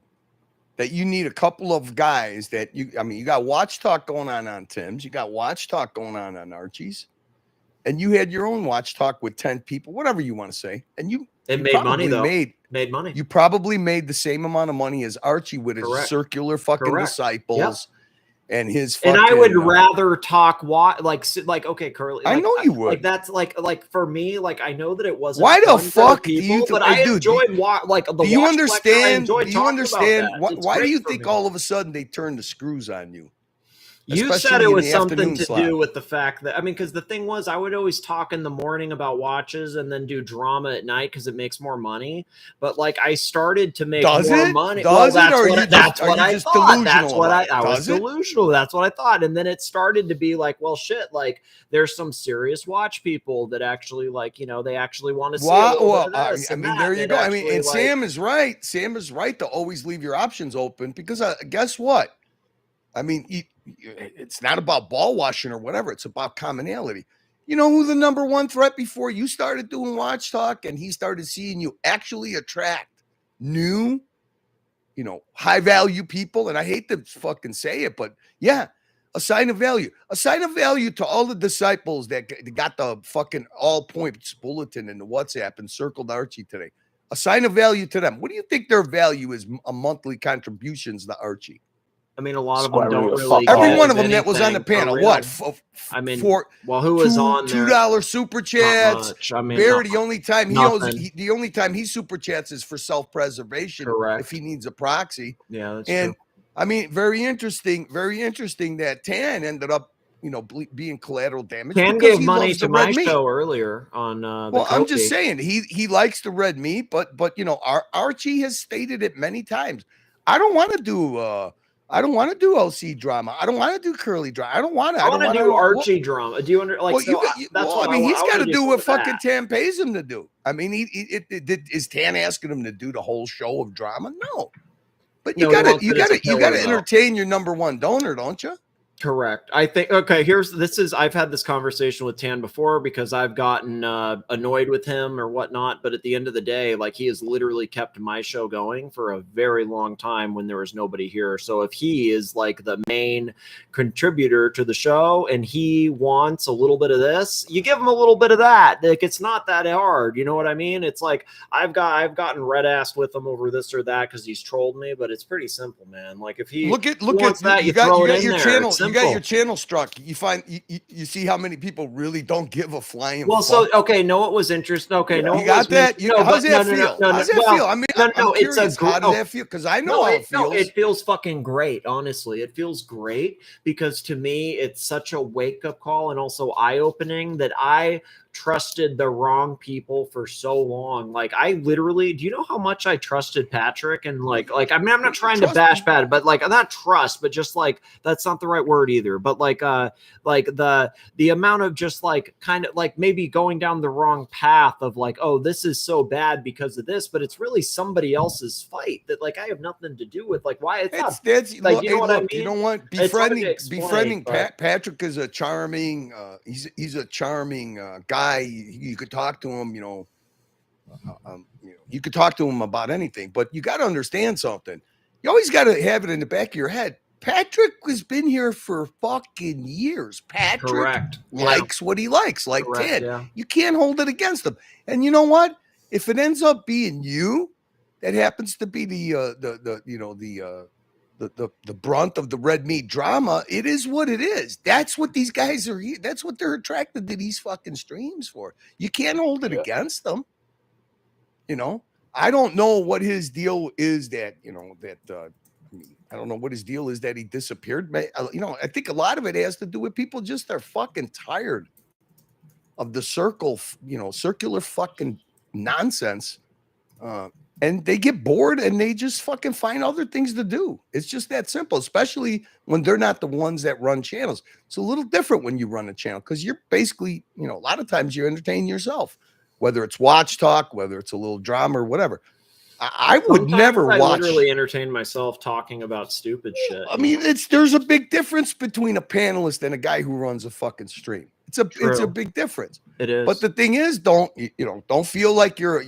That you need a couple of guys that you. I mean, you got watch talk going on Tim's. You got watch talk going on Archie's, and you had your own watch talk with 10 people, whatever you want to say, and you. It you made money though. Made money. You probably made the same amount of money as Archie with his circular fucking disciples. And his fucking, and I would rather talk like okay, Curly. I know you would. Like that's like for me, like I know that it wasn't. Why the fuck do you? But I enjoyed like the. Do you understand? Do you understand? Why do you think all of a sudden they turned the screws on you? You said it was something to do with the fact that, I mean, because the thing was, I would always talk in the morning about watches and then do drama at night because it makes more money. But like, I started to make more money. That's what I thought. That's what I was delusional. That's what I thought. And then it started to be like, well, shit, like there's some serious watch people that actually like, you know, they actually want to see. I mean, there you go. I mean, and Sam is right. Sam is right to always leave your options open because guess what? I mean, it's not about ball washing or whatever. It's about commonality. You know who the number one threat before you started doing watch talk and he started seeing you actually attract new, you know, high value people. And I hate to fucking say it, but yeah, a sign of value to all the disciples that got the fucking all points bulletin in the WhatsApp and circled Archie today. A sign of value to them. What do you think their value is? A monthly contributions to Archie. I mean, a lot of Square them don't root of really. fuck Every all. one of them that was on the anything for panel, real. what? I mean, for well, who was on there? $2 super chats. Much. I mean, Barry, not the only time he owes, nothing. the only time he super chats is for self-preservation. Correct. If he needs a proxy. Yeah, that's And true. I mean, very interesting that Tan ended up, being collateral damage. Tan because gave he money loves to the my red meat. show earlier on the Well, I'm just Kobe. saying he likes the red meat, but Archie has stated it many times. I don't want to do LC drama. I don't want to do curly drama. I don't want to. I want to do Archie drama. Do you under like? Well, So that's what I mean, he's got to do what fucking that. Tan pays him to do. I mean, is Tan asking him to do the whole show of drama? No, but you gotta entertain your number one donor, don't you? Correct. I think, okay, I've had this conversation with Tan before because I've gotten annoyed with him or whatnot. But at the end of the day, like, he has literally kept my show going for a very long time when there was nobody here. So if he is like the main contributor to the show and he wants a little bit of this, you give him a little bit of that. Like, it's not that hard. You know what I mean? It's like, I've gotten red assed with him over this or that because he's trolled me, but it's pretty simple, man. Like, if he wants that, you throw it in your there. channel. You got your channel struck. You find you see how many people really don't give a flying. Well, fuck. so okay, know what was interesting? Okay, no, you got that. How's that feel? How's that feel? I mean, no, it's a how does that feel? Because I know how it feels. No, it feels fucking great. Honestly, it feels great because to me, it's such a wake up call and also eye opening that I trusted the wrong people for so long. Like, I literally, do you know how much I trusted Patrick? And like I mean, I'm not trying to bash Pat, but like, not trust, but just like, that's not the right word either. But like the amount of just like kind of like maybe going down the wrong path of like, oh, this is so bad because of this, but it's really somebody else's fight that like I have nothing to do with. Like, why that's like, you know what I mean? You don't want befriending Patrick is a charming. He's a charming guy. You could talk to him, you could talk to him about anything, but you got to understand something. You always got to have it in the back of your head. Patrick has been here for fucking years. Patrick likes what he likes, like Ted. Yeah. You can't hold it against him. And you know what? If it ends up being you, that happens to be the brunt of the red meat drama, it is what it is. That's what these guys are. That's what they're attracted to these fucking streams for. You can't hold it against them. I don't know what his deal is I don't know what his deal is that he disappeared. I think a lot of it has to do with people just are fucking tired of the circular fucking nonsense. And they get bored and they just fucking find other things to do. It's just that simple, especially when they're not the ones that run channels. It's a little different when you run a channel because you're basically, a lot of times you're entertaining yourself, whether it's watch talk, whether it's a little drama or whatever. I would never watch. Literally entertain myself talking about stupid shit. I mean, there's a big difference between a panelist and a guy who runs a fucking stream. It's a big difference. It is. But the thing is, don't feel like you're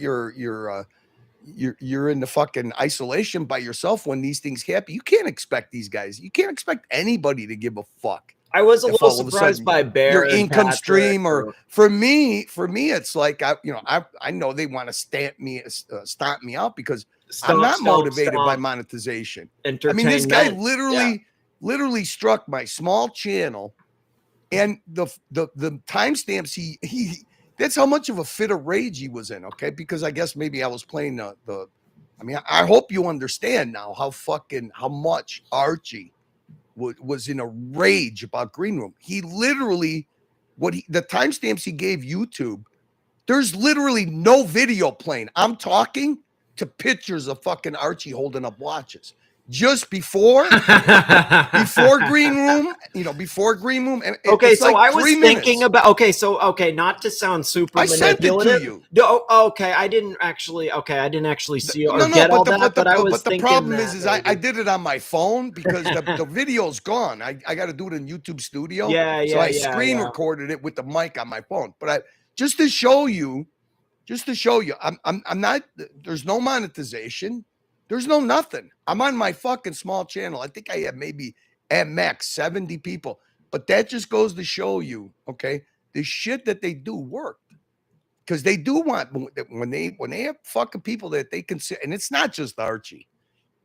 in the fucking isolation by yourself when these things happen. You can't expect these guys. You can't expect anybody to give a fuck. I was a little surprised by Bear your income stream, or for me, it's like I know they want to stamp me out because I'm not motivated by monetization. I mean, this guy literally struck my small channel, and the timestamps he. That's how much of a fit of rage he was in, okay? Because I guess maybe I was playing I hope you understand now how much Archie was in a rage about Green Room. He literally, the timestamps he gave YouTube, there's literally no video playing. I'm talking to pictures of fucking Archie holding up watches. Just before Green Room, before Green Room. Okay, so I was thinking about. Not to sound super manipulative. I sent it to you. No, okay, I didn't actually see or get all that. But the problem is I did it on my phone because the video's gone. I got to do it in YouTube Studio. So I screen recorded it with the mic on my phone. But just to show you, I'm not. There's no monetization. There's no nothing. I'm on my fucking small channel. I think I have maybe at max 70 people. But that just goes to show you, okay, the shit that they do work. Because they do want, when they have fucking people that they consider, and it's not just Archie.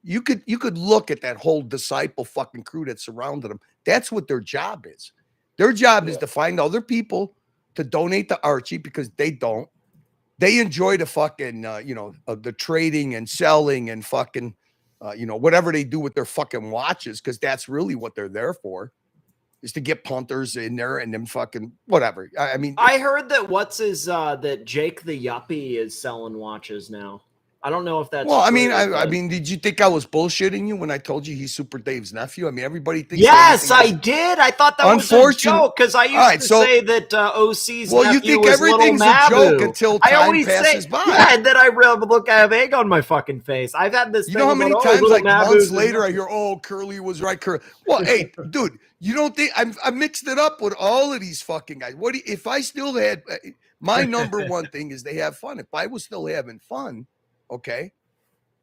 You could look at that whole disciple fucking crew that surrounded them. That's what their job is. Their job is to find other people to donate to Archie because they don't. They enjoy the fucking, the trading and selling and fucking, whatever they do with their fucking watches, because that's really what they're there for, is to get punters in there and then fucking whatever. I mean, I heard that that Jake the Yuppie is selling watches now. I don't know if that's well. I true, mean, I but- mean, did you think I was bullshitting you when I told you he's Super Dave's nephew? I mean, everybody thinks. Yes, I everything is- did. I thought that was a joke because I used to say that OC's Well, you nephew think was everything's Little a joke Mabu. until I time always passes say, by. yeah, and then I look, I have egg on my fucking face. I've had this. You know how thing many about, times, Little like Mabu's months his later, I nephew. hear, "Oh, Curly was right." Curly. Well, hey, dude, you don't think I mixed it up with all of these fucking guys? What if I still had my number one thing is they have fun. If I was still having fun, okay,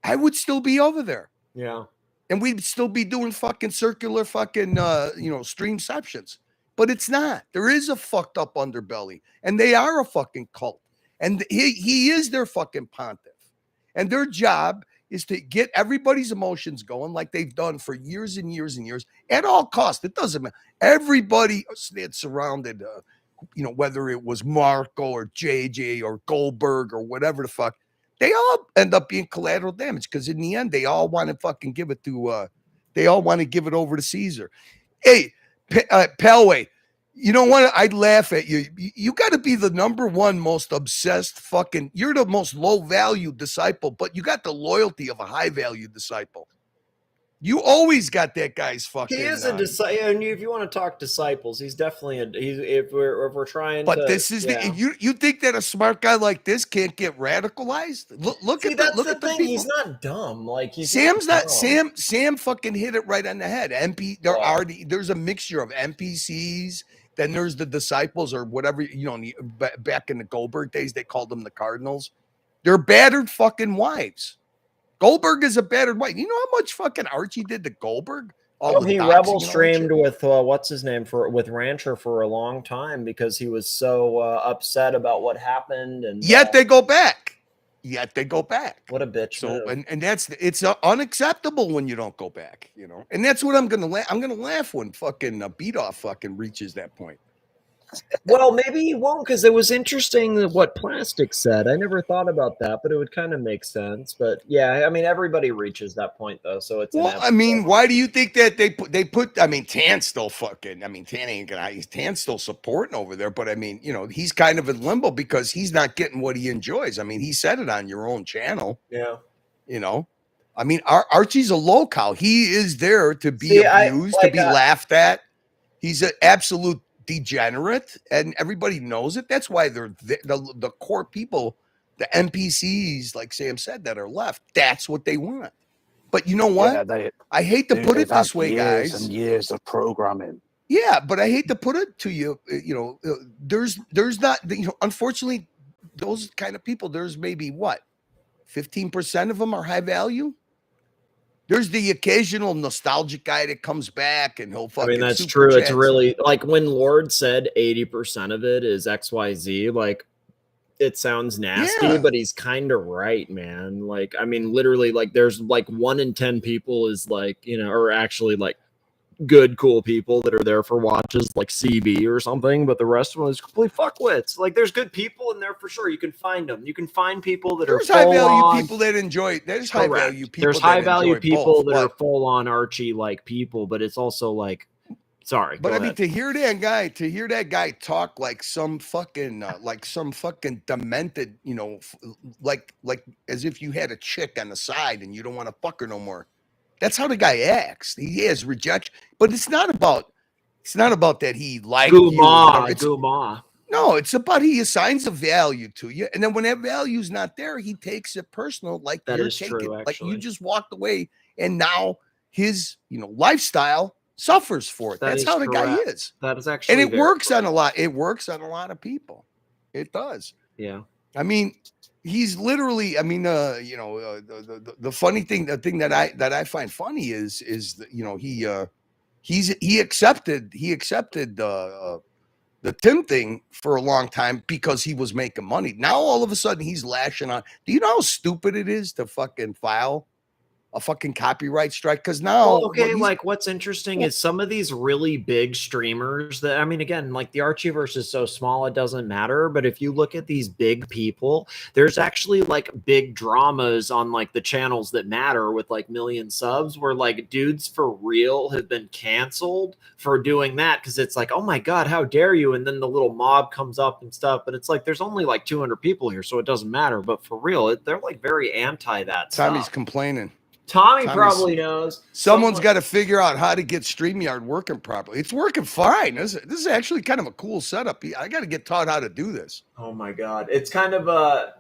I would still be over there. Yeah. And we'd still be doing fucking circular fucking stream sessions. But it's not. There is a fucked up underbelly, and they are a fucking cult. And he is their fucking pontiff. And their job is to get everybody's emotions going like they've done for years and years and years at all costs. It doesn't matter. Everybody that surrounded, whether it was Marco or JJ or Goldberg or whatever the fuck, they all end up being collateral damage because in the end, they all want to fucking give it to, they all want to give it over to Caesar. Hey, Palway, you know what? I'd laugh at you. You got to be the number one most obsessed fucking, you're the most low value disciple, but you got the loyalty of a high value disciple. You always got that guy's fucking. He is a disciple, and if you want to talk disciples, he's definitely if we're trying. But to, this is you think that a smart guy like this can't get radicalized? Look at that's look the at the thing. people. He's not dumb. Like Sam's not dumb. Sam fucking hit it right on the head. There's a mixture of NPCs. Then there's the disciples or whatever, back in the Goldberg days, they called them the Cardinals. They're battered fucking wives. Goldberg is a battered wife. You know how much fucking Archie did to Goldberg? He rebel streamed with what's his name with Rancher for a long time because he was so upset about what happened, and yet they go back. What a bitch! So and it's unacceptable when you don't go back, And that's what I'm gonna laugh when fucking beat off fucking reaches that point. Well, maybe he won't because it was interesting what Plastic said. I never thought about that, but it would kind of make sense. But yeah, I mean, everybody reaches that point though, so it's. Well, I mean, why do you think that they put? I mean, Tan's still fucking. I mean, Tan's still supporting over there, but I mean, he's kind of in limbo because he's not getting what he enjoys. I mean, he said it on your own channel. Yeah. I mean, Archie's a local. He is there to be abused, to be laughed at. He's an absolute degenerate, and everybody knows it. That's why they're the core people, the NPCs, like Sam said, that are left. That's what they want. But you know what? Yeah, I hate to put it this way, years guys. and years of programming. Yeah, but I hate to put it to you. There's not. Unfortunately, those kind of people. There's maybe 15% of them are high value. There's the occasional nostalgic guy that comes back and he'll fucking. I mean, that's true. It's really like when Lord said 80% of it is XYZ. Like, it sounds nasty, but he's kind of right, man. Like, I mean, literally, like, there's like 1 in 10 people is like, or actually like good, cool people that are there for watches like CB or something, but the rest of them is complete fuckwits. Like, there's good people in there for sure. You can find them. You can find people that there's are high value people that enjoy. There's high value people. There's high value people that are full on Archie like people, but it's also like, sorry. But I mean, to hear that guy talk like some fucking demented, like as if you had a chick on the side and you don't want to fuck her no more. That's how the guy acts. He has rejection, but it's not about that he liked you. No, it's about he assigns a value to you, and then when that value's not there, he takes it personal, like that you're is taking, true, like you just walked away, and now his lifestyle suffers for it. That's how the guy is. That is actually, and it works on a lot. It works on a lot of people. It does. Yeah. I mean, he's literally. I mean, the funny thing, the thing that I find funny is that, he accepted the Tim thing for a long time because he was making money. Now all of a sudden he's lashing on. Do you know how stupid it is to fucking file a fucking copyright strike. Because now, Well, okay, like what's interesting is some of these really big streamers that, I mean, again, like the Archieverse is so small, it doesn't matter. But if you look at these big people, there's actually like big dramas on like the channels that matter with like million subs where like dudes for real have been canceled for doing that because it's like, oh my God, how dare you? And then the little mob comes up and stuff. But it's like, there's only like 200 people here, so it doesn't matter. But for real, they're like very anti that Tommy's stuff. complaining. Tommy's probably knows. Someone's got to figure out how to get StreamYard working properly. It's working fine. This is actually kind of a cool setup. I got to get taught how to do this. Oh my God. It's kind of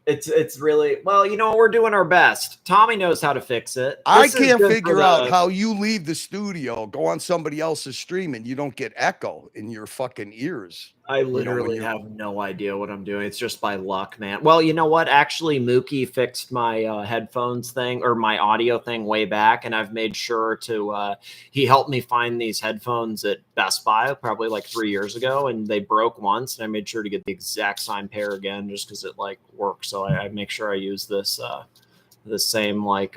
it's really, well, you know, we're doing our best. Tommy knows how to fix it. I can't figure out how you leave the studio, go on somebody else's stream, and you don't get echo in your fucking ears. I literally have no idea what I'm doing. It's just by luck, man. Well, you know what? Actually, Mookie fixed my headphones thing or my audio thing way back, and I've made sure to. He helped me find these headphones at Best Buy probably like 3 years ago, and they broke once, and I made sure to get the exact same pair again just because it like works. So I make sure I use this the same like.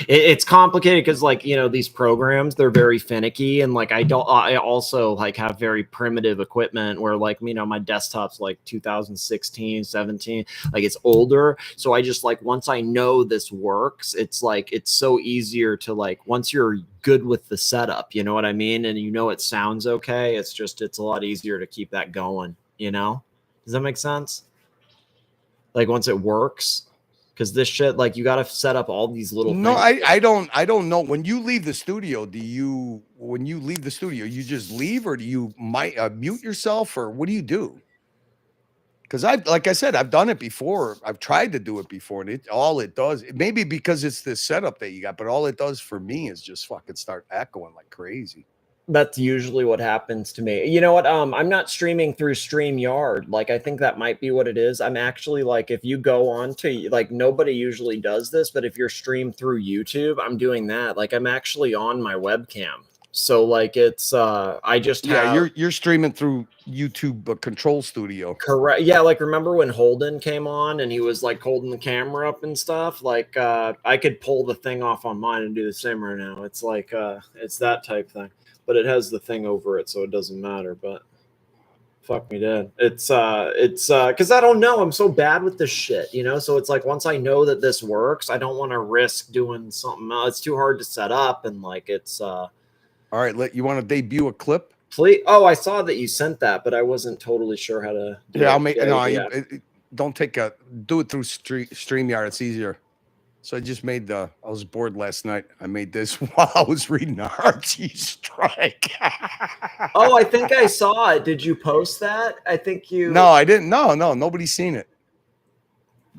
It's complicated because like, you know, these programs, they're very finicky, and like I also like have very primitive equipment where like, you know, my desktop's like 2016 17, like it's older. So I just like, once I know this works, it's like it's so easier to like, once you're good with the setup, you know what I mean, and you know it sounds okay, it's a lot easier to keep that going, you know. Does that make sense? Like once it works. Because this shit, like, you got to set up all these little things. I don't know. When you leave the studio, you just leave, or do you mute yourself, or what do you do? Because like I said, I've done it before. I've tried to do it before, and all it does, maybe because it's the setup that you got, but all it does for me is just fucking start echoing like crazy. That's usually what happens to me. You know what? I'm not streaming through StreamYard. Like, I think that might be what it is. I'm actually like, if you go on to like, nobody usually does this, but if you're streamed through YouTube, I'm doing that. Like, I'm actually on my webcam. So like, it's I just you're streaming through YouTube Control Studio. Correct. Yeah, like remember when Holden came on and he was like holding the camera up and stuff? Like I could pull the thing off on mine and do the same right now. It's like it's that type thing. But it has the thing over it, so it doesn't matter. But fuck me dead. It's because I don't know. I'm so bad with this shit, you know. So it's like once I know that this works, I don't want to risk doing something else. It's too hard to set up, and like it's. All right, you want to debut a clip? Please. Oh, I saw that you sent that, but I wasn't totally sure how to. Do yeah, it. I'll make. Don't do it through StreamYard. It's easier. So I just made I was bored last night. I made this while I was reading Archie Strike. Oh, I think I saw it. Did you post that? I think you. No, I didn't. No, nobody's seen it.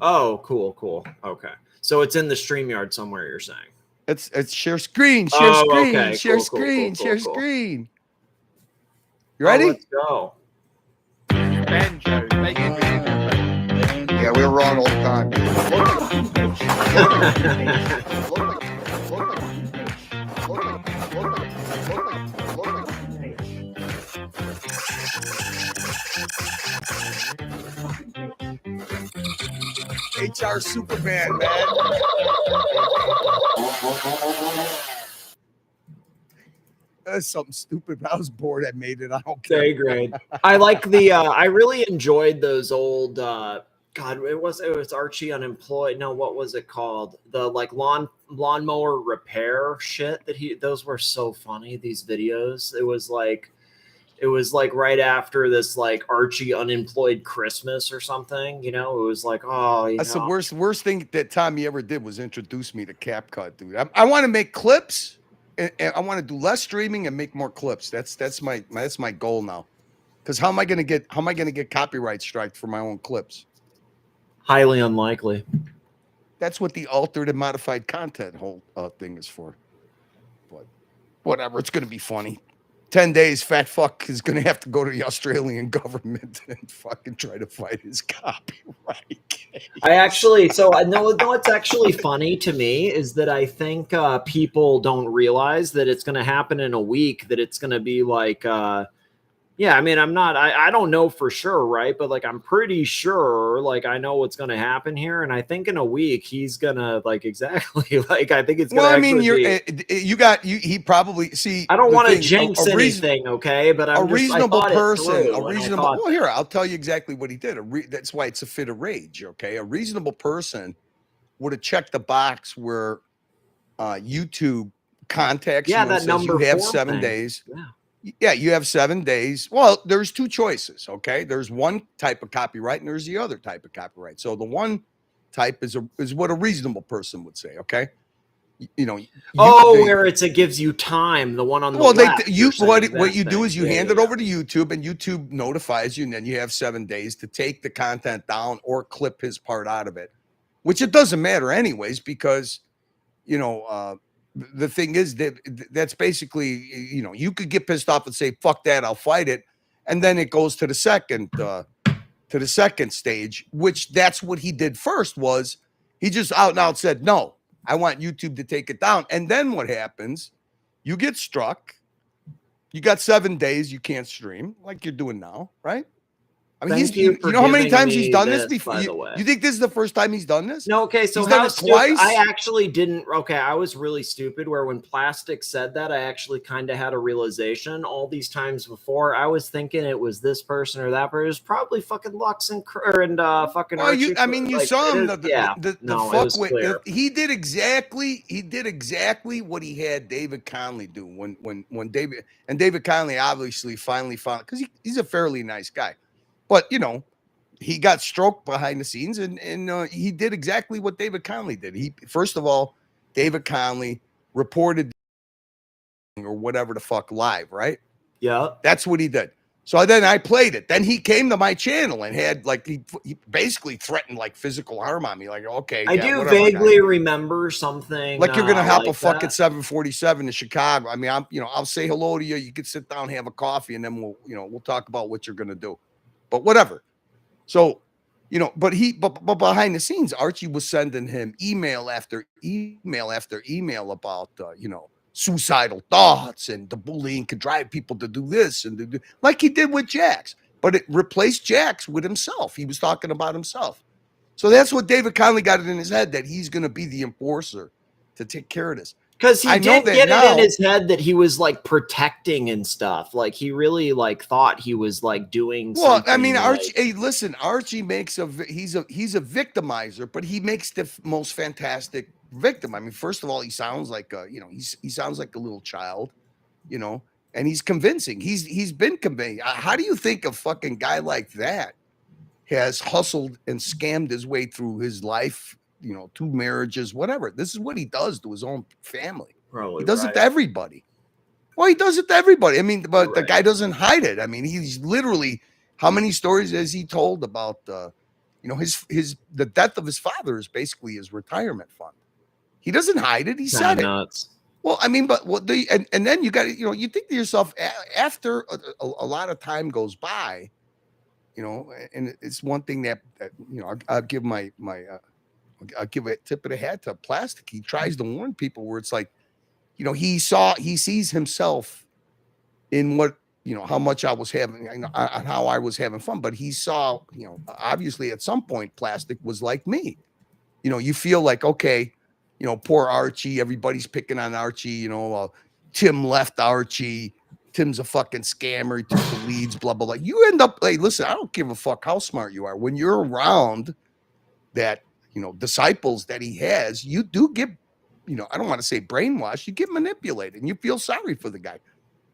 Oh, cool. Okay. So it's in the StreamYard somewhere, you're saying? It's share screen, share screen. You ready? Let's go. Banjo, make it really. Yeah, we're wrong all the time. HR Superman, man. That's something stupid. But I was bored. I made it. I don't care. Very great. I like the. I really enjoyed those old. God, it was Archie Unemployed. No, what was it called? The like lawnmower repair shit that those were so funny. These videos. It was like right after this like Archie Unemployed Christmas or something. You know, it was like, oh, that's the worst thing that Tommy ever did was introduce me to CapCut, dude. I want to make clips. And I want to do less streaming and make more clips. That's my goal now. Because how am I gonna get copyright striked for my own clips? Highly unlikely. That's what the altered and modified content whole thing is for. But whatever, it's gonna be funny. 10 days, fat fuck is gonna have to go to the Australian government and fucking try to fight his copyright case. I actually, so I know what's actually funny to me is that I think people don't realize that it's going to happen in a week. That it's going to be like Yeah, I mean, I don't know for sure, right? But like, I'm pretty sure, like, I know what's going to happen here. And I think in a week, he's going to, like, exactly, like, I think it's going to he probably, see, I don't want to jinx anything, okay? But I'm well, here, I'll tell you exactly what he did. That's why it's a fit of rage, okay? A reasonable person would have checked the box where YouTube contacts you and that says number you have 4 7 thing. days. Yeah. Yeah, you have 7 days. Well, there's 2 choices, okay? There's one type of copyright and there's the other type of copyright. So the one type is what a reasonable person would say, okay? Where it gives you time. The one on the left. What you do is you hand it over to YouTube, and YouTube notifies you, and then you have 7 days to take the content down or clip his part out of it, which it doesn't matter anyways, because the thing is that's basically, you could get pissed off and say, fuck that, I'll fight it. And then it goes to the second stage, which that's what he did first. Was he just out and out said, no, I want YouTube to take it down. And then what happens? You get struck. You got 7 days. You can't stream like you're doing now. Right. I mean, you know how many times he's done this before? You think this is the first time he's done this? No, okay. So he's done it twice. I actually didn't. Okay, I was really stupid. Where when Plastic said that, I actually kind of had a realization. All these times before, I was thinking it was this person or that person. It was probably fucking Lux and fucking. Well, Archie. you saw him. He did exactly what he had David Conley do when David Conley obviously finally found, because he's a fairly nice guy. But, he got stroked behind the scenes, and he did exactly what David Conley did. First of all, David Conley reported or whatever the fuck live, right? Yeah. That's what he did. So then I played it. Then he came to my channel and had he basically threatened like physical harm on me. Like, okay. I do vaguely remember something. Like you're going to help a fucking 747 to Chicago. I mean, I'll say hello to you. You can sit down, have a coffee, and then we'll talk about what you're going to do. But whatever. So, but behind the scenes, Archie was sending him email after email after email about, suicidal thoughts, and the bullying could drive people to do this and like he did with Jax. But it replaced Jax with himself. He was talking about himself. So that's what David Conley got it in his head, that he's going to be the enforcer to take care of this. Because he did get it in his head that he was like protecting and stuff. Like he really like thought he was like doing. Well, I mean, Archie. Hey, listen, Archie makes he's a victimizer, but he makes the most fantastic victim. I mean, first of all, he sounds like he sounds like a little child, and he's convincing. He's been convincing. How do you think a fucking guy like that has hustled and scammed his way through his life? 2 marriages, whatever. This is what he does to his own family. Probably he does it to everybody. Well, he does it to everybody. I mean, but the guy doesn't hide it. I mean, he's literally, how many stories has he told about, the death of his father is basically his retirement fund. He doesn't hide it. He said nuts. It. Well, I mean, but what and then you got to, you think to yourself, after a lot of time goes by, and it's one thing that I'll give I'll give a tip of the hat to Plastic. He tries to warn people where it's like, he sees himself in what, how much I was having, and how I was having fun. But he saw, obviously at some point, Plastic was like me. You feel like, okay, poor Archie, everybody's picking on Archie, Tim left Archie. Tim's a fucking scammer. He took the leads, blah, blah, blah. You end up, hey, listen, I don't give a fuck how smart you are. When you're around that, disciples that he has, you do get, I don't want to say brainwashed, you get manipulated and you feel sorry for the guy.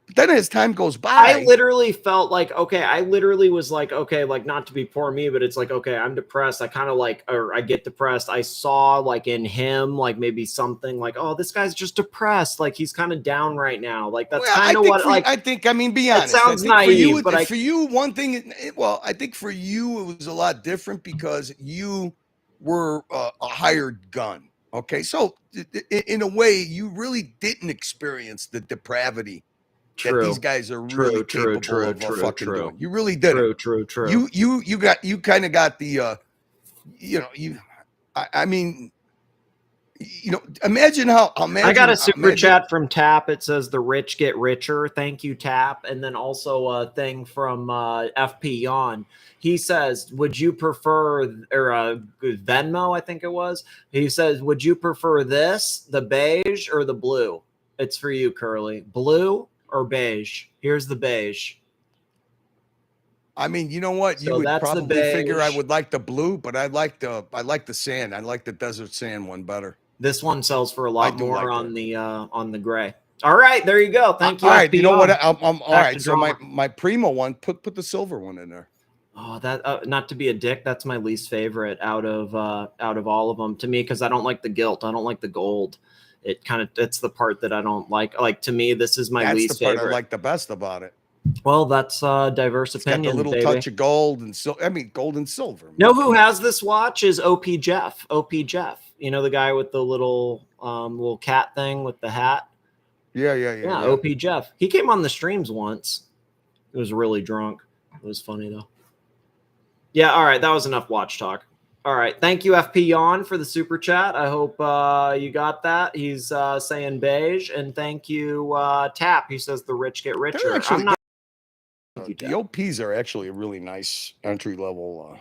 But then as time goes by, I literally felt like, okay, I literally was like, okay, like not to be poor me, but it's like, okay, I'm depressed. I kind of like, or I get depressed. I saw like in him, like maybe something like, oh, this guy's just depressed. Like he's kind of down right now. Like that's kind of what like, I think, I mean, be honest. It sounds naive, but for you, one thing, I think for you, it was a lot different because you were a hired gun. Okay. So in a way, you really didn't experience the depravity that these guys are really capable of fucking doing. You really did. True. You kind of got the, I mean, You know, imagine how. I got a super chat from Tap. It says the rich get richer. Thank you, Tap. And then also a thing from FP Yawn. He says, would you prefer, or Venmo, I think it was. He says, would you prefer this, the beige or the blue? It's for you, Curly. Blue or beige? Here's the beige. I mean, you know what? So You would that's the probably figure I beige. would like the blue, but I like the sand. I like the desert sand one better. This one sells for a I lot do more like on the gray. All right, there you go. Thank you. All right, you know what? FPR. I'm all Back right. to So my drama. primo one, put the silver one in there. Oh, that not to be a dick, that's my least favorite out of all of them to me, because I don't like the gilt. I don't like the gold. It's the part that I don't like. Like, to me, this is my That's least the part favorite. I like the best about it. Well, that's diverse It's got opinion, the little baby. touch of gold and silver. I mean, gold and silver. Know who has this watch is OP Jeff. OP Jeff. You know, the guy with the little cat thing with the hat. Yeah. OP Jeff. He came on the streams once. It was really drunk. It was funny though. Yeah, all right. That was enough watch talk. All right. Thank you, FP Yawn, for the super chat. I hope you got that. He's saying beige. And thank you, Tap. He says the rich get richer. Actually, I'm not. the OPs are actually a really nice entry level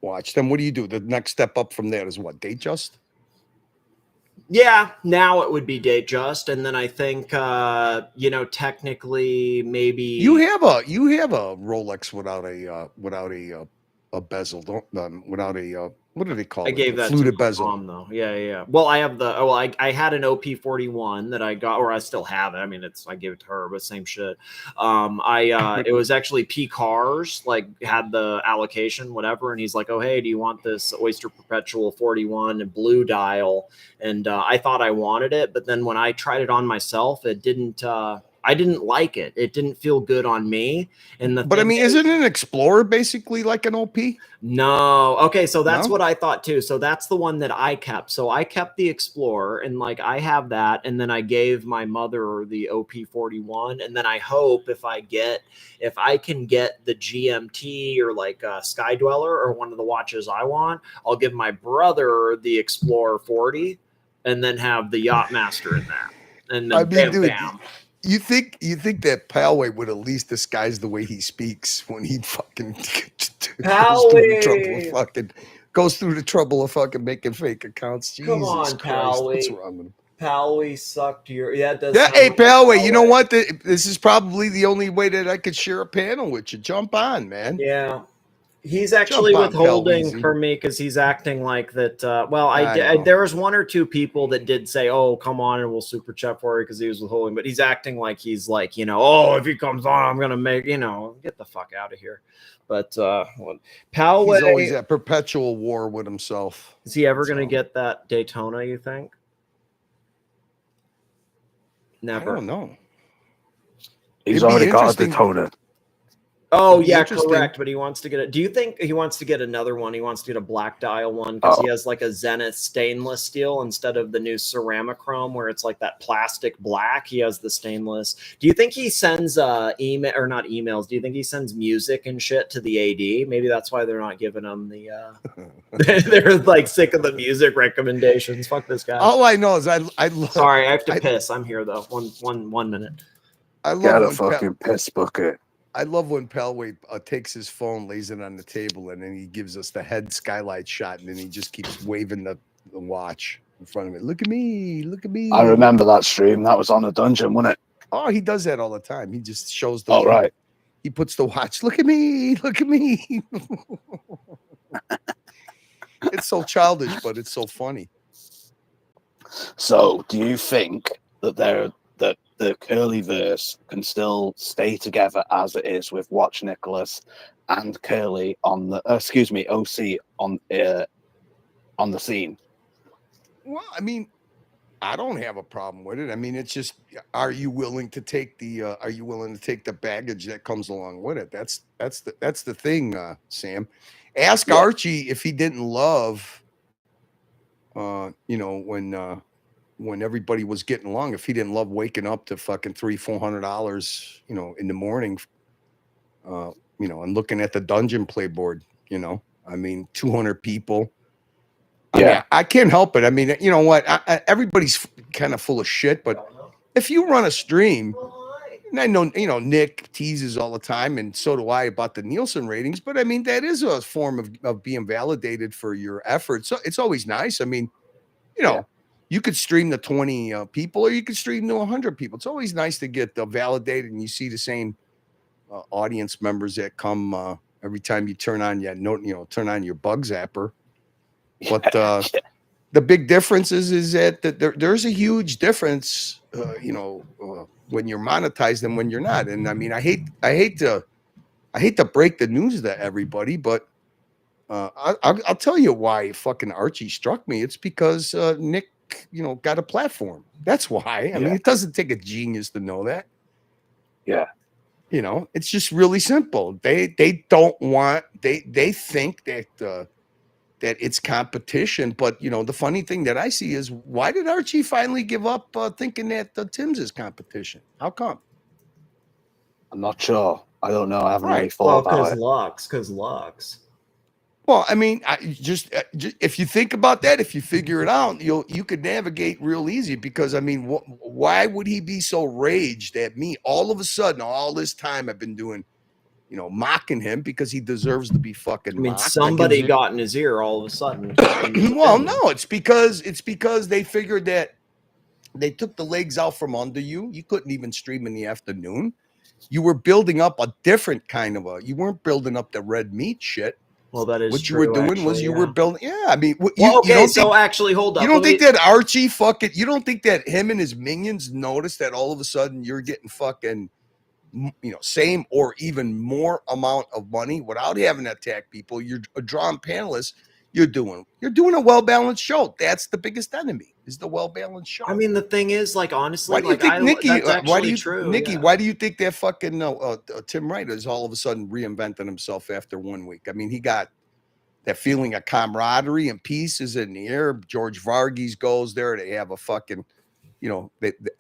watch. Then what do you do? The next step up from that is what? Datejust? Yeah, now it would be Datejust, and then I think technically maybe You have a Rolex without a bezel, without a what do they call I it? gave The that fluted to my bezel. mom though. Yeah. Well, I have I had an OP41 that I got, or I still have it. I mean, I gave it to her, but same shit. It was actually P Cars, like, had the allocation, whatever, and he's like, oh hey, do you want this Oyster Perpetual 41 and blue dial? And I thought I wanted it, but then when I tried it on myself, it didn't. I didn't like it. It didn't feel good on me. And But I mean, isn't an Explorer basically like an OP? No. Okay, so that's No? what I thought too. So that's the one that I kept. So I kept the Explorer, and like I have that, and then I gave my mother the OP41, and then I hope if I can get the GMT or like Sky Dweller or one of the watches I want, I'll give my brother the Explorer 40, and then have the Yachtmaster in there, and then I mean, bam, dude, bam. You think that Palway would at least disguise the way he speaks when he fucking goes through the trouble of fucking making fake accounts? Jesus Come on, Christ, Palway. what's wrong with him? Palway sucked your it does. Yeah, sound hey like Palway, you know what? This is probably the only way that I could share a panel with you. Jump on, man. Yeah. He's actually Jump on, withholding Palweezy. for me because he's acting like that. I there was one or two people that did say, "Oh, come on, and we'll super chat for you," because he was withholding. But he's acting like he's like, oh, if he comes on, I'm gonna make get the fuck out of here. But Palway, he's always at perpetual war with himself. Is he ever gonna get that Daytona? You think? Never. I don't know. He's already got a Daytona. Oh yeah, correct. But he wants to get it. Do you think he wants to get another one? He wants to get a black dial one because he has like a Zenith stainless steel instead of the new ceramichrome where it's like that plastic black. He has the stainless. Do you think he sends email or not emails? Do you think he sends music and shit to the AD? Maybe that's why they're not giving him the. They're like sick of the music recommendations. Fuck this guy. All I know is I love. Sorry, I have to piss. I'm here though. One minute. I love Get a fucking piss bucket. I love when Palway takes his phone, lays it on the table, and then he gives us the head skylight shot, and then he just keeps waving the watch in front of it. Look at me, look at me. I remember that stream. That was on a dungeon, wasn't it? Oh, he does that all the time. He just shows the. Oh, right. He puts the watch. Look at me, look at me. It's so childish, but it's so funny. So, do you think that the Curlyverse can still stay together as it is with Watch Nicholas and Curly on the OC on the scene? Well, I mean, I don't have a problem with it. I mean, it's just, are you willing to take the baggage that comes along with it? That's the thing, Sam. Ask Archie if he didn't love, when everybody was getting along, if he didn't love waking up to fucking $300-400, in the morning, and looking at the dungeon playboard, I mean, 200 people, I mean, I can't help it. I mean, you know what? Everybody's kind of full of shit, but if you run a stream, and I know, you know, Nick teases all the time, and so do I about the Nielsen ratings, but I mean, that is a form of being validated for your efforts. So it's always nice. I mean, you know, you could stream to 20 people, or you could stream to 100 people. It's always nice to get validated, and you see the same audience members that come every time you turn on turn on your bug zapper. But the big difference is that there's a huge difference, when you're monetized and when you're not. And I mean, I hate to break the news to everybody, but I'll tell you why fucking Archie struck me. It's because Nick, got a platform. That's why. I mean, it doesn't take a genius to know that. Yeah. It's just really simple. They don't want. They think that it's competition. But the funny thing that I see is, why did Archie finally give up thinking that Tim's is competition? How come? I'm not sure. I don't know. I haven't really thought about it. Because Lux. Well, I mean, just if you think about that, if you figure it out, you could navigate real easy. Because I mean, why would he be so raged at me all of a sudden? All this time I've been doing, mocking him because he deserves to be fucking. I mean, mocked. somebody got in his ear all of a sudden. Well, no, it's because they figured that they took the legs out from under you. You couldn't even stream in the afternoon. You were building up a different kind of you weren't building up the red meat shit. Well, that is what true, you were doing actually, was you were building. Yeah, I mean, actually, hold up. You don't think that Archie fucking? You don't think that him and his minions noticed that all of a sudden you're getting fucking, same or even more amount of money without having to attack people? You're drawing panelists. You're doing a well-balanced show. That's the biggest enemy, is the well-balanced show. I mean, the thing is, like, honestly, why do you think Nikki? True, Nikki, why do you think that fucking Tim Wright is all of a sudden reinventing himself after 1 week? I mean, he got that feeling of camaraderie and peace is in the air. George Varghese goes there. They have a fucking,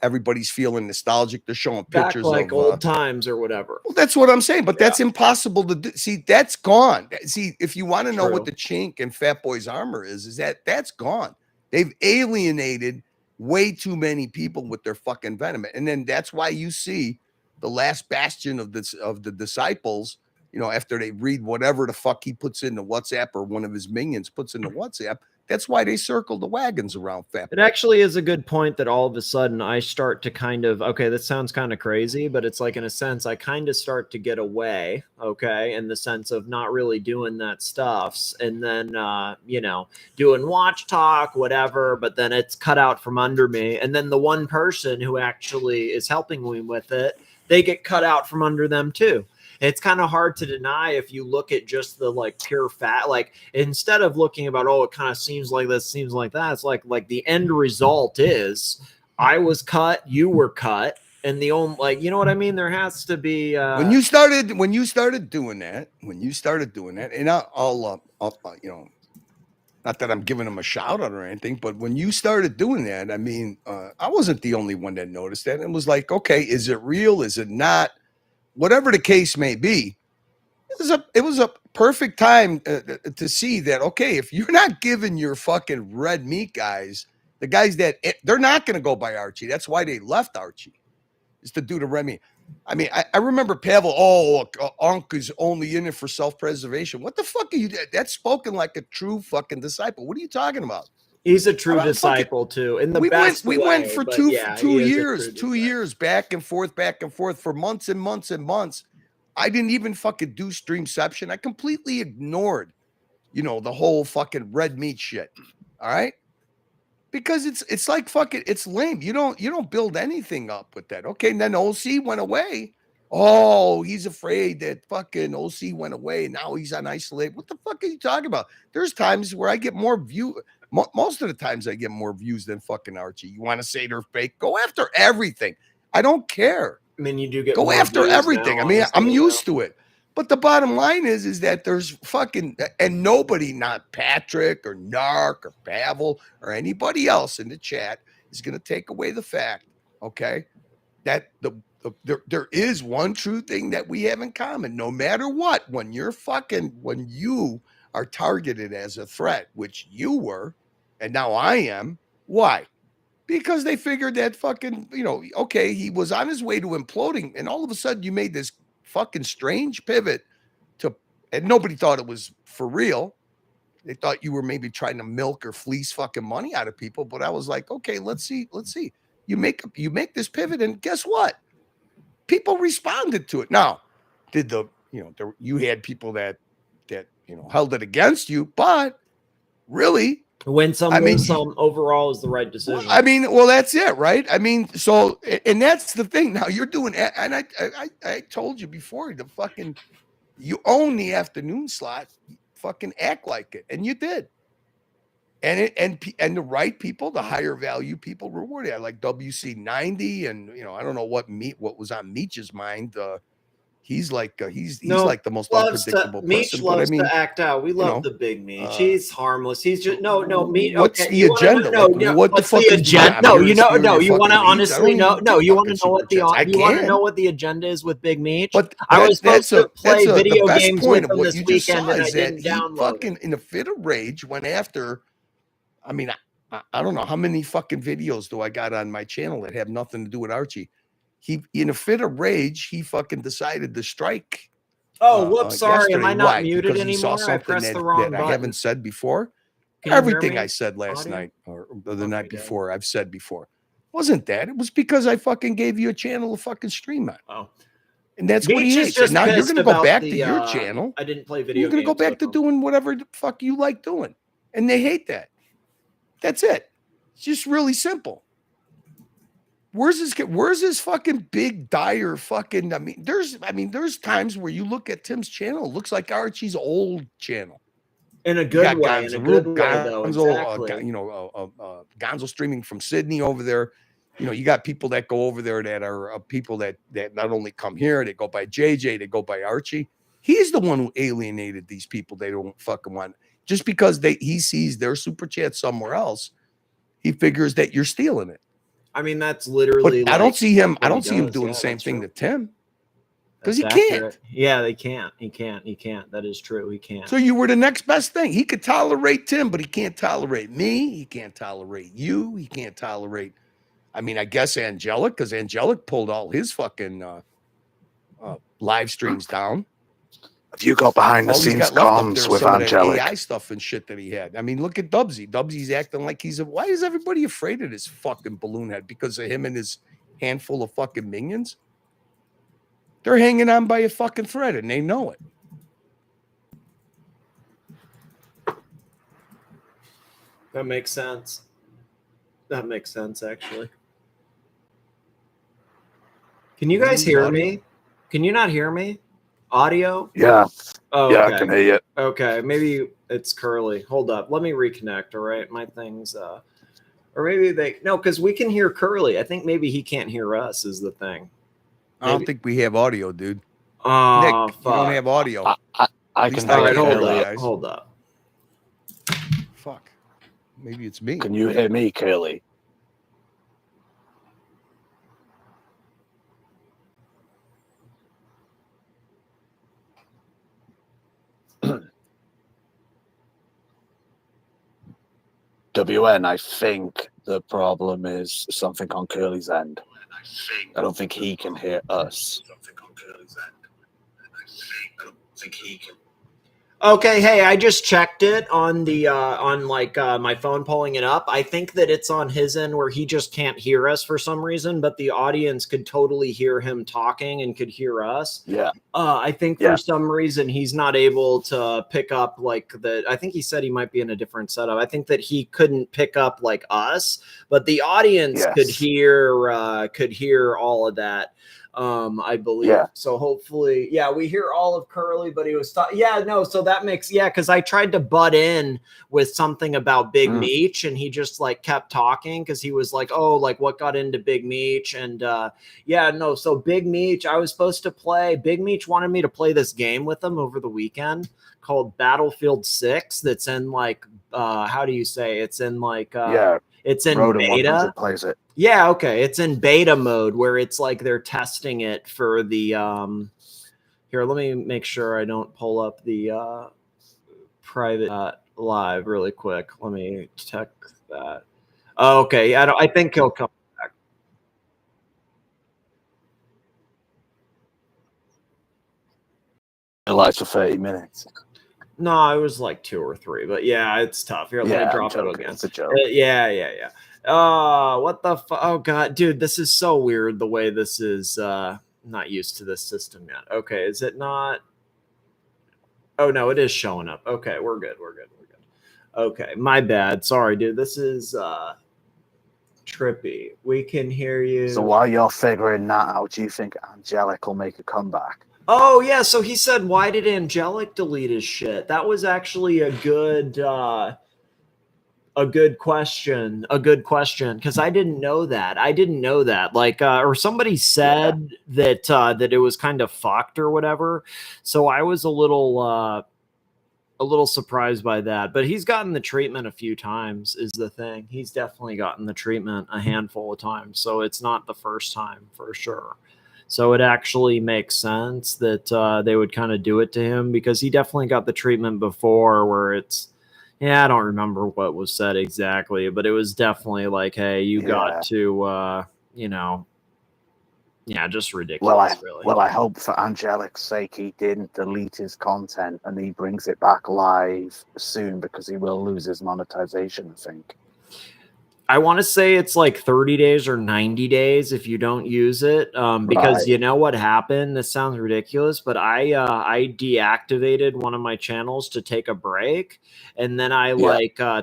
everybody's feeling nostalgic. They're showing pictures like of old times or whatever. Well, that's what I'm saying, but that's impossible to do. See, that's gone. See, if you want to know what the chink in Fat Boy's armor is that's gone. They've alienated way too many people with their fucking venom. And then that's why you see the last bastion of the disciples, after they read whatever the fuck he puts into WhatsApp, or one of his minions puts into WhatsApp. That's why they circle the wagons around Fat Boy. It actually is a good point that all of a sudden I start to kind of, okay, that sounds kind of crazy, but it's like, in a sense, I kind of start to get away, okay, in the sense of not really doing that stuff. And then, doing watch talk, whatever, but then it's cut out from under me. And then the one person who actually is helping me with it, they get cut out from under them too. It's kind of hard to deny if you look at just the pure fat, instead of looking about, it kind of seems like this, seems like that. It's like the end result is I was cut, you were cut. And the only, you know what I mean? There has to be, when you started doing that, and I'll not that I'm giving him a shout out or anything, but when you started doing that, I mean, I wasn't the only one that noticed that. And it was like, okay, is it real? Is it not? Whatever the case may be, it was a perfect time to see that, okay, if you're not giving your fucking red meat guys, the guys that they're not going to go by Archie. That's why they left Archie, is to do the red meat. I mean, I remember Pavel, Unc is only in it for self-preservation. What the fuck are you? That's spoken like a true fucking disciple. What are you talking about? He's a true disciple too. In the best we way, went for but 2 years back and forth for months and months and months. I didn't even fucking do Streamception. I completely ignored, the whole fucking red meat shit. All right, because it's like fucking, it's lame. You don't build anything up with that. Okay, and then OC went away. Oh, he's afraid that fucking OC went away. Now he's on isolate. What the fuck are you talking about? There's times where I get more view. Most of the times I get more views than fucking Archie. You want to say they're fake? Go after everything. I don't care. I mean, you do get go after everything. Now, I mean, I'm used to it. But the bottom line is that there's fucking, and nobody, not Patrick or Narc or Pavel or anybody else in the chat, is going to take away the fact, okay, that there is one true thing that we have in common. No matter what, when you are targeted as a threat, which you were, and now I am. Why? Because they figured that fucking, okay, he was on his way to imploding, and all of a sudden you made this fucking strange pivot and nobody thought it was for real. They thought you were maybe trying to milk or fleece fucking money out of people, but I was like, okay, let's see. You make this pivot, and guess what? People responded to it. Now, you had people that held it against you, but really, win some, lose some. Overall, is the right decision. Well, that's it, right? So, and that's the thing. Now you're doing, and I told you before, you own the afternoon slot. Fucking act like it, and you did. And the right people, the higher value people, rewarded. I like WC90, and I don't know what was on Meech's mind. He's like like the most unpredictable Meech person. Loves to act out. We love the big Meech. He's harmless. He's just no Meech. What's the agenda? What the fuck is agenda? No, you want to honestly know? No, you want to know what you want to know what the agenda is with Big Meech? But I was supposed to play video games with him what this weekend, and I didn't he download. Fucking in a fit of rage went after. I don't know how many fucking videos do I got on my channel that have nothing to do with Archie. He, in a fit of rage, he fucking decided to strike. Oh, whoops! Sorry, am I not Why? muted Because he saw anymore? I pressed the wrong button. I haven't said before. Can you hear Everything me? I said last Audio? night or the night before, I've said before. Wasn't that? It was because I fucking gave you a channel to fucking stream on. Oh. And that's what he hates. And now you're going to go back to your channel. I didn't play video. You're going to go back to doing whatever the fuck you like doing, and they hate that. That's it. It's just really simple. Where's his fucking big dire fucking? There's times where you look at Tim's channel, it looks like Archie's old channel. In a good way. In a good way, though. Exactly. Gonzo streaming from Sydney over there. You got people that go over there that are people that not only come here, they go by JJ, they go by Archie. He's the one who alienated these people. They don't fucking want, just because he sees their super chat somewhere else. He figures that you're stealing it. That's literally. But I don't see him. I don't see him doing the same thing to Tim, because he can't. Yeah, they can't. He can't. That is true. He can't. So you were the next best thing. He could tolerate Tim, but he can't tolerate me. He can't tolerate you. He can't tolerate. I guess Angelic, because Angelic pulled all his fucking live streams down. Have you got behind the scenes comms with Angelic? AI stuff and shit that he had. Look at Dubsy. Dubsy's acting like why is everybody afraid of this fucking balloon head? Because of him and his handful of fucking minions? They're hanging on by a fucking thread, and they know it. That makes sense. Actually. Can you guys hear me? Can you not hear me? Audio? Yeah. Oh, yeah, okay. I can hear you. Okay, maybe it's Curly. Hold up. Let me reconnect, all right? My thing's or maybe because we can hear Curly. I think maybe he can't hear us is the thing. I don't think we have audio, dude. Nick, fuck. you don't have audio. I can All right, hear hold up. Fuck. Maybe it's me. Can you hear me, Curly? WN, I think the problem is something on Curly's end. I don't think he can hear us. Okay, hey, I just checked it on the my phone pulling it up. I think that it's on his end where he just can't hear us for some reason, but the audience could totally hear him talking and could hear us. Yeah. I think for some reason he's not able to pick up I think he said he might be in a different setup. I think that he couldn't pick up like us, but the audience could hear all of that. I believe. So hopefully, we hear all of Curly, but he was so that makes because I tried to butt in with something about Big Meech, and he just kept talking because he was like, oh, what got into Big Meech, and so Big Meech, I was supposed to play. Big Meech wanted me to play this game with him over the weekend called Battlefield 6. That's in how do you say it's in it's in beta. Plays it. Yeah, okay. It's in beta mode where it's they're testing it for the here, let me make sure I don't pull up the private live really quick. Let me check that. Oh, okay. I think he'll come back. Live for 30 minutes. No, it was like 2 or 3, but yeah, it's tough. Here, let me drop it again. It's a joke. Yeah. What the fuck? Oh god, dude, this is so weird the way this is. Not used to this system yet. Okay, is it not? Oh no, it is showing up. Okay, we're good. Okay, my bad. Sorry, dude. This is trippy. We can hear you. So while you're figuring that out, do you think Angelic will make a comeback? Oh yeah, so he said, why did Angelic delete his shit? That was actually a good question. Because I didn't know that. Like, or somebody said that it was kind of fucked or whatever. So I was a little surprised by that. But he's gotten the treatment a few times, is the thing. He's definitely gotten the treatment a handful of times. So it's not the first time for sure. So it actually makes sense that they would kind of do it to him, because he definitely got the treatment before where it's, I don't remember what was said exactly, but it was definitely like, hey, you got to, just ridiculous, really. Well, I hope for Angelic's sake he didn't delete his content and he brings it back live soon, because he will lose his monetization, I think. I want to say it's like 30 days or 90 days if you don't use it, because you know what happened? This sounds ridiculous, but I deactivated one of my channels to take a break, and then I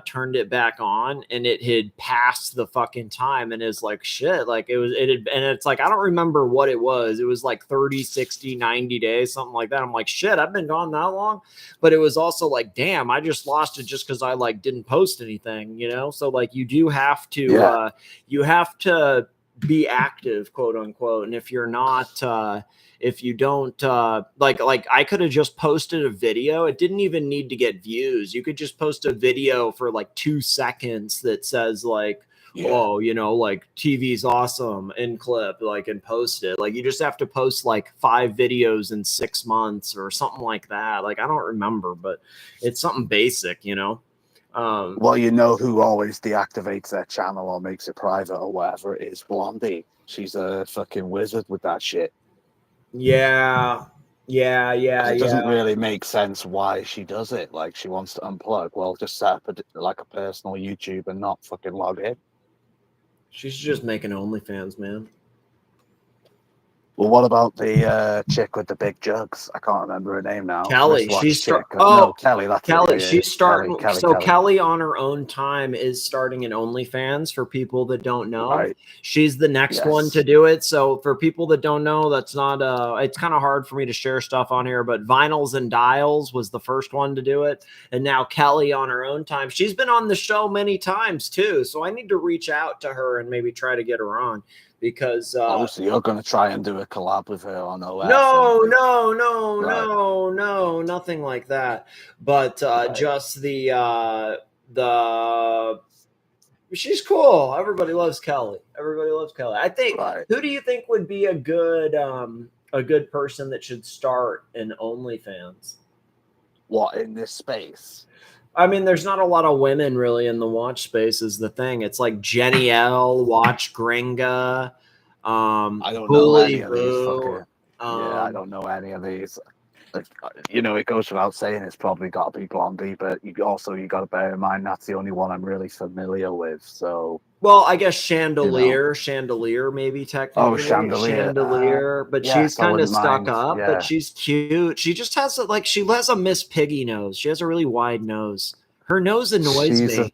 turned it back on, and it had passed the fucking time, and it's like shit, like and it's like, I don't remember what it was. It was like 30, 60, 90 days, something like that. I'm like, shit, I've been gone that long. But it was also like, damn, I just lost it just because I like didn't post anything, So like you do have to you have to be active, quote unquote, and if you're not if you don't like I could have just posted a video. It didn't even need to get views. You could just post a video for like 2 seconds that says like, oh, like TV's awesome in clip, like, and post it. Like you just have to post like 5 videos in 6 months or something like that. Like I don't remember, but it's something basic, Well, you know who always deactivates their channel or makes it private or whatever it is? Blondie. She's a fucking wizard with that shit. Yeah. It doesn't really make sense why she does it. Like, she wants to unplug. Well, just set up a personal YouTube and not fucking log in. She's just making OnlyFans, man. Well, what about the chick with the big jugs? I can't remember her name now. Kelly. Kelly. That's Kelly. it. She's starting. Kelly. Kelly on her own time is starting an OnlyFans for people that don't know. Right. She's the next one to do it. So for people that don't know, that's not. It's kind of hard for me to share stuff on here. But Vinyls and Dials was the first one to do it, and now Kelly on her own time. She's been on the show many times too. So I need to reach out to her and maybe try to get her on. Because obviously you're going to try and do a collab with her on OF. No, nothing like that. But just the she's cool. Everybody loves Kelly. I think. Who do you think would be a good person that should start an OnlyFans? What, in this space? I mean, there's not a lot of women really in the watch space is the thing. It's like Jenny L, Watch Gringa. I don't know any of these. I don't know any of these. It goes without saying it's probably got to be Blondie, but you got to bear in mind that's the only one I'm really familiar with. So, well, I guess Chandelier maybe technically. Oh, Chandelier. But she's kind of stuck up, but she's cute. She just has she has a Miss Piggy nose. She has a really wide nose. Her nose annoys me. She's the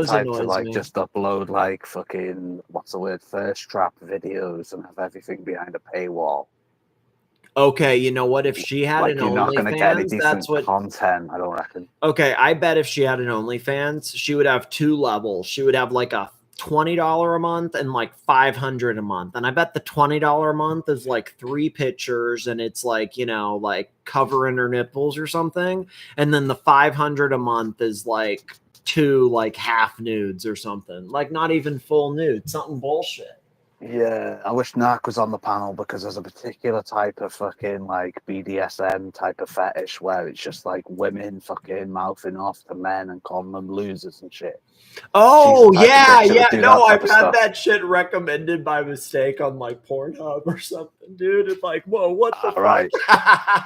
type to just upload fucking thirst trap videos and have everything behind a paywall. Okay, you know what? If she had an OnlyFans, that's what content. I don't reckon. Okay, I bet if she had an OnlyFans, she would have 2 levels. She would have like a $20 a month and like $500 a month. And I bet the $20 a month is like 3 pictures and it's like, like covering her nipples or something. And then the $500 a month is like 2 like half nudes or something. Like not even full nude, something bullshit. Yeah, I wish Narc was on the panel because there's a particular type of fucking like BDSM type of fetish where it's just like women fucking mouthing off to men and calling them losers and shit. Oh She's the type of yeah, bitch that would yeah. do No, that type I've of had stuff. that shit recommended by mistake on like Pornhub or something, dude. It's like, whoa, what the fuck? Right.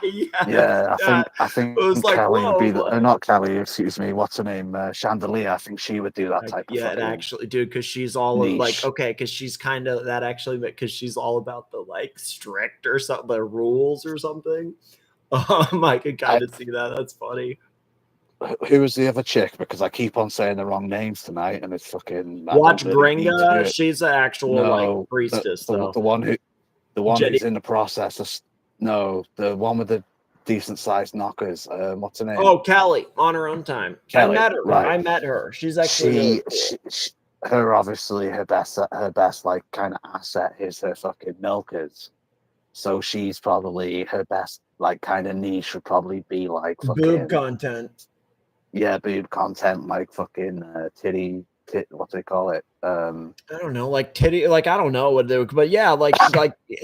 Yes, Yeah, yeah. I think It was like, Kelly would be whoa, what? not Kelly, excuse me, what's her name? Chandelier. I think she would do that type of Yeah, it fucking actually, dude, because she's all of, like, niche. okay, because she's kind of that actually, because she's all about the like strict or something, the rules or something. I could kind of see that. That's funny. Who was the other chick? Because I keep on saying the wrong names tonight, and it's fucking. Watch I don't really need to do Gringa. it. She's an actual No, like priestess, though. the one Jenny. who's in the process of no, the one with the decent sized knockers. What's her name? Oh, Kelly, on her own time. Kelly, I met her. right. I met her. She's actually really cool. Her obviously her best like kind of asset is her fucking milkers. So she's probably her best like kind of niche would probably be like fucking boob content. Yeah, boob content like fucking titty, what do they call it? I don't know, like titty, like I don't know what they would, but yeah, like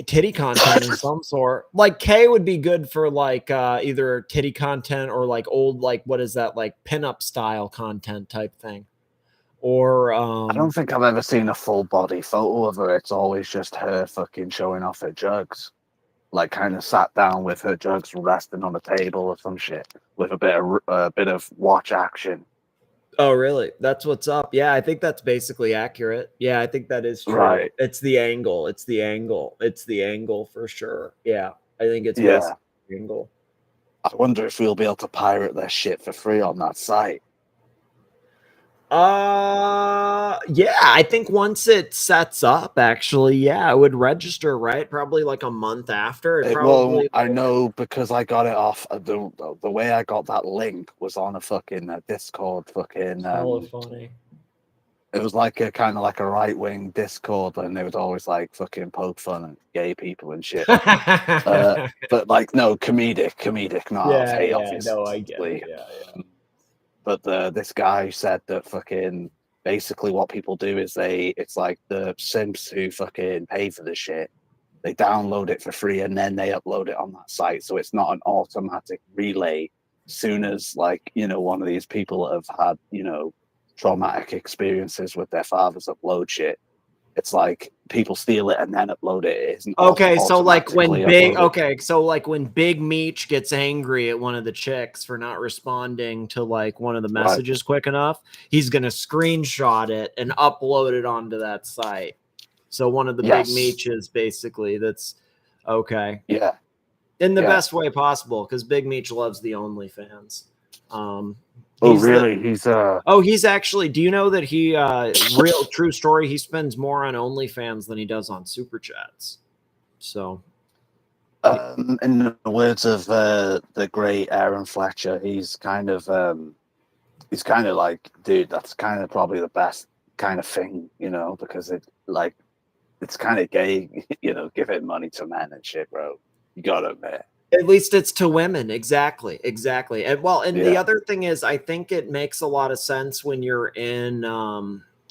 titty content of some sort. Like K would be good for like either titty content or like old, like what is that, like pinup style content type thing. Or I don't think I've ever seen a full body photo of her. It's always just her fucking showing off her jugs, like kind of sat down with her jugs resting on a table or some shit with a bit of watch action. Oh, really? That's what's up. Yeah, I think that's basically accurate. Yeah, I think that is true. Right. It's the angle. It's the angle. It's the angle for sure. Yeah, I think it's Yeah. the angle. I wonder if we'll be able to pirate their shit for free on that site. Yeah, I think once it sets up, actually, yeah, it would register, right? Probably like a month after. It probably won't. I know because I got it off. The way I got that link was on a fucking Discord. Fucking. hella funny. It was like a kind of like a right wing Discord, and they would always like fucking poke fun at gay people and shit. But like no comedic, not out of hate, obviously. No, I get it. Yeah. But this guy said that fucking basically what people do is it's like the simps who fucking pay for the shit. They download it for free and then they upload it on that site. So it's not an automatic relay. Soon as like, one of these people have had, traumatic experiences with their fathers upload shit. It's like people steal it and then upload it. It isn't Okay, so like when uploaded. Big Meech gets angry at one of the chicks for not responding to like one of the messages quick enough, he's gonna screenshot it and upload it onto that site. So one of the Big Meeches, basically, that's okay. Yeah. In the best way possible, because Big Meech loves the OnlyFans. Really? He's actually. Do you know that he real true story? He spends more on OnlyFans than he does on Super Chats. So, in the words of the great Aaron Fletcher, he's kind of like, dude, that's kind of probably the best kind of thing, because it's kind of gay, giving money to men and shit, bro. You gotta admit. At least it's to women. Exactly. And the other thing is, I think it makes a lot of sense when you're in,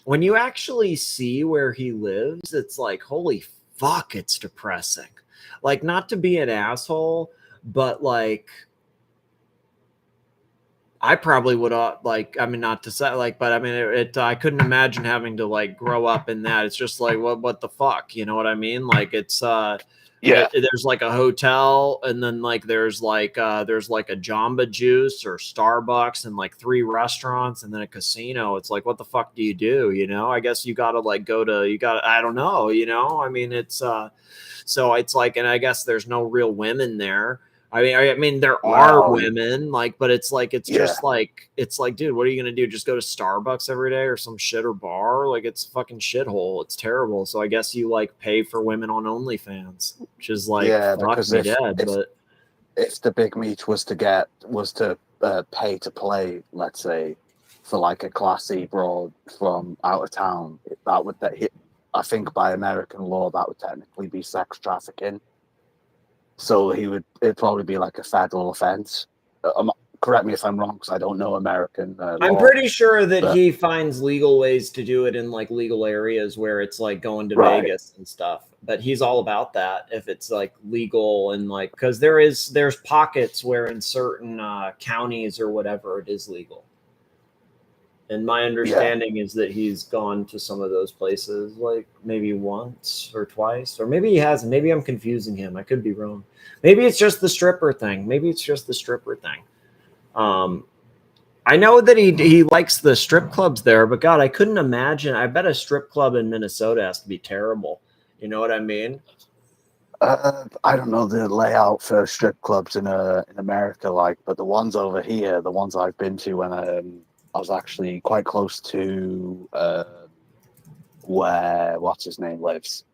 when you actually see where he lives, it's like, holy fuck, it's depressing. Like, not to be an asshole, but like, I probably would not to say like, but I mean, I couldn't imagine having to like grow up in that. It's just like, what the fuck? You know what I mean? Like it's, there's like a hotel and then like there's like a Jamba Juice or Starbucks and like 3 restaurants and then a casino. It's like, what the fuck do you do? I guess you gotta like I don't know, I mean, it's so it's like, and I guess there's no real women there. I mean, there are women, like, but it's like, just like, it's like, dude, what are you going to do? Just go to Starbucks every day or some shit or bar? Like, it's a fucking shithole. It's terrible. So I guess you like pay for women on OnlyFans, which is like, because if the Big Meech was to pay to play, let's say, for like a classy broad from out of town, I think by American law, that would technically be sex trafficking. So it'd probably be like a federal offense. correct me if I'm wrong, because I don't know American I'm law. pretty sure that but- he finds legal ways to do it in like legal areas where it's like going to Right. Vegas and stuff. But he's all about that if it's like legal and like because there's pockets where in certain counties or whatever it is legal. And my understanding is that he's gone to some of those places like maybe once or twice, or maybe he hasn't. Maybe I'm confusing him. I could be wrong. Maybe it's just the stripper thing. I know that he likes the strip clubs there, but God, I couldn't imagine. I bet a strip club in Minnesota has to be terrible. You know what I mean? I don't know the layout for strip clubs in America, like, but the ones over here, the ones I've been to when I was actually quite close to where what's his name lives,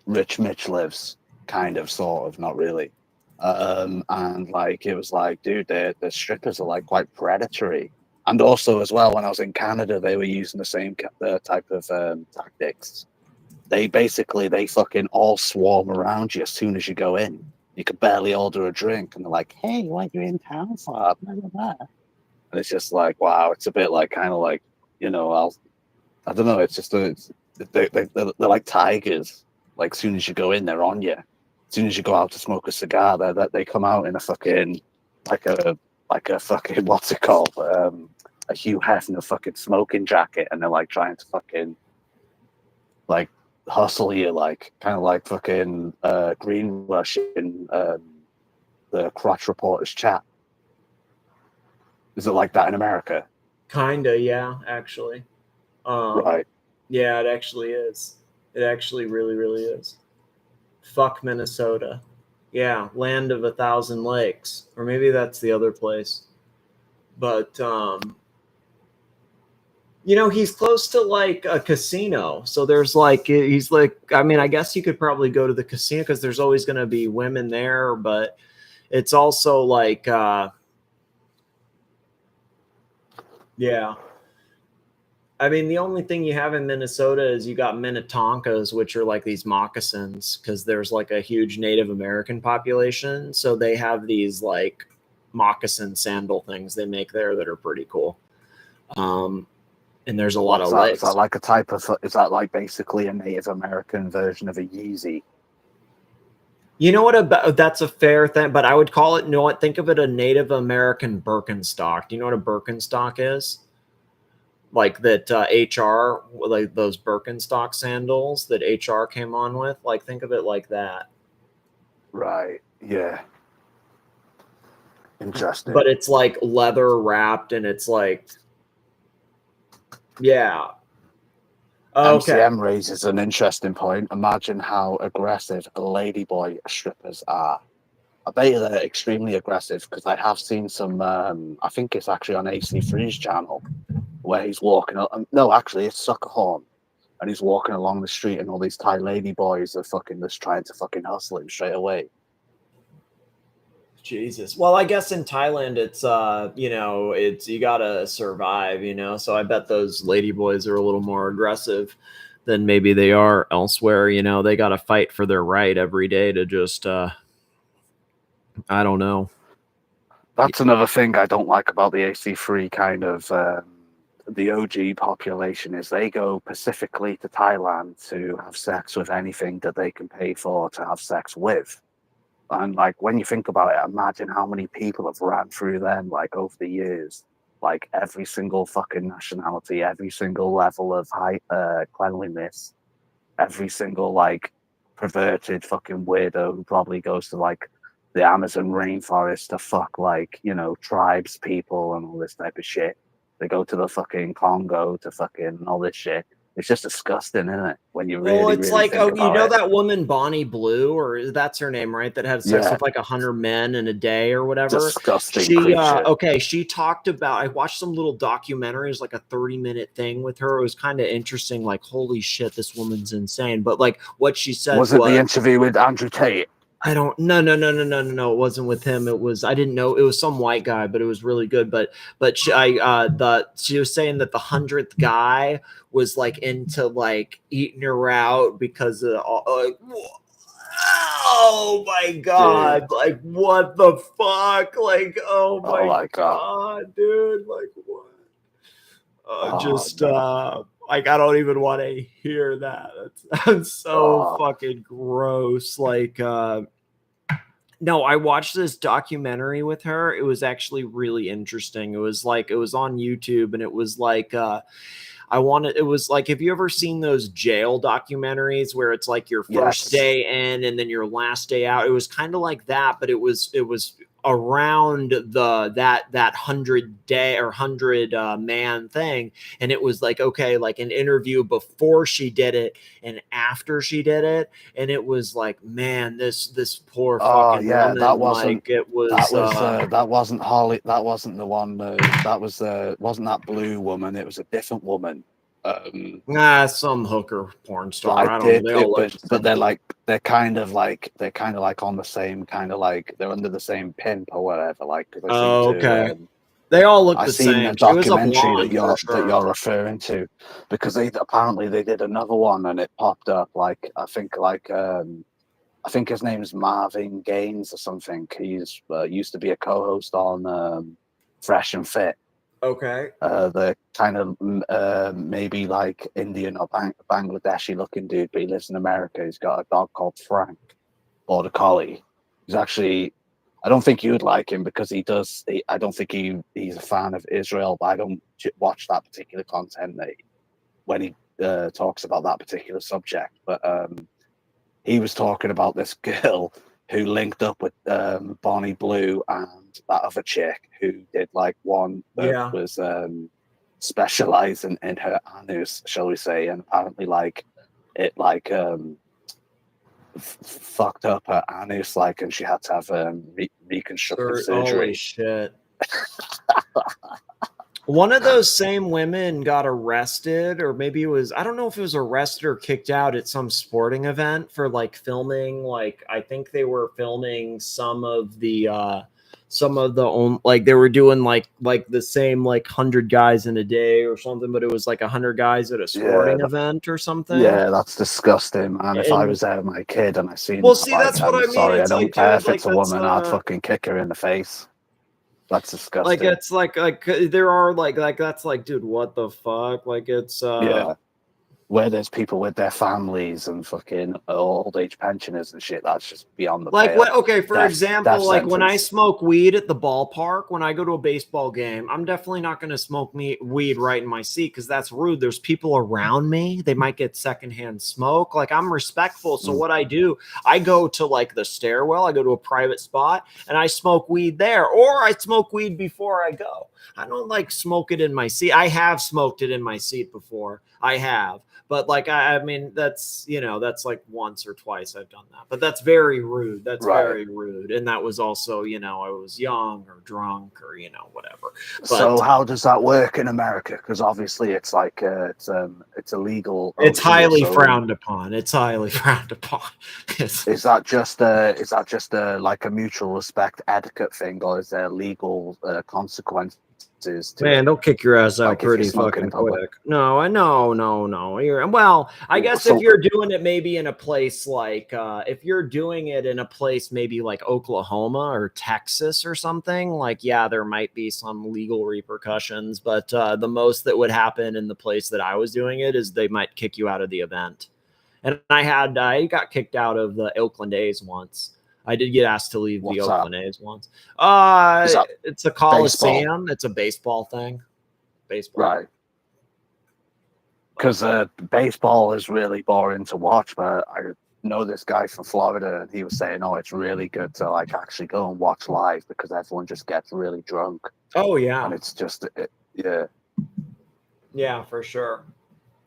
Rich Mitch lives, kind of, sort of, not really. And like it was like, dude, the strippers are like quite predatory. And also as well, when I was in Canada, they were using the same type of tactics. They fucking all swarm around you as soon as you go in. You could barely order a drink, and they're like, "Hey, what you in town for?" Blah, blah, blah. And it's just like, wow, it's a bit like kind of like, you know, I don't know. It's just they're like tigers. Like as soon as you go in, they're on you. As soon as you go out to smoke a cigar, they come out in a fucking like a fucking what's it called? A Hugh Hefner fucking smoking jacket, and they're like trying to fucking like hustle you, like kind of like fucking Green Rush in the Crotch Reporters chat. Is it like that in America? Kinda, yeah, actually. Right. Yeah, it actually is. It actually really, really is. Fuck Minnesota. Yeah, land of 1,000 lakes. Or maybe that's the other place. But you know, he's close to like a casino. So there's like he's like, I mean, I guess you could probably go to the casino because there's always gonna be women there, but it's also like yeah. I mean, the only thing you have in Minnesota is you got Minnetonkas, which are like these moccasins, because there's like a huge Native American population. So they have these like moccasin sandal things they make there that are pretty cool. And there's a lot of legs. Is that like a type of? Is that like basically a Native American version of a Yeezy? You know what? That's a fair thing, but I would call it. You know what? Think of it a Native American Birkenstock. Do you know what a Birkenstock is? Like that HR, like those Birkenstock sandals that HR came on with. Like think of it like that. Right. Yeah. Interesting. But it's like leather wrapped, and it's like, yeah. Okay. MCM raises an interesting point. Imagine how aggressive ladyboy strippers are. I bet you they're extremely aggressive, because I have seen some, I think it's actually on AC3's channel, where he's walking, no, actually it's Sucker Horn, and he's walking along the street and all these Thai ladyboys are fucking just trying to fucking hustle him straight away. Jesus. Well, I guess in Thailand, it's, you know, it's, you gotta survive, you know, so I bet those ladyboys are a little more aggressive than maybe they are elsewhere. You know, they gotta fight for their right every day to just, I don't know. That's another thing I don't like about the AC3 kind of, the OG population, is they go specifically to Thailand to have sex with anything that they can pay for to have sex with. And like when you think about it, imagine how many people have ran through them like over the years. Like every single fucking nationality, every single level of high cleanliness, every single like perverted fucking weirdo who probably goes to like the Amazon rainforest to fuck like, you know, tribes people and all this type of shit. They go to the fucking Congo to fucking all this shit. It's just disgusting, isn't it? When you really, well, it's really like, think oh, about you know it. that woman Bonnie Blue, or that's her name, right? That had sex with like 100 men in a day or whatever. Disgusting She, creature. okay, she talked about. I watched some little documentary. It was like a 30-minute thing with her. It was kind of interesting. Like, holy shit, this woman's insane. But like, what she said Was it the interview with Andrew Tate? I don't. No. It wasn't with him. It was. I didn't know. It was some white guy, but it was really good. But she, she was saying that the 100th guy was like into like eating her out because of Oh my god! Dude. Like what the fuck? Like oh Oh my my God. god, dude! Like what? Oh, no. Like I don't even want to hear that. That's so Oh, fucking gross. Like no, I watched this documentary with her. It was actually really interesting. It was on YouTube, and it was like it was like, have you ever seen those jail documentaries where it's like your first yes. day in and then your last day out? It was kind of like that, but it was around that 100-day or 100 man thing. And it was like, okay, like an interview before she did it and after she did it. And it was like, man, this poor fucking woman, that wasn't like it was that wasn't Holly. That wasn't the one. That was wasn't that blue woman. It was a different woman. some hooker porn star. I don't know. They all look the But same. they're kind of like on the same kind of like they're under the same pimp or whatever. Like 'cause I seem Okay. to, They all look I the seen same. the She was a documentary blonde for that sure. you're referring to, because they apparently they did another one and it popped up like I think his name's Marvin Gaines or something. He's used to be a co-host on Fresh and Fit. Okay. The kind of maybe like Indian or Bangladeshi looking dude, but he lives in America. He's got a dog called Frank, Border Collie. He's actually, I don't think you would like him because I don't think he's a fan of Israel, but I don't watch that particular content when he talks about that particular subject. But he was talking about this girl who linked up with Bonnie Blue and that other chick who did like one that was specializing in her anus, shall we say, and apparently like it like fucked up her anus, like, and she had to have reconstructive surgery. Holy shit. One of those same women got arrested, or maybe it was, I don't know if it was arrested or kicked out at some sporting event for like filming. Like, I think they were filming some of the like they were doing like the same like 100 guys in a day or something, but it was like 100 guys at a sporting event or something. Yeah, that's disgusting, man. If I was there with my kid and I seen well, that, see, that's what I mean. Sorry, It's I don't like, care dude, if like, it's a woman, I'd fucking kick her in the face. That's disgusting. Like it's like there are like that's like, dude, what the fuck? Like it's yeah, where there's people with their families and fucking old age pensioners and shit. That's just beyond the like pale. what? Okay, for example, like when I sentence. smoke weed at the ballpark, when I go to a baseball game, I'm definitely not going to smoke weed right in my seat because that's rude. There's people around me; they might get secondhand smoke. Like I'm respectful, so what I do, I go to like the stairwell. I go to a private spot and I smoke weed there, or I smoke weed before I go. I don't like smoke it in my seat. I have smoked it in my seat before. I have. But like, I mean, that's, that's like once or twice I've done that, but that's very rude. That's very rude. And that was also, I was young or drunk or, whatever. But, so how does that work in America? Because obviously it's like, it's illegal. It's highly frowned upon. It's highly frowned upon. Is that just like a mutual respect etiquette thing, or is there legal consequences? Man, they'll kick your ass out pretty fucking quick. No. I guess if you're doing it maybe in a place like if you're doing it in a place maybe like Oklahoma or Texas or something, like, yeah, there might be some legal repercussions, but the most that would happen in the place that I was doing it is they might kick you out of the event. And I got kicked out of the Oakland A's once. I did get asked to leave the Oakland A's once. It's a Coliseum. Baseball? It's a baseball thing. Baseball. Right. Because baseball is really boring to watch, but I know this guy from Florida, and he was saying, oh, it's really good to like actually go and watch live because everyone just gets really drunk. Oh, yeah. And it's just, yeah. Yeah, for sure.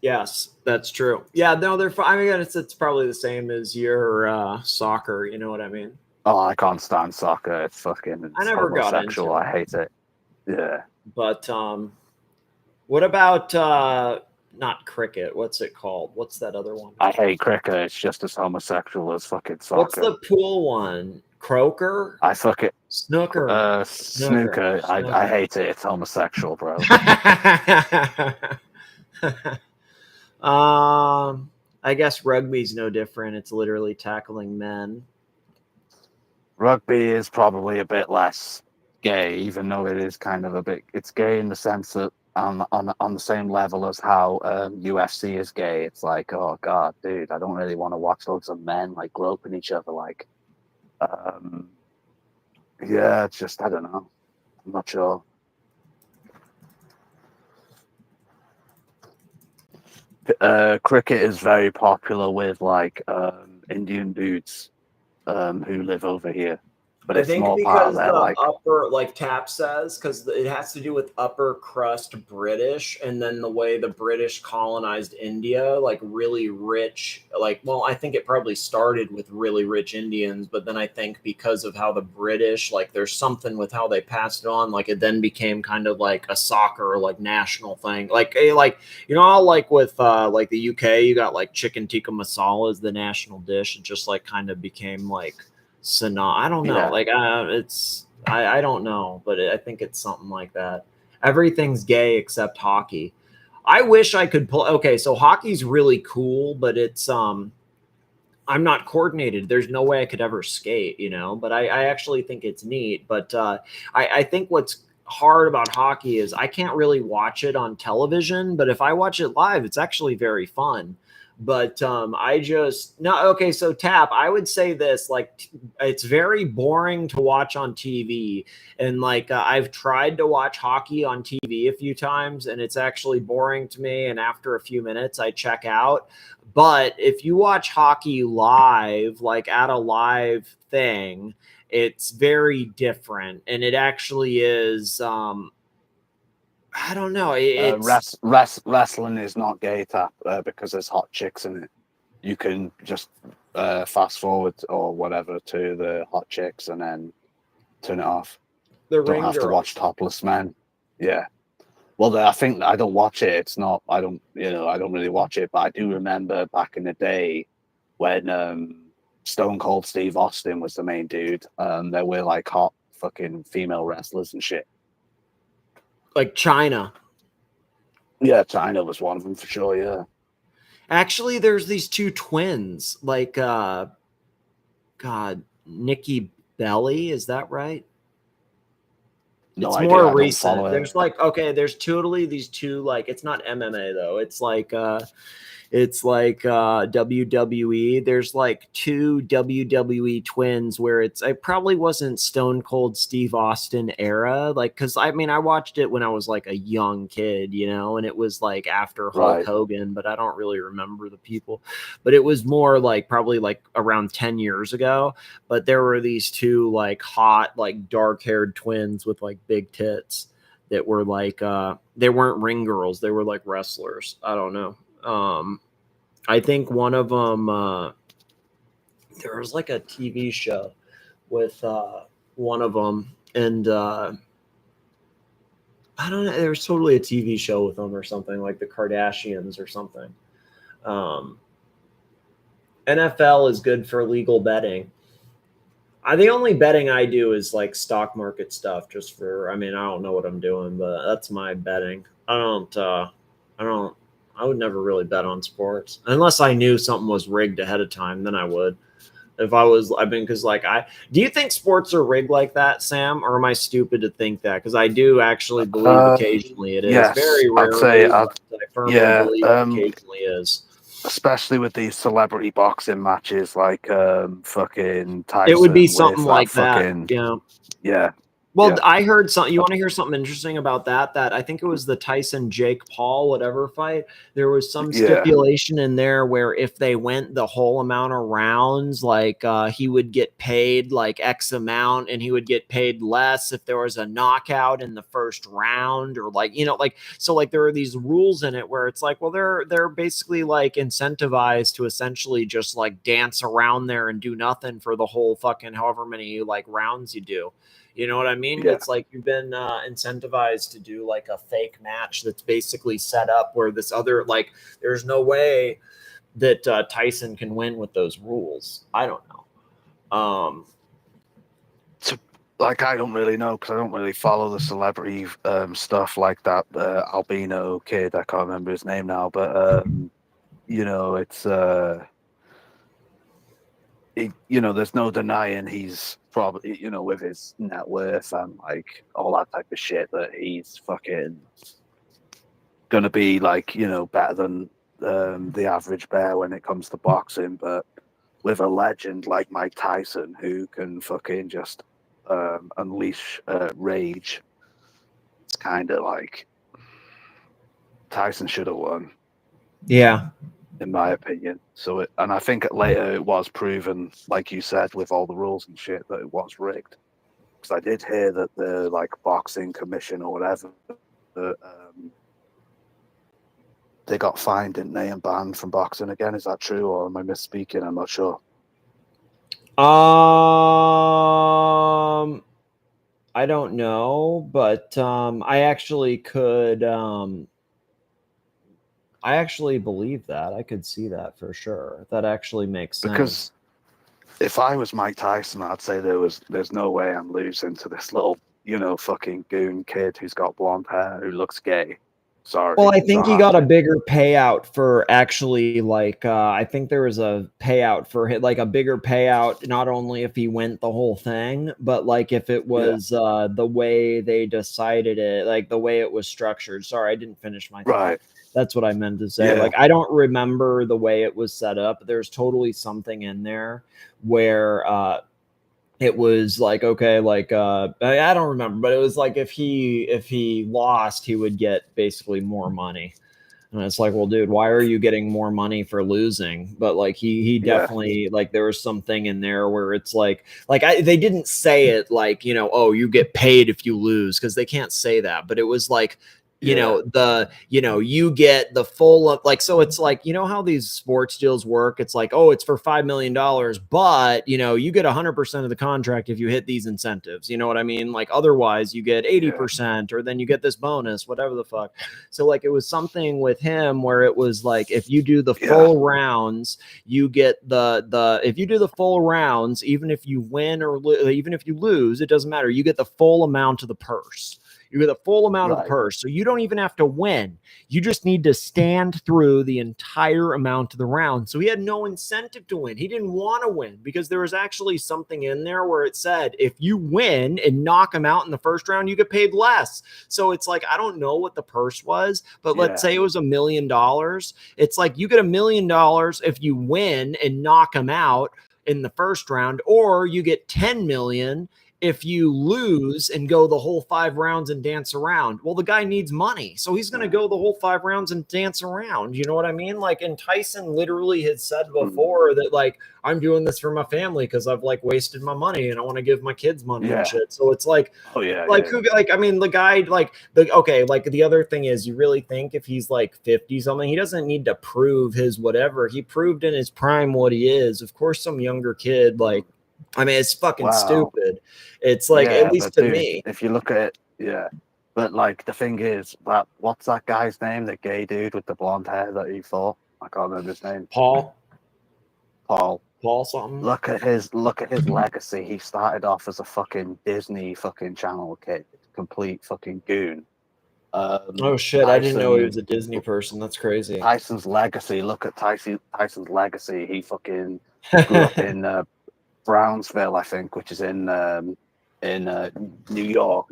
Yes, that's true. Yeah, no, they're fine. I mean, it's probably the same as your soccer. You know what I mean? Oh, I can't stand soccer. It's fucking. I never got into it. I hate it. Yeah. But what about not cricket? What's it called? What's that other one? I hate cricket. It's just as homosexual as fucking soccer. What's the pool one? Croker? I fuck it. Snooker. Snooker. I hate it. It's homosexual, bro. I guess rugby's no different. It's literally tackling men. Rugby is probably a bit less gay, even though it is kind of a bit. It's gay in the sense that on the same level as how UFC is gay. It's like, oh god, dude, I don't really want to watch loads of men like groping each other. Like, yeah, it's just I don't know. I'm not sure. Cricket is very popular with like Indian dudes who live over here, but I it's think more part of because their the like. upper, like Tap says, because it has to do with upper crust British, and then the way the British colonized India, like really rich, like, well, I think it probably started with really rich Indians, but then I think because of how the British, like, there's something with how they passed it on, like, it then became kind of like a soccer, like, national thing. Like, you know, how, like, with, like, the UK, you got, like, chicken tikka masala as the national dish. It just, like, kind of became, like, I don't know. Yeah. Like, I don't know, but I think it's something like that. Everything's gay except hockey. I wish I could pull. Okay, so hockey's really cool, but it's I'm not coordinated. There's no way I could ever skate, you know. But I actually think it's neat. But I think what's hard about hockey is I can't really watch it on television, but if I watch it live, it's actually very fun. But I just no okay. So Tap, I would say this: like, it's very boring to watch on TV, and like I've tried to watch hockey on TV a few times, and it's actually boring to me. And after a few minutes, I check out. But if you watch hockey live, like at a live thing, it's very different, and it actually is. I don't know. It's Wrestling is not gay, Tap, because there's hot chicks in it. You can just fast forward or whatever to the hot chicks and then turn it off. the Don't ring have to girls. watch topless men. Yeah. Well, I think I don't watch it. It's not. I don't. You know, I don't really watch it. But I do remember back in the day when Stone Cold Steve Austin was the main dude. There were like hot fucking female wrestlers and shit. Like China. Yeah, China was one of them for sure. Yeah. Actually, there's these two twins, like God, Nikki Belly, is that right? No It's idea. more I don't recent. follow it. There's like, okay, there's totally these two, like, it's not MMA though. It's like WWE. There's like two WWE twins where it probably wasn't Stone Cold Steve Austin era, like, because I mean I watched it when I was like a young kid, you know, and it was like after Hulk Right. Hogan, but I don't really remember the people. But it was more like probably like around 10 years ago. But there were these two like hot, like dark-haired twins with like big tits that were like they weren't ring girls, they were like wrestlers. I don't know. I think one of them, there was like a TV show with one of them, and I don't know, there was totally a TV show with them or something, like the Kardashians or something. NFL is good for legal betting. The only betting I do is like stock market stuff, just for, I mean, I don't know what I'm doing, but that's my betting. I would never really bet on sports unless I knew something was rigged ahead of time. Then I would. If I was, I mean, because like do you think sports are rigged like that, Sam, or am I stupid to think that? Because I do actually believe occasionally it is. Yes, Very rarely, I'd say, but I firmly yeah, believe it occasionally is. especially with these celebrity boxing matches, like fucking Tyson. It would be with something like fucking, that. Yeah. Yeah. Well, Yeah. I heard something. You want to hear something interesting about that? That I think it was the Tyson Jake Paul whatever fight. There was some Yeah. stipulation in there where if they went the whole amount of rounds, like he would get paid like X amount, and he would get paid less if there was a knockout in the first round, or like, you know, like, so like there are these rules in it where it's like, well, they're basically like incentivized to essentially just like dance around there and do nothing for the whole fucking however many like rounds you do. You know what I mean? Yeah. It's like you've been incentivized to do like a fake match that's basically set up where this other, like, there's no way that Tyson can win with those rules. I don't know. Like, I don't really know because I don't really follow the celebrity stuff like that. Albino kid, I can't remember his name now, but you know, it's there's no denying he's probably, with his net worth and like all that type of shit, that he's fucking gonna be like, better than the average bear when it comes to boxing. But with a legend like Mike Tyson, who can fucking just unleash rage, it's kind of like Tyson should have won. Yeah. In my opinion. And I think later it was proven, like you said, with all the rules and shit, that it was rigged. Because I did hear that the like boxing commission or whatever, they got fined, didn't they, and banned from boxing again. Is that true, or am I misspeaking? I'm not sure. I don't know, but I actually could. I actually believe that. I could see that for sure. That actually makes sense. Because if I was Mike Tyson, I'd say there's no way I'm losing to this little, fucking goon kid who's got blonde hair who looks gay. Sorry. Well, I think he got a bigger payout for actually like I think there was a payout for like a bigger payout, not only if he went the whole thing, but like if it was the way they decided it, like the way it was structured. Sorry, I didn't finish my thought. Right. That's what I meant to say. Like, I don't remember the way it was set up. There's totally something in there where it was like, okay, like I don't remember, but it was like if he lost, he would get basically more money. And it's like, well, dude, why are you getting more money for losing? But like he definitely like there was something in there where it's like they didn't say it like, oh, you get paid if you lose, because they can't say that. But it was like, you get the full of like, so it's like, how these sports deals work. It's like, oh, it's for $5 million, but you get 100% of the contract if you hit these incentives. You know what I mean? Like otherwise you get 80% or then you get this bonus, whatever the fuck. So like it was something with him where it was like, if you do the full rounds, you get if you do the full rounds, even if you win or even if you lose, it doesn't matter. You get the full amount of the purse. You get the full amount of the purse. So you don't even have to win. You just need to stand through the entire amount of the round. So he had no incentive to win. He didn't want to win because there was actually something in there where it said, if you win and knock him out in the first round, you get paid less. So it's like, I don't know what the purse was, but let's say it was $1 million. It's like you get $1 million if you win and knock him out in the first round, or you get 10 million if you lose and go the whole 5 rounds and dance around. Well, the guy needs money, so he's going to go the whole 5 rounds and dance around. You know what I mean? Like, and Tyson literally had said before that, like, I'm doing this for my family because I've like wasted my money and I want to give my kids money and shit. So it's like, I mean, the guy, like the other thing is, you really think if he's like 50 something, he doesn't need to prove his whatever. He proved in his prime what he is. Of course, some younger kid, like, I mean, it's fucking stupid. It's like, at least to me. If you look at it, but like the thing is, what's that guy's name? The gay dude with the blonde hair that he fought? I can't remember his name. Paul something. Look at his legacy. He started off as a fucking Disney fucking Channel kid, complete fucking goon. Oh shit! I didn't know he was a Disney person. That's crazy. Tyson's legacy. Look at Tyson's legacy. He fucking grew up in Brownsville, I think, which is in New York,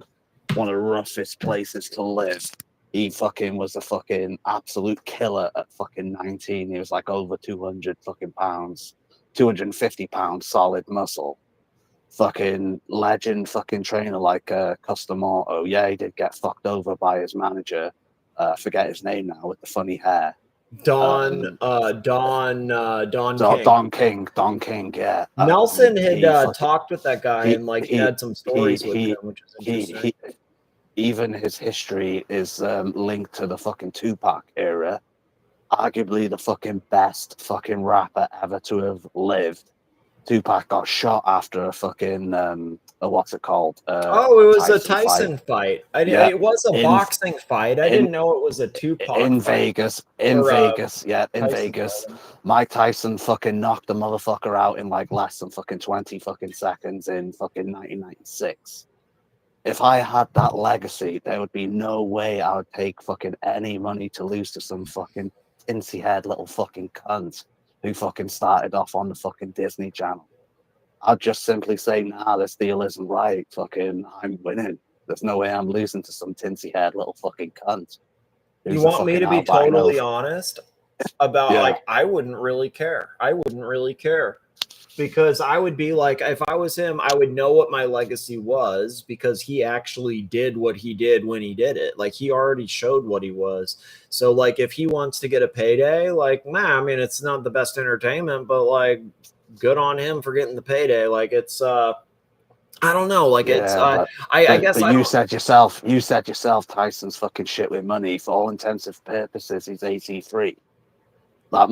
one of the roughest places to live. He fucking was a fucking absolute killer at fucking 19. He was like over 200 fucking pounds, 250 pounds solid muscle. Fucking legend fucking trainer like Custom Auto. Yeah, he did get fucked over by his manager. Forget his name now, with the funny hair. Don King, yeah. Nelson had talked with that guy and like he had some stories with him, which is interesting. Even his history is linked to the fucking Tupac era. Arguably the fucking best fucking rapper ever to have lived. Tupac got shot after a fucking what's it called? It was a Tyson fight. It was a boxing fight. I didn't know it was a Tupac in fight. Vegas. Fight. Mike Tyson fucking knocked the motherfucker out in like less than fucking 20 fucking seconds in fucking 1996. If I had that legacy, there would be no way I would take fucking any money to lose to some fucking tinsy head little fucking cunt who fucking started off on the fucking Disney Channel. I'd just simply say, nah, this deal isn't right. Fucking, I'm winning. There's no way I'm losing to some tinsy-haired little fucking cunt. You want me to be totally honest about like, I wouldn't really care. I wouldn't really care. Because I would be like, if I was him, I would know what my legacy was because he actually did what he did when he did it. Like he already showed what he was. So like if he wants to get a payday, like, nah, I mean, it's not the best entertainment, but like good on him for getting the payday. Like it's I don't know. Like it's I guess but you said yourself Tyson's fucking shit with money. For all intensive purposes, he's AC3.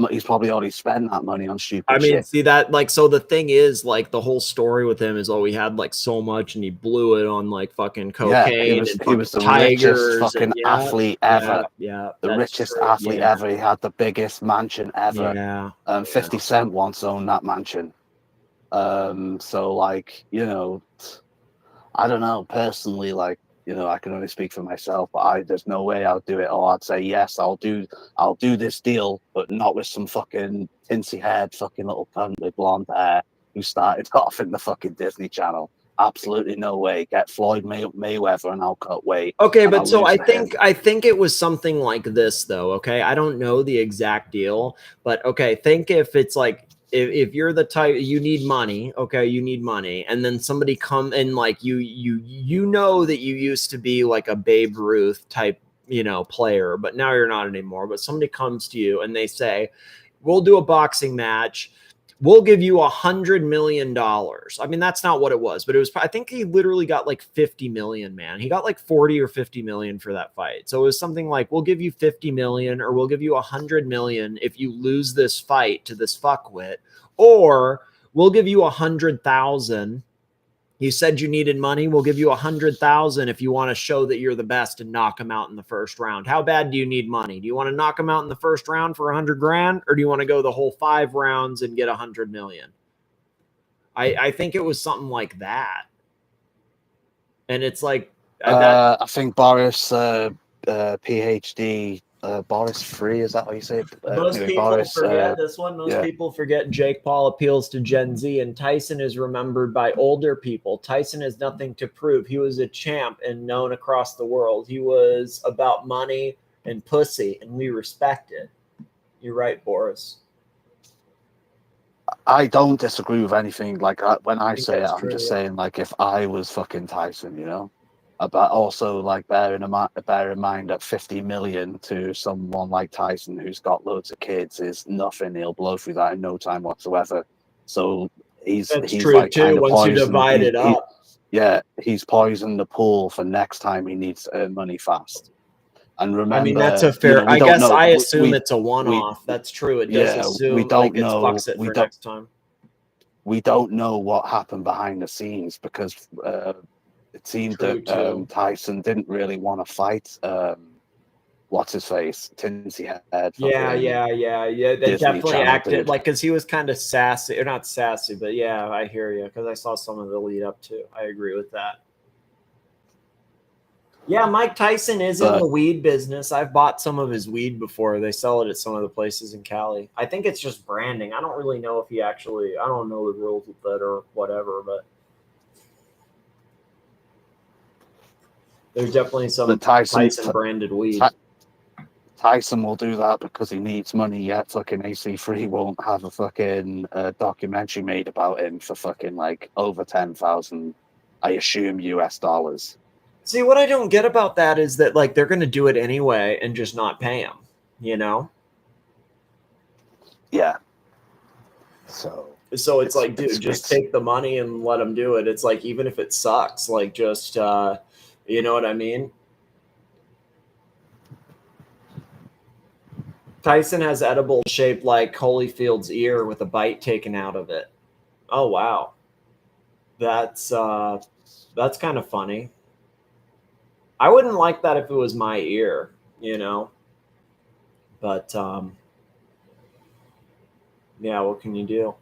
He's probably already spent that money on stupid shit. I mean, see that, like, so the thing is, like, the whole story with him is, oh, he had like so much and he blew it on like fucking cocaine. He was the richest fucking athlete ever. Yeah, the richest athlete ever. He had the biggest mansion ever. Yeah. 50 Cent once owned that mansion. So like, you know, I don't know personally, like, you know, I can only speak for myself, but there's no way I'll do it. Or I'd say, yes, I'll do this deal, but not with some fucking tinsy haired fucking little cunt with blonde hair who started off in the fucking Disney Channel. Absolutely no way. Get Floyd Mayweather and I'll cut weight. Okay, but so I think it was something like this though. Okay, I don't know the exact deal, but okay, think if it's like, if you're the type, you need money, okay, you need money, and then somebody come and like you know that you used to be like a Babe Ruth type, you know, player, but now you're not anymore. But somebody comes to you and they say, we'll do a boxing match, we'll give you $100 million. I mean, that's not what it was, but it was, I think he literally got like 50 million, man. He got like 40 or 50 million for that fight. So it was something like, we'll give you 50 million or we'll give you 100 million if you lose this fight to this fuckwit, or we'll give you 100,000. You said you needed money. We'll give you 100,000 if you want to show that you're the best and knock him out in the first round. How bad do you need money? Do you want to knock him out in the first round for 100 grand, or do you want to go the whole 5 rounds and get 100 million? I think it was something like that. And it's like, I think Boris, PhD, Boris Free, is that what you say? Most people forget this one. Most people forget Jake Paul appeals to Gen Z, and Tyson is remembered by older people. Tyson has nothing to prove. He was a champ and known across the world. He was about money and pussy, and we respect it. You're right, Boris. I don't disagree with anything. Like when I say it, I'm just saying, like, if I was fucking Tyson, you know. But also, like, bear in mind that 50 million to someone like Tyson who's got loads of kids is nothing. He'll blow through that in no time whatsoever. So he's true like too. kind of Once poisoned. you divide it up, he's poisoned the pool for next time he needs to earn money fast. And remember, I mean, that's a fair. You know, I guess I assume it's a one-off. That's true. It does assume we don't like know. Fucks it for next time. We don't know what happened behind the scenes because. It seemed that Tyson didn't really want to fight. What's his face? Tinsy head. Yeah. They Disney definitely Channel acted dude. like, because he was kind of sassy, or not sassy, but yeah, I hear you because I saw some of the lead up too. I agree with that. Yeah, Mike Tyson is in the weed business. I've bought some of his weed before. They sell it at some of the places in Cali. I think it's just branding. I don't really know if he actually. I don't know the rules with that or whatever, but. There's definitely some Tyson branded weed. Tyson will do that because he needs money, yet fucking AC3 won't have a fucking documentary made about him for fucking like over 10,000, I assume, US dollars. See, what I don't get about that is that like they're going to do it anyway and just not pay him, you know? Yeah. So it's like, dude, just take the money and let him do it. It's like, even if it sucks, like just, you know what I mean? Tyson has edible shaped like Holyfield's ear with a bite taken out of it. Oh, wow. That's kind of funny. I wouldn't like that if it was my ear, you know? But, yeah, what can you do?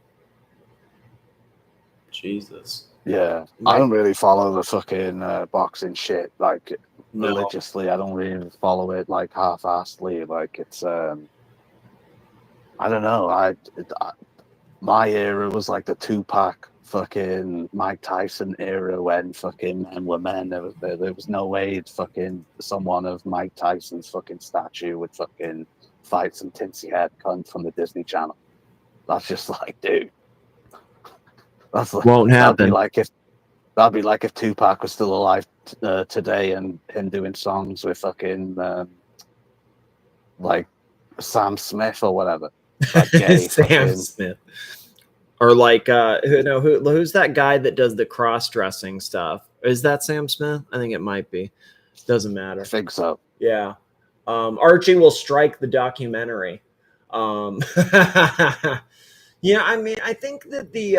Jesus. Yeah, I don't really follow the fucking boxing shit like religiously. I don't really follow it like half-assedly. Like it's, I don't know. My era was like the Tupac fucking Mike Tyson era when fucking men were men. There was no way fucking someone of Mike Tyson's fucking statue would fucking fight some tinsy haired cunt from the Disney Channel. That's just like, dude. That's like, Won't happen. That'd be like if Tupac was still alive today and him doing songs with fucking like Sam Smith or whatever. Like gay Sam fucking, Smith. Or like who's that guy that does the cross-dressing stuff? Is that Sam Smith? I think it might be. Doesn't matter. I think so. Yeah. Archie will strike the documentary. Yeah, I mean, I think that the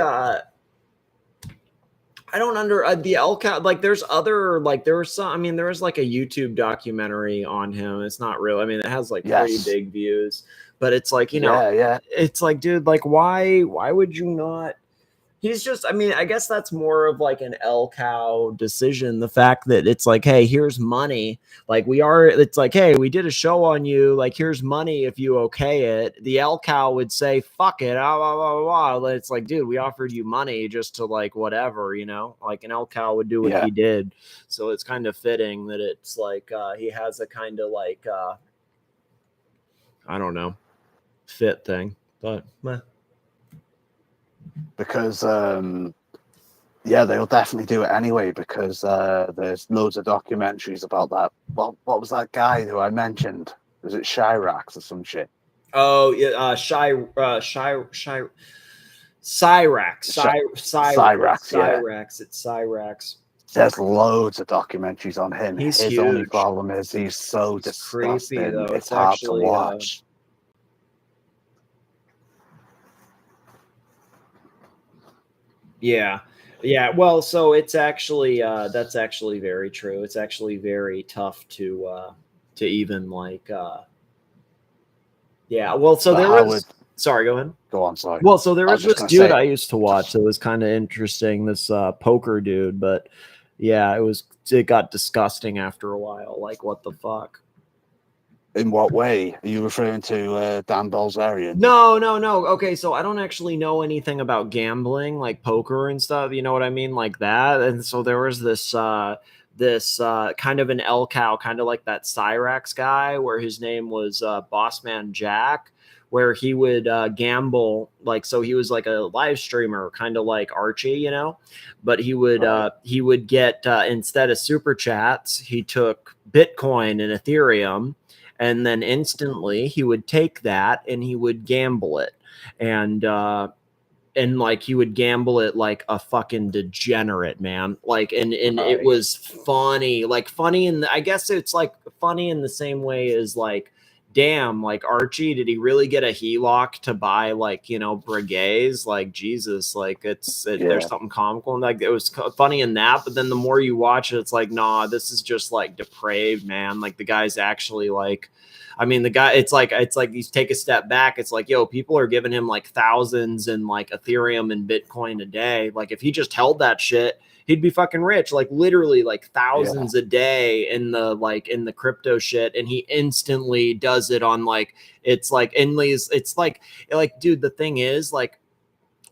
I don't the LCAT, like there's other, like there was some, I mean, there was like a YouTube documentary on him. It's not real. I mean, it has like pretty big views, but it's like, you know, it's like, dude, like why would you not? He's just, I mean, I guess that's more of like an LCAO decision. The fact that it's like, hey, here's money. Like it's like, hey, we did a show on you. Like, here's money if you okay it. The LCAO would say, fuck it. Blah, blah, blah, blah. It's like, dude, we offered you money just to like whatever, you know, like an LCAO would do what he did. So it's kind of fitting that it's like he has a kind of like, I don't know, fit thing, but meh. Because they'll definitely do it anyway, because there's loads of documentaries about that. What was that guy who I mentioned? Was it Chirac or some shit? Oh yeah, Cyrax. It's Cyrax. There's loads of documentaries on him. His huge. Only problem is he's so disgusting. Creepy, though. It's hard to watch. Yeah. Well, so it's actually that's actually very true. It's actually very tough to even like Well, so there was. Sorry, go ahead. Go on. Sorry. Well, so there was this dude I used to watch. It was kind of interesting. This poker dude, but yeah, it got disgusting after a while. Like, what the fuck? In what way? Are you referring to Dan Bilzerian? No. Okay, so I don't actually know anything about gambling, like poker and stuff. You know what I mean, like that. And so there was this kind of an LCAO, kind of like that Cyrax guy, where his name was Bossman Jack, where he would gamble. Like, so he was like a live streamer, kind of like Archie, you know. But he would get instead of super chats, he took Bitcoin and Ethereum. And then instantly he would take that and he would gamble it. And like he would gamble it like a fucking degenerate, man. Like, and it was funny, like funny. And I guess it's like funny in the same way as like, damn, like Archie, did he really get a HELOC to buy like, you know, brigades? Like, Jesus, like there's something comical. And like, it was funny in that, but then the more you watch it, it's like, nah, this is just like depraved, man. Like the guy's actually like, I mean, the guy, it's like you take a step back. It's like, yo, people are giving him like thousands in like Ethereum and Bitcoin a day. Like if he just held that shit, he'd be fucking rich, like literally like thousands a day in the crypto shit. And he instantly does it on like, it's like, it's like, dude, the thing is like,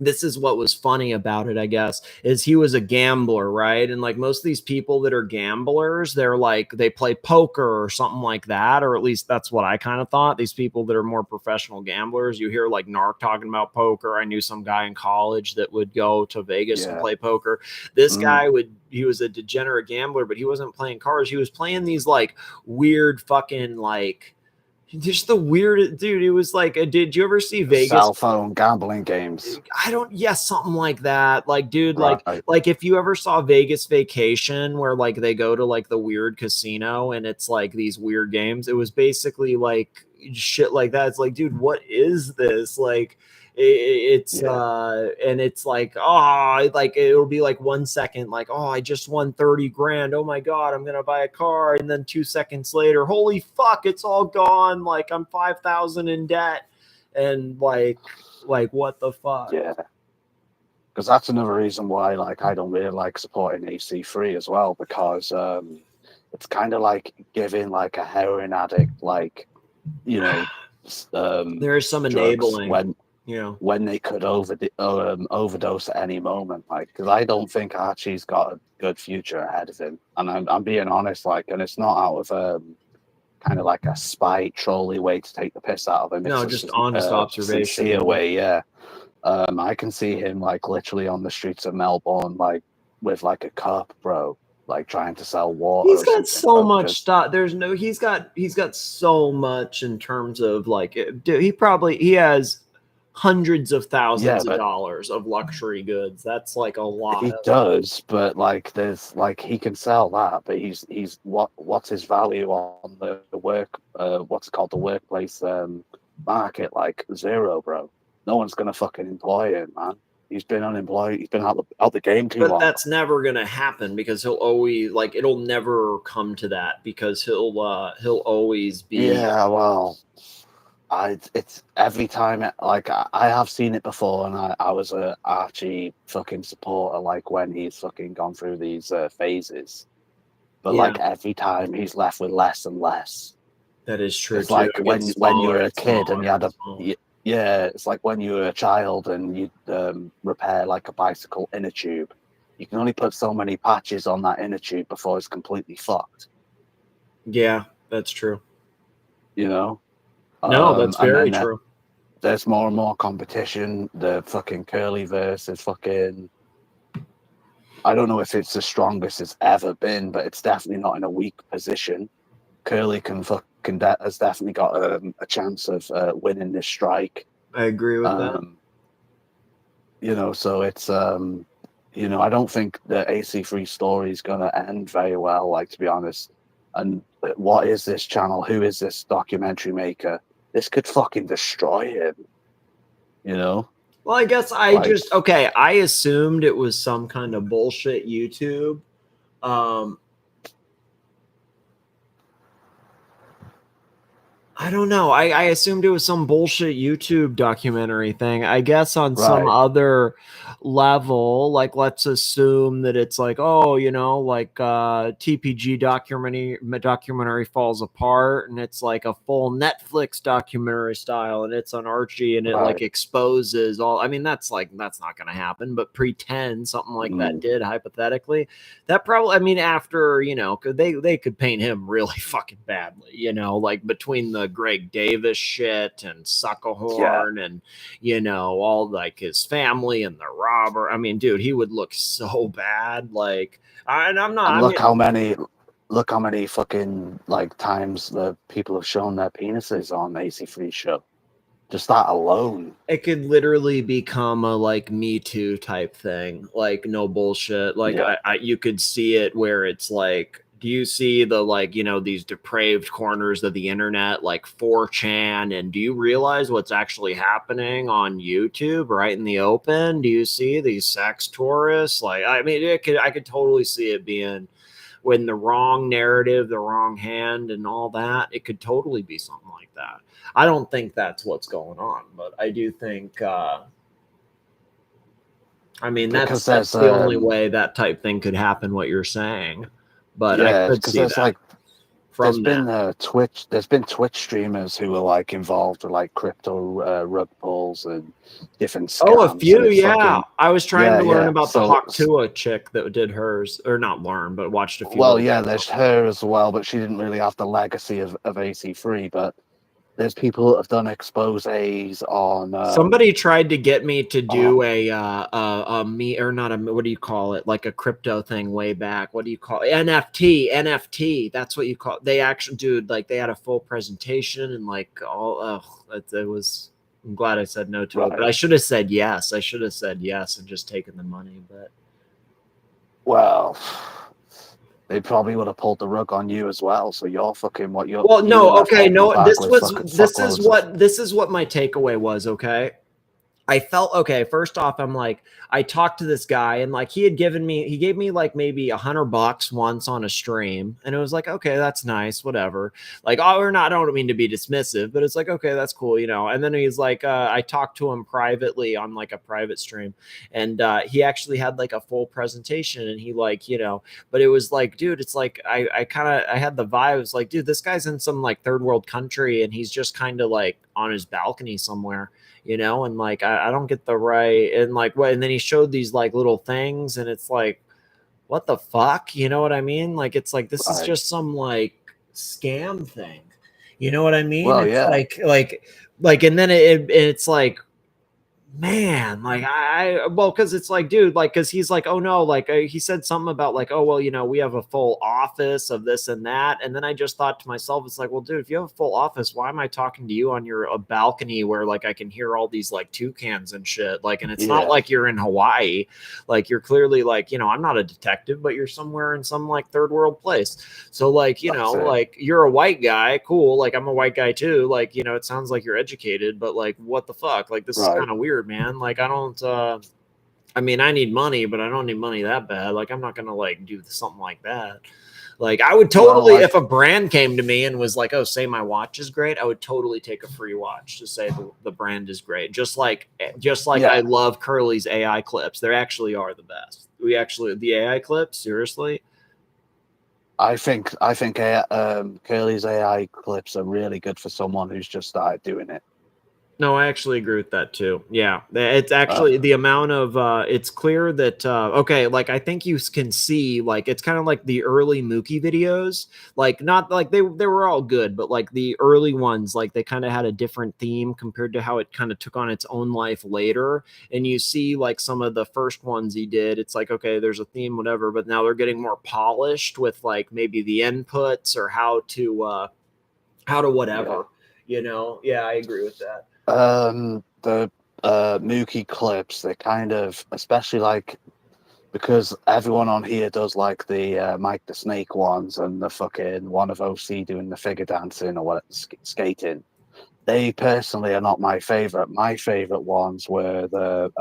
this is what was funny about it, I guess, is he was a gambler, right? And like most of these people that are gamblers, they're like, they play poker or something like that, or at least that's what I kind of thought. These people that are more professional gamblers, you hear like Narc talking about poker. I knew some guy in college that would go to Vegas and play poker. This guy he was a degenerate gambler, but he wasn't playing cards. He was playing these like weird fucking like, just the weird dude. It was like, did you ever see Vegas cell phone gambling games? Something like that. Like, dude, like if you ever saw Vegas Vacation, where like they go to like the weird casino and it's like these weird games. It was basically like shit like that. It's like, dude, what is this? Like, it's and it's like, like it'll be like 1 second, like, I just won 30 grand. Oh my God, I'm gonna buy a car. And then 2 seconds later, holy fuck, it's all gone. Like I'm 5,000 in debt. And like what the fuck? Yeah. Because that's another reason why like I don't really like supporting AC3 as well, because it's kind of like giving like a heroin addict, like, you know, there is some enabling Yeah. when they could overdose at any moment. Like, because I don't think Archie's got a good future ahead of him, and I'm being honest. Like, and it's not out of kind of like a spite, trolly way to take the piss out of him. No, It's just a honest observation. sincere way. Yeah. I can see him like literally on the streets of Melbourne, like with like a cup, bro, like trying to sell water. He's or got something, so bro, much because- stuff. He's got so much in terms of like, dude, he has hundreds of thousands of but dollars of luxury goods. That's like a lot. he does, but like there's like he can sell that, but he's what's his value on the work what's it called, the workplace market? Like zero, bro. No one's gonna fucking employ him, man. He's been unemployed. He's been out the game too But long. that's never gonna happen because he'll always like it'll never come to that because he'll always be. Yeah, well, it's every time like I have seen it before, and I was a Archie fucking supporter like when he's fucking gone through these phases, but like every time he's left with less and less. That is true. It's too. like It when gets you smaller were a and kid and you had smaller. yeah, it's like when you were a child and you repair like a bicycle inner tube. You can only put so many patches on that inner tube before it's completely fucked. Yeah, that's true. You know? No, that's and very then true. There's more and more competition. The fucking curly verse is fucking. I don't know if it's the strongest it's ever been, but it's definitely not in a weak position. Curly can fucking has definitely got a chance of winning this strike. I agree with that. You know, so it's you know, I don't think the AC3 story is gonna end very well. Like, to be honest, and what is this channel? Who is this documentary maker? This could fucking destroy him. You know. Well, I guess I assumed it was some kind of bullshit YouTube. I don't know. I assumed it was some bullshit YouTube documentary thing. I guess on some other level, like let's assume that it's like, oh, you know, like TPG documentary falls apart and it's like a full Netflix documentary style and it's on Archie and it like exposes all. I mean, that's not going to happen, but pretend something like that did hypothetically. That probably, I mean, after, you know, they could paint him really fucking badly, you know, like between the Greg Davis shit and Sucklehorn and, you know, all like his family and the robber. I mean, dude, he would look so bad. Like, and I'm not. And look how many fucking like times the people have shown their penises on AC3 show. Just that alone. It could literally become a like Me Too type thing. Like, no bullshit. Like, you could see it where it's like, do you see the like, you know, these depraved corners of the internet, like 4chan, and do you realize what's actually happening on YouTube right in the open? Do you see these sex tourists? Like, I mean, I could totally see it being when the wrong narrative, the wrong hand, and all that. It could totally be something like that. I don't think that's what's going on, but I do think. I mean, that's the only way that type thing could happen. What you're saying. But I could see that. Like, there's been Twitch streamers who are like involved with like crypto rug pulls and different scams. Oh, a few, yeah. I was trying to learn about the Hawk Tua chick that did hers, or not learn, but watched a few. Well, yeah, there's her as well, but she didn't really have the legacy of AC3. But there's people that have done exposés on. Somebody tried to get me to do what do you call it? Like a crypto thing way back. What do you call it? NFT. That's what you call it. They actually, dude, like they had a full presentation and like all. It was. I'm glad I said no to it, but I should have said yes. I should have said yes and just taken the money. But well, they probably would have pulled the rug on you as well. So you're fucking what you're. Well, no, okay, no. This is what my takeaway was. Okay, I felt okay. First off, I'm like, I talked to this guy and like he gave me like maybe $100 once on a stream, and it was like, okay, that's nice, whatever. Like, I don't mean to be dismissive, but it's like, okay, that's cool, you know. And then he's like, I talked to him privately on like a private stream, and he actually had like a full presentation, and he like, you know, but it was like, dude, it's like I had the vibe. It was like, dude, this guy's in some like third world country, and he's just kind of like on his balcony somewhere, you know, and like I don't get the right, and like what, and then he showed these like little things, and it's like, what the fuck, you know what I mean? Like it's like this is just some like scam thing, you know what I mean? Well, It's yeah. like, and then it's like, man, like well, because it's like, dude, like, because he's like, oh no, like he said something about like, oh well, you know, we have a full office of this and that, and then I just thought to myself, it's like, well, dude, if you have a full office, why am I talking to you on your balcony where like I can hear all these like toucans and shit, like, and it's not like you're in Hawaii, like you're clearly like, you know, I'm not a detective, but you're somewhere in some like third world place, so like, you know, like you're a white guy, cool, like I'm a white guy too, like, you know, it sounds like you're educated, but like what the fuck, like this is kind of weird, man. Like I don't I mean, I need money, but I don't need money that bad. Like I'm not gonna like do something like that. Like I would totally, if a brand came to me and was like, oh, say my watch is great, I would totally take a free watch to say the brand is great. Just like I love Curly's AI clips. They actually are the best. The AI clips, seriously. I think Curly's AI clips are really good for someone who's just started doing it. No, I actually agree with that too. Yeah, it's actually the amount of it's clear that okay, like I think you can see like it's kind of like the early Mookie videos, like not like they were all good, but like the early ones, like they kind of had a different theme compared to how it kind of took on its own life later. And you see like some of the first ones he did, it's like, okay, there's a theme, whatever, but now they're getting more polished with like maybe the inputs or how to whatever, you know. Yeah, I agree with that. The Mookie clips, they kind of, especially like, because everyone on here does like the Mike the Snake ones and the fucking one of OC doing the figure dancing or what, skating. They personally are not my favorite. My favorite ones were the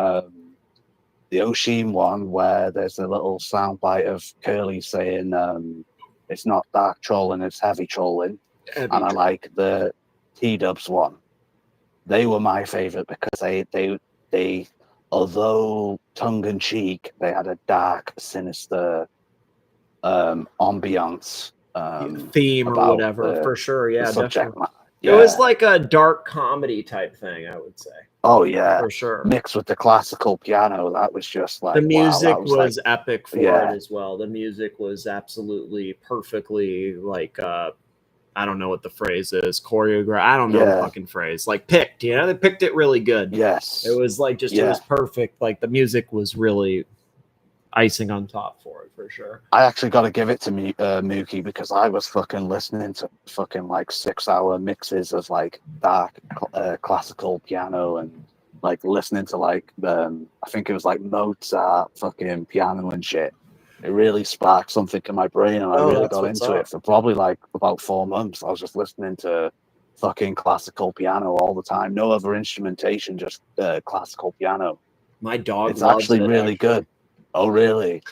Oshim one where there's a little soundbite of Curly saying it's not dark trolling, it's heavy trolling. And I like the T-Dubs one. They were my favorite because they although tongue in cheek, they had a dark, sinister ambiance theme or whatever, for sure. Yeah, definitely. It was like a dark comedy type thing, I would say. Oh yeah, for sure. Mixed with the classical piano, that was just like the music wow, was like, epic for it as well. The music was absolutely perfectly like I don't know what the phrase is. Choreographed. I don't know the fucking phrase. Like picked, you know, they picked it really good. Yes. It was like just, it was perfect. Like the music was really icing on top for it, for sure. I actually got to give it to me, Mookie, because I was fucking listening to fucking like 6-hour mixes of like dark classical piano and like listening to like, I think it was like Mozart fucking piano and shit. It really sparked something in my brain, and I really got into it for probably like about 4 months. I was just listening to fucking classical piano all the time. No other instrumentation, just classical piano. My dog it's actually really good. Oh, really?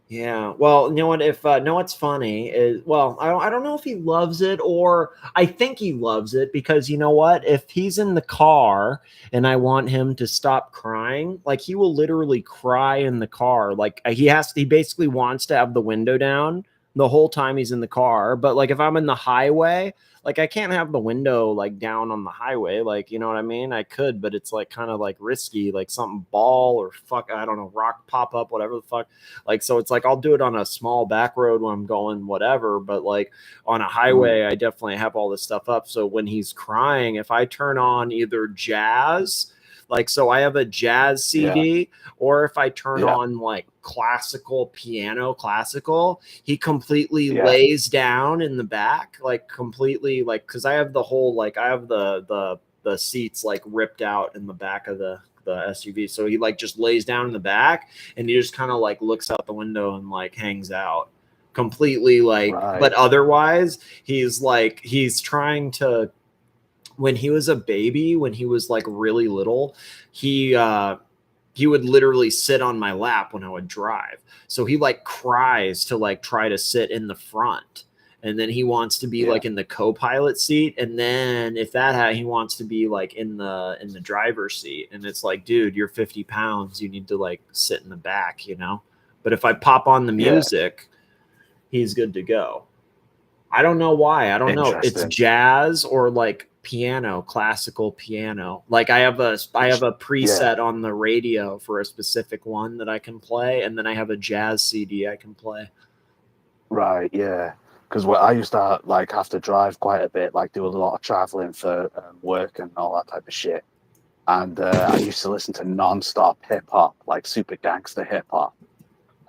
Yeah. Well, you know what? If no, what's funny is, well, I don't know if he loves it, or I think he loves it because you know what? If he's in the car and I want him to stop crying, like he will literally cry in the car. Like he basically wants to have the window down the whole time he's in the car. But like if I'm in the highway, like I can't have the window like down on the highway, like, you know what I mean? I could, but it's like kind of like risky, like something ball or fuck, I don't know, rock pop up, whatever the fuck. Like, so it's like I'll do it on a small back road when I'm going whatever, but like on a highway, I definitely have all this stuff up. So when he's crying, if I turn on either jazz, like, so I have a jazz CD, or if I turn on like classical, he completely lays down in the back, like completely, like, because I have the whole, like, I have the seats like ripped out in the back of the SUV. So he like just lays down in the back and he just kind of like looks out the window and like hangs out completely, like, but otherwise he's like, he's trying to, when he was a baby, when he was like really little, he would literally sit on my lap when I would drive. So he like cries to like try to sit in the front. And then he wants to be like in the co-pilot seat. And then if that he wants to be like in the driver's seat. And it's like, dude, you're 50 pounds. You need to like sit in the back, you know? But if I pop on the music, he's good to go. I don't know why. I don't know. It's jazz or like piano, classical piano. Like I have a preset on the radio for a specific one that I can play, and then I have a jazz CD I can play. Right, yeah. Because I used to like have to drive quite a bit, like do a lot of traveling for work and all that type of shit. And I used to listen to non-stop hip hop, like super gangster hip hop.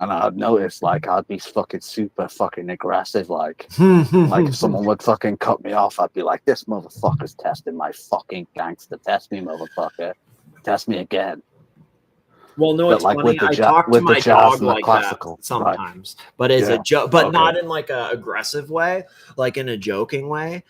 And I'd notice like I'd be super fucking aggressive, like if someone would fucking cut me off, I'd be like, this motherfucker's testing my fucking gangster. Test me, motherfucker. Test me again. Well, no, it's like funny. I talk to my dog like that sometimes, but as a joke, but not in like a aggressive way, like in a joking way.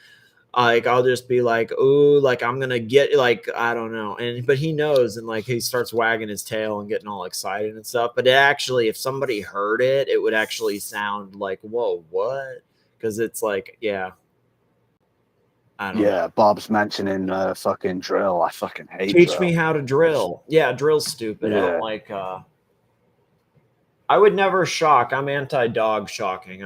Like I'll just be like, "Ooh, like I'm gonna get like I don't know," but he knows, and like he starts wagging his tail and getting all excited and stuff. But actually, if somebody heard it, it would actually sound like, "Whoa, what?" Because it's like, yeah. I don't know. Bob's mentioning fucking drill. I fucking hate Teach drill. me how to drill. Yeah, drill's stupid. I don't like I would never shock. I'm anti-dog shocking.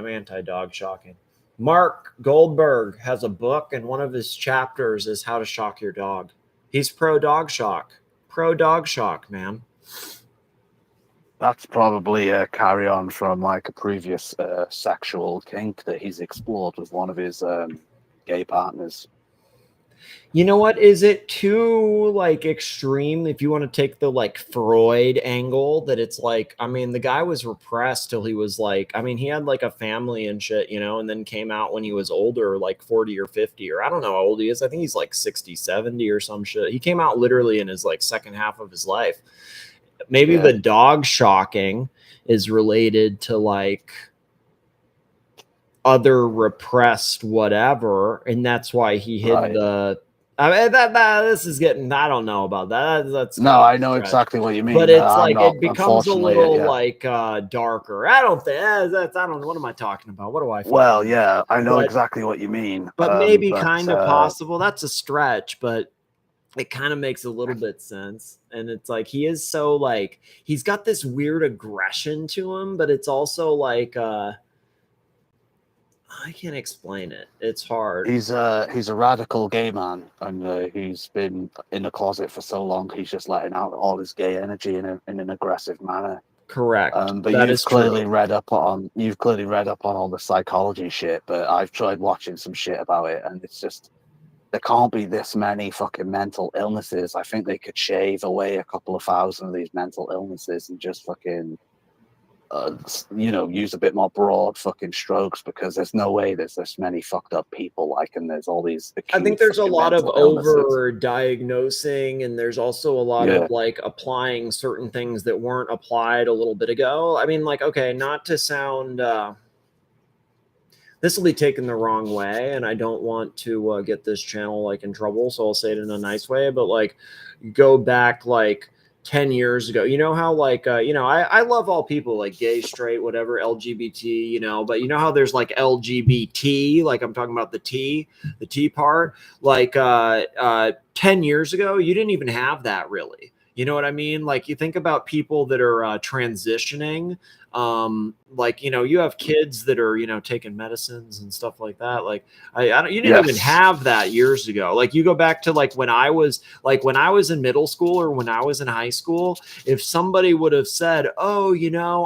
Mark Goldberg has a book, and one of his chapters is how to shock your dog. He's pro dog shock. Pro dog shock, man. That's probably a carry on from like a previous sexual kink that he's explored with one of his gay partners. You know what? Is it too like extreme if you want to take the like Freud angle that it's like, I mean, the guy was repressed till he was like, I mean, he had like a family and shit, you know, and then came out when he was older, like 40 or 50, or I don't know how old he is. I think he's like 60, 70 or some shit. He came out literally in his like second half of his life. Maybe the dog shocking is related to like other repressed whatever, and that's why he hid the. I mean, this is getting. I don't know about that. That's no, I know exactly what you mean. But it's like it becomes a little like darker. I don't think that's. I don't know. What am I talking about? What do I? Well, yeah, I know exactly what you mean. But maybe kind of possible. That's a stretch, but it kind of makes a little bit sense. And it's like he is so like he's got this weird aggression to him, but it's also like I can't explain it. It's hard. He's a radical gay man, and he's been in the closet for so long. He's just letting out all his gay energy in an aggressive manner. Correct. But you've clearly read up on all the psychology shit. But I've tried watching some shit about it, and it's just there can't be this many fucking mental illnesses. I think they could shave away a couple of thousand of these mental illnesses and just fucking. Use a bit more broad fucking strokes, because there's no way there's this many fucked up people and there's all these. I think there's a lot of over diagnosing, and there's also a lot of like applying certain things that weren't applied a little bit ago. I mean, like, okay, not to sound this will be taken the wrong way, and I don't want to get this channel like in trouble, so I'll say it in a nice way, but like go back like 10 years ago, you know how like I love all people, like gay, straight, whatever, LGBT, but you know how there's like LGBT, like I'm talking about the T part, like 10 years ago you didn't even have that, really. You know what I mean? Like you think about people that are transitioning, like, you have kids that are, taking medicines and stuff like that. Like you didn't even have that years ago. Like you go back to like when I was in middle school or when I was in high school, if somebody would have said, oh,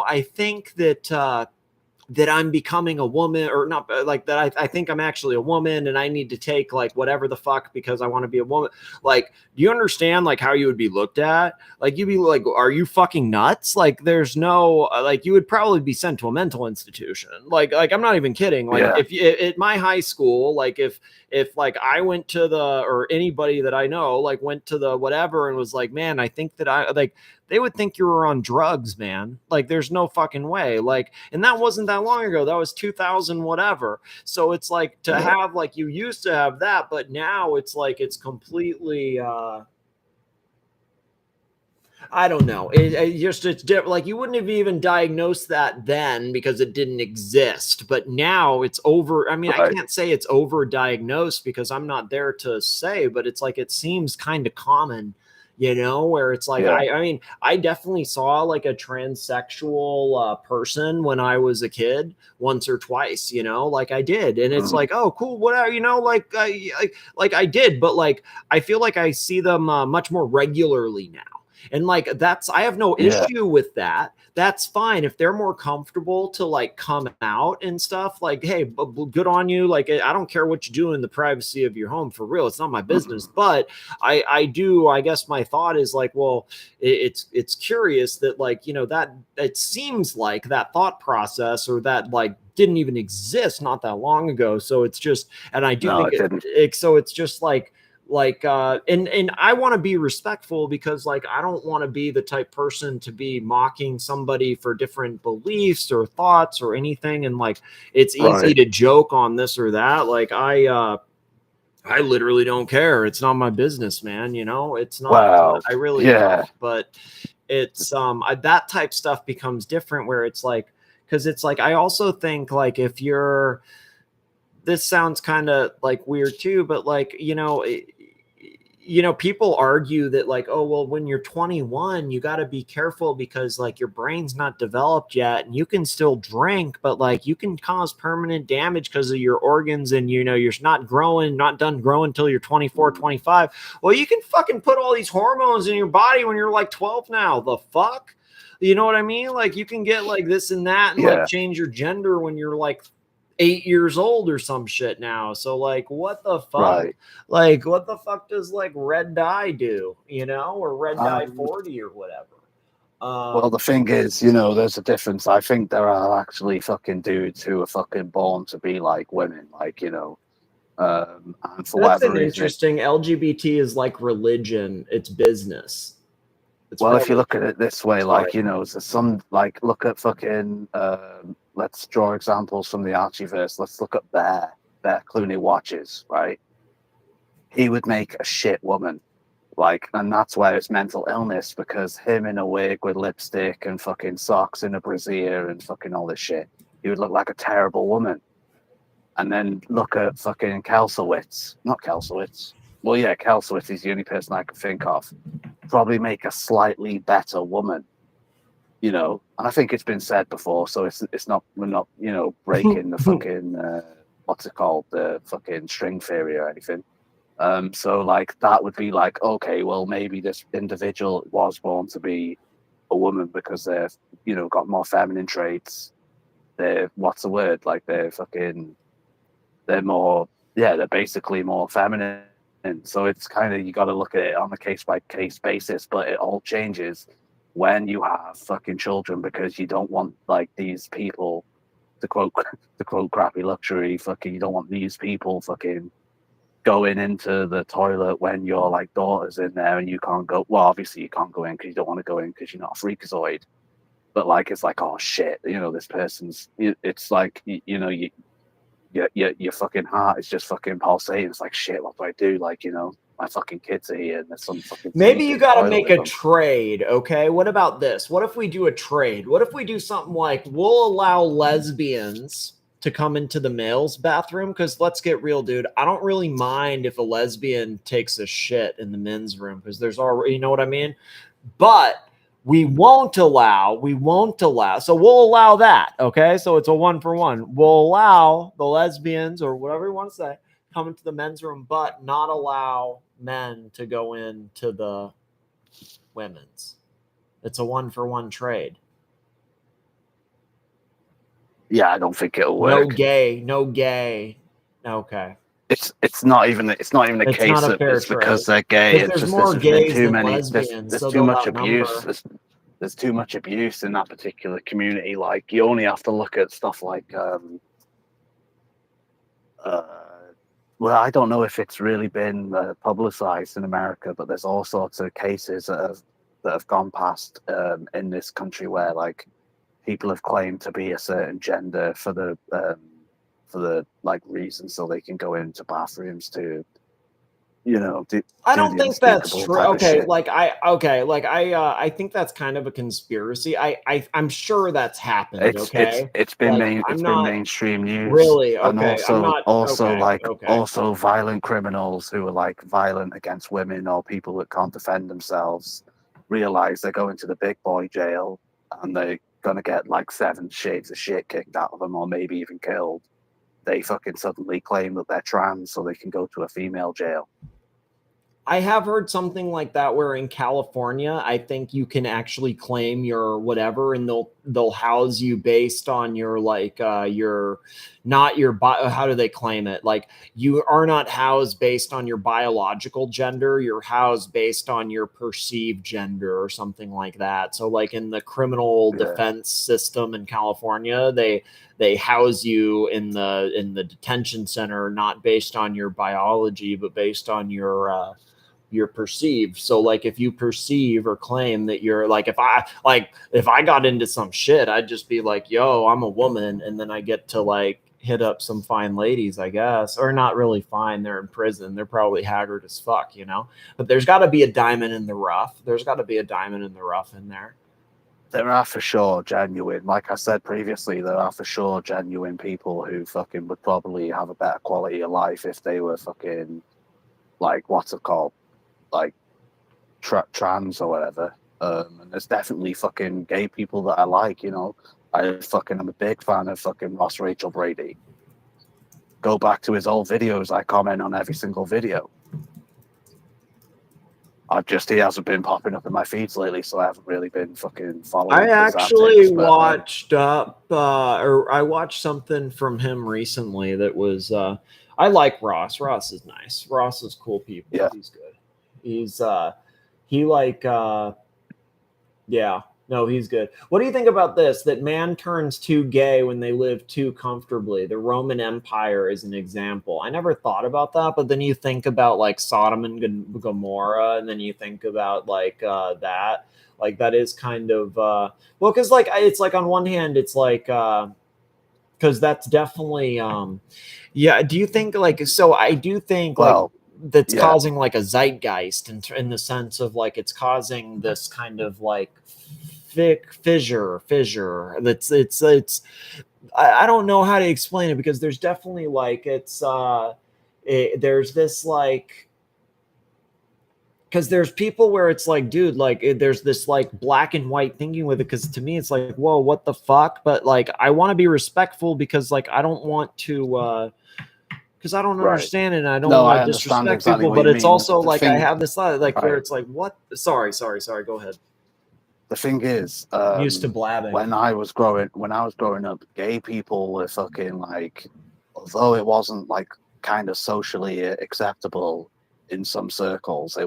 I think that I'm becoming a woman, or not like that. I think I'm actually a woman and I need to take like whatever the fuck because I want to be a woman. Like, do you understand like how you would be looked at? Like you'd be like, are you fucking nuts? Like there's no, like you would probably be sent to a mental institution. Like I'm not even kidding. Like if at my high school, like if like I went to or anybody that I know, like went to the whatever and was like, man, I think that they would think you were on drugs, man. Like there's no fucking way. Like, and that wasn't that long ago. That was 2000 whatever. So it's like to have, like, you used to have that, but now it's like, it's completely, I don't know. It's different. Like you wouldn't have even diagnosed that then because it didn't exist. But now it's over. I mean, I can't say it's over diagnosed because I'm not there to say, but it's like it seems kind of common, you know, where it's like I mean, I definitely saw like a transsexual person when I was a kid once or twice, you know, like I did, and it's like, oh, cool, whatever, you know, like I did, but like I feel like I see them much more regularly now. And like I have no issue with that. That's fine if they're more comfortable to like come out and stuff. Like, hey, good on you. Like, I don't care what you do in the privacy of your home, for real. It's not my business. But I do. I guess my thought is like, well, it's curious that like, you know, that it seems like that thought process or that like didn't even exist not that long ago. So it's just, and I do think so it's just like and I want to be respectful because like I don't want to be the type person to be mocking somebody for different beliefs or thoughts or anything, and like it's easy to joke on this or that. Like I literally don't care. It's not my business, man. You know, it's not. Wow. I really don't. But it's that type stuff becomes different where it's like, because it's like I also think like if you're, this sounds kind of like weird too, but like, you know, people argue that like, oh, well, when you're 21, you got to be careful because like your brain's not developed yet and you can still drink, but like you can cause permanent damage because of your organs and, you know, you're not done growing until you're 24, 25. Well, you can fucking put all these hormones in your body when you're like 12 now. The fuck? You know what I mean? Like you can get like this and that and like change your gender when you're like 8 years old or some shit now. So like what the fuck? Like what the fuck does like red dye do, you know, or red dye 40 or whatever? Well, the thing is, you know, there's a difference. I think there are actually fucking dudes who are fucking born to be like women, like, you know, and for That's whatever an reason, interesting. LGBT is like religion, it's business. Well, if you look at it this way, like, you know, so some, like, look at fucking, let's draw examples from the Archieverse. Let's look at Bear Clooney watches, right? He would make a shit woman. Like, and that's where it's mental illness, because him in a wig with lipstick and fucking socks in a brassiere and fucking all this shit, he would look like a terrible woman. And then look at fucking Kelsowitz. Not Kelsowitz. Well, yeah, Kelsowitz is the only person I can think of. Probably make a slightly better woman, you know. And I think it's been said before, so it's not, we're not, you know, breaking the fucking what's it called, the fucking string theory or anything. So like that would be like, okay, well maybe this individual was born to be a woman because they're, you know, got more feminine traits. They're, what's the word? Like they're more, yeah, they're basically more feminine. And so it's kind of, you got to look at it on a case by case basis, but it all changes when you have fucking children, because you don't want like these people, to quote Crappy Luxury, fucking, you don't want these people fucking going into the toilet when your like daughter's in there and you can't go. Well, obviously you can't go in because you don't want to go in because you're not a freakazoid. But like, it's like, oh shit, you know, this person's, it's like, you know, your fucking heart is just fucking pulsating. It's like, shit, what do I do? Like, you know, my fucking kids are here and there's some fucking, maybe you got to make a trade. Okay, what about this? What if we do a trade? What if we do something like, we'll allow lesbians to come into the male's bathroom? Because let's get real, dude, I don't really mind if a lesbian takes a shit in the men's room, because there's already, you know what I mean? But we won't allow, so we'll allow that. Okay, so it's a 1-for-1. We'll allow the lesbians, or whatever you want to say, come into the men's room, but not allow men to go into the women's. It's a 1-for-1 trade. Yeah, I don't think it'll work. No gay. Okay. It's not even a case that it's because they're gay. It's just more gays too than many. lesbians. There's So too much abuse. There's too much abuse in that particular community. Like, you only have to look at stuff like, well, I don't know if it's really been publicized in America, but there's all sorts of cases that have gone past in this country where like people have claimed to be a certain gender for the like reason so they can go into bathrooms to you know, I don't think that's true. Okay, shit. I think that's kind of a conspiracy. I'm sure that's happened. It's been Like, it's I'm been not mainstream news. really And okay. I'm not okay. Okay. also violent criminals who are like violent against women or people that can't defend themselves realize they're going to the big boy jail and they're gonna get like 7 shades of shit kicked out of them or maybe even killed. They fucking suddenly claim that they're trans so they can go to a female jail. I have heard something like that where in California, I think you can actually claim your whatever, and they'll house you based on your like your not your how do they claim it? Like you are not housed based on your biological gender, you're housed based on your perceived gender or something like that. So like in the criminal defense system in California, they house you in the detention center not based on your biology but based on your perceived. So like if you perceive or claim that you're like if I got into some shit, I'd just be like, yo, I'm a woman, and then I get to like hit up some fine ladies, I guess, or not really fine, they're in prison, they're probably haggard as fuck, you know, but there's got to be a diamond in the rough. There's got to be a diamond in the rough in there. There are for sure genuine, like I said previously, there are for sure genuine people who fucking would probably have a better quality of life if they were fucking like, what's it called, like trans or whatever. And there's definitely fucking gay people that I like, you know. I'm a big fan of fucking Ross Rachel Brady. Go back to his old videos, I comment on every single video. He hasn't been popping up in my feeds lately, so I haven't really been fucking following. I actually watched I watched something from him recently that was I like Ross. Ross is nice. Ross is cool people. Yeah. He's good. He's he's good. What do you think about this? That man turns too gay when they live too comfortably. The Roman Empire is an example. I never thought about that, but then you think about like Sodom and Gomorrah, and then you think about like that. Like that is kind of because like it's like on one hand it's like because that's definitely do you think like so I do think like that's causing like a zeitgeist in the sense of like it's causing this kind of like fissure that's it's I don't know how to explain it because there's definitely like there's this like because there's people where it's like, dude, like there's this like black and white thinking with it. Because to me, it's like, whoa, what the fuck? But like, I want to be respectful because like I don't want to, because I don't understand it. And I don't want to disrespect exactly people. But it's also like I have this thought, like where it's like, what? Sorry. Go ahead. The thing is, used to blabbing. When I was growing up, gay people were fucking like, although it wasn't like kind of socially acceptable in some circles, it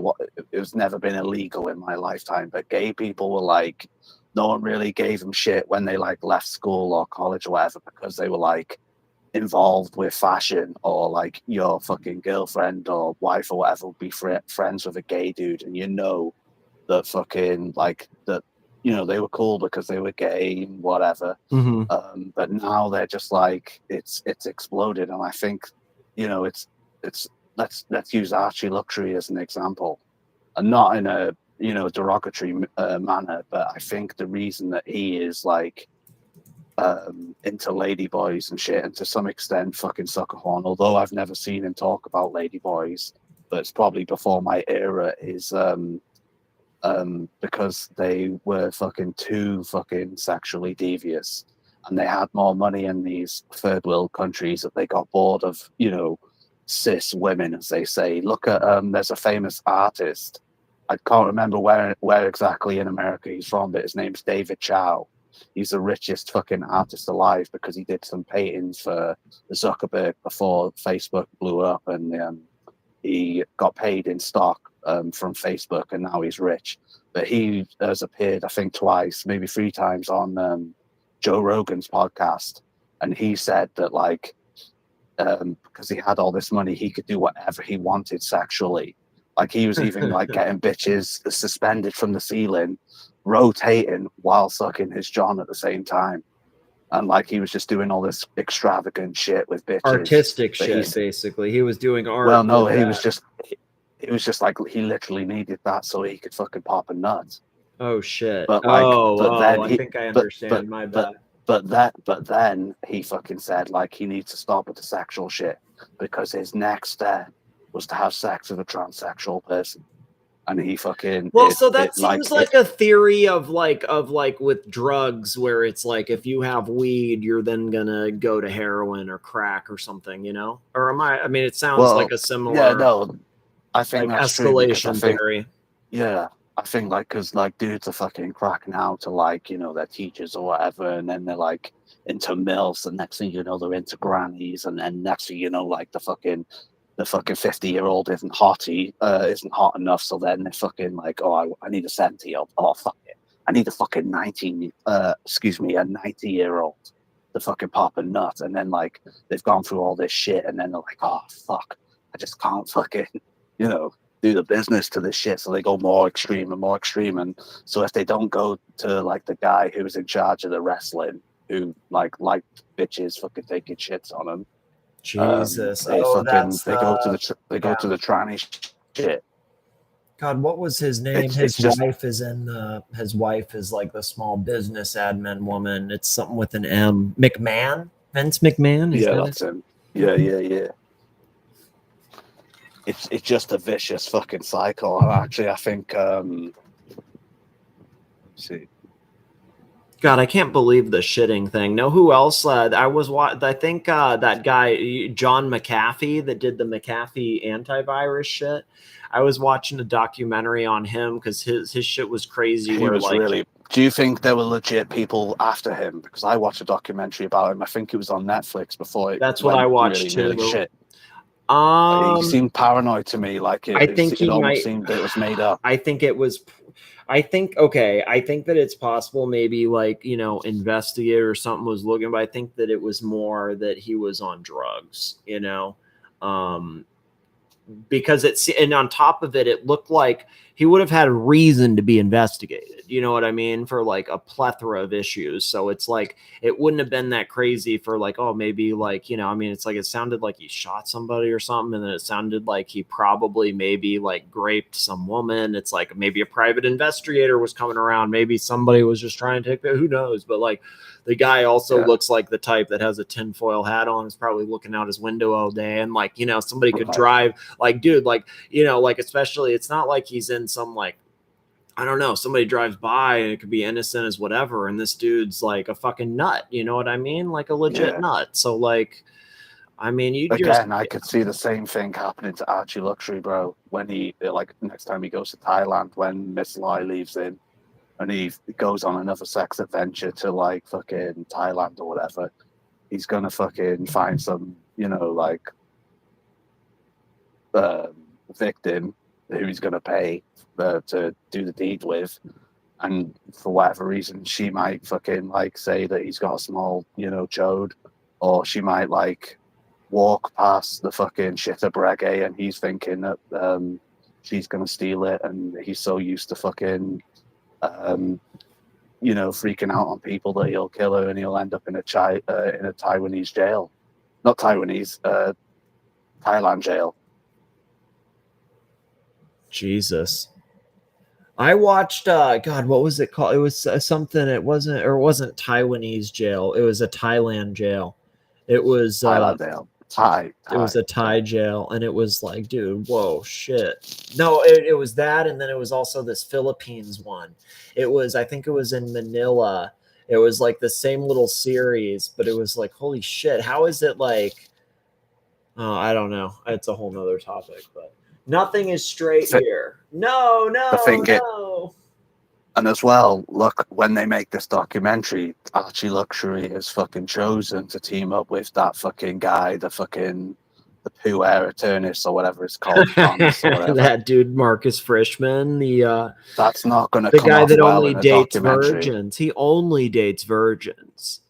was never been illegal in my lifetime, but gay people were like, no one really gave them shit when they like left school or college or whatever because they were like involved with fashion, or like your fucking girlfriend or wife or whatever would be friends with a gay dude, and you know that fucking like that, you know, they were cool because they were gay and whatever. Mm-hmm. But now they're just like it's exploded, and I think, you know, it's let's use Archie Luxury as an example, and not in a, you know, derogatory manner, but I think the reason that he is like into ladyboys and shit, and to some extent fucking sucker horn, although I've never seen him talk about ladyboys, but it's probably before my era, is because they were fucking too fucking sexually devious, and they had more money in these third world countries that they got bored of, you know, cis women, as they say. Look at there's a famous artist, I can't remember where exactly in America he's from, but his name's David Chow. He's the richest fucking artist alive because he did some paintings for Zuckerberg before Facebook blew up, and he got paid in stock from Facebook, and now he's rich. But he has appeared, I think, twice, maybe 3 times on Joe Rogan's podcast, and he said that like because he had all this money, he could do whatever he wanted sexually. Like he was even like getting bitches suspended from the ceiling, rotating while sucking his John at the same time. And like he was just doing all this extravagant shit with bitches. Artistic shit, basically. He was doing art. Well, no, he was just It was just like he literally needed that so he could fucking pop a nut. Oh shit. But like, then I he, think I understand. My bad. But then he fucking said like he needs to stop with the sexual shit because his next step was to have sex with a transsexual person, and he fucking so that seems like a theory of like with drugs where it's like if you have weed you're then gonna go to heroin or crack or something, you know? Or am I mean it sounds like a similar I think like that's escalation theory. Yeah, I think like because like dudes are fucking cracking out to like their teachers or whatever, and then they're like into MILFs, and next thing you know they're into grannies, and then next thing you know like the fucking 50-year-old isn't hot enough, so then they're fucking like, oh, I need a 70-year-old. Oh fuck it, I need a fucking 90-year-old to fucking pop a nut, and then like they've gone through all this shit, and then they're like, oh fuck, I just can't fucking do the business to this shit, so they go more extreme and more extreme. And so if they don't go to like the guy who was in charge of the wrestling, who like bitches fucking taking shits on him, Jesus, they go to the tranny shit. God, what was his name? His wife is like the small business admin woman. It's something with an M. McMahon? Vince McMahon? That's him. Yeah. It's just a vicious fucking cycle. Actually, I think let's see. God, I can't believe the shitting thing. No, who else? I think that guy John McAfee that did the McAfee antivirus shit. I was watching a documentary on him because his shit was crazy. Do you think there were legit people after him? Because I watched a documentary about him. I think it was on Netflix before. That's what I watched too. Really shit. He seemed paranoid to me. Like it almost seemed it was made up. I think that it's possible maybe like investigator or something was looking, but I think that it was more that he was on drugs, because and on top of it looked like he would have had a reason to be investigated, you know what I mean, for like a plethora of issues. So it's like it wouldn't have been that crazy for like, oh, maybe like it's like it sounded like he shot somebody or something, and then it sounded like he probably maybe like raped some woman. It's like maybe a private investigator was coming around, maybe somebody was just trying to take that, who knows. But like the guy also looks like the type that has a tinfoil hat on, is probably looking out his window all day, and like somebody could drive like, dude, like like especially it's not like he's in some like, I don't know, somebody drives by and it could be innocent as whatever, and this dude's like a fucking nut, you know what I mean, like a legit nut. So like, I mean, I could see the same thing happening to Archie Luxury, bro, when he like next time he goes to Thailand, when Miss Lai leaves in and he goes on another sex adventure to like fucking Thailand or whatever, he's gonna fucking find some victim who he's gonna pay to do the deed with, and for whatever reason she might fucking like say that he's got a small chode, or she might like walk past the fucking shitter reggae and he's thinking that she's gonna steal it, and he's so used to fucking freaking out on people that he'll kill her, and he'll end up in a Taiwanese jail, not Taiwanese, Thailand jail. Jesus. I watched God, what was it called? It was something. It wasn't Taiwanese jail. It was a Thailand jail. It was Thailand jail. Thai. It was a Thai jail, and it was like, dude, whoa, shit. No, it was that, and then it was also this Philippines one. I think it was in Manila. It was like the same little series, but it was like, holy shit, how is it like? Oh, I don't know. It's a whole nother topic, but nothing is straight here. No. And as well, look, when they make this documentary, Archie Luxury is fucking chosen to team up with that fucking guy, the poo air eternus or whatever it's called. That dude, Marcus Frischman, that's not going to the come guy off that well only in a dates documentary. virgins. He only dates virgins.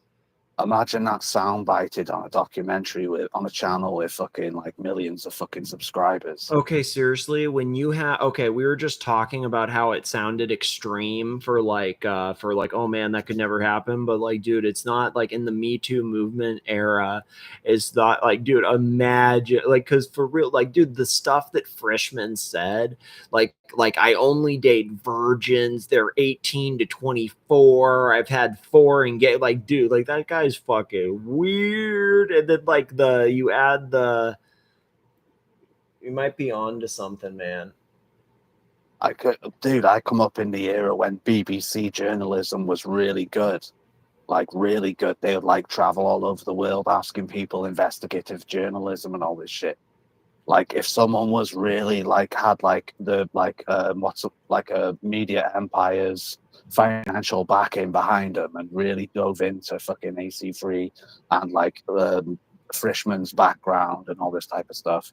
Imagine that soundbited on a documentary on a channel with fucking like millions of fucking subscribers. Okay, seriously, when you have we were just talking about how it sounded extreme for like oh man, that could never happen, but like dude, it's not like in the Me Too movement era, it's not like dude, imagine like cuz for real like dude, the stuff that Frischman said, like I only date virgins, they're 18 to 24, I've had 4 and get like dude, like that guy's fucking weird. And then like you add the you might be on to something, man. I come up in the era when BBC journalism was really good. Like really good. They would like travel all over the world asking people investigative journalism and all this shit. Like if someone was really like had like the a media empire's financial backing behind them and really dove into fucking AC3 and like Frischman's background and all this type of stuff,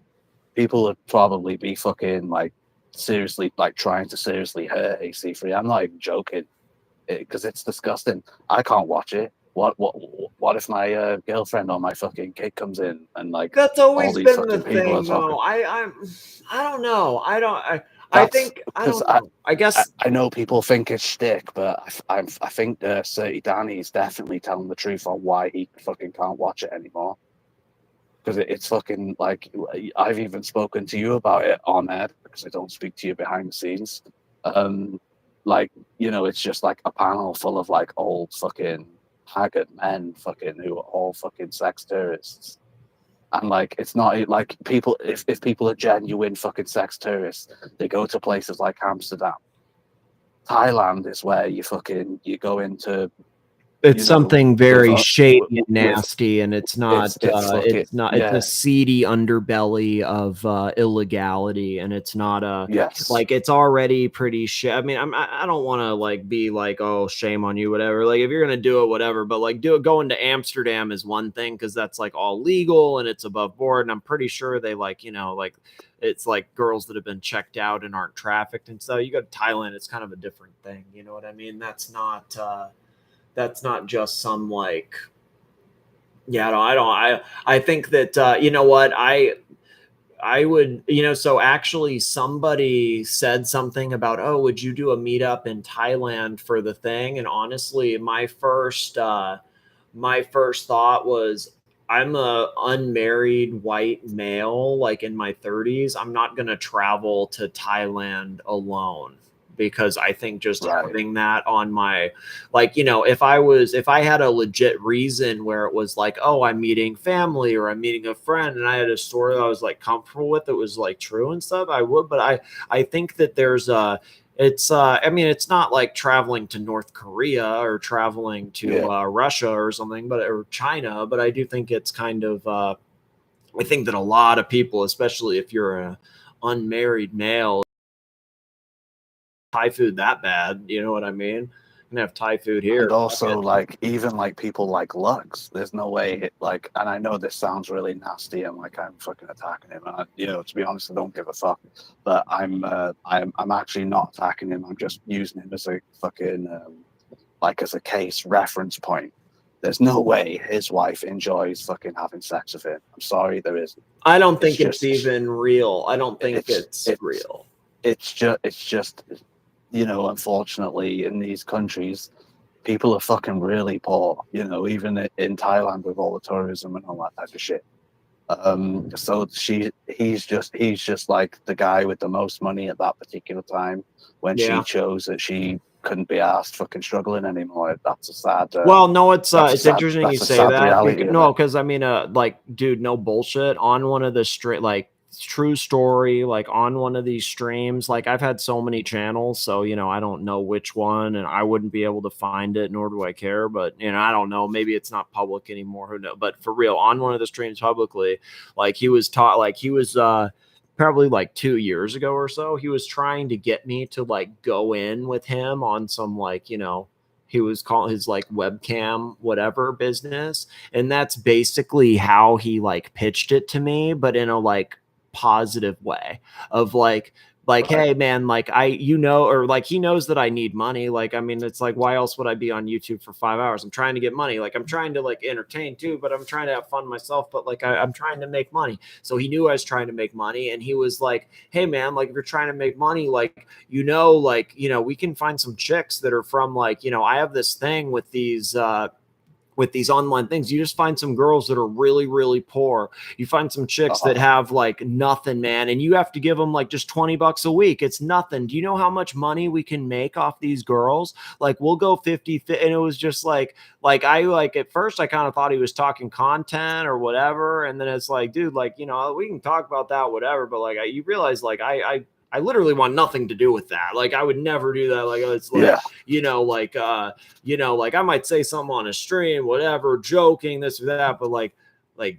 people would probably be fucking like seriously like trying to seriously hurt AC3. I'm not even joking, because it's disgusting. I can't watch it. What if my girlfriend or my fucking kid comes in and like that's always all these been the fucking people thing, are talking? though. I don't know. I don't know. I guess I know people think it's shtick, but I think Serty Danny is definitely telling the truth on why he fucking can't watch it anymore. Because it's fucking like I've even spoken to you about it on air because I don't speak to you behind the scenes. Like, you know, it's just like a panel full of like old fucking haggard men fucking who are all fucking sex tourists. And like it's not like people if people are genuine fucking sex tourists, they go to places like Amsterdam. Thailand is where you go into it's something very shady and with nasty, and it's not it's a seedy underbelly of illegality, and it's not like it's already pretty shit. I mean, I don't want to like be like, oh, shame on you, whatever. Like if you're gonna do it, whatever, but like going to Amsterdam is one thing because that's like all legal and it's above board, and I'm pretty sure they like, you know, like it's like girls that have been checked out and aren't trafficked, and so you go to Thailand, it's kind of a different thing. You know what I mean? That's not just some like, I think that, you know what, I would, you know, so actually somebody said something about, oh, would you do a meetup in Thailand for the thing? And honestly, my first thought was, I'm a unmarried white male, like in my 30s. I'm not going to travel to Thailand alone, because I think just having that on my, like, you know, if I had a legit reason where it was like, oh, I'm meeting family or I'm meeting a friend, and I had a story I was like comfortable with, it was like true and stuff, I would. But I think that there's I mean, it's not like traveling to North Korea or traveling to Russia or something, or China, but I do think it's kind of, I think that a lot of people, especially if you're an unmarried male, Thai food that bad, you know what I mean? I'm gonna have Thai food here. And also, like, even like people like Lux, there's no way like, and I know this sounds really nasty and like I'm fucking attacking him, and you know, to be honest, I don't give a fuck. But I'm actually not attacking him. I'm just using him as a fucking like as a case reference point. There's no way his wife enjoys fucking having sex with him. I'm sorry, there isn't. I don't think it's even real. I don't think it's real. It's just. You know, unfortunately, in these countries, people are fucking really poor. You know, even in Thailand with all the tourism and all that type of shit. So he's just like the guy with the most money at that particular time. When she chose that she couldn't be asked fucking struggling anymore. That's a sad. Well, no, it's interesting you say that. No, because I mean, like, dude, no bullshit. On one of the straight like. True story, like on one of these streams, like I've had so many channels, so you know, I don't know which one, and I wouldn't be able to find it, nor do I care. But you know, I don't know, maybe it's not public anymore, who knows? But for real, on one of the streams publicly, like he was probably like 2 years ago or so, he was trying to get me to like go in with him on some, like, you know, he was calling his like webcam whatever business, and that's basically how he like pitched it to me, but in a like positive way of like, like, hey man, like or like he knows that I need money. Like, I mean, it's like, why else would I be on YouTube for 5 hours? I'm trying to get money. Like, I'm trying to like entertain too, but I'm trying to have fun myself. But like, I'm trying to make money. So he knew I was trying to make money, and he was like, hey man, like if you're trying to make money, like, we can find some chicks that are from like, I have this thing with these online things. You just find some girls that are really, really poor. You find some chicks that have like nothing, man, and you have to give them like just $20 a week. It's nothing. Do you know how much money we can make off these girls? Like, we'll go 50, and it was just like I like at first I kind of thought he was talking content or whatever, and then it's like, dude, like, we can talk about that, whatever, but like you realize like I literally want nothing to do with that. Like, I would never do that. Like, it's like, like I might say something on a stream, whatever, joking, this or that, but like,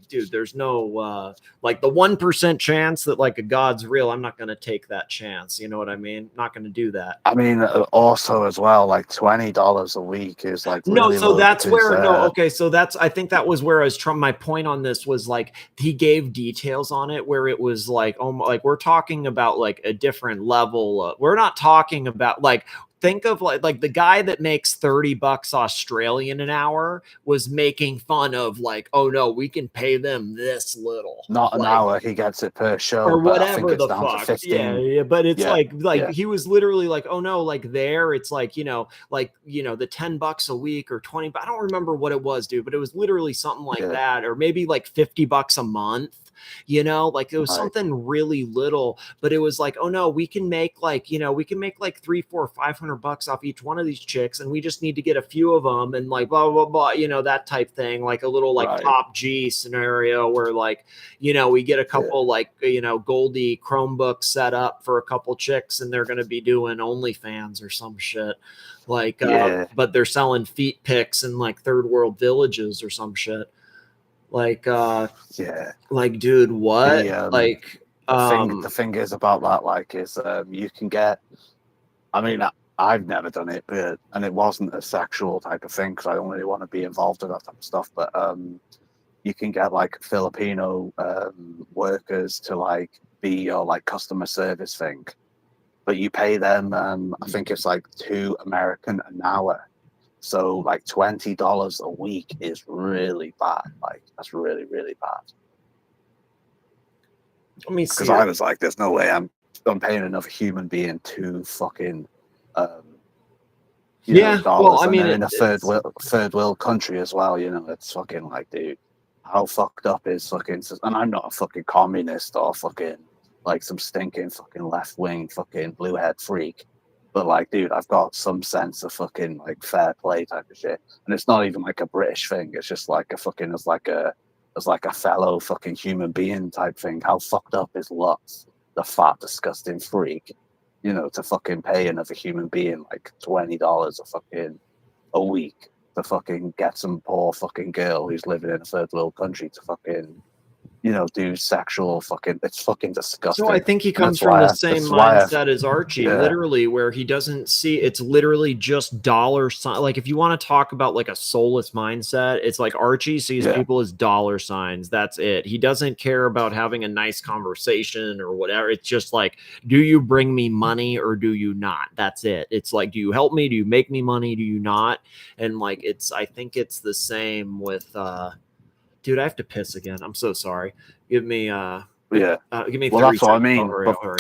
dude, there's no, like the 1% chance that like a God's real. I'm not going to take that chance. You know what I mean? Not going to do that. I mean, also as well, like $20 a week is like no. Really So that's because, where no. Okay, so I think that was where I was trying. My point on this was like he gave details on it where it was like, oh, like we're talking about like a different level. We're not talking about like. Think of like the guy that makes $30 Australian an hour was making fun of like, oh no, we can pay them this little. Not an like, hour, he gets it per show, or but whatever I think it's the down fuck. to 15. Yeah, but it's like yeah. he was literally like, oh no, like there, it's like, the $10 a week or 20. I don't remember what it was, dude, but it was literally something like that, or maybe like $50 a month. Like it was something really little, but it was like, oh no, we can make like, we can make like $300, $400, $500 off each one of these chicks, and we just need to get a few of them, and like blah blah blah, that type thing, like a little like top G scenario where like, we get a couple like Goldie Chromebooks set up for a couple chicks, and they're gonna be doing OnlyFans or some shit. Like but they're selling feet pics in like third world villages or some shit. Like like, dude, what? The thing is about that, like, is you can get, I mean, I've never done it, and it wasn't a sexual type of thing because I don't really want to be involved in that type of stuff, but you can get like Filipino workers to like be your like customer service thing, but you pay them I think it's like $2 an hour. So like $20 a week is really bad. Like that's really, really bad. Let me see. Because I was like, there's no way I'm paying another human being to fucking dollars. Well, I and mean, they're in a third world country as well. It's fucking like, dude, how fucked up is fucking? And I'm not a fucking communist or fucking like some stinking fucking left wing fucking blue head freak. But like, dude, I've got some sense of fucking like fair play type of shit, and it's not even like a British thing. It's just like a fucking as like a fellow fucking human being type thing. How fucked up is Lutz, the fat disgusting freak, to fucking pay another human being like $20 a week to fucking get some poor fucking girl who's living in a third world country to fucking do sexual fucking, it's fucking disgusting. So I think he comes from the same mindset as Archie, literally, where he doesn't see it's literally just dollar sign. Like if you want to talk about like a soulless mindset, it's like Archie sees people as dollar signs. That's it. He doesn't care about having a nice conversation or whatever. It's just like, do you bring me money or do you not? That's it. It's like, do you help me? Do you make me money? Do you not? And like, I think it's the same with, dude, I have to piss again. I'm so sorry. Give me give me 30 well, that's seconds. what I mean. Hurry.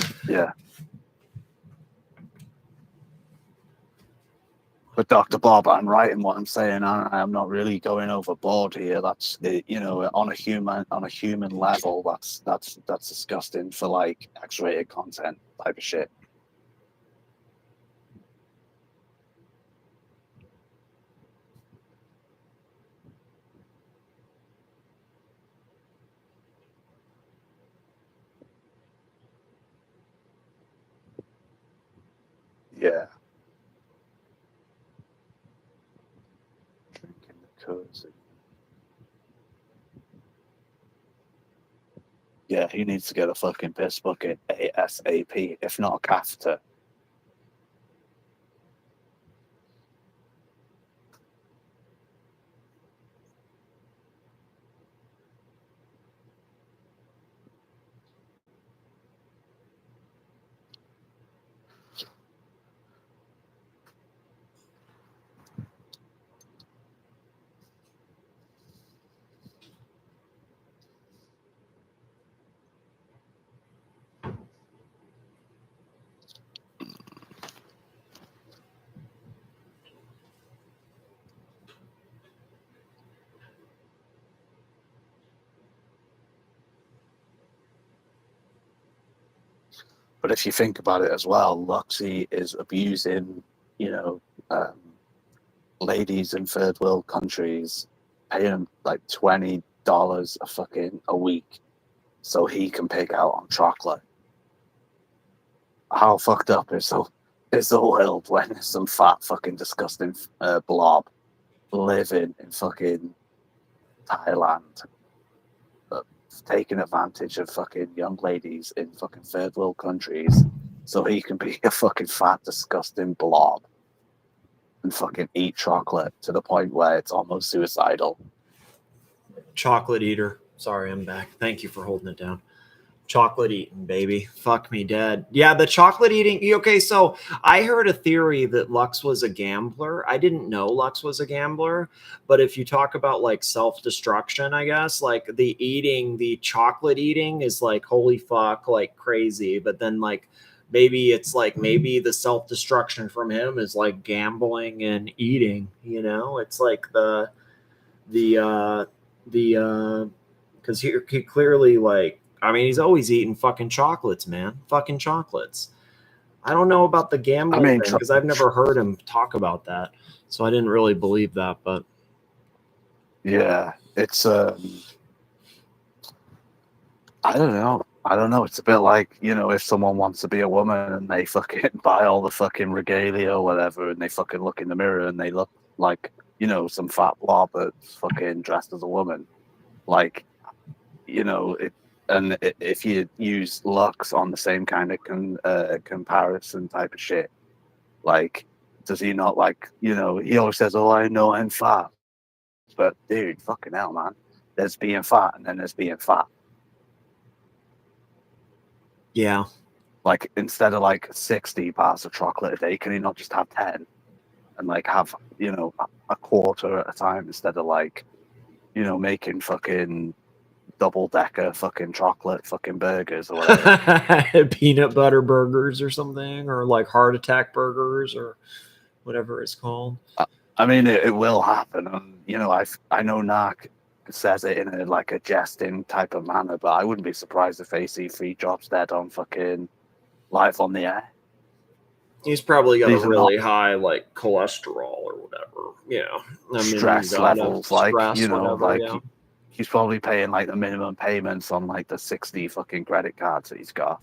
But Dr. Bob, I'm right in what I'm saying. I'm not really going overboard here. That's on a human level, that's disgusting for like X-rated content type of shit. Yeah. Drinking the cozy. Yeah, he needs to get a fucking piss bucket ASAP, if not a catheter. But if you think about it as well, Luxy is abusing, you know, ladies in third world countries, paying them like $20 a week so he can pick out on chocolate. How fucked up is the world when there's some fat fucking disgusting blob living in fucking Thailand, taking advantage of fucking young ladies in fucking third world countries so he can be a fucking fat disgusting blob and fucking eat chocolate to the point where it's almost suicidal. Chocolate eater. Sorry, I'm back. Thank you for holding it down. Chocolate eating, baby. Fuck me dead. Yeah, the chocolate eating. Okay, so I heard a theory that Lux was a gambler. I didn't know Lux was a gambler, but if you talk about like self-destruction, I guess, like the chocolate eating is like, holy fuck, like crazy. But then like maybe it's like maybe the self-destruction from him is like gambling and eating, you know? It's like because he clearly like, I mean, he's always eating fucking chocolates, man. Fucking chocolates. I don't know about the gambling thing because I've never heard him talk about that. So I didn't really believe that, but yeah, it's I don't know. It's a bit like, you know, if someone wants to be a woman and they fucking buy all the fucking regalia or whatever and they fucking look in the mirror and they look like, you know, some fat blob that's fucking dressed as a woman. Like, you know, and if you use Lux on the same kind of comparison type of shit, like, does he not, like, you know, he always says, oh, I know I'm fat. But, dude, fucking hell, man. There's being fat and then there's being fat. yeah. Like, instead of, like, 60 bars of chocolate a day, can he not just have 10? And, like, have, you know, a quarter at a time instead of, like, you know, making fucking double-decker fucking chocolate fucking burgers or whatever. Peanut butter burgers or something, or like heart attack burgers or whatever it's called. I mean, it will happen. And, you know, I know Narc says it in a jesting type of manner, but I wouldn't be surprised if AC3 drops dead on fucking live on the air. He's probably got These a are really high like cholesterol or whatever. Yeah. I mean, stress levels, like, stress, you know, whatever, like yeah. he's probably paying like the minimum payments on like the 60 fucking credit cards that he's got.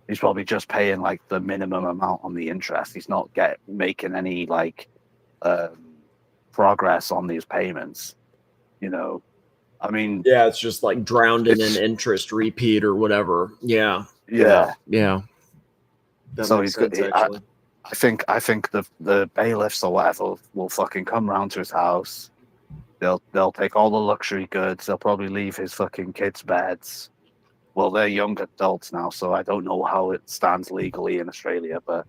He's probably just paying like the minimum amount on the interest. He's not making any like progress on these payments, you know. I mean, yeah, it's just like drowned in an interest repeat or whatever. Yeah. Yeah. That So makes sense, actually. I think the bailiffs or whatever will fucking come round to his house. They'll take all the luxury goods. They'll probably leave his fucking kids' beds. Well, they're young adults now, so I don't know how it stands legally in Australia, but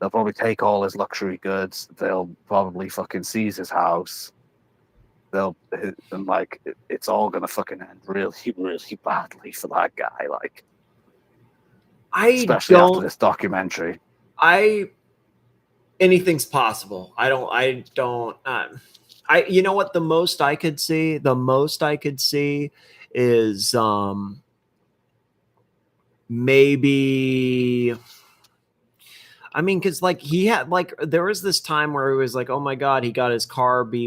they'll probably take all his luxury goods. They'll probably fucking seize his house. And like, it's all gonna fucking end really, really badly for that guy. Like, especially after this documentary. Anything's possible. You know what, the most I could see is maybe, I mean, because like he had like there was this time where he was like, oh my god, he got his car he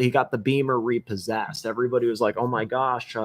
got the Beamer repossessed. Everybody was like, oh my gosh,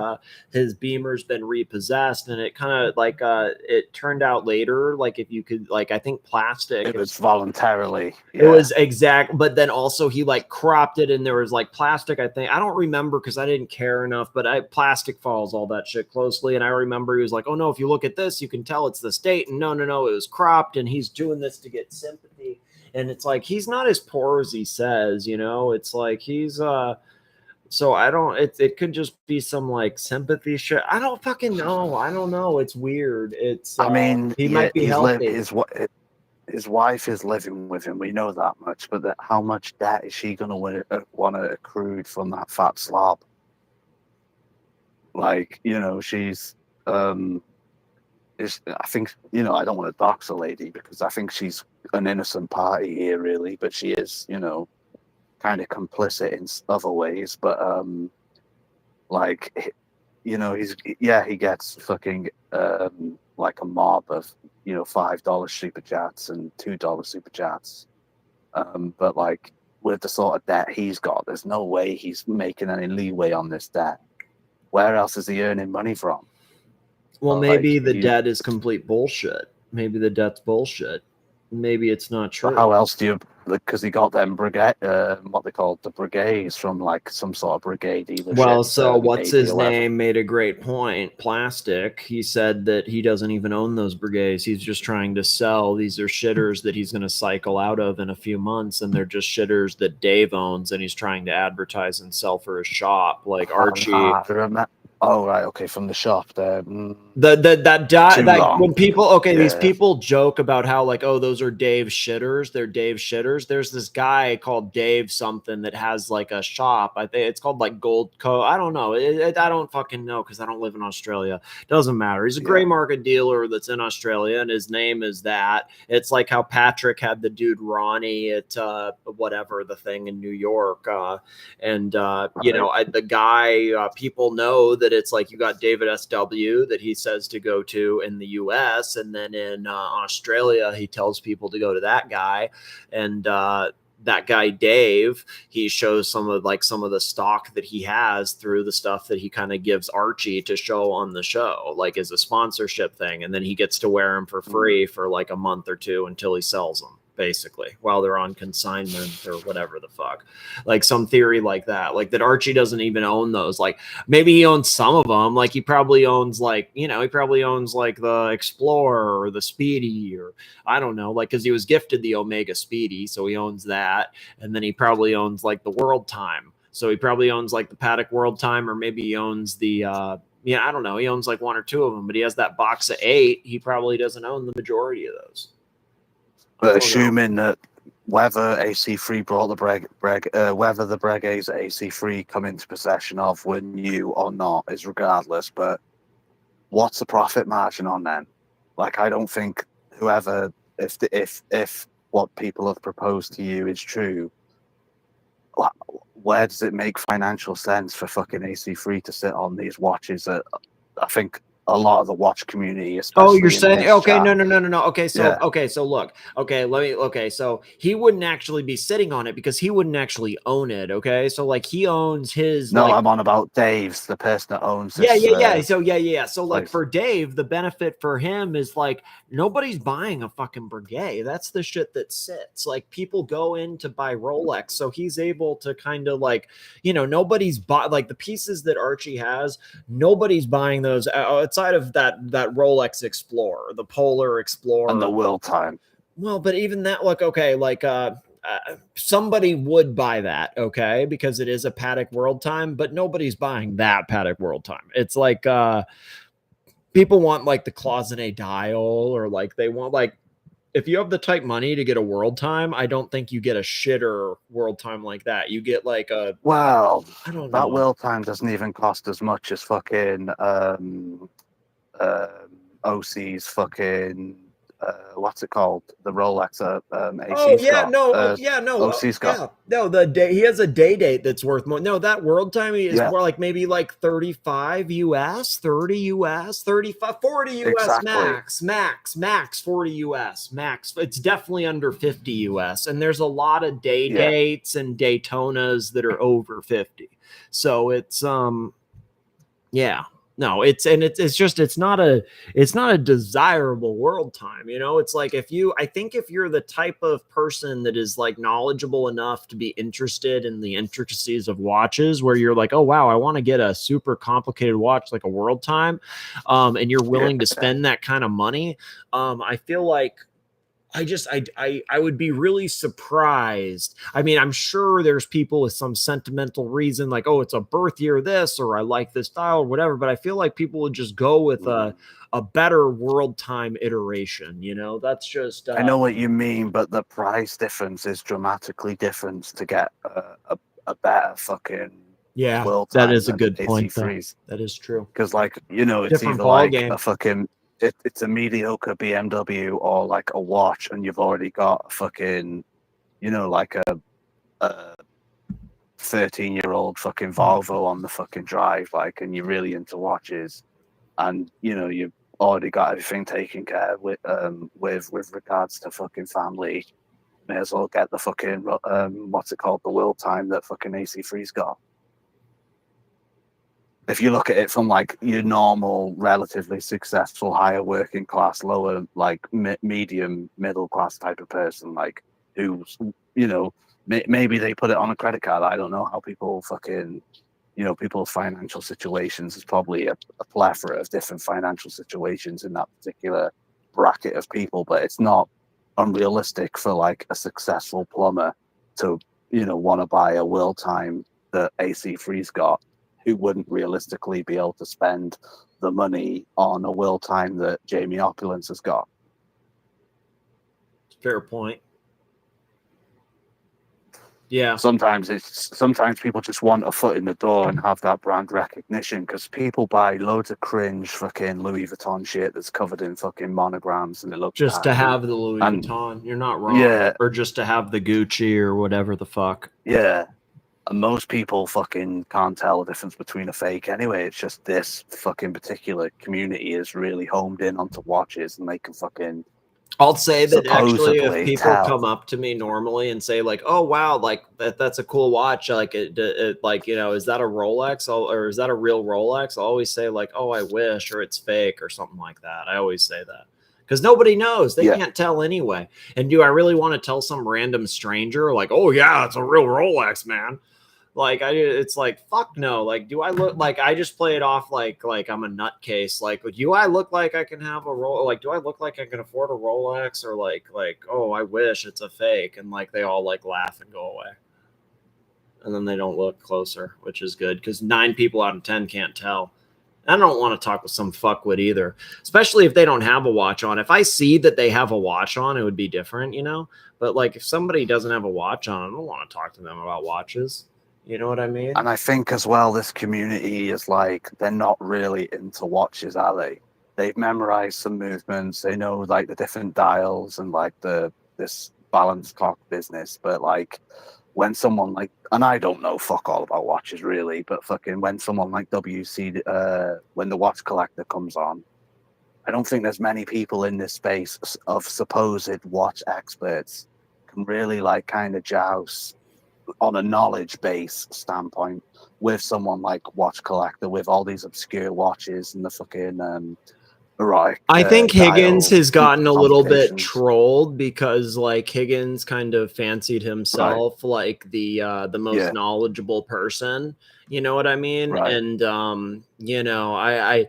his Beamer's been repossessed, and it kind of like it turned out later, like if you could, like, I think plastic. It was voluntarily. Yeah. It was exact, but then also he like cropped it, and there was like plastic. I think I don't remember because I didn't care enough, but plastic follows all that shit closely, and I remember he was like, oh no, if you look at this, you can tell it's this date, and no, it was cropped, and he's doing this to get sympathy. And it's like he's not as poor as he says, you know. It's like he's so I don't, it could just be some like sympathy shit. I don't fucking know. I don't know. It's weird. It's I mean, he might be healthy. His wife is living with him. We know that much, but how much debt is she going to want to accrue from that fat slob? Like, you know, she's I think, you know, I don't want to dox a lady because I think she's an innocent party here, really, but she is, you know, kind of complicit in other ways. But like, you know, he gets fucking like a mob of, you know, $5 super chats and $2 super chats. But like with the sort of debt he's got, there's no way he's making any leeway on this debt. Where else is he earning money from? Well, Like, maybe the debt is complete bullshit. Maybe the debt's bullshit. Maybe it's not true. How else do you? Because he got them brigade, what they call the brigades from like some sort of brigade dealership. Well, so what's his 80 or whatever. name made a great point. Plastic. He said that he doesn't even own those brigades. He's just trying to sell. These are shitters that he's going to cycle out of in a few months, and they're just shitters that Dave owns, and he's trying to advertise and sell for his shop, like Archie. Oh right, okay, from the shop there. When people these people joke about how like, oh, those are Dave shitters, they're Dave shitters. There's this guy called Dave something that has like a shop. I think it's called like Gold Co. I don't know. I don't fucking know because I don't live in Australia. Doesn't matter. He's a gray market dealer that's in Australia, and his name is that. It's like how Patrick had the dude Ronnie at whatever the thing in New York, you know, the guy. People know that it's like you got David SW that he says to go to in the US, and then in Australia he tells people to go to that guy, and that guy Dave, he shows some of the stock that he has through the stuff that he kind of gives Archie to show on the show, like as a sponsorship thing, and then he gets to wear them for free for like a month or two until he sells them, basically, while they're on consignment or whatever the fuck. Like some theory like that Archie doesn't even own those. Like maybe he owns some of them. Like he probably owns like, you know, he probably owns like the Explorer or the Speedy, or I don't know, like, because he was gifted the Omega Speedy, so he owns that. And then he probably owns like the World Time, so he probably owns like the Patek World Time, or maybe he owns the I don't know, he owns like one or two of them, but he has that box of 8. He probably doesn't own the majority of those. But assuming that whether AC3 brought whether the brigades that AC3 come into possession of were new or not is regardless. But what's the profit margin on them? Like, I don't think whoever, if what people have proposed to you is true, where does it make financial sense for fucking AC3 to sit on these watches that I think a lot of the watch community, especially. Oh, you're saying okay? Chat. No. Okay, so look. Okay, so he wouldn't actually be sitting on it because he wouldn't actually own it. Okay, so like he owns his. No, like, I'm on about Dave's, the person that owns this. So like for Dave, the benefit for him is like nobody's buying a fucking brigade. That's the shit that sits. Like people go in to buy Rolex, so he's able to kind of like, you know, nobody's like the pieces that Archie has. Nobody's buying those outside of that Rolex Explorer, the Polar Explorer, and the World Time. Well, but even that, like, okay, like somebody would buy that, okay, because it is a Patek World Time, but nobody's buying that Patek World Time. It's like people want like the Cloisonné dial, or like they want like, if you have the type money to get a World Time, I don't think you get a shitter World Time like that. You get like a, well, I don't know. That World Time doesn't even cost as much as fucking OC's fucking what's it called? The Rolex AC's OC's got. No, the day he has a date that's worth more. No, that World Time is more like maybe like 35 US, 30 US, 35, 40 US exactly. max 40 US max. It's definitely under 50 US, and there's a lot of dates and Daytonas that are over 50. So it's No, it's not a desirable World Time, you know. It's like I think if you're the type of person that is like knowledgeable enough to be interested in the intricacies of watches, where you're like, oh wow, I want to get a super complicated watch like a World Time, and you're willing to spend that kind of money, I feel like I would be really surprised. I mean, I'm sure there's people with some sentimental reason, like, oh, it's a birth year this, or I like this style or whatever, but I feel like people would just go with a better World Time iteration, you know. That's just I know what you mean, but the price difference is dramatically different to get a better fucking World Time. That is a good point. That is true. Because, like, you know, it's different either like game. A fucking it's a mediocre BMW or like a watch, and you've already got a fucking, you know, like a 13-year-old fucking Volvo on the fucking drive, like, and you're really into watches, and you know, already got everything taken care of with regards to fucking family. May as well get the fucking what's it called, the will time that fucking AC3's got. If you look at it from like your normal, relatively successful, higher working class, lower like medium middle class type of person, like who's, you know, maybe they put it on a credit card. I don't know how people fucking, you know, people's financial situations. There's probably a plethora of different financial situations in that particular bracket of people, but it's not unrealistic for like a successful plumber to, you know, want to buy a will time that AC3's got, who wouldn't realistically be able to spend the money on a will time that Jamie Opulence has got. Fair point. Yeah. Sometimes people just want a foot in the door and have that brand recognition, because people buy loads of cringe fucking Louis Vuitton shit that's covered in fucking monograms and it looks Just to tacky. have the Louis Vuitton. You're not wrong. Yeah. Or just to have the Gucci or whatever the fuck. Yeah. And most people fucking can't tell the difference between a fake anyway. It's just this fucking particular community is really homed in onto watches, and they can fucking... I'll say that actually, if supposedly people tell. come up to me normally and say like, "Oh wow, like that's a cool watch," like it like, you know, is that a Rolex or is that a real Rolex? I'll always say like, "Oh, I wish," or "It's fake," or something like that. I always say that because nobody knows. They can't tell anyway. And do I really want to tell some random stranger like, "Oh yeah, it's a real Rolex, man"? Like it's like, fuck no. Like, do I look like I just play it off like I'm a nutcase? Like, do I look like I can have a roll? Like, do I look like I can afford a Rolex? Or like, oh, I wish it's a fake. And like, they all like laugh and go away. And then they don't look closer, which is good because 9 people out of 10 can't tell. I don't want to talk with some fuckwit either, especially if they don't have a watch on. If I see that they have a watch on, it would be different, you know? But like, if somebody doesn't have a watch on, I don't want to talk to them about watches. You know what I mean? And I think as well, this community is like, they're not really into watches, are they? They've memorized some movements. They know like the different dials and like this balance clock business. But like when someone like, and I don't know fuck all about watches really, but fucking when someone like WC, when the watch collector comes on, I don't think there's many people in this space of supposed watch experts can really like kind of joust on a knowledge base standpoint with someone like Watch Collector with all these obscure watches and the fucking erotic. I think Higgins has gotten a little bit complications. trolled because like Higgins kind of fancied himself like the most knowledgeable person. You know what I mean? Right. And you know,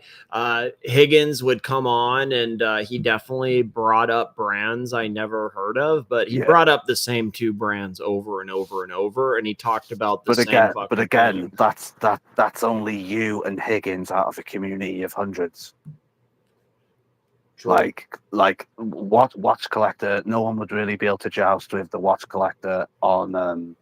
Higgins would come on and he definitely brought up brands I never heard of, but he brought up the same 2 brands over and over and over, and he talked about the same fucking thing. That's only you and Higgins out of a community of hundreds. True. Like watch collector, no one would really be able to joust with the watch collector on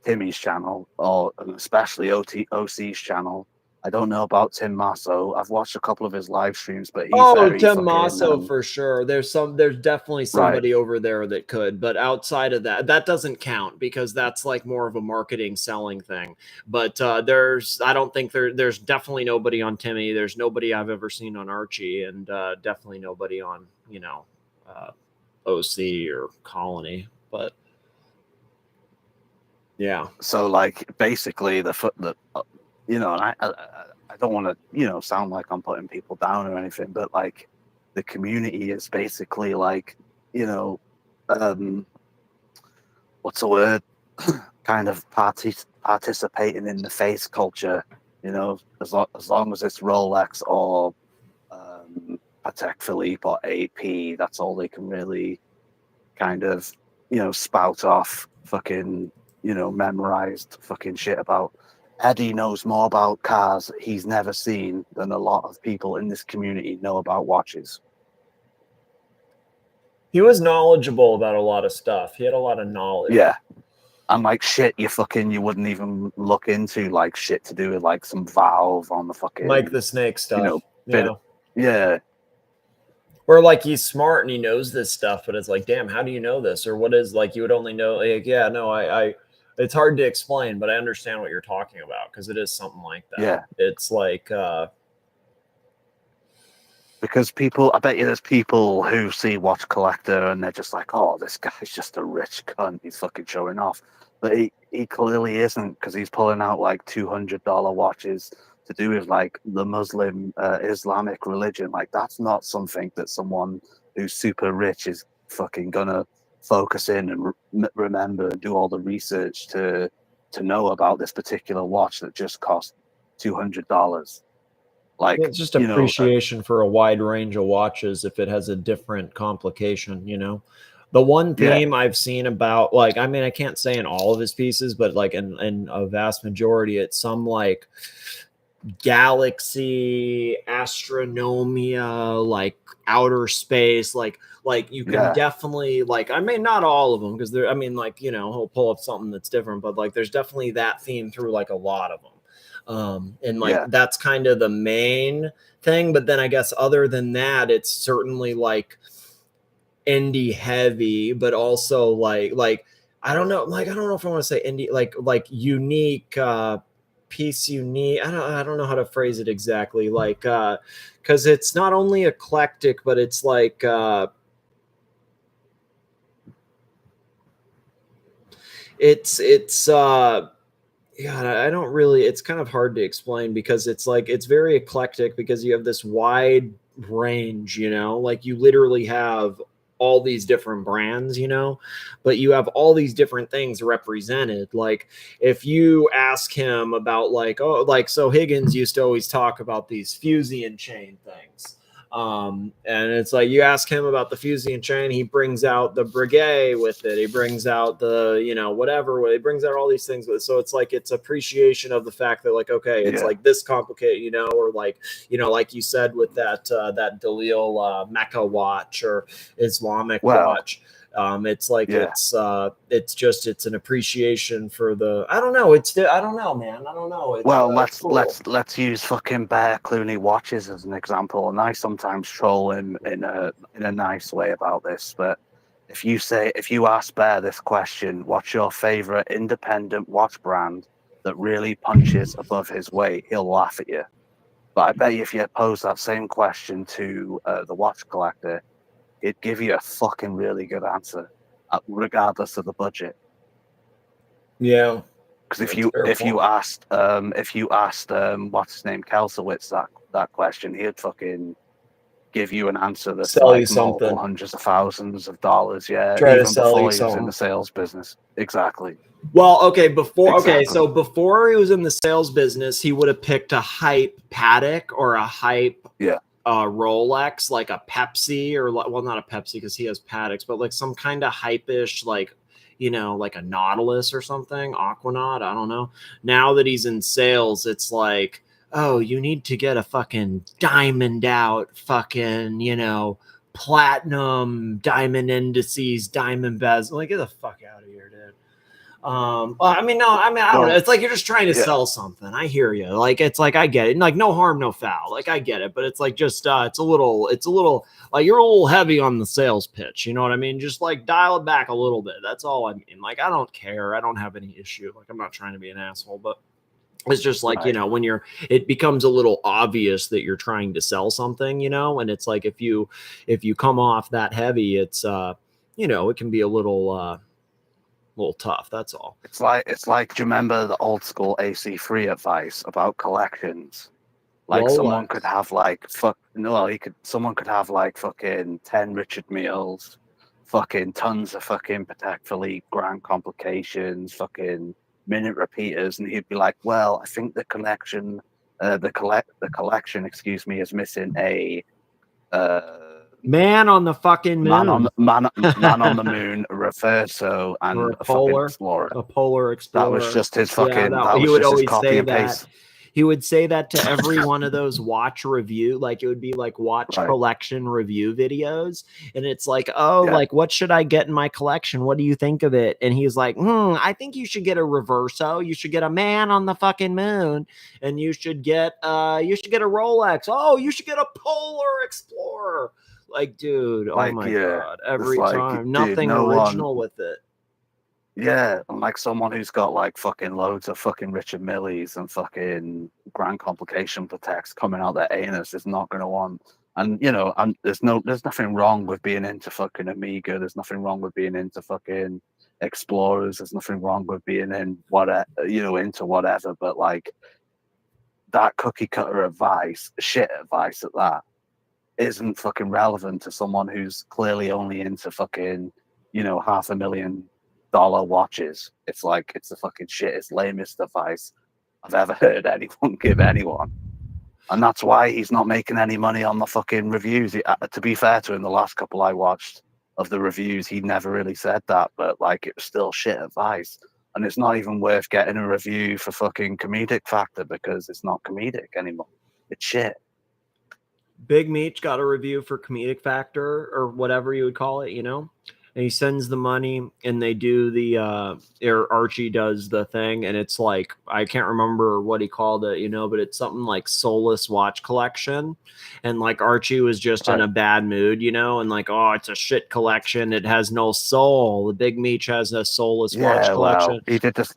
Timmy's channel, or especially OC's channel. I don't know about Tim Masso. I've watched a couple of his live streams, but he's very Tim Masso for sure. There's definitely somebody over there that could, but outside of that doesn't count because that's like more of a marketing selling thing. But I don't think there's definitely nobody on Timmy. There's nobody I've ever seen on Archie, and definitely nobody on, you know, OC or Colony. But yeah. So like basically you know, and I don't want to, you know, sound like I'm putting people down or anything, but like the community is basically like, you know, what's the word? Kind of participating in the face culture, you know, as long as it's Rolex or Patek Philippe or AP, that's all they can really kind of, you know, spout off fucking, you know, memorized fucking shit about. Eddie knows more about cars he's never seen than a lot of people in this community know about watches. He was knowledgeable about a lot of stuff. He had a lot of knowledge. Yeah. And like shit you wouldn't even look into, like shit to do with like some valve on the fucking, like the snake stuff. You know, yeah. Or like he's smart and he knows this stuff, but it's like, damn, how do you know this? Or what is, like, you would only know, like, yeah, no, I it's hard to explain, but I understand what you're talking about because it is something like that. Yeah. It's like Because people, I bet you there's people who see Watch Collector and they're just like, oh, this guy's just a rich cunt. He's fucking showing off. But he clearly isn't, because he's pulling out like $200 watches to do with like the Muslim Islamic religion. Like, that's not something that someone who's super rich is fucking gonna focus in and remember and do all the research to know about this particular watch that just cost $200. Like, it's just appreciation for a wide range of watches if it has a different complication, you know. The one theme I've seen about, like, I mean, I can't say in all of his pieces, but like in a vast majority, it's some like galaxy, astronomia, like outer space, like you can definitely, like, I mean, not all of them, because there, I mean, like, you know, he'll pull up something that's different, but like there's definitely that theme through like a lot of them. And like that's kind of the main thing. But then I guess other than that, it's certainly like indie heavy, but also like I don't know if I want to say indie, like unique, piece unique. I don't know how to phrase it exactly. Like because it's not only eclectic, but it's like it's God, I don't really, it's kind of hard to explain, because it's like, it's very eclectic because you have this wide range, you know, like you literally have all these different brands, you know, but you have all these different things represented. Like if you ask him about like, oh, like, so Higgins used to always talk about these Fusian chain things. And it's like, you ask him about the Fusian chain, he brings out the Breguet with it. He brings out the, you know, whatever, he brings out all these things with it. So it's like, it's appreciation of the fact that like, okay, it's like this complicated, you know, or like, you know, like you said with that, that Dalil, Mecca watch or Islamic watch. It's like it's just, it's an appreciation for the, I don't know, I don't know, man, I don't know. It's, let's use fucking Bear Clooney watches as an example, and I sometimes troll him in a nice way about this. But if you ask Bear this question, what's your favorite independent watch brand that really punches above his weight, he'll laugh at you. But I bet you if you pose that same question to the watch collector, it'd give you a fucking really good answer, regardless of the budget. Yeah, because if you asked what's his name, Kelsowitz, that question, he'd fucking give you an answer that's sell like you something, multiple hundreds of thousands of dollars. Yeah, try even to sell before you he something. was in the sales business. Exactly. Well, okay, so before he was in the sales business, he would have picked a hype Patek or a hype Rolex, like a Pepsi, or well, not a Pepsi because he has Pateks, but like some kind of hype-ish, like, you know, like a Nautilus or something, Aquanaut, I don't know. Now that he's in sales, it's like, oh, you need to get a fucking diamond out, fucking, you know, platinum, diamond indices, diamond bezel. Like, get the fuck out of here, dude. Well, I mean, I don't know. It's like you're just trying to sell something. I hear you. Like, it's like, I get it. Like, no harm, no foul. Like, I get it. But it's like, just, it's a little, like, you're a little heavy on the sales pitch. You know what I mean? Just like dial it back a little bit. That's all I mean. Like, I don't care. I don't have any issue. Like, I'm not trying to be an asshole, but it's just like, you know, when it becomes a little obvious that you're trying to sell something, you know, and it's like, if you come off that heavy, it's, you know, it can be a little tough. That's all. It's like, do you remember the old school AC3 advice about collections? Like someone could have like someone could have like fucking 10 Richard Milles, fucking tons of fucking Patek Philippe Grand Complications, fucking minute repeaters, and he'd be like, well, I think the collection, excuse me, is missing a man on the fucking moon, man on the moon, a Reverso, and a Polar Explorer. A Polar Explorer. That was just his fucking. He would always say that. He would say that to every one of those watch review, like it would be like watch collection review videos. And it's like, oh, like, what should I get in my collection? What do you think of it? And he's like, I think you should get a Reverso. You should get a man on the fucking moon. And you should get a Rolex. Oh, you should get a Polar Explorer. Like, dude, oh my God. Every time. Nothing original with it. Yeah, and like someone who's got like fucking loads of fucking Richard Milles and fucking Grand Complication Pateks coming out their anus is not going to want And you know, and there's nothing wrong with being into fucking Amiga. There's nothing wrong with being into fucking Explorers. There's nothing wrong with being in whatever, you know, into whatever. But like that cookie cutter advice, shit advice at that, isn't fucking relevant to someone who's clearly only into fucking, you know, $500,000 watches. It's like, it's the fucking shittest, lamest advice I've ever heard anyone give anyone. And that's why he's not making any money on the fucking reviews. To be fair to him, the last couple I watched of the reviews, he never really said that, but like it was still shit advice. And it's not even worth getting a review for fucking comedic factor because it's not comedic anymore. It's shit. Big Meech got a review for comedic factor or whatever you would call it, you know, and he sends the money and they do the or Archie does the thing, and it's like, I can't remember what he called it, you know, but it's something like soulless watch collection, and like Archie was just in a bad mood, you know, and like, oh, it's a shit collection, it has no soul. The Big Meech has a soulless watch collection. Well,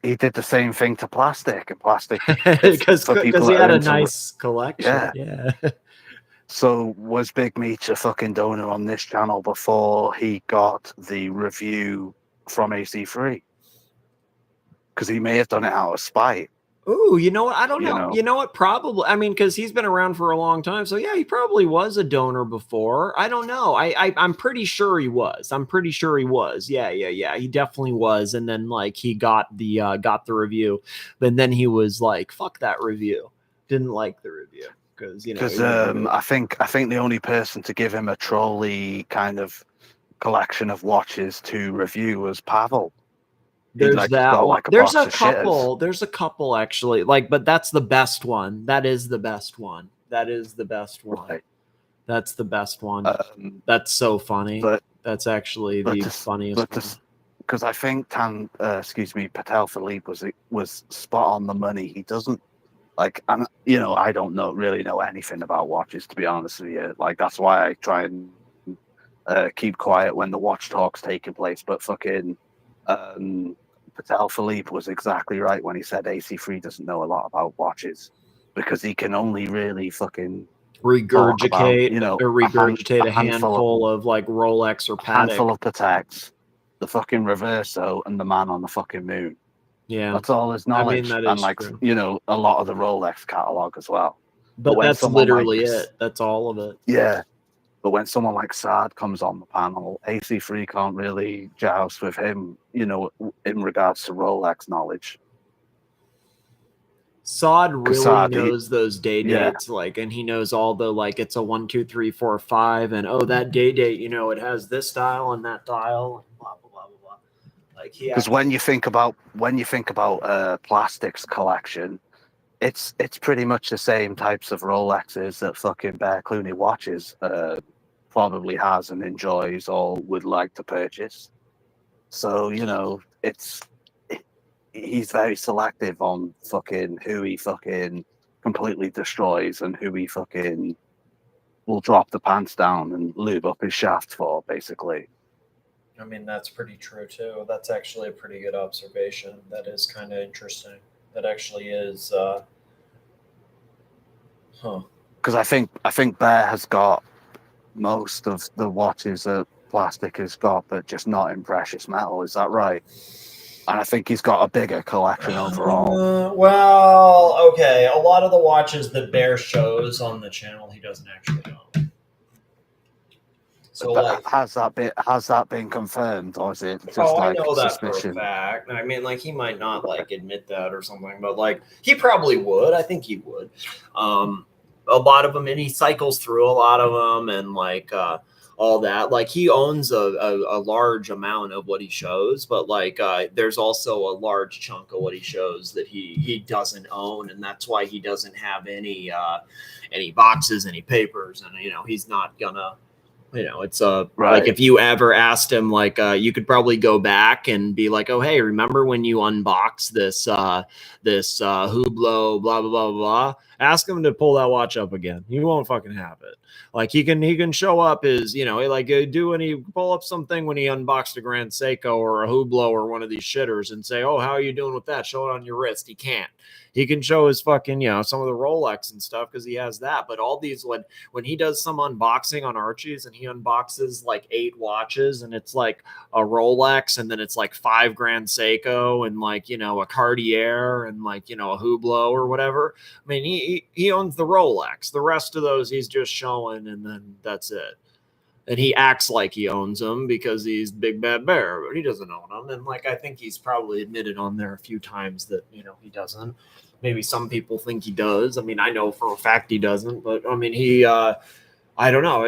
he did the same thing to plastic, and plastic because he had a nice collection. Yeah. So was Big Meech a fucking donor on this channel before he got the review from AC3? Because he may have done it out of spite. Ooh, you know what? I don't know. You know what? Probably. I mean, because he's been around for a long time. So yeah, he probably was a donor before. I don't know. I'm pretty sure he was. I'm pretty sure he was. Yeah. He definitely was. And then like he got the review, but then he was like, "Fuck that review." Didn't like the review. Because I think the only person to give him a trolley kind of collection of watches to review was Pavel. There's that one. There's a couple. There's a couple actually. Like, but that's the best one. That is the best one. That is the best one. Right. That's the best one. That's so funny. But that's actually the funniest one. Because I think Patel Philippe was spot on the money. He doesn't. Like, and you know, I don't really know anything about watches, to be honest with you. Like, that's why I try and keep quiet when the watch talk's taking place. But fucking Patel Philippe was exactly right when he said AC3 doesn't know a lot about watches, because he can only really fucking regurgitate a handful of like Rolex or Patek. Handful of Pateks, the fucking Reverso, and the man on the fucking moon. Yeah, that's all his knowledge. I mean, and like true. You know, a lot of the Rolex catalog as well. But that's literally it. That's all of it. Yeah. But when someone like Saad comes on the panel, AC3 can't really joust with him, you know, in regards to Rolex knowledge. Saad really knows those dates, like, and he knows all the, like, it's a 1, 2, 3, 4, 5, and oh, that date, you know, it has this dial and that dial, and blah blah blah blah blah. Like, because when you think about plastics collection, it's pretty much the same types of Rolexes that fucking Bear Clooney watches probably has and enjoys or would like to purchase. So, you know, he's very selective on fucking who he fucking completely destroys and who he fucking will drop the pants down and lube up his shaft for, basically. I mean, that's pretty true too. That's actually a pretty good observation. That is kind of interesting. That actually is because I think Bear has got most of the watches that plastic has got, but just not in precious metal. Is that right? And I think he's got a bigger collection overall. Well, okay. A lot of the watches that Bear shows on the channel, he doesn't actually own. So, like, has that been confirmed, or is it just I know that for a fact. I mean, like, he might not like admit that or something, but like, he probably would. I think he would. A lot of them, and he cycles through a lot of them, and like all that. Like, he owns a large amount of what he shows, but like there's also a large chunk of what he shows that he doesn't own, and that's why he doesn't have any boxes, any papers, and you know, he's not gonna You know, it's Right. like if you ever asked him, like, you could probably go back and be like, oh, hey, remember when you unboxed this Hublot, blah, blah, blah, blah. Ask him to pull that watch up again. You won't fucking have it. Like he can show up his, you know, like do any pull up something when he unboxed a Grand Seiko or a Hublot or one of these shitters and say, oh, how are you doing with that? Show it on your wrist. He can't. He can show his fucking, you know, some of the Rolex and stuff because he has that. But all these, when he does some unboxing on Archie's and he unboxes like 8 watches and it's like a Rolex and then it's like 5 Grand Seiko and like, you know, a Cartier and like, you know, a Hublot or whatever. I mean, he owns the Rolex. The rest of those he's just showing and then that's it. And he acts like he owns them because he's Big Bad Bear, but he doesn't own them. And like, I think he's probably admitted on there a few times that, you know, he doesn't. Maybe some people think he does. I mean, I know for a fact he doesn't, but I mean, I don't know.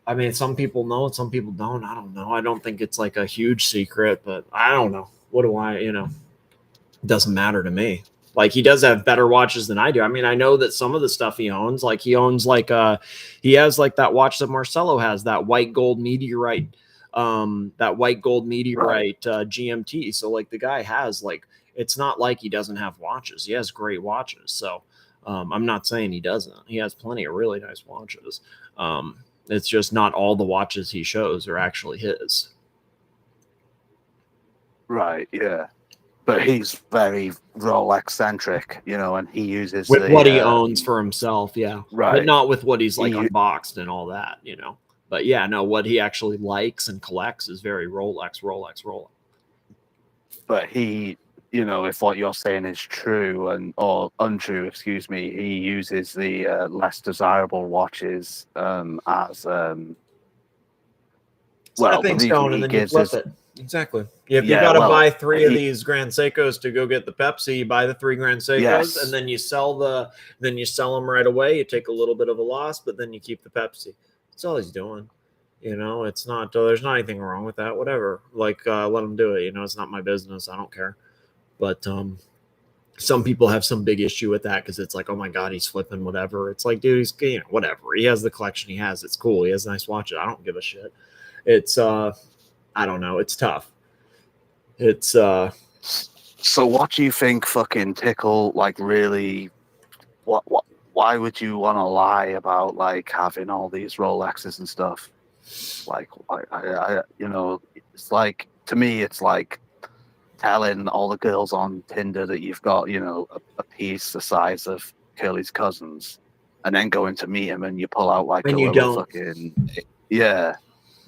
I mean, some people know, some people don't. I don't know. I don't think it's like a huge secret, but I don't know. What do I, you know, it doesn't matter to me. Like he does have better watches than I do. I mean, I know that some of the stuff he owns, like he owns like he has like that watch that Marcelo has, that white gold meteorite, GMT. So like the guy has like, it's not like he doesn't have watches. He has great watches. So I'm not saying he doesn't. He has plenty of really nice watches. It's just not all the watches he shows are actually his. Right. Yeah. But he's very Rolex centric, you know, and he uses with what he owns for himself, yeah, right. But not with what he's like unboxed and all that, you know. But yeah, no, what he actually likes and collects is very Rolex. But he, you know, if what you're saying is true or untrue, excuse me, he uses the less desirable watches as stepping stone, and then you flip it. Exactly. If you got to buy 3 of these Grand Seikos to go get the Pepsi, you buy the 3 Grand Seikos, and then you sell them right away. You take a little bit of a loss, but then you keep the Pepsi. That's all he's doing. You know, it's not. There's not anything wrong with that. Whatever. Like, let him do it. You know, it's not my business. I don't care. But some people have some big issue with that because it's like, oh my god, he's flipping whatever. It's like, dude, he's, you know, whatever. He has the collection he has. It's cool. He has nice watches. I don't give a shit. It's I don't know. It's tough. It's So what do you think fucking Tickle like really why would you want to lie about like having all these Rolexes and stuff? Like I you know, it's like, to me it's like telling all the girls on Tinder that you've got, you know, a piece the size of Curly's cousins and then going to meet him and you pull out like and a you little don't. fucking yeah.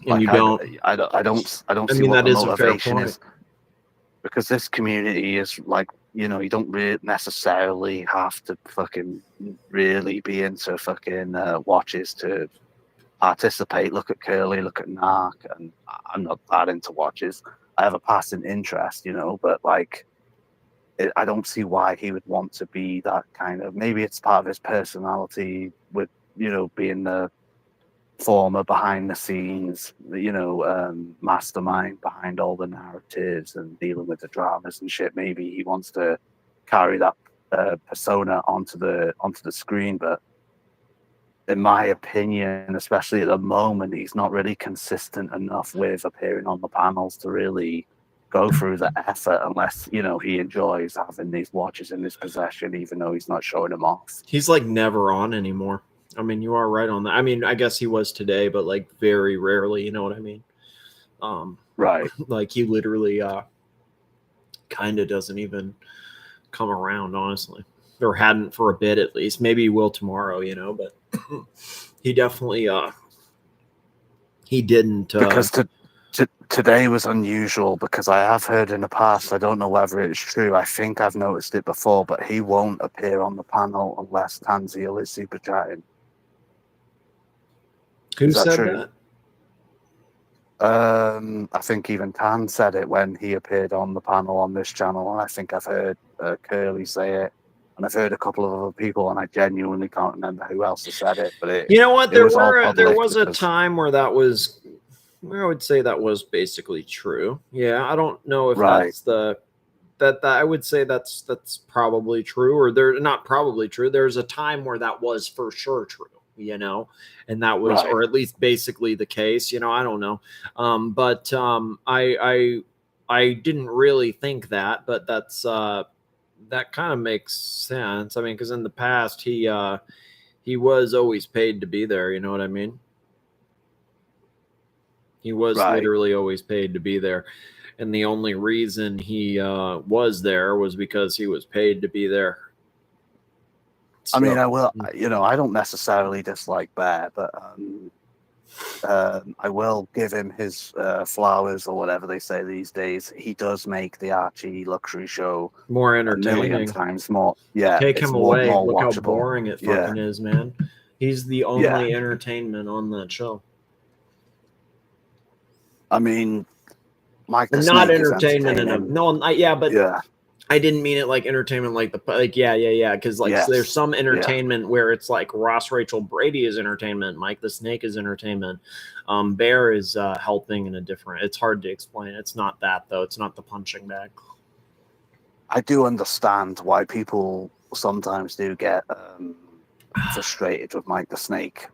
And like, you don't. I don't see mean, what that the is a fair motivation point. is, because this community is like, you know, you don't really necessarily have to fucking really be into fucking watches to participate. Look at Curly, look at Narc, and I'm not that into watches. I have a passing interest, you know, but like, I don't see why he would want to be that kind of. Maybe it's part of his personality with, you know, being the former behind the scenes, you know, mastermind behind all the narratives and dealing with the dramas and shit. Maybe he wants to carry that persona onto the screen, but in my opinion, especially at the moment, he's not really consistent enough with appearing on the panels to really go through the effort, unless, you know, he enjoys having these watches in his possession, even though he's not showing them off. He's like never on anymore. I mean, you are right on that. I mean, I guess he was today, but like very rarely, you know what I mean? Right. Like he literally kind of doesn't even come around, honestly. Or hadn't for a bit at least. Maybe he will tomorrow, you know, but he definitely he didn't because today was unusual, because I have heard in the past, I don't know whether it's true, I think I've noticed it before, but he won't appear on the panel unless Tanzil is super chatting. Who said that? I think even Tan said it when he appeared on the panel on this channel, and I think I've heard Curly say it, and I've heard a couple of other people, and I genuinely can't remember who else has said it. But you know what? There was was a time where that was, I would say that was basically true. Yeah, I don't know if that's that I would say that's probably true, or they're not probably true. There's a time where that was for sure true. you know, and that was, Right. or at least basically the case, you know, I don't know. But I didn't really think that, but that's, that kind of makes sense. I mean, because in the past he was always paid to be there. You know what I mean? He was Right. literally always paid to be there, and the only reason he was there was because he was paid to be there. I mean, So- I will, you know, I don't necessarily dislike Bear, but I will give him his flowers or whatever they say these days. He does make the Archie Luxury show more a million entertaining. times more. Yeah, Take it's him more, away. more Look how watchable. boring it Yeah. fucking is, man. He's the only entertainment on that show. I mean, Mike the And not Snake is entertainment in a entertaining. no, yeah, but Yeah, I didn't mean it like entertainment, like yeah, because like Yes. there's some entertainment where it's like Ross Rachel Brady is entertainment, Mike the Snake is entertainment, Bear is helping in a different. It's hard to explain. It's not that though. It's not the punching bag. I do understand why people sometimes do get frustrated with Mike the Snake.